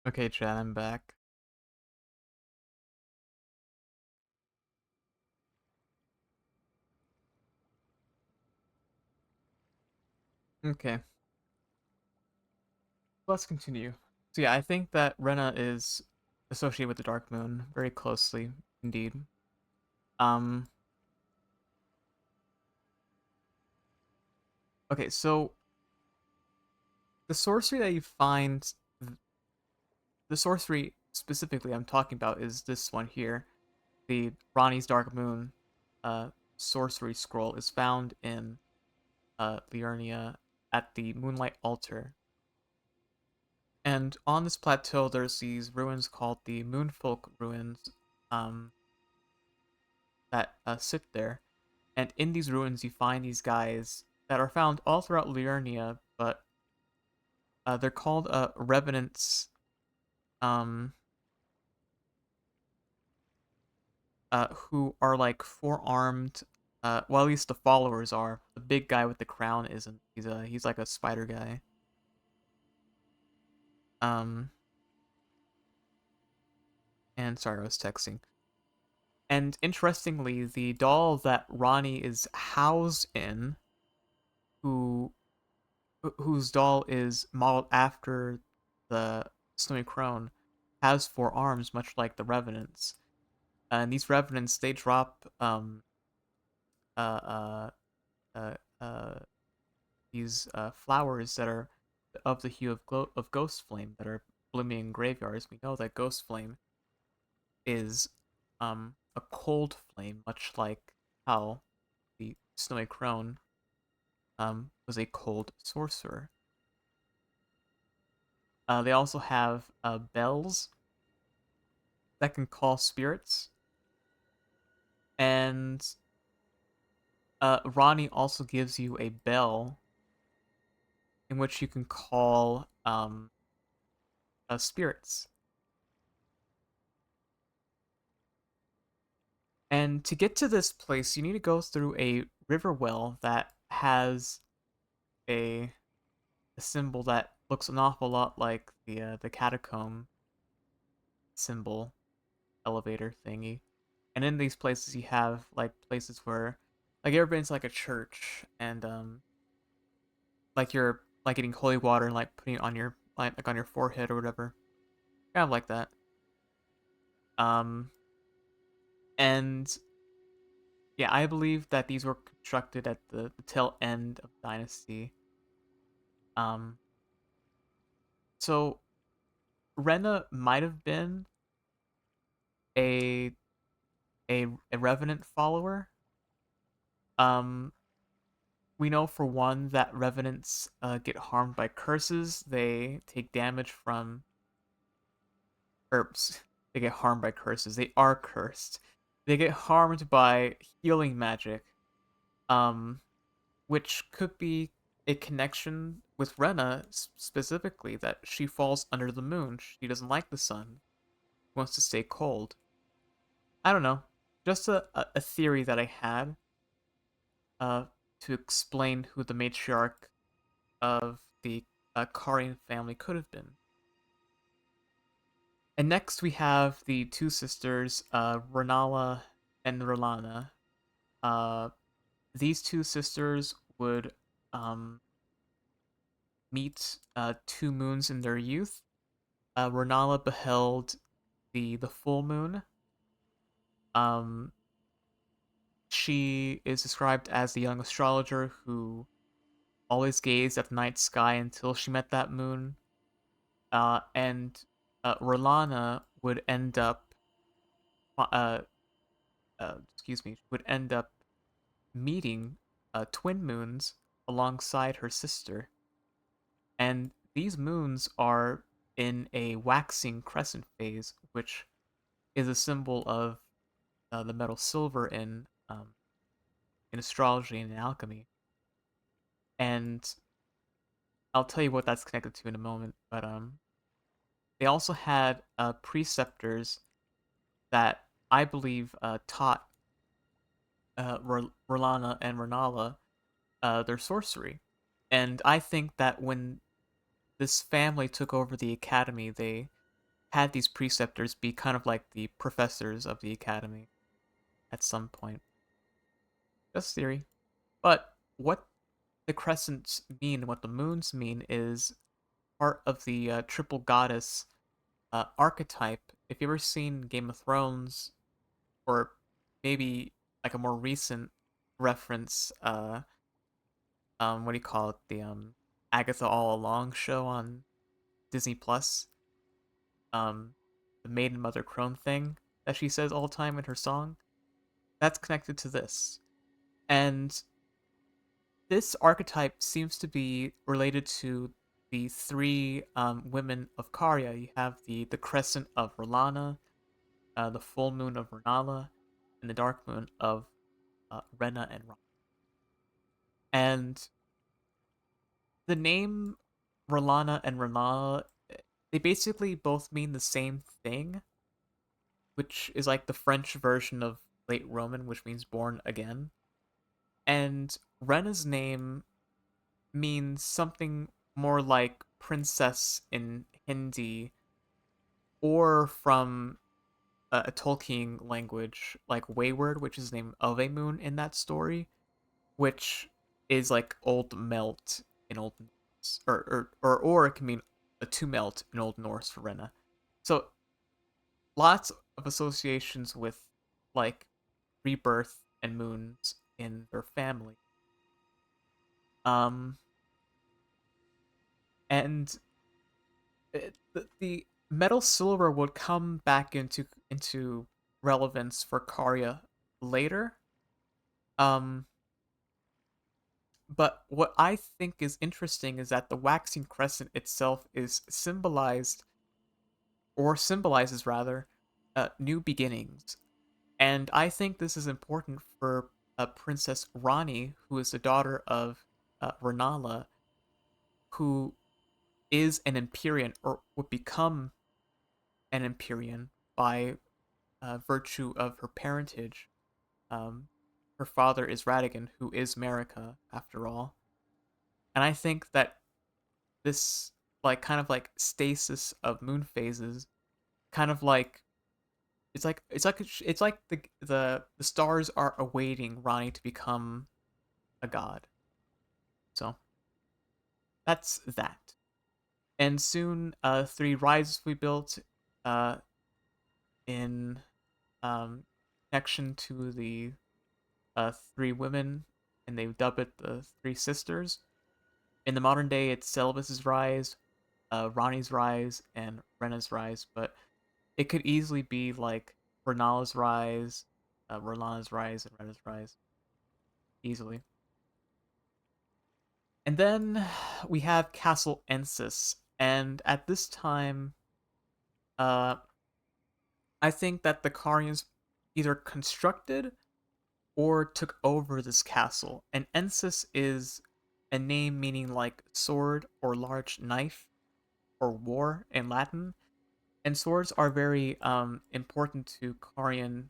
Okay, Chad, I'm back. Okay, let's continue. So yeah, I think that Rena is associated with the Dark Moon very closely indeed. Um, okay, so the sorcery that you find, the sorcery specifically I'm talking about is this one here. The Ronnie's Dark Moon uh sorcery scroll is found in Liurnia at the Moonlight Altar. And on this plateau, there's these ruins called the Moonfolk ruins, um, that sit there. And in these ruins, you find these guys that are found all throughout Liurnia, but they're called revenants, um, who are like four-armed. Well, at least the followers are. The big guy with the crown isn't. He's like a spider guy. Um, and sorry, I was texting. And interestingly, the doll that Ronnie is housed in, who whose doll is modeled after the Snowy Crone, has four arms, much like the Revenants. And these Revenants, they drop uh uh uh these flowers that are of the hue of ghost flame that are blooming in graveyards. We know that ghost flame is a cold flame, much like how the Snowy Crone was a cold sorcerer. They also have bells that can call spirits, and Ronnie also gives you a bell in which you can call spirits. And to get to this place, you need to go through a river well that has a, a symbol that looks an awful lot like the catacomb symbol elevator thingy. And in these places, you have like places where, like, you ever been to like a church and like you're like getting holy water and like putting it on your like on your forehead or whatever, kind of like that. Um, and yeah, I believe that these were constructed at the tail end of Dynasty. Um, so Rena might have been a a Revenant follower. Um, we know for one that Revenants get harmed by curses. They take damage from herbs. They get harmed by curses. They are cursed. They get harmed by healing magic, um, which could be a connection with Rena specifically, that she falls under the moon. She doesn't like the sun. Wants to stay cold. I don't know. Just a theory that I had uh, to explain who the matriarch of the Karian family could have been. And next we have the two sisters, Renala and Rolana. Uh, these two sisters would um, meet two moons in their youth. Renala beheld the full moon. Um, she is described as the young astrologer who always gazed at the night sky until she met that moon. And Rolana would end up, excuse me, would end up meeting twin moons alongside her sister. And these moons are in a waxing crescent phase, which is a symbol of the metal silver in astrology and in alchemy. And I'll tell you what that's connected to in a moment. But they also had preceptors that I believe taught Rolana and Renala their sorcery. And I think that when this family took over the academy, had these preceptors be kind of like the professors of the academy at some point. Just theory. But what the crescents mean, what the moons mean, is part of the triple goddess archetype. If you've ever seen Game of Thrones, or maybe like a more recent reference, what do you call it? The Agatha All Along show on Disney Plus. Um, the Maiden Mother Crone thing that she says all the time in her song. That's connected to this, and this archetype seems to be related to the three women of Karya. You have the crescent of R'Lana, the full moon of Renala, and the dark moon of Rena and Ra. And the name R'Lana and Renala, they basically both mean the same thing, which is like the French version of late Roman, which means born again. And Rena's name means something more like princess in Hindi, or from a Tolkien language like Wayward, which is the name of a moon in that story, which is like old melt in Old Norse, or it can mean a to melt in Old Norse for Rena. So lots of associations with like rebirth and moons in their family. Um, and the metal silver would come back into relevance for Karya later. Um, but what I think is interesting is that the waxing crescent itself is symbolized, or symbolizes rather, new beginnings. And I think this is important for Princess Rani, who is the daughter of Renala, who is an Empyrean, or would become an Empyrean by virtue of her parentage. Um, Her father is Radigan, who is Marika, after all. And I think that this, like, kind of like stasis of moon phases, kind of like it's like the stars are awaiting Ronnie to become a god. So that's that. And soon, three rises we built, uh, in um, connection to the three women, and they dub it the Three Sisters. In the modern day, it's Celebus's rise, Ronnie's rise, and Rena's rise, but it could easily be like Renala's rise, Rolana's rise, and Rena's rise, easily. And then we have Castle Ensis, and at this time, uh, I think that the Carians either constructed or took over this castle. And Ensis is a name meaning like sword or large knife or war in Latin. And swords are very important to Carian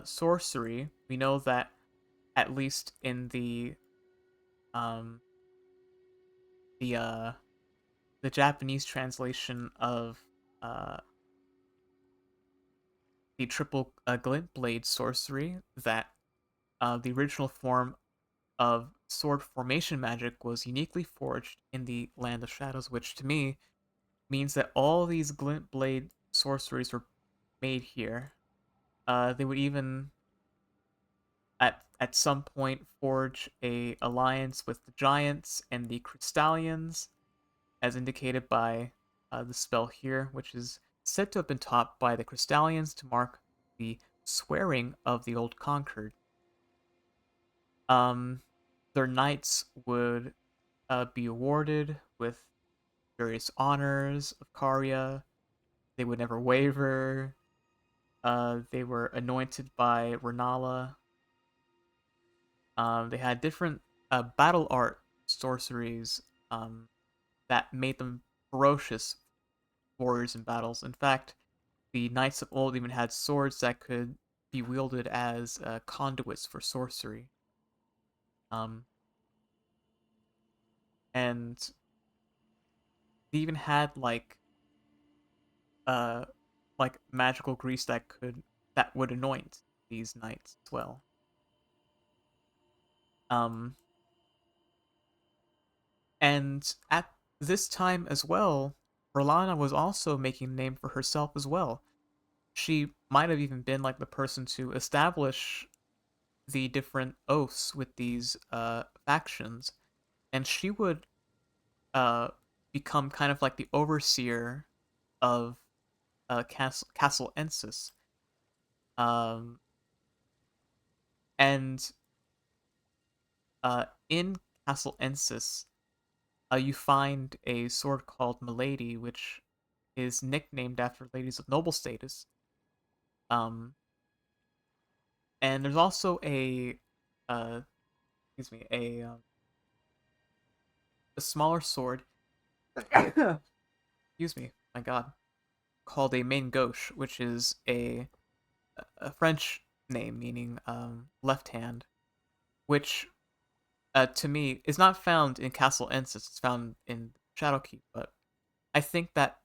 sorcery. We know that at least in um, the uh, the Japanese translation of uh, the triple glint blade sorcery, that the original form of sword formation magic was uniquely forged in the Land of Shadows, which to me means that all these glint blade sorceries were made here. They would even at some point forge a alliance with the giants and the Crystallians, as indicated by the spell here, which is said to have been taught by the Crystallians to mark the swearing of the old conquered. Um, their knights would be awarded with various honors of Karya. They would never waver. They were anointed by Renala. They had different battle art sorceries that made them ferocious warriors in battles. In fact, the knights of old even had swords that could be wielded as conduits for sorcery. Um, and they even had like like magical grease that would anoint these knights as well. Um, and at this time as well, Rolana was also making a name for herself as well. She might have even been like the person to establish the different oaths with these factions, and she would uh become kind of like the overseer of Castle Ensis. Um, and in Castle Ensis, you find a sword called Milady, which is nicknamed after ladies of noble status. Um, and there's also uh, excuse me, a smaller sword. Excuse me, my God, called a main gauche, which is a French name meaning left hand, which to me is not found in Castle Ensis. It's found in Shadowkeep, but I think that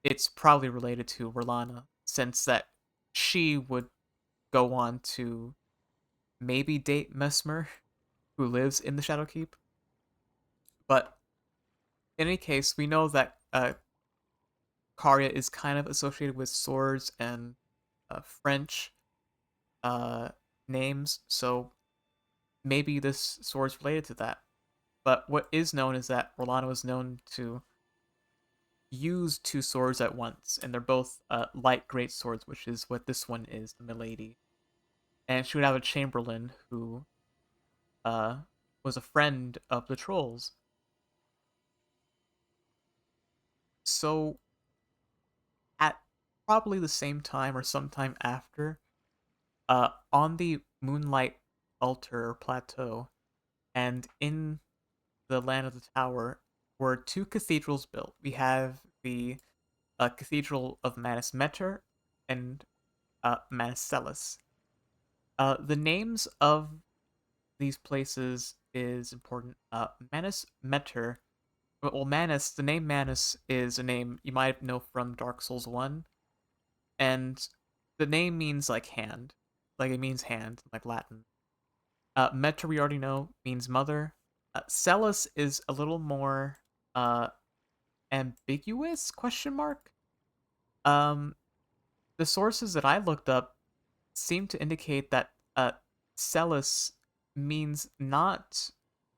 it's probably related to Verlana, since that she would go on to maybe date Mesmer, who lives in the Shadowkeep. But in any case, we know that Karya is kind of associated with swords and French uh, names, so maybe this sword's related to that. But what is known is that Orlando is known to use two swords at once, and they're both light great swords, which is what this one is, the Milady. And she would have a chamberlain who uh, was a friend of the trolls. So at probably the same time or sometime after, on the Moonlight Altar or Plateau, and in the Land of the Tower, were two cathedrals built. We have the Cathedral of Manus Meter and Manus Celis. The names of these places is important. Manus Meter, well, Manus, the name Manus is a name you might know from Dark Souls 1, and the name means like hand. Like it means hand, like Latin. Meter, we already know, means mother. Celis is a little more uh, ambiguous, question mark. Um, the sources that I looked up seem to indicate that Celis means not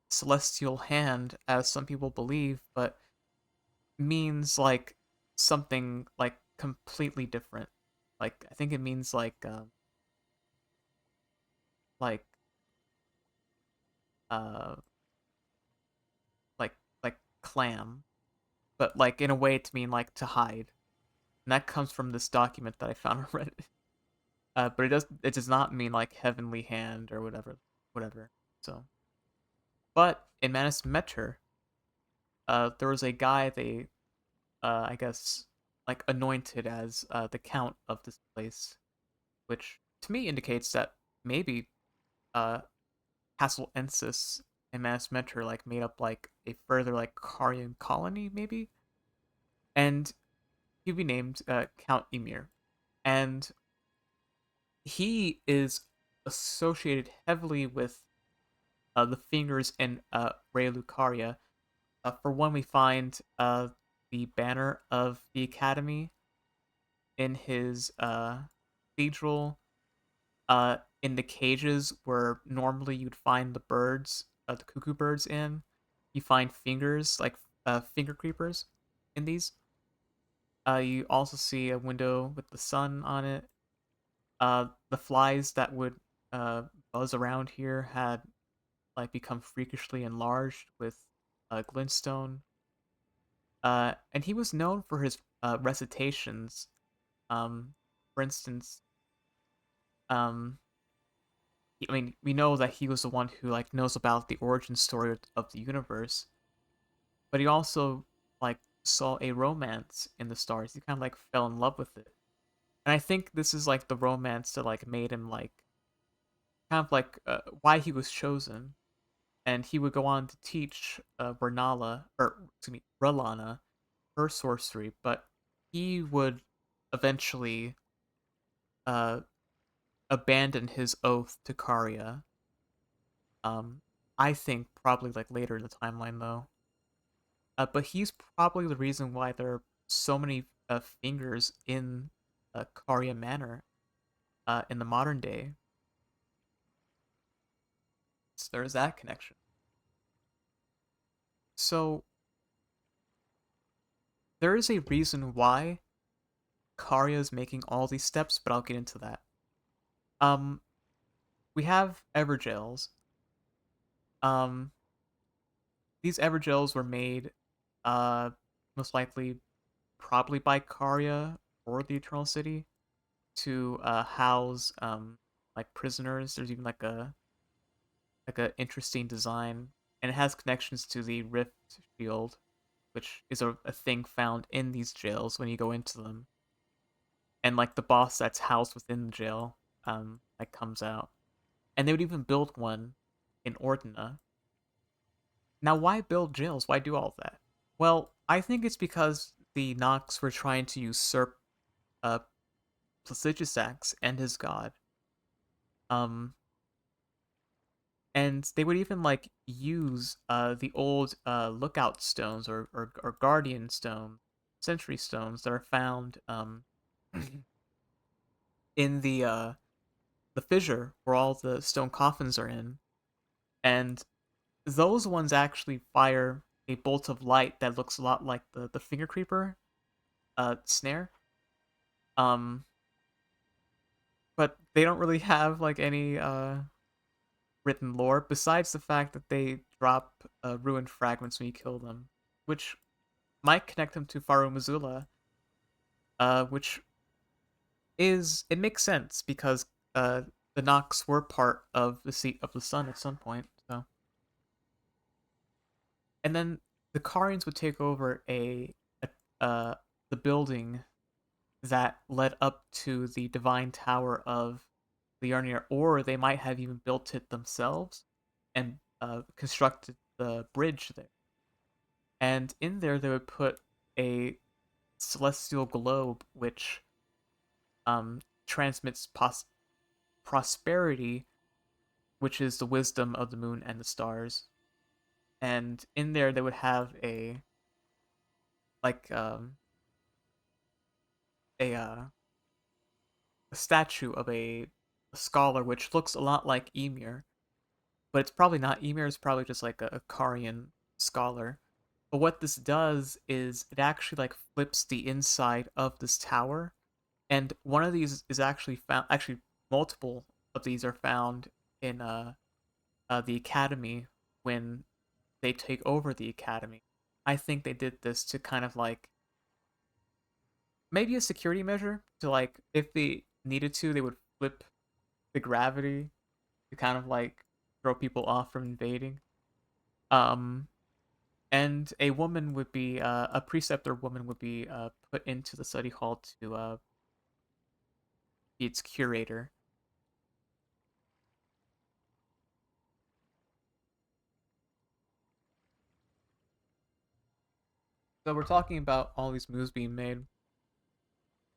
celestial hand, as some people believe, but means like something like completely different. Like I think it means like uh like like clam, but like in a way to mean like to hide. And that comes from this document that I found on Reddit. But it does not mean like heavenly hand or whatever. So, but in Manus Meter, there was a guy they I guess like anointed as the count of this place, which to me indicates that maybe uh Castle Ensis and Manus Meter like made up like a further like Carian colony maybe, and he'd be named Count Emir, and he is associated heavily with the fingers in Ray Lucaria. For one, we find the banner of the Academy in his cathedral. In the cages where normally you'd find the birds, the cuckoo birds in, you find fingers like finger creepers in these. You also see a window with the sun on it. The flies that would buzz around here had like become freakishly enlarged with glintstone. And he was known for his recitations. Um, for instance, um, I mean, we know that he was the one who like knows about the origin story of the universe, but he also like saw a romance in the stars. He kind of like fell in love with it, and I think this is like the romance that like made him like kind of like why he was chosen. And he would go on to teach Ralana her sorcery, but he would eventually uh abandon his oath to Karya. Um, I think probably like later in the timeline though. But he's probably the reason why there are so many fingers in Karya Manor in the modern day. So there's that connection. So there is a reason why Karya is making all these steps, but I'll get into that. Um, we have Evergels. Um, these Evergels were made, uh, most likely, probably by Karya or the Eternal City to house like prisoners. There's even like a interesting design, and it has connections to the Rift Shield, which is a thing found in these jails when you go into them, and like the boss that's housed within the jail, like comes out, and they would even build one in Ordina. Now, why build jails? Why do all of that? Well, I think it's because the Nox were trying to usurp uh, Placidusax and his god. Um, and they would even like use the old lookout stones or guardian stones, sentry stones that are found in the fissure where all the stone coffins are in, and those ones actually fire a bolt of light that looks a lot like the finger creeper snare. Um, but they don't really have like any written lore besides the fact that they drop ruined fragments when you kill them, which might connect them to Faru Mazula, which is it makes sense because uh, the Nox were part of the Seat of the Sun at some point. So, and then the Karians would take over a the building that led up to the Divine Tower of Liurnier, or they might have even built it themselves and constructed the bridge there. And in there, they would put a celestial globe which transmits prosperity, which is the wisdom of the moon and the stars. And in there, they would have like a uh, a statue of a scholar which looks a lot like Emir, but it's probably not. Emir is probably just like a Karian scholar. But what this does is it actually like flips the inside of this tower, and one of these is actually found. Actually, multiple of these are found in the academy when they take over the academy. I think they did this to kind of like maybe a security measure to like if they needed to, they would flip the gravity to kind of like throw people off from invading. Um, and a woman would be a preceptor woman would be put into the study hall to be its curator. So we're talking about all these moves being made.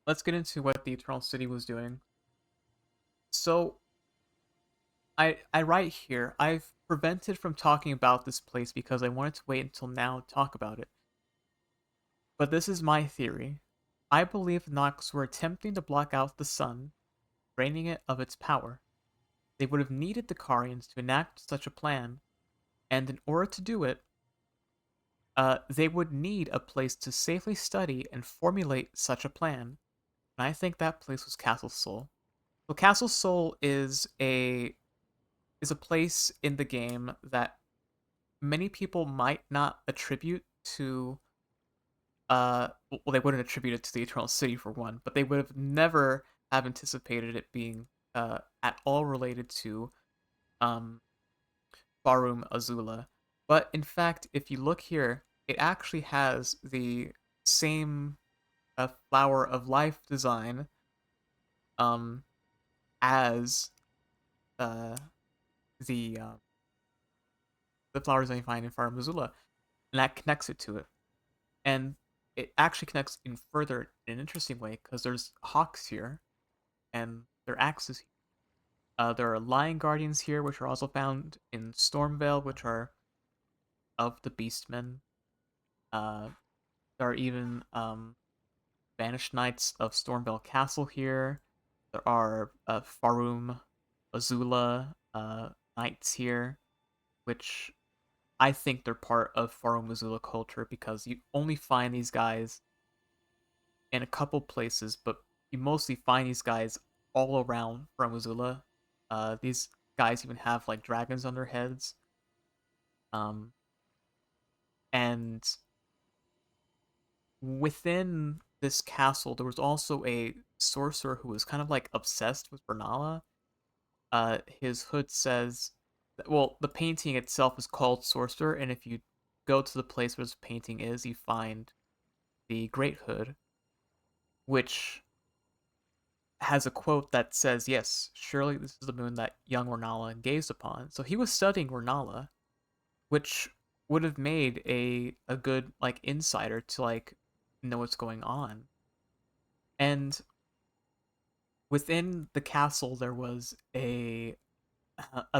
Let's get into what the Eternal City was doing. So I write here, I've prevented from talking about this place because I wanted to wait until now to talk about it. But this is my theory. I believe the Nox were attempting to block out the sun, draining it of its power. They would have needed the Carians to enact such a plan, and in order to do it, they would need a place to safely study and formulate such a plan. And I think that place was Castle Soul. So Castle Soul is a place in the game that many people might not attribute to well they wouldn't attribute it to the Eternal City for one, but they would have never have anticipated it being at all related to um Barum Azula. But in fact, if you look here, it actually has the same flower of life design um as uh the uh, the flowers that you find in Farum Azula, and that connects it to it. And it actually connects in further in an interesting way because there's hawks here and there are axes here. There are lion guardians here, which are also found in Stormvale, which are of the Beastmen. Uh, there are even banished knights of Stormvale Castle here. There are Farum, Azula knights here, which I think they're part of Farum Azula culture because you only find these guys in a couple places, but you mostly find these guys all around Farum Azula. These guys even have like dragons on their heads. Um, and within this castle, there was also a sorcerer who was kind of like obsessed with Bernala. His hood says, well, the painting itself is called Sorcerer, and if you go to the place where this painting is, you find the Great Hood, which has a quote that says, "Yes, surely this is the moon that young Renala gazed upon." So he was studying Renala, which would have made a good like insider to like know what's going on. And within the castle, there was a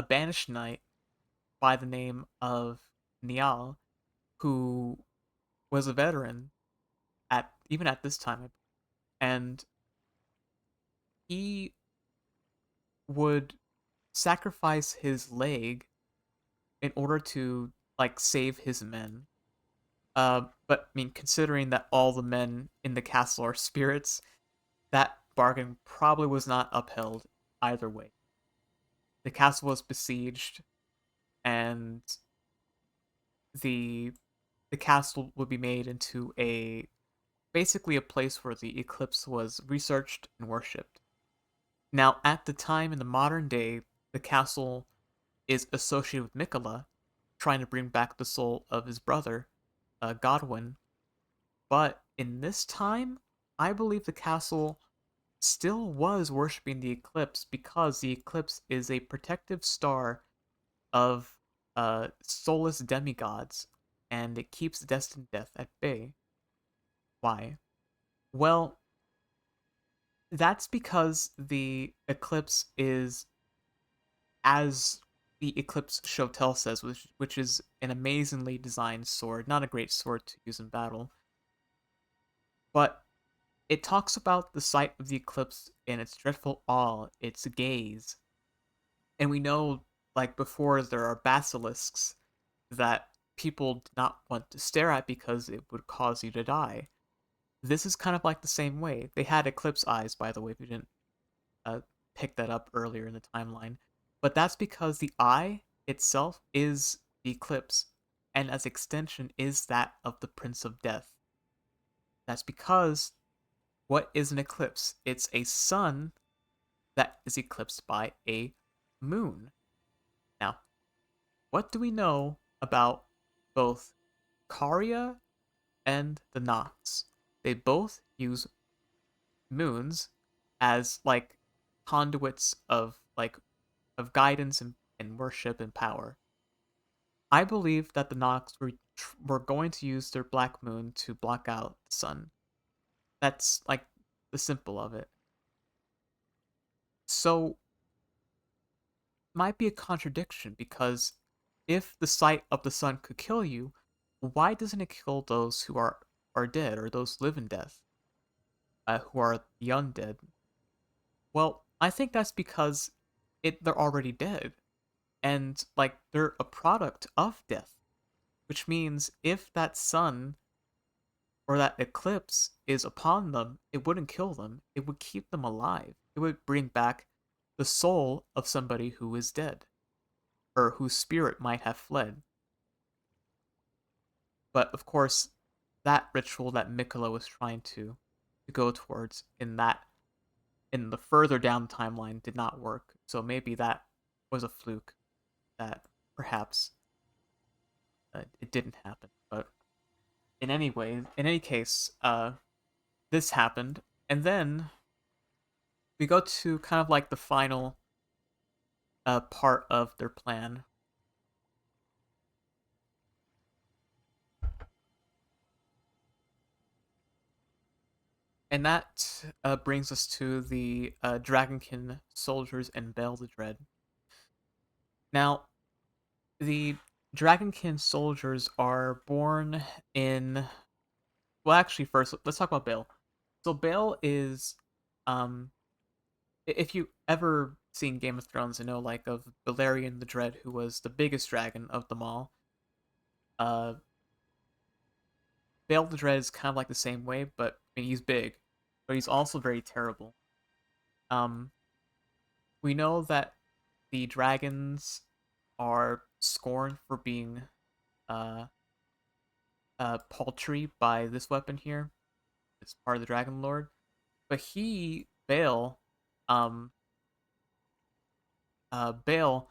banished knight by the name of Niall, who was a veteran at even at this time, and he would sacrifice his leg in order to like save his men. But I mean, considering that all the men in the castle are spirits, that bargain probably was not upheld either way. The castle was besieged, and the the castle would be made into a basically a place where the eclipse was researched and worshipped. Now, at the time in the modern day, the castle is associated with Mikola, trying to bring back the soul of his brother, Godwin. But in this time, I believe the castle still was worshipping the eclipse because the eclipse is a protective star of soulless demigods, and it keeps destined death at bay. Why? Well, that's because the eclipse is, as the eclipse Shotel says, which is an amazingly designed sword, not a great sword to use in battle, but it talks about the sight of the eclipse and its dreadful awe, its gaze. And we know, like before, there are basilisks that people do not want to stare at because it would cause you to die. This is kind of like the same way. They had eclipse eyes, by the way, if you didn't uh, pick that up earlier in the timeline. But that's because the eye itself is the eclipse, and as extension is that of the Prince of Death. That's because what is an eclipse? It's a sun that is eclipsed by a moon. Now, what do we know about both Karia and the Nox? They both use moons as like conduits of guidance and worship and power. I believe that the Nox were going to use their black moon to block out the sun. That's like the simple of it. So might be a contradiction because if the sight of the sun could kill you, why doesn't it kill those who are dead or those who live in death, who are the undead? Well, I think that's because they're already dead, and like they're a product of death, which means if that sun or that eclipse is upon them, it wouldn't kill them. It would keep them alive. It would bring back the soul of somebody who is dead or whose spirit might have fled. But of course, that ritual that Mikola was trying to go towards in the further down the timeline did not work. So maybe that was a fluke that perhaps it didn't happen. But in any case, this happened, and then we go to kind of like the final part of their plan. And that brings us to the Dragonkin soldiers and Bale the Dread. Now, the Dragonkin soldiers are born in. Well, actually, first let's talk about Bale. So Bale is, um, if you ever seen Game of Thrones, you know like of Balerion the Dread, who was the biggest dragon of them all. Uh, Bale the Dread is kind of like the same way, but I mean, he's big, but he's also very terrible. Um, we know that the dragons are scorned for being uh paltry by this weapon here. It's part of the Dragon Lord, but Bale, um, Bale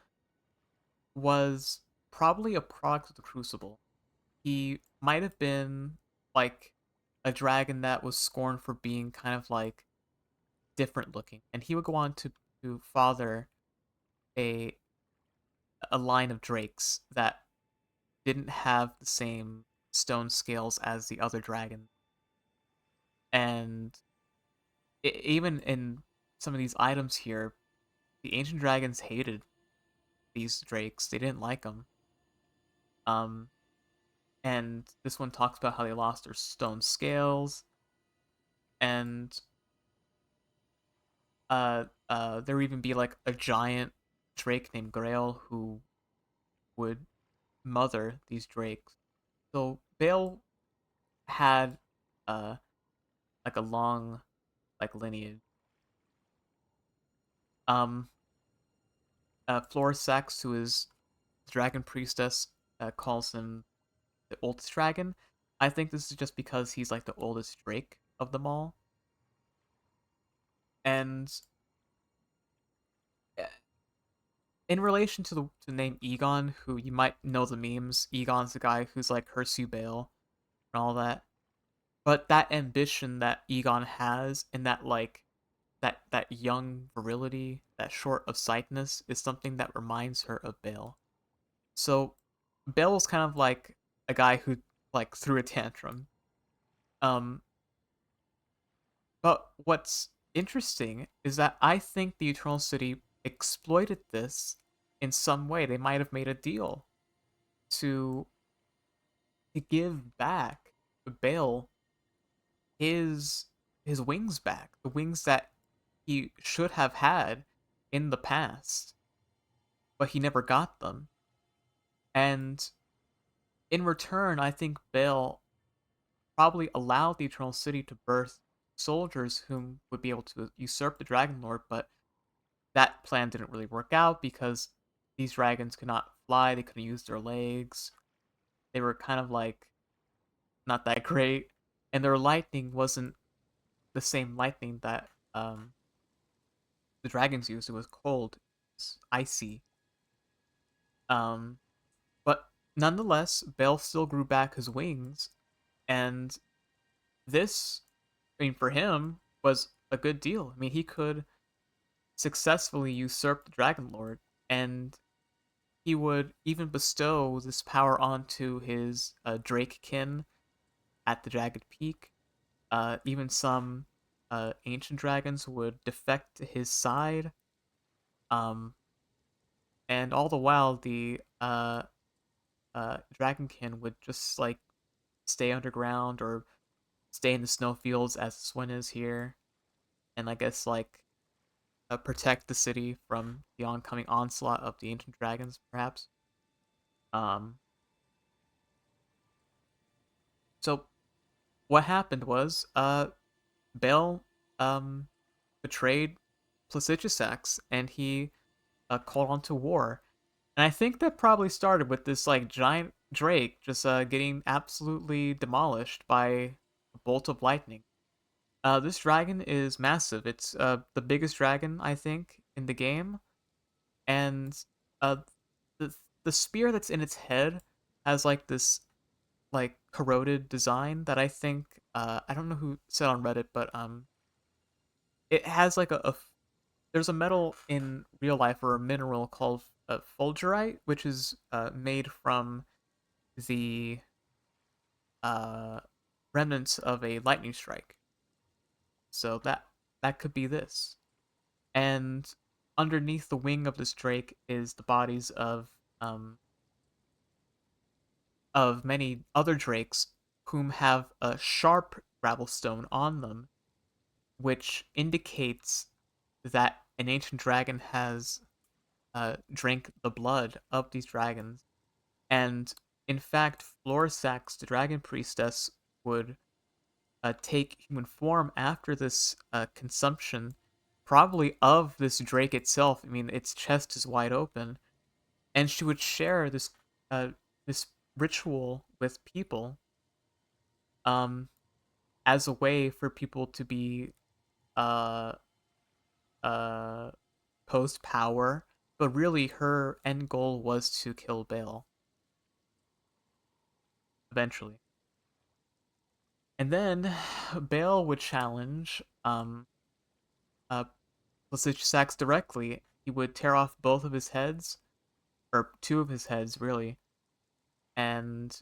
was probably a product of the Crucible. He might have been like a dragon that was scorned for being kind of like different looking, and he would go on to father a a line of drakes that didn't have the same stone scales as the other dragons. And even in some of these items here, the ancient dragons hated these drakes. They didn't like them. Um, and this one talks about how they lost their stone scales, and there would even be like a giant drake named Grail who would mother these drakes. So Bale had uh like a long like lineage. Um, Florisax, who is the dragon priestess, calls him the oldest dragon. I think this is just because he's like the oldest drake of them all. And uh, in relation to the name Egon, who you might know the memes, Egon's the guy who's like Hersu Bale and all that. But that ambition that Egon has and that like that young virility, that short of sightness is something that reminds her of Bale. So Bale's kind of like a guy who like threw a tantrum. Um, but what's interesting is that I think the Eternal City exploited this in some way. They might have made a deal to to give back Bale his his wings back, the wings that he should have had in the past, but he never got them. And in return, I think Bale probably allowed the Eternal City to birth soldiers whom would be able to usurp the Dragon Lord, but that plan didn't really work out because these dragons could not fly, they couldn't use their legs. They were kind of like not that great, and their lightning wasn't the same lightning that the dragons used. It was cold, it's icy. Um, but nonetheless, Bale still grew back his wings, and this, I mean, for him was a good deal. I mean, he could successfully usurp the Dragon Lord, and he would even bestow this power onto his Drake kin at the Jagged Peak. Even some ancient dragons would defect to his side. Um, and all the while, the Dragonkin would just like stay underground or stay in the snowfields as Swin is here, and I guess like protect the city from the oncoming onslaught of the ancient dragons, perhaps. Um, so what happened was Bale um betrayed Placidusax and he called on to war. And I think that probably started with this like giant drake just getting absolutely demolished by a bolt of lightning. This dragon is massive. It's the biggest dragon I think in the game, and uh the the spear that's in its head has like this like corroded design that I think I don't know who said on Reddit, but it has like there's a metal in real life or a mineral called fulgurite, which is made from the uh remnants of a lightning strike. So that could be this. And underneath the wing of this drake is the bodies um of many other drakes whom have a sharp gravelstone on them, which indicates that an ancient dragon has drank the blood of these dragons. And in fact, Florisax, the dragon priestess, would take human form after this consumption, probably of this drake itself. I mean, its chest is wide open, and she would share uh, this ritual with people, um, as a way for people to be uh, uh, post power. But really, her end goal was to kill Baal eventually. And then Baal would challenge uh Sax directly. He would tear off both of his heads, or two of his heads really, and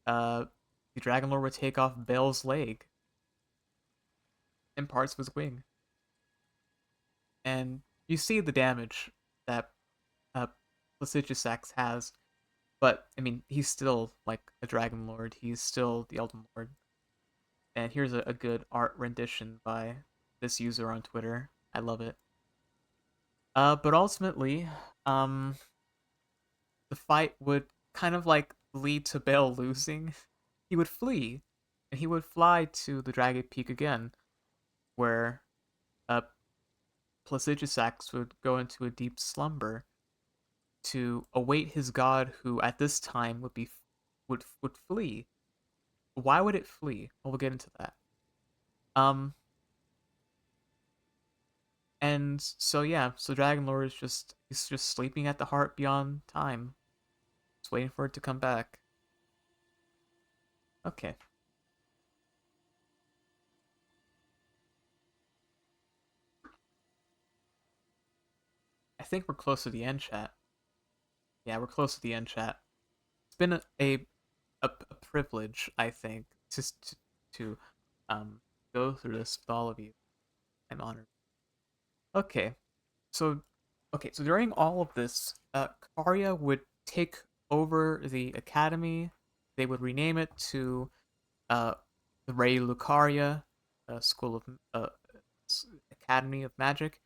uh the Dragon Lord would take off Baal's leg and parts of his wing. And you see the damage that uh Sax has, but I mean he's still like a Dragon Lord, he's still the Elden Lord. And here's a good art rendition by this user on Twitter. I love it. But ultimately, um, the fight would kind of like lead to Bale losing. He would flee, and he would fly to the Dragon Peak again, where uh, Placidusax would go into a deep slumber to await his god, who at this time would flee. Why would it flee? Well, we'll get into that. Um, and so yeah, so Dragon Lord is he's just sleeping at the heart beyond time, just waiting for it to come back. Okay, I think we're close to the end, chat. Yeah, we're close to the end, chat. It's been a privilege, I think, to um go through this with all of you. I'm honored. Okay, so so during all of this, Karya would take over the academy. They would rename it to uh the Ray Lucaria School of Academy of Magic,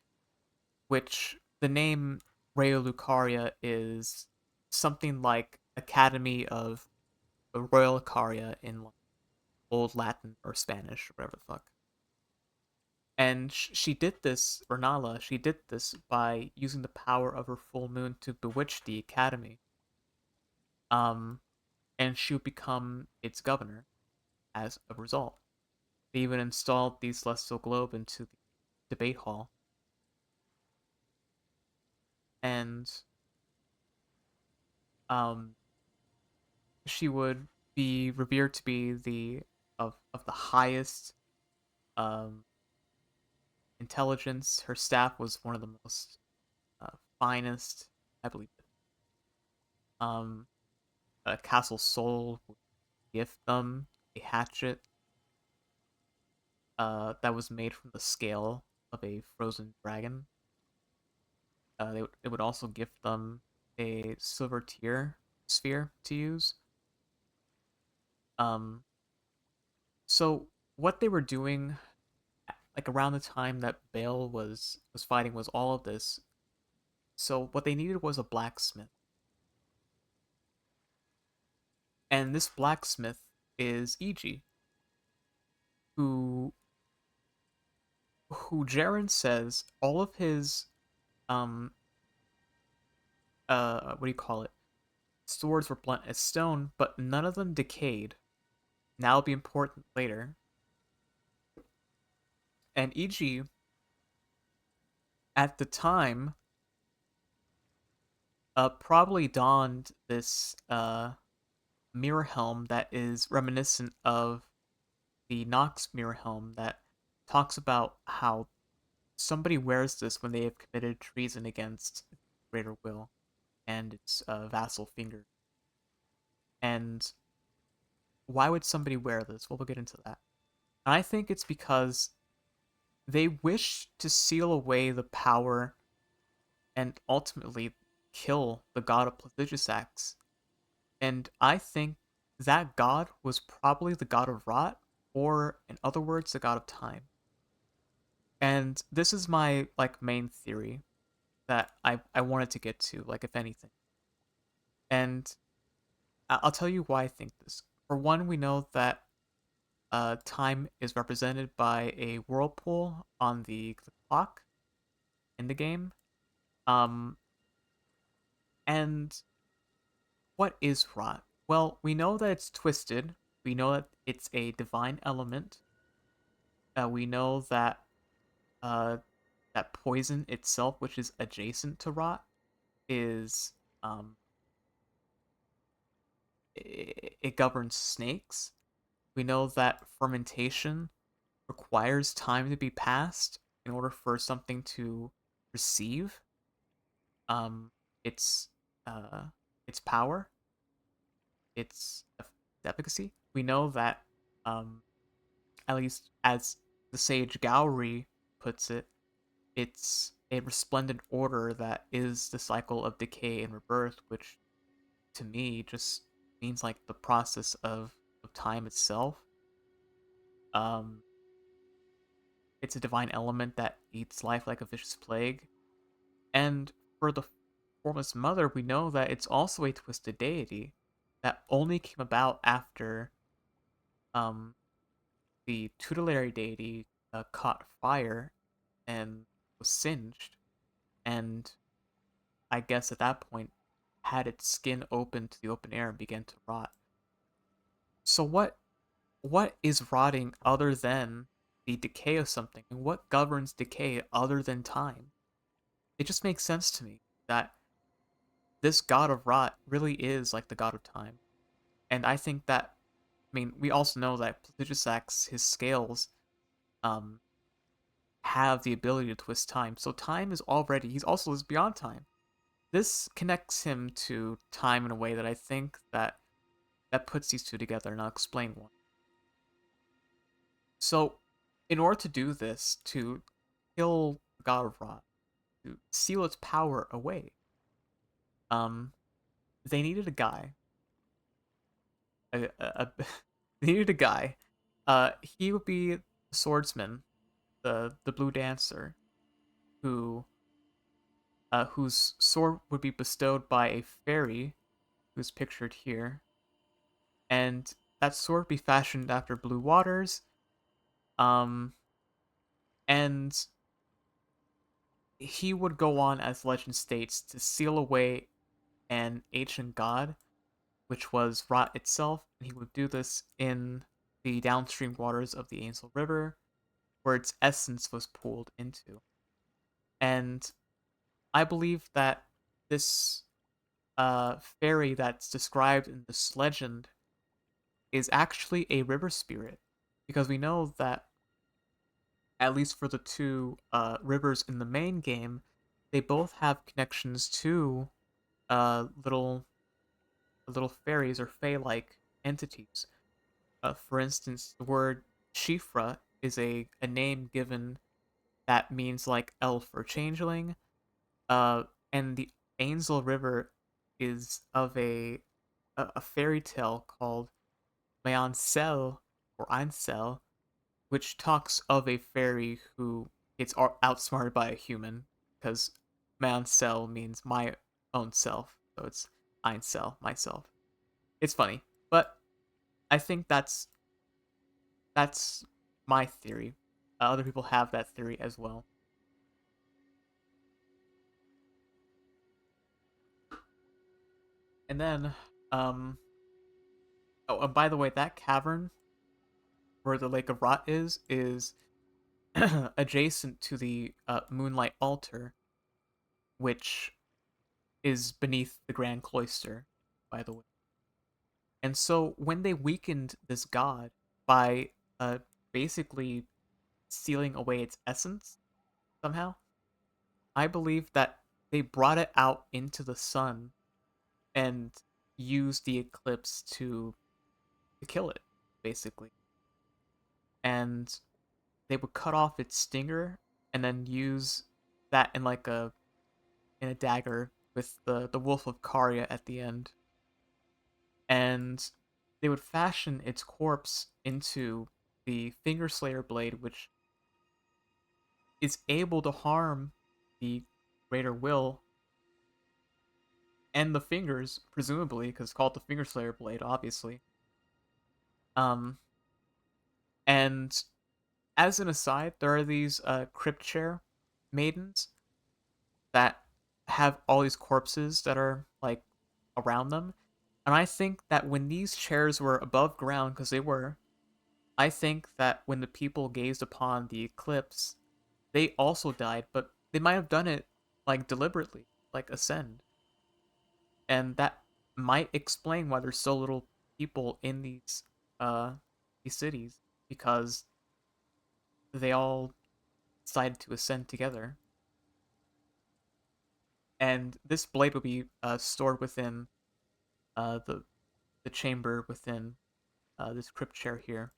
which the name Raya Lucaria is something like Academy of Royal Lucaria in like Old Latin or Spanish or whatever the fuck. And she did this, Renala, she did this by using the power of her full moon to bewitch the academy. Um, and she would become its governor as a result. They even installed the celestial globe into the debate hall, and um, she would be revered to be the of the highest um, intelligence. Her staff was one of the most finest, I believe. Castle Soul would gift them a hatchet that was made from the scale of a frozen dragon. They would also gift them a silver tier sphere to use. Um, so what they were doing, like around the time that Bale was fighting, was all of this. So what they needed was a blacksmith, and this blacksmith is Iji, who Jaren says all of his um what do you call it, swords were blunt as stone, but none of them decayed. Now will be important later. And Iji at the time probably donned this mirror helm that is reminiscent of the Nox mirror helm that talks about how somebody wears this when they have committed treason against greater will and its vassal finger. And why would somebody wear this? Well, we'll get into that. And I think it's because they wish to seal away the power and ultimately kill the god of prodigious acts. And I think that god was probably the god of rot, or in other words, the god of time. And this is my like main theory that I wanted to get to, like if anything. And I'll tell you why I think this. For one, we know that time is represented by a whirlpool on the clock in the game. Um, and what is rot? Well, we know that it's twisted. We know that it's a divine element. We know uh, that poison itself, which is adjacent to rot, is um, it governs snakes. We know that fermentation requires time to be passed in order for something to receive um its uh its power, its efficacy. We know that um at least as the sage Gowry puts it, it's a resplendent order that is the cycle of decay and rebirth, which to me just means like the process of time itself. Um it's a divine element that eats life like a vicious plague. And for the Formless Mother, we know that it's also a twisted deity that only came about after um, the tutelary deity caught fire and was singed, and I guess at that point had its skin open to the open air and began to rot. So what is rotting other than the decay of something, and what governs decay other than time? It just makes sense to me that this god of rot really is like the god of time. And I think that, I mean, we also know that Plagiasax, his scales, um, have the ability to twist time. So time is already, he's also is beyond time. This connects him to time in a way that I think that puts these two together, and I'll explain one. So, in order to do this, to kill the god of rot, to seal its power away, um, they needed a guy a they needed a guy. He would be the swordsman, the blue dancer, who whose sword would be bestowed by a fairy, who's pictured here, and that sword would be fashioned after blue waters. Um, and he would go on, as legend states, to seal away an ancient god, which was rot itself, and he would do this in the downstream waters of the Ainsel River, where its essence was pulled into. And I believe that this fairy that's described in this legend is actually a river spirit, because we know that at least for the two rivers in the main game, they both have connections to little fairies or fae-like entities. For instance, the word Shifra is a name given that means like elf or changeling. Uh, and the Ainsel River is of a fairy tale called Mayansel or Einsel, which talks of a fairy who gets outsmarted by a human, because Mayansel means my own self, so it's Einsel, myself. It's funny, but I think that's my theory. Other people have that theory as well. And then, oh, and by the way, that cavern where the Lake of Rot is adjacent to the Moonlight Altar, which is beneath the Grand Cloister, by the way. And so when they weakened this god by uh, basically sealing away its essence somehow, I believe that they brought it out into the sun and used the eclipse to kill it, basically. And they would cut off its stinger and then use that in a dagger with the Wolf of Caria at the end, and they would fashion its corpse into the Finger Slayer blade, which is able to harm the Greater Will and the fingers, presumably, because it's called the Finger Slayer blade, obviously. Um, and as an aside, there are these crypt chair maidens that have all these corpses that are like around them. And I think that when these chairs were above ground, because they were, I think that when the people gazed upon the eclipse, they also died, but they might have done it like deliberately, like ascend. And that might explain why there's so little people in uh these cities, because they all decided to ascend together. And this blade will be stored within uh, the the chamber within this crypt chair here.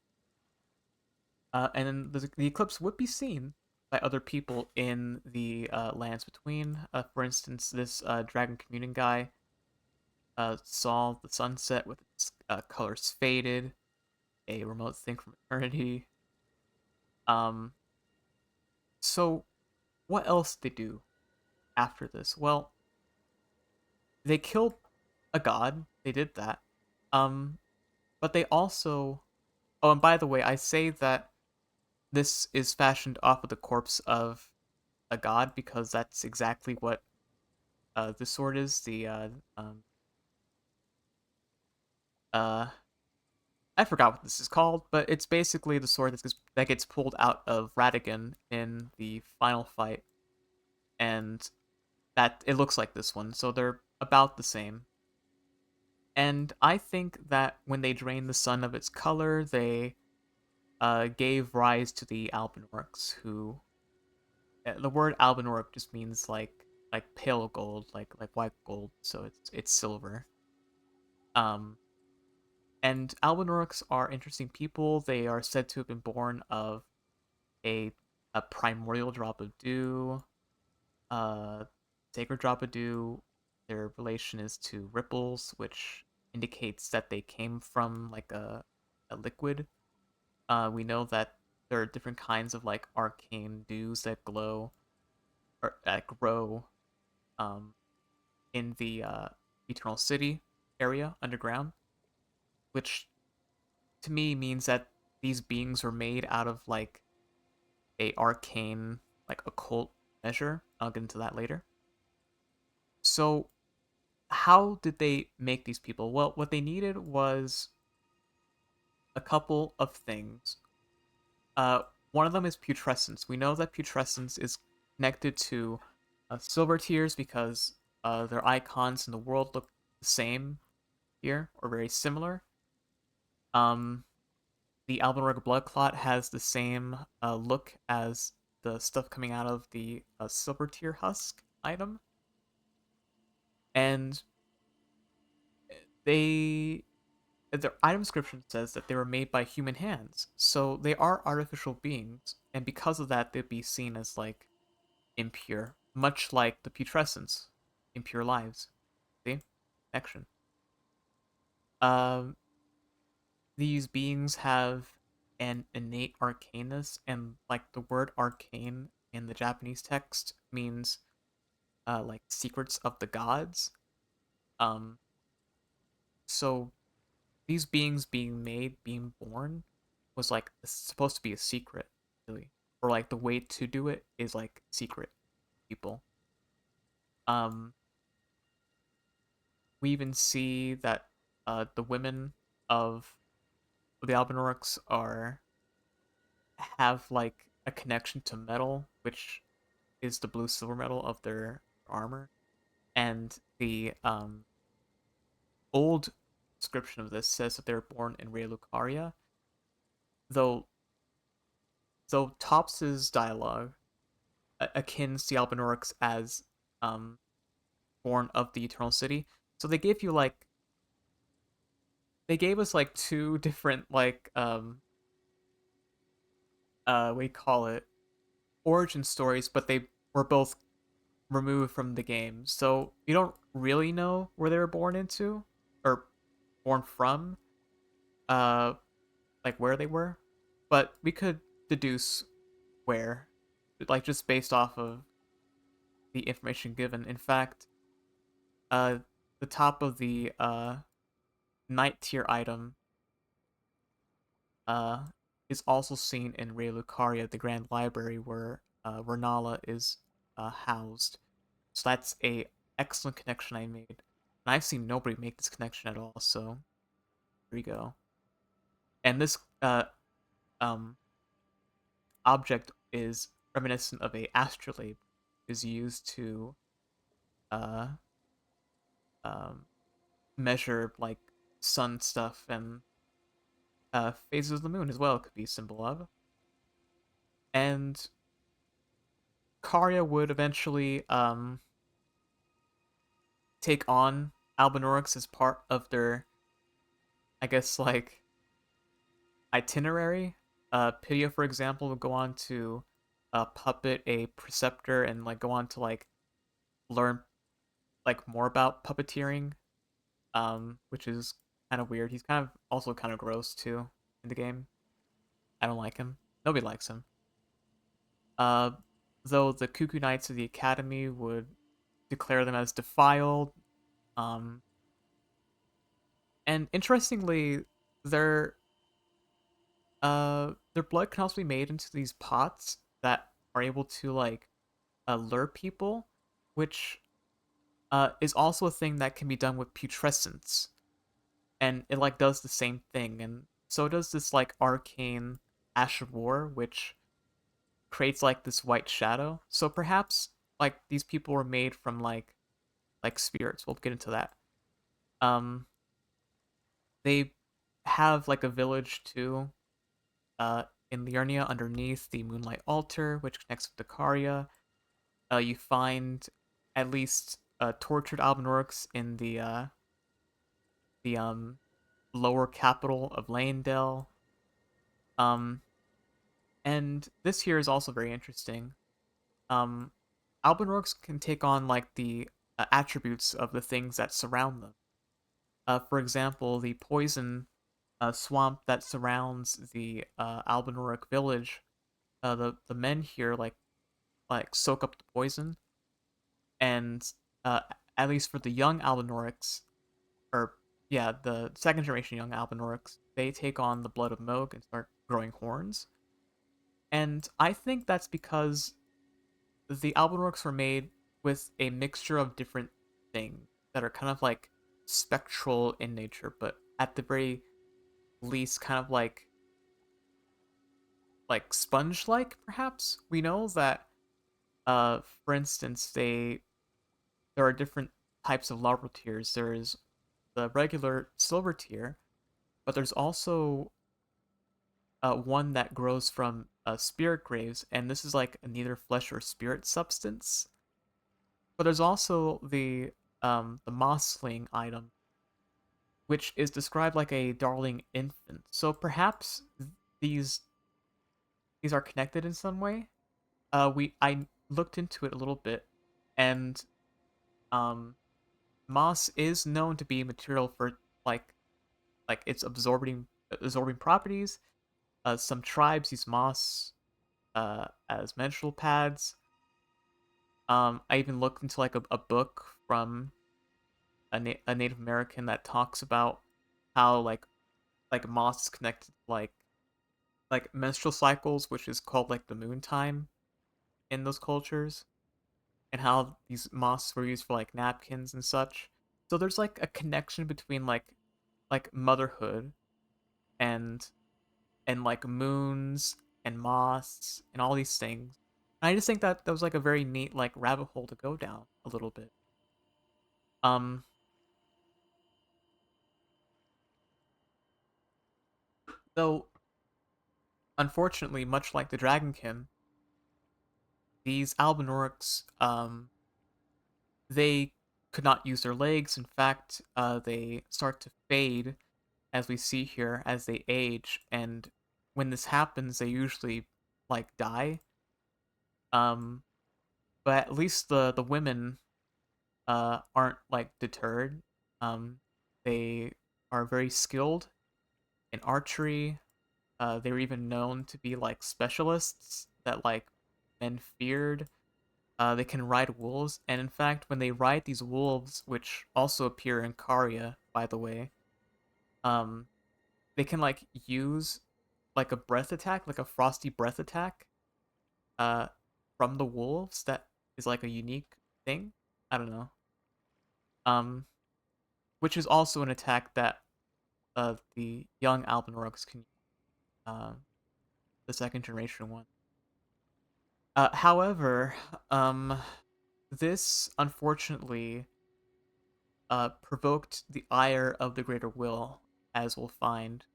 And then the eclipse would be seen by other people in the lands between. For instance, this dragon communing guy saw the sunset with its colors faded, a remote thing from eternity. Um, so what else did they do after this? Well, they killed a god. They did that. Um, but they also. Oh, and by the way, I say that this is fashioned off of the corpse of a god because that's exactly what the sword is. Um uh I forgot what this is called, but it's basically the sword that gets pulled out of Radigan in the final fight, and that it looks like this one, so they're about the same. And I think that when they drained the sun of its color, they gave rise to the Albinorcs, who the word Albinorc just means like pale gold, like white gold, so it's silver. Um, and Albinorcs are interesting people. They are said to have been born of a a primordial drop of dew, uh, sacred drop of dew. Their relation is to ripples, which indicates that they came from like a liquid. We know that there are different kinds of like arcane dews that glow or that grow um, in the Eternal City area underground, which to me means that these beings were made out of like a arcane, like occult measure. I'll get into that later. So, how did they make these people? Well, what they needed was a couple of things. Uh, One of them is putrescence. We know that putrescence is connected to silver tears because their icons in the world look the same here or very similar. Um, the Albanrog blood clot has the same look as the stuff coming out of the silver tear husk item, and they their item description says that they were made by human hands, so they are artificial beings, and because of that, they'd be seen as like impure, much like the putrescence, impure lives. See, connection. Um, these beings have an innate arcaneness, and like the word arcane in the Japanese text means like secrets of the gods. Um, so these beings being made, being born, was like supposed to be a secret, really, or like the way to do it is like secret people. Um, we even see that the women of the Albinorix are have like a connection to metal, which is the blue silver metal of their armor, and the old description of this says that they were born in Rea Lucaria, though Tops's dialogue akins the Albinorix as um born of the Eternal City. So they gave us like two different like we call it origin stories, but they were both removed from the game. So you don't really know where they were born into or born from, uh, like where they were, but we could deduce where, like just based off of the information given. In fact, uh, the top of the night tier item uh is also seen in Ray Lucaria, the Grand Library, where Renala is housed. So that's a excellent connection I made. And I've seen nobody make this connection at all, so here we go. And this um object is reminiscent of a astrolabe, is used to uh um measure like sun stuff and phases of the moon as well could be a symbol of. And Karya would eventually take on Albinorix as part of their, I guess, like itinerary. Pydia, for example, would go on to puppet a preceptor and like go on to like learn like more about puppeteering, which is kind of weird. He's kind of also kind of gross too in the game. I don't like him. Nobody likes him. Uh, though the Cuckoo Knights of the Academy would declare them as defiled. Um, and interestingly, their their blood can also be made into these pots that are able to like lure people, which is also a thing that can be done with putrescence, and it like does the same thing, and so does this like arcane ash of war, which creates like this white shadow. So perhaps like these people were made from like spirits. We'll get into that. Um, they have like a village too, in Liurnia underneath the Moonlight Altar, which connects with Dakaria. You find at least tortured Albinaurics in the lower capital of Leyendell. Um, and this here is also very interesting. Um, Albinaurics can take on like the attributes of the things that surround them. For example, the poison swamp that surrounds the Albinauric village. The men here like soak up the poison, and uh, at least for the young Albinaurics, or yeah, the second generation young Albinaurics, they take on the blood of Moog and start growing horns. And I think that's because the Albinaurics were made with a mixture of different things that are kind of like spectral in nature, but at the very least, kind of like sponge like perhaps. We know that for instance there are different types of larval tiers. There's the regular silver tier, but there's also one that grows from spirit graves, and this is like a neither flesh or spirit substance. But there's also the mossling item, which is described like a darling infant. So perhaps these these are connected in some way. We I looked into it a little bit, and um, moss is known to be material for like its absorbing properties. Some tribes use moss as menstrual pads. I even looked into like a book from a Native American that talks about how like moss is connected to like menstrual cycles, which is called like the moon time in those cultures, and how these moss were used for like napkins and such. So there's like a connection between like motherhood and like moons and moss and all these things. And I just think that that was like a very neat like rabbit hole to go down a little bit. Um, though unfortunately, much like the Dragonkin, these Albinaurics they could not use their legs. In fact, they start to fade as we see here as they age, and when this happens, they usually like die. Um, but at least the women aren't like deterred. They are very skilled in archery. They're even known to be like specialists that like men feared. They can ride wolves, and in fact, when they ride these wolves, which also appear in Karya, by the way, um, they can like use like a breath attack, like a frosty breath attack, uh, from the wolves. That is like a unique thing. I don't know. Um, which is also an attack that the young Albinurogs can use, uh, the second generation one. However, um, this unfortunately provoked the ire of the Greater Will, as we'll find.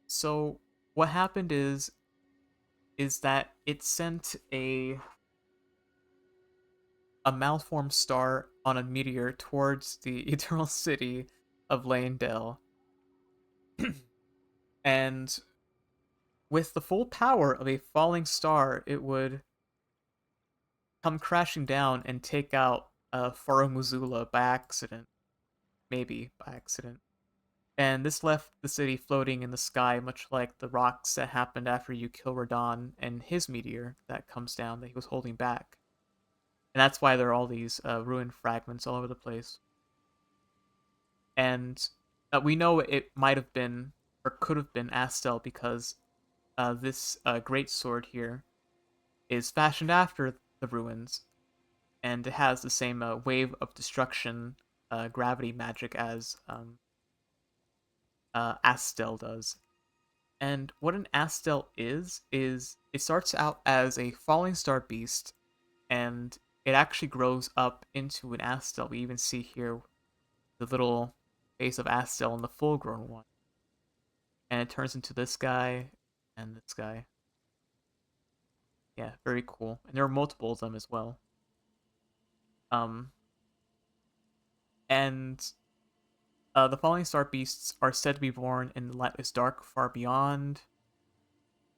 So what happened is that it sent a malformed star on a meteor towards the eternal city of Leyndell, and with the full power of a falling star, it would come crashing down and take out Faramuzula by accident, maybe by accident. And this left the city floating in the sky, much like the rocks that happened after you kill Radon and his meteor that comes down that he was holding back. And that's why there are all these ruined fragments all over the place. And we know it might have been or could have been Astel because this great sword here is fashioned after the ruins, and it has the same wave of destruction gravity magic as Astel does. And what an Astel is it starts out as a falling star beast, and it actually grows up into an Astel. We even see here the little face of Astel and the full grown one. And it turns into this guy and this guy. Yeah, very cool. And there are multiple of them as well. Um, and the falling star beasts are said to be born in the light is dark far beyond.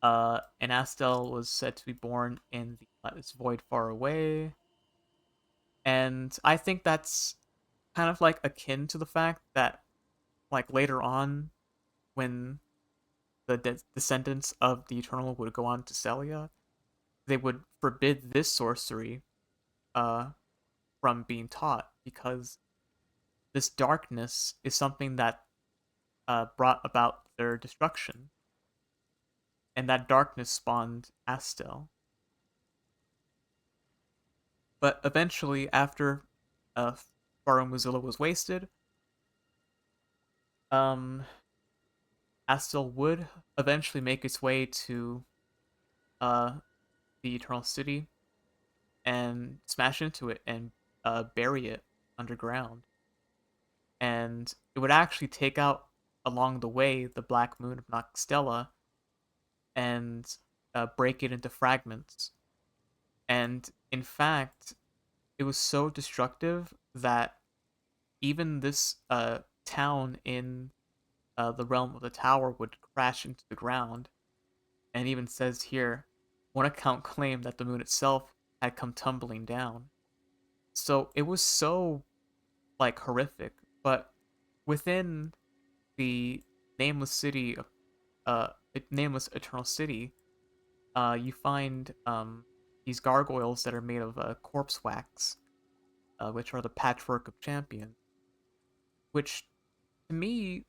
And Astel was said to be born in the light is void far away. And I think that's kind of like akin to the fact that like later on when the descendants of the Eternal would go on to Celia, they would forbid this sorcery uh from being taught because this darkness is something that brought about their destruction, and that darkness spawned Astel. But eventually, after uh, Pharaoh Muzilla was wasted, um, Astel would eventually make its way to uh, the Eternal City and smash into it and bury it underground. And it would actually take out along the way the Black Moon of Noxtella and break it into fragments. And in fact, it was so destructive that even this town in the realm of the tower would crash into the ground. And even says here, one account claimed that the moon itself had come tumbling down. So it was so like horrific. But within the nameless city of nameless eternal city, you find these gargoyles that are made of corpse wax, which are the patchwork of champions. Which to me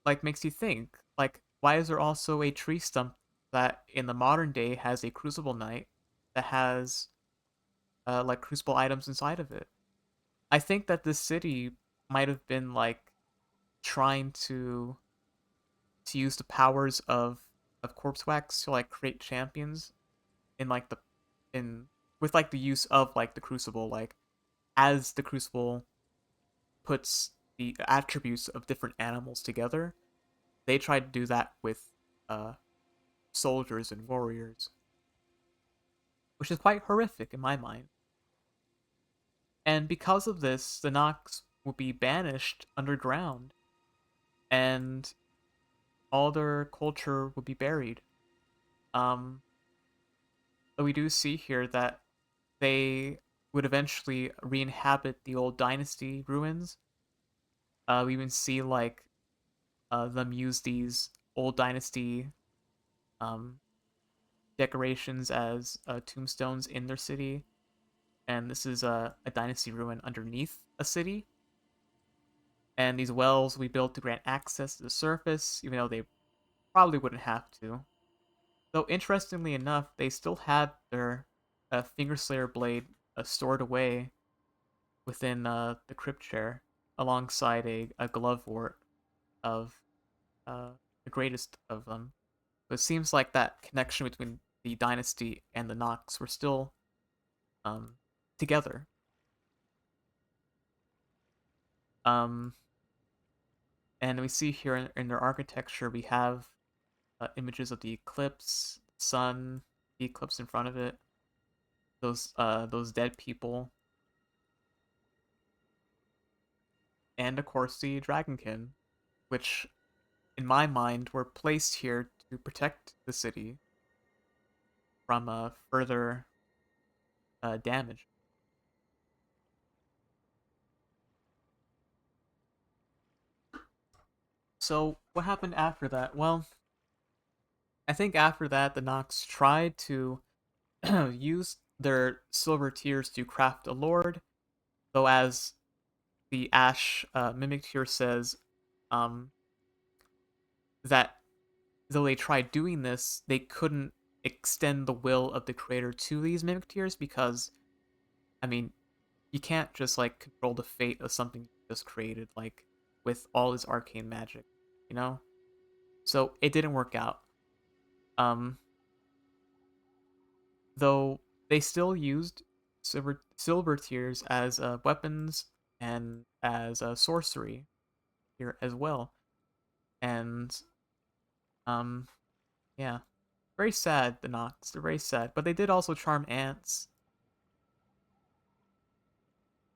like makes you think like why is there also a tree stump that in the modern day has a crucible knight that has like crucible items inside of it? I think that this city might have been like trying to use the powers of corpse wax to like create champions in like the in with like the use of like the crucible, like as the crucible puts the attributes of different animals together, they tried to do that with uh soldiers and warriors, which is quite horrific in my mind. And because of this, the Nox will be banished underground, and all their culture will be buried. Um, we do see here that they would eventually re-inhabit the old dynasty ruins. We even see like them use these old dynasty um, decorations as tombstones in their city, and this is a dynasty ruin underneath a city. And these wells we built to grant access to the surface, even though they probably wouldn't have to. Though interestingly enough, they still had their Finger Slayer blade stored away within the crypt chair, alongside a glove wart of the greatest of them. But it seems like that connection between the dynasty and the Nox were still um, together. Um, and we see here in their architecture, we have images of the eclipse, sun, the eclipse in front of it, those dead people, and of course the dragonkin, which in my mind were placed here to protect the city from further damage. So what happened after that? Well, I think after that the Nox tried to use their silver tears to craft a lord, though as the Ash mimic here says, um, that though they tried doing this, they couldn't extend the will of the creator to these mimic tears because, I mean, you can't just like control the fate of something you just created, like with all this arcane magic, you know? So it didn't work out. Um, though they still used silver tears as weapons and as sorcery here as well. And um, yeah, very sad. The Nox, they're very sad, but they did also charm ants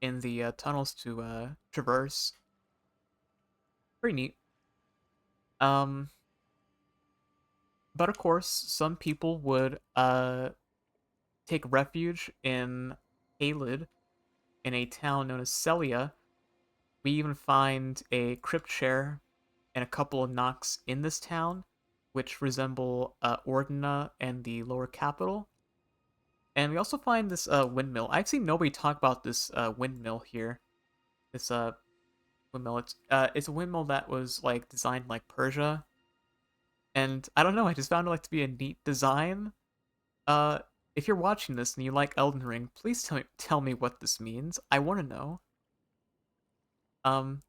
in the tunnels to traverse. Pretty neat. Um, but of course, some people would take refuge in Halid, in a town known as Celia. We even find a crypt chair and a couple of knocks in this town, which resemble Ordina and the lower capital. And we also find this windmill. I've seen nobody talk about this windmill here. This windmill. It's a windmill that was like designed like Persia, and I don't know. I just found it like to be a neat design. Uh, if you're watching this and you like Elden Ring, please tell me what this means. I want to know. In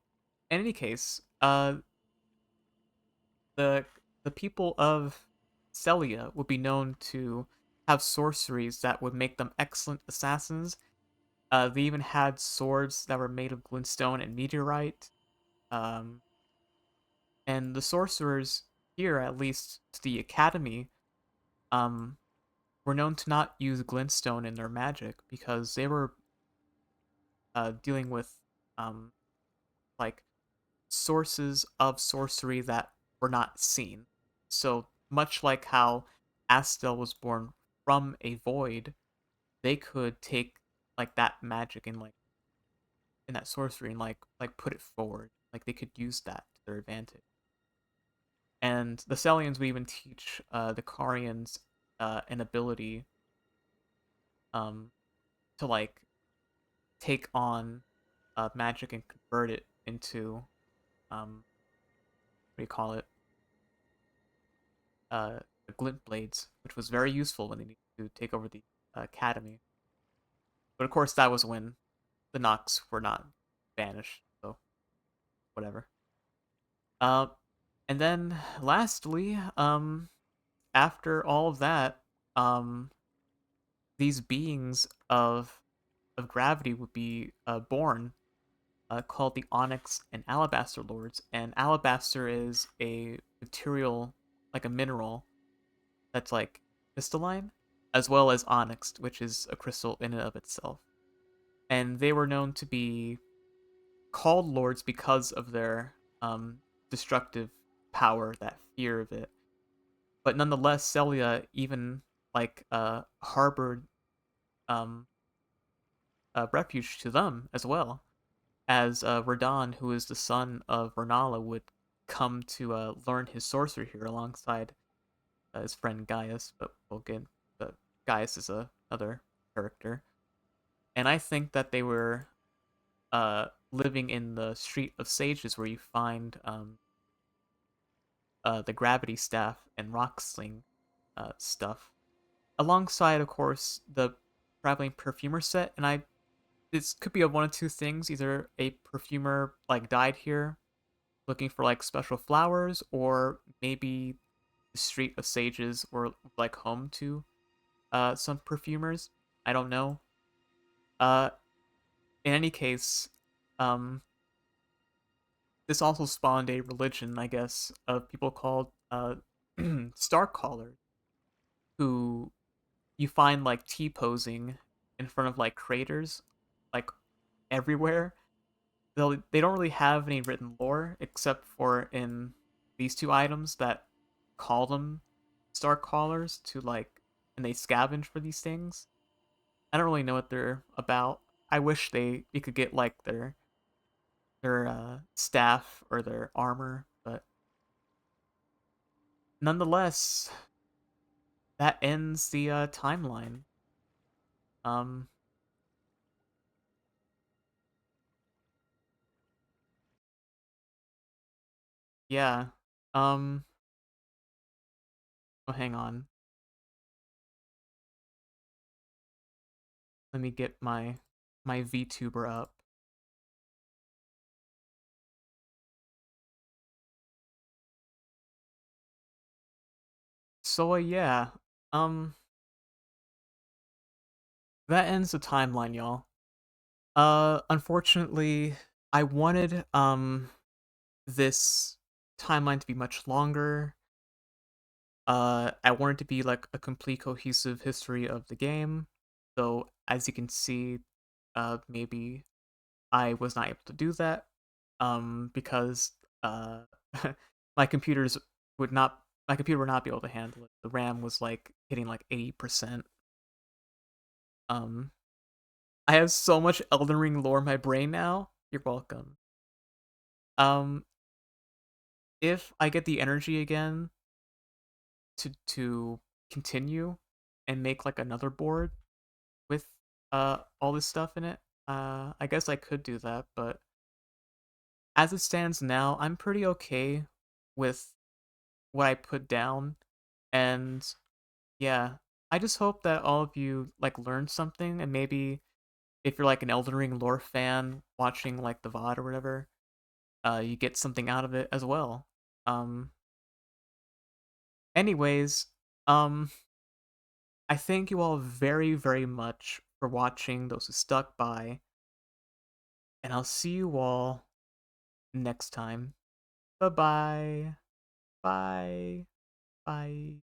any case, the the people of Celia would be known to have sorceries that would make them excellent assassins. They even had swords that were made of glintstone and meteorite. Um, and the sorcerers here, at least to the academy, um, were known to not use glintstone in their magic because they were dealing with um, like sources of sorcery that were not seen. So much like how Astel was born from a void, they could take like that magic and like in that sorcery and like put it forward. Like they could use that to their advantage. And the Celians would even teach the Carians an ability um, to like take on magic and convert it into what do you call it? Uh, glint blades, which was very useful when they needed to take over the academy. But of course, that was when the Nox were not banished, so whatever. Uh, and then lastly, after all of that, um, these beings of gravity would be born, called the Onyx and Alabaster Lords. And Alabaster is a material, like a mineral, that's like crystalline, as well as onyx, which is a crystal in and of itself. And they were known to be called lords because of their destructive power, that fear of it. But nonetheless, Celia, even like harbored um refuge to them as well, as Radon, who is the son of Renala, would come to learn his sorcery here alongside his friend Gaius. But we'll get, but Gaius is another character, and I think that they were living in the Street of Sages, where you find the gravity staff and rock sling stuff, alongside, of course, the traveling perfumer set. And this could be a one of two things: either a perfumer like died here, looking for like special flowers, or maybe the Street of Sages were like home to some perfumers. I don't know. Uh, in any case, um, this also spawned a religion, I guess, of people called star callers, who you find like T posing in front of like craters, like everywhere. They don't really have any written lore except for in these two items that call them star callers to like, and they scavenge for these things. I don't really know what they're about. I wish they you could get like their staff or their armor, but nonetheless, that ends the timeline. Um, yeah. Um, oh, hang on. Let me get my VTuber up. So yeah. Um, that ends the timeline, y'all. Unfortunately, I wanted this timeline to be much longer. I wanted to be like a complete cohesive history of the game. So as you can see, maybe I was not able to do that. Because uh my computers would not my computer would not be able to handle it. The RAM was like hitting like 80%. Um I have so much Elden Ring lore in my brain now. You're welcome. Um if I get the energy again to continue and make like another board with all this stuff in it, I guess I could do that, but as it stands now, I'm pretty okay with what I put down. And yeah, I just hope that all of you like learned something, and maybe if you're like an Elden Ring lore fan watching like the VOD or whatever, you get something out of it as well. Um anyways, um I thank you all very, very much for watching, those who stuck by, and I'll see you all next time. Bye-bye. Bye. Bye.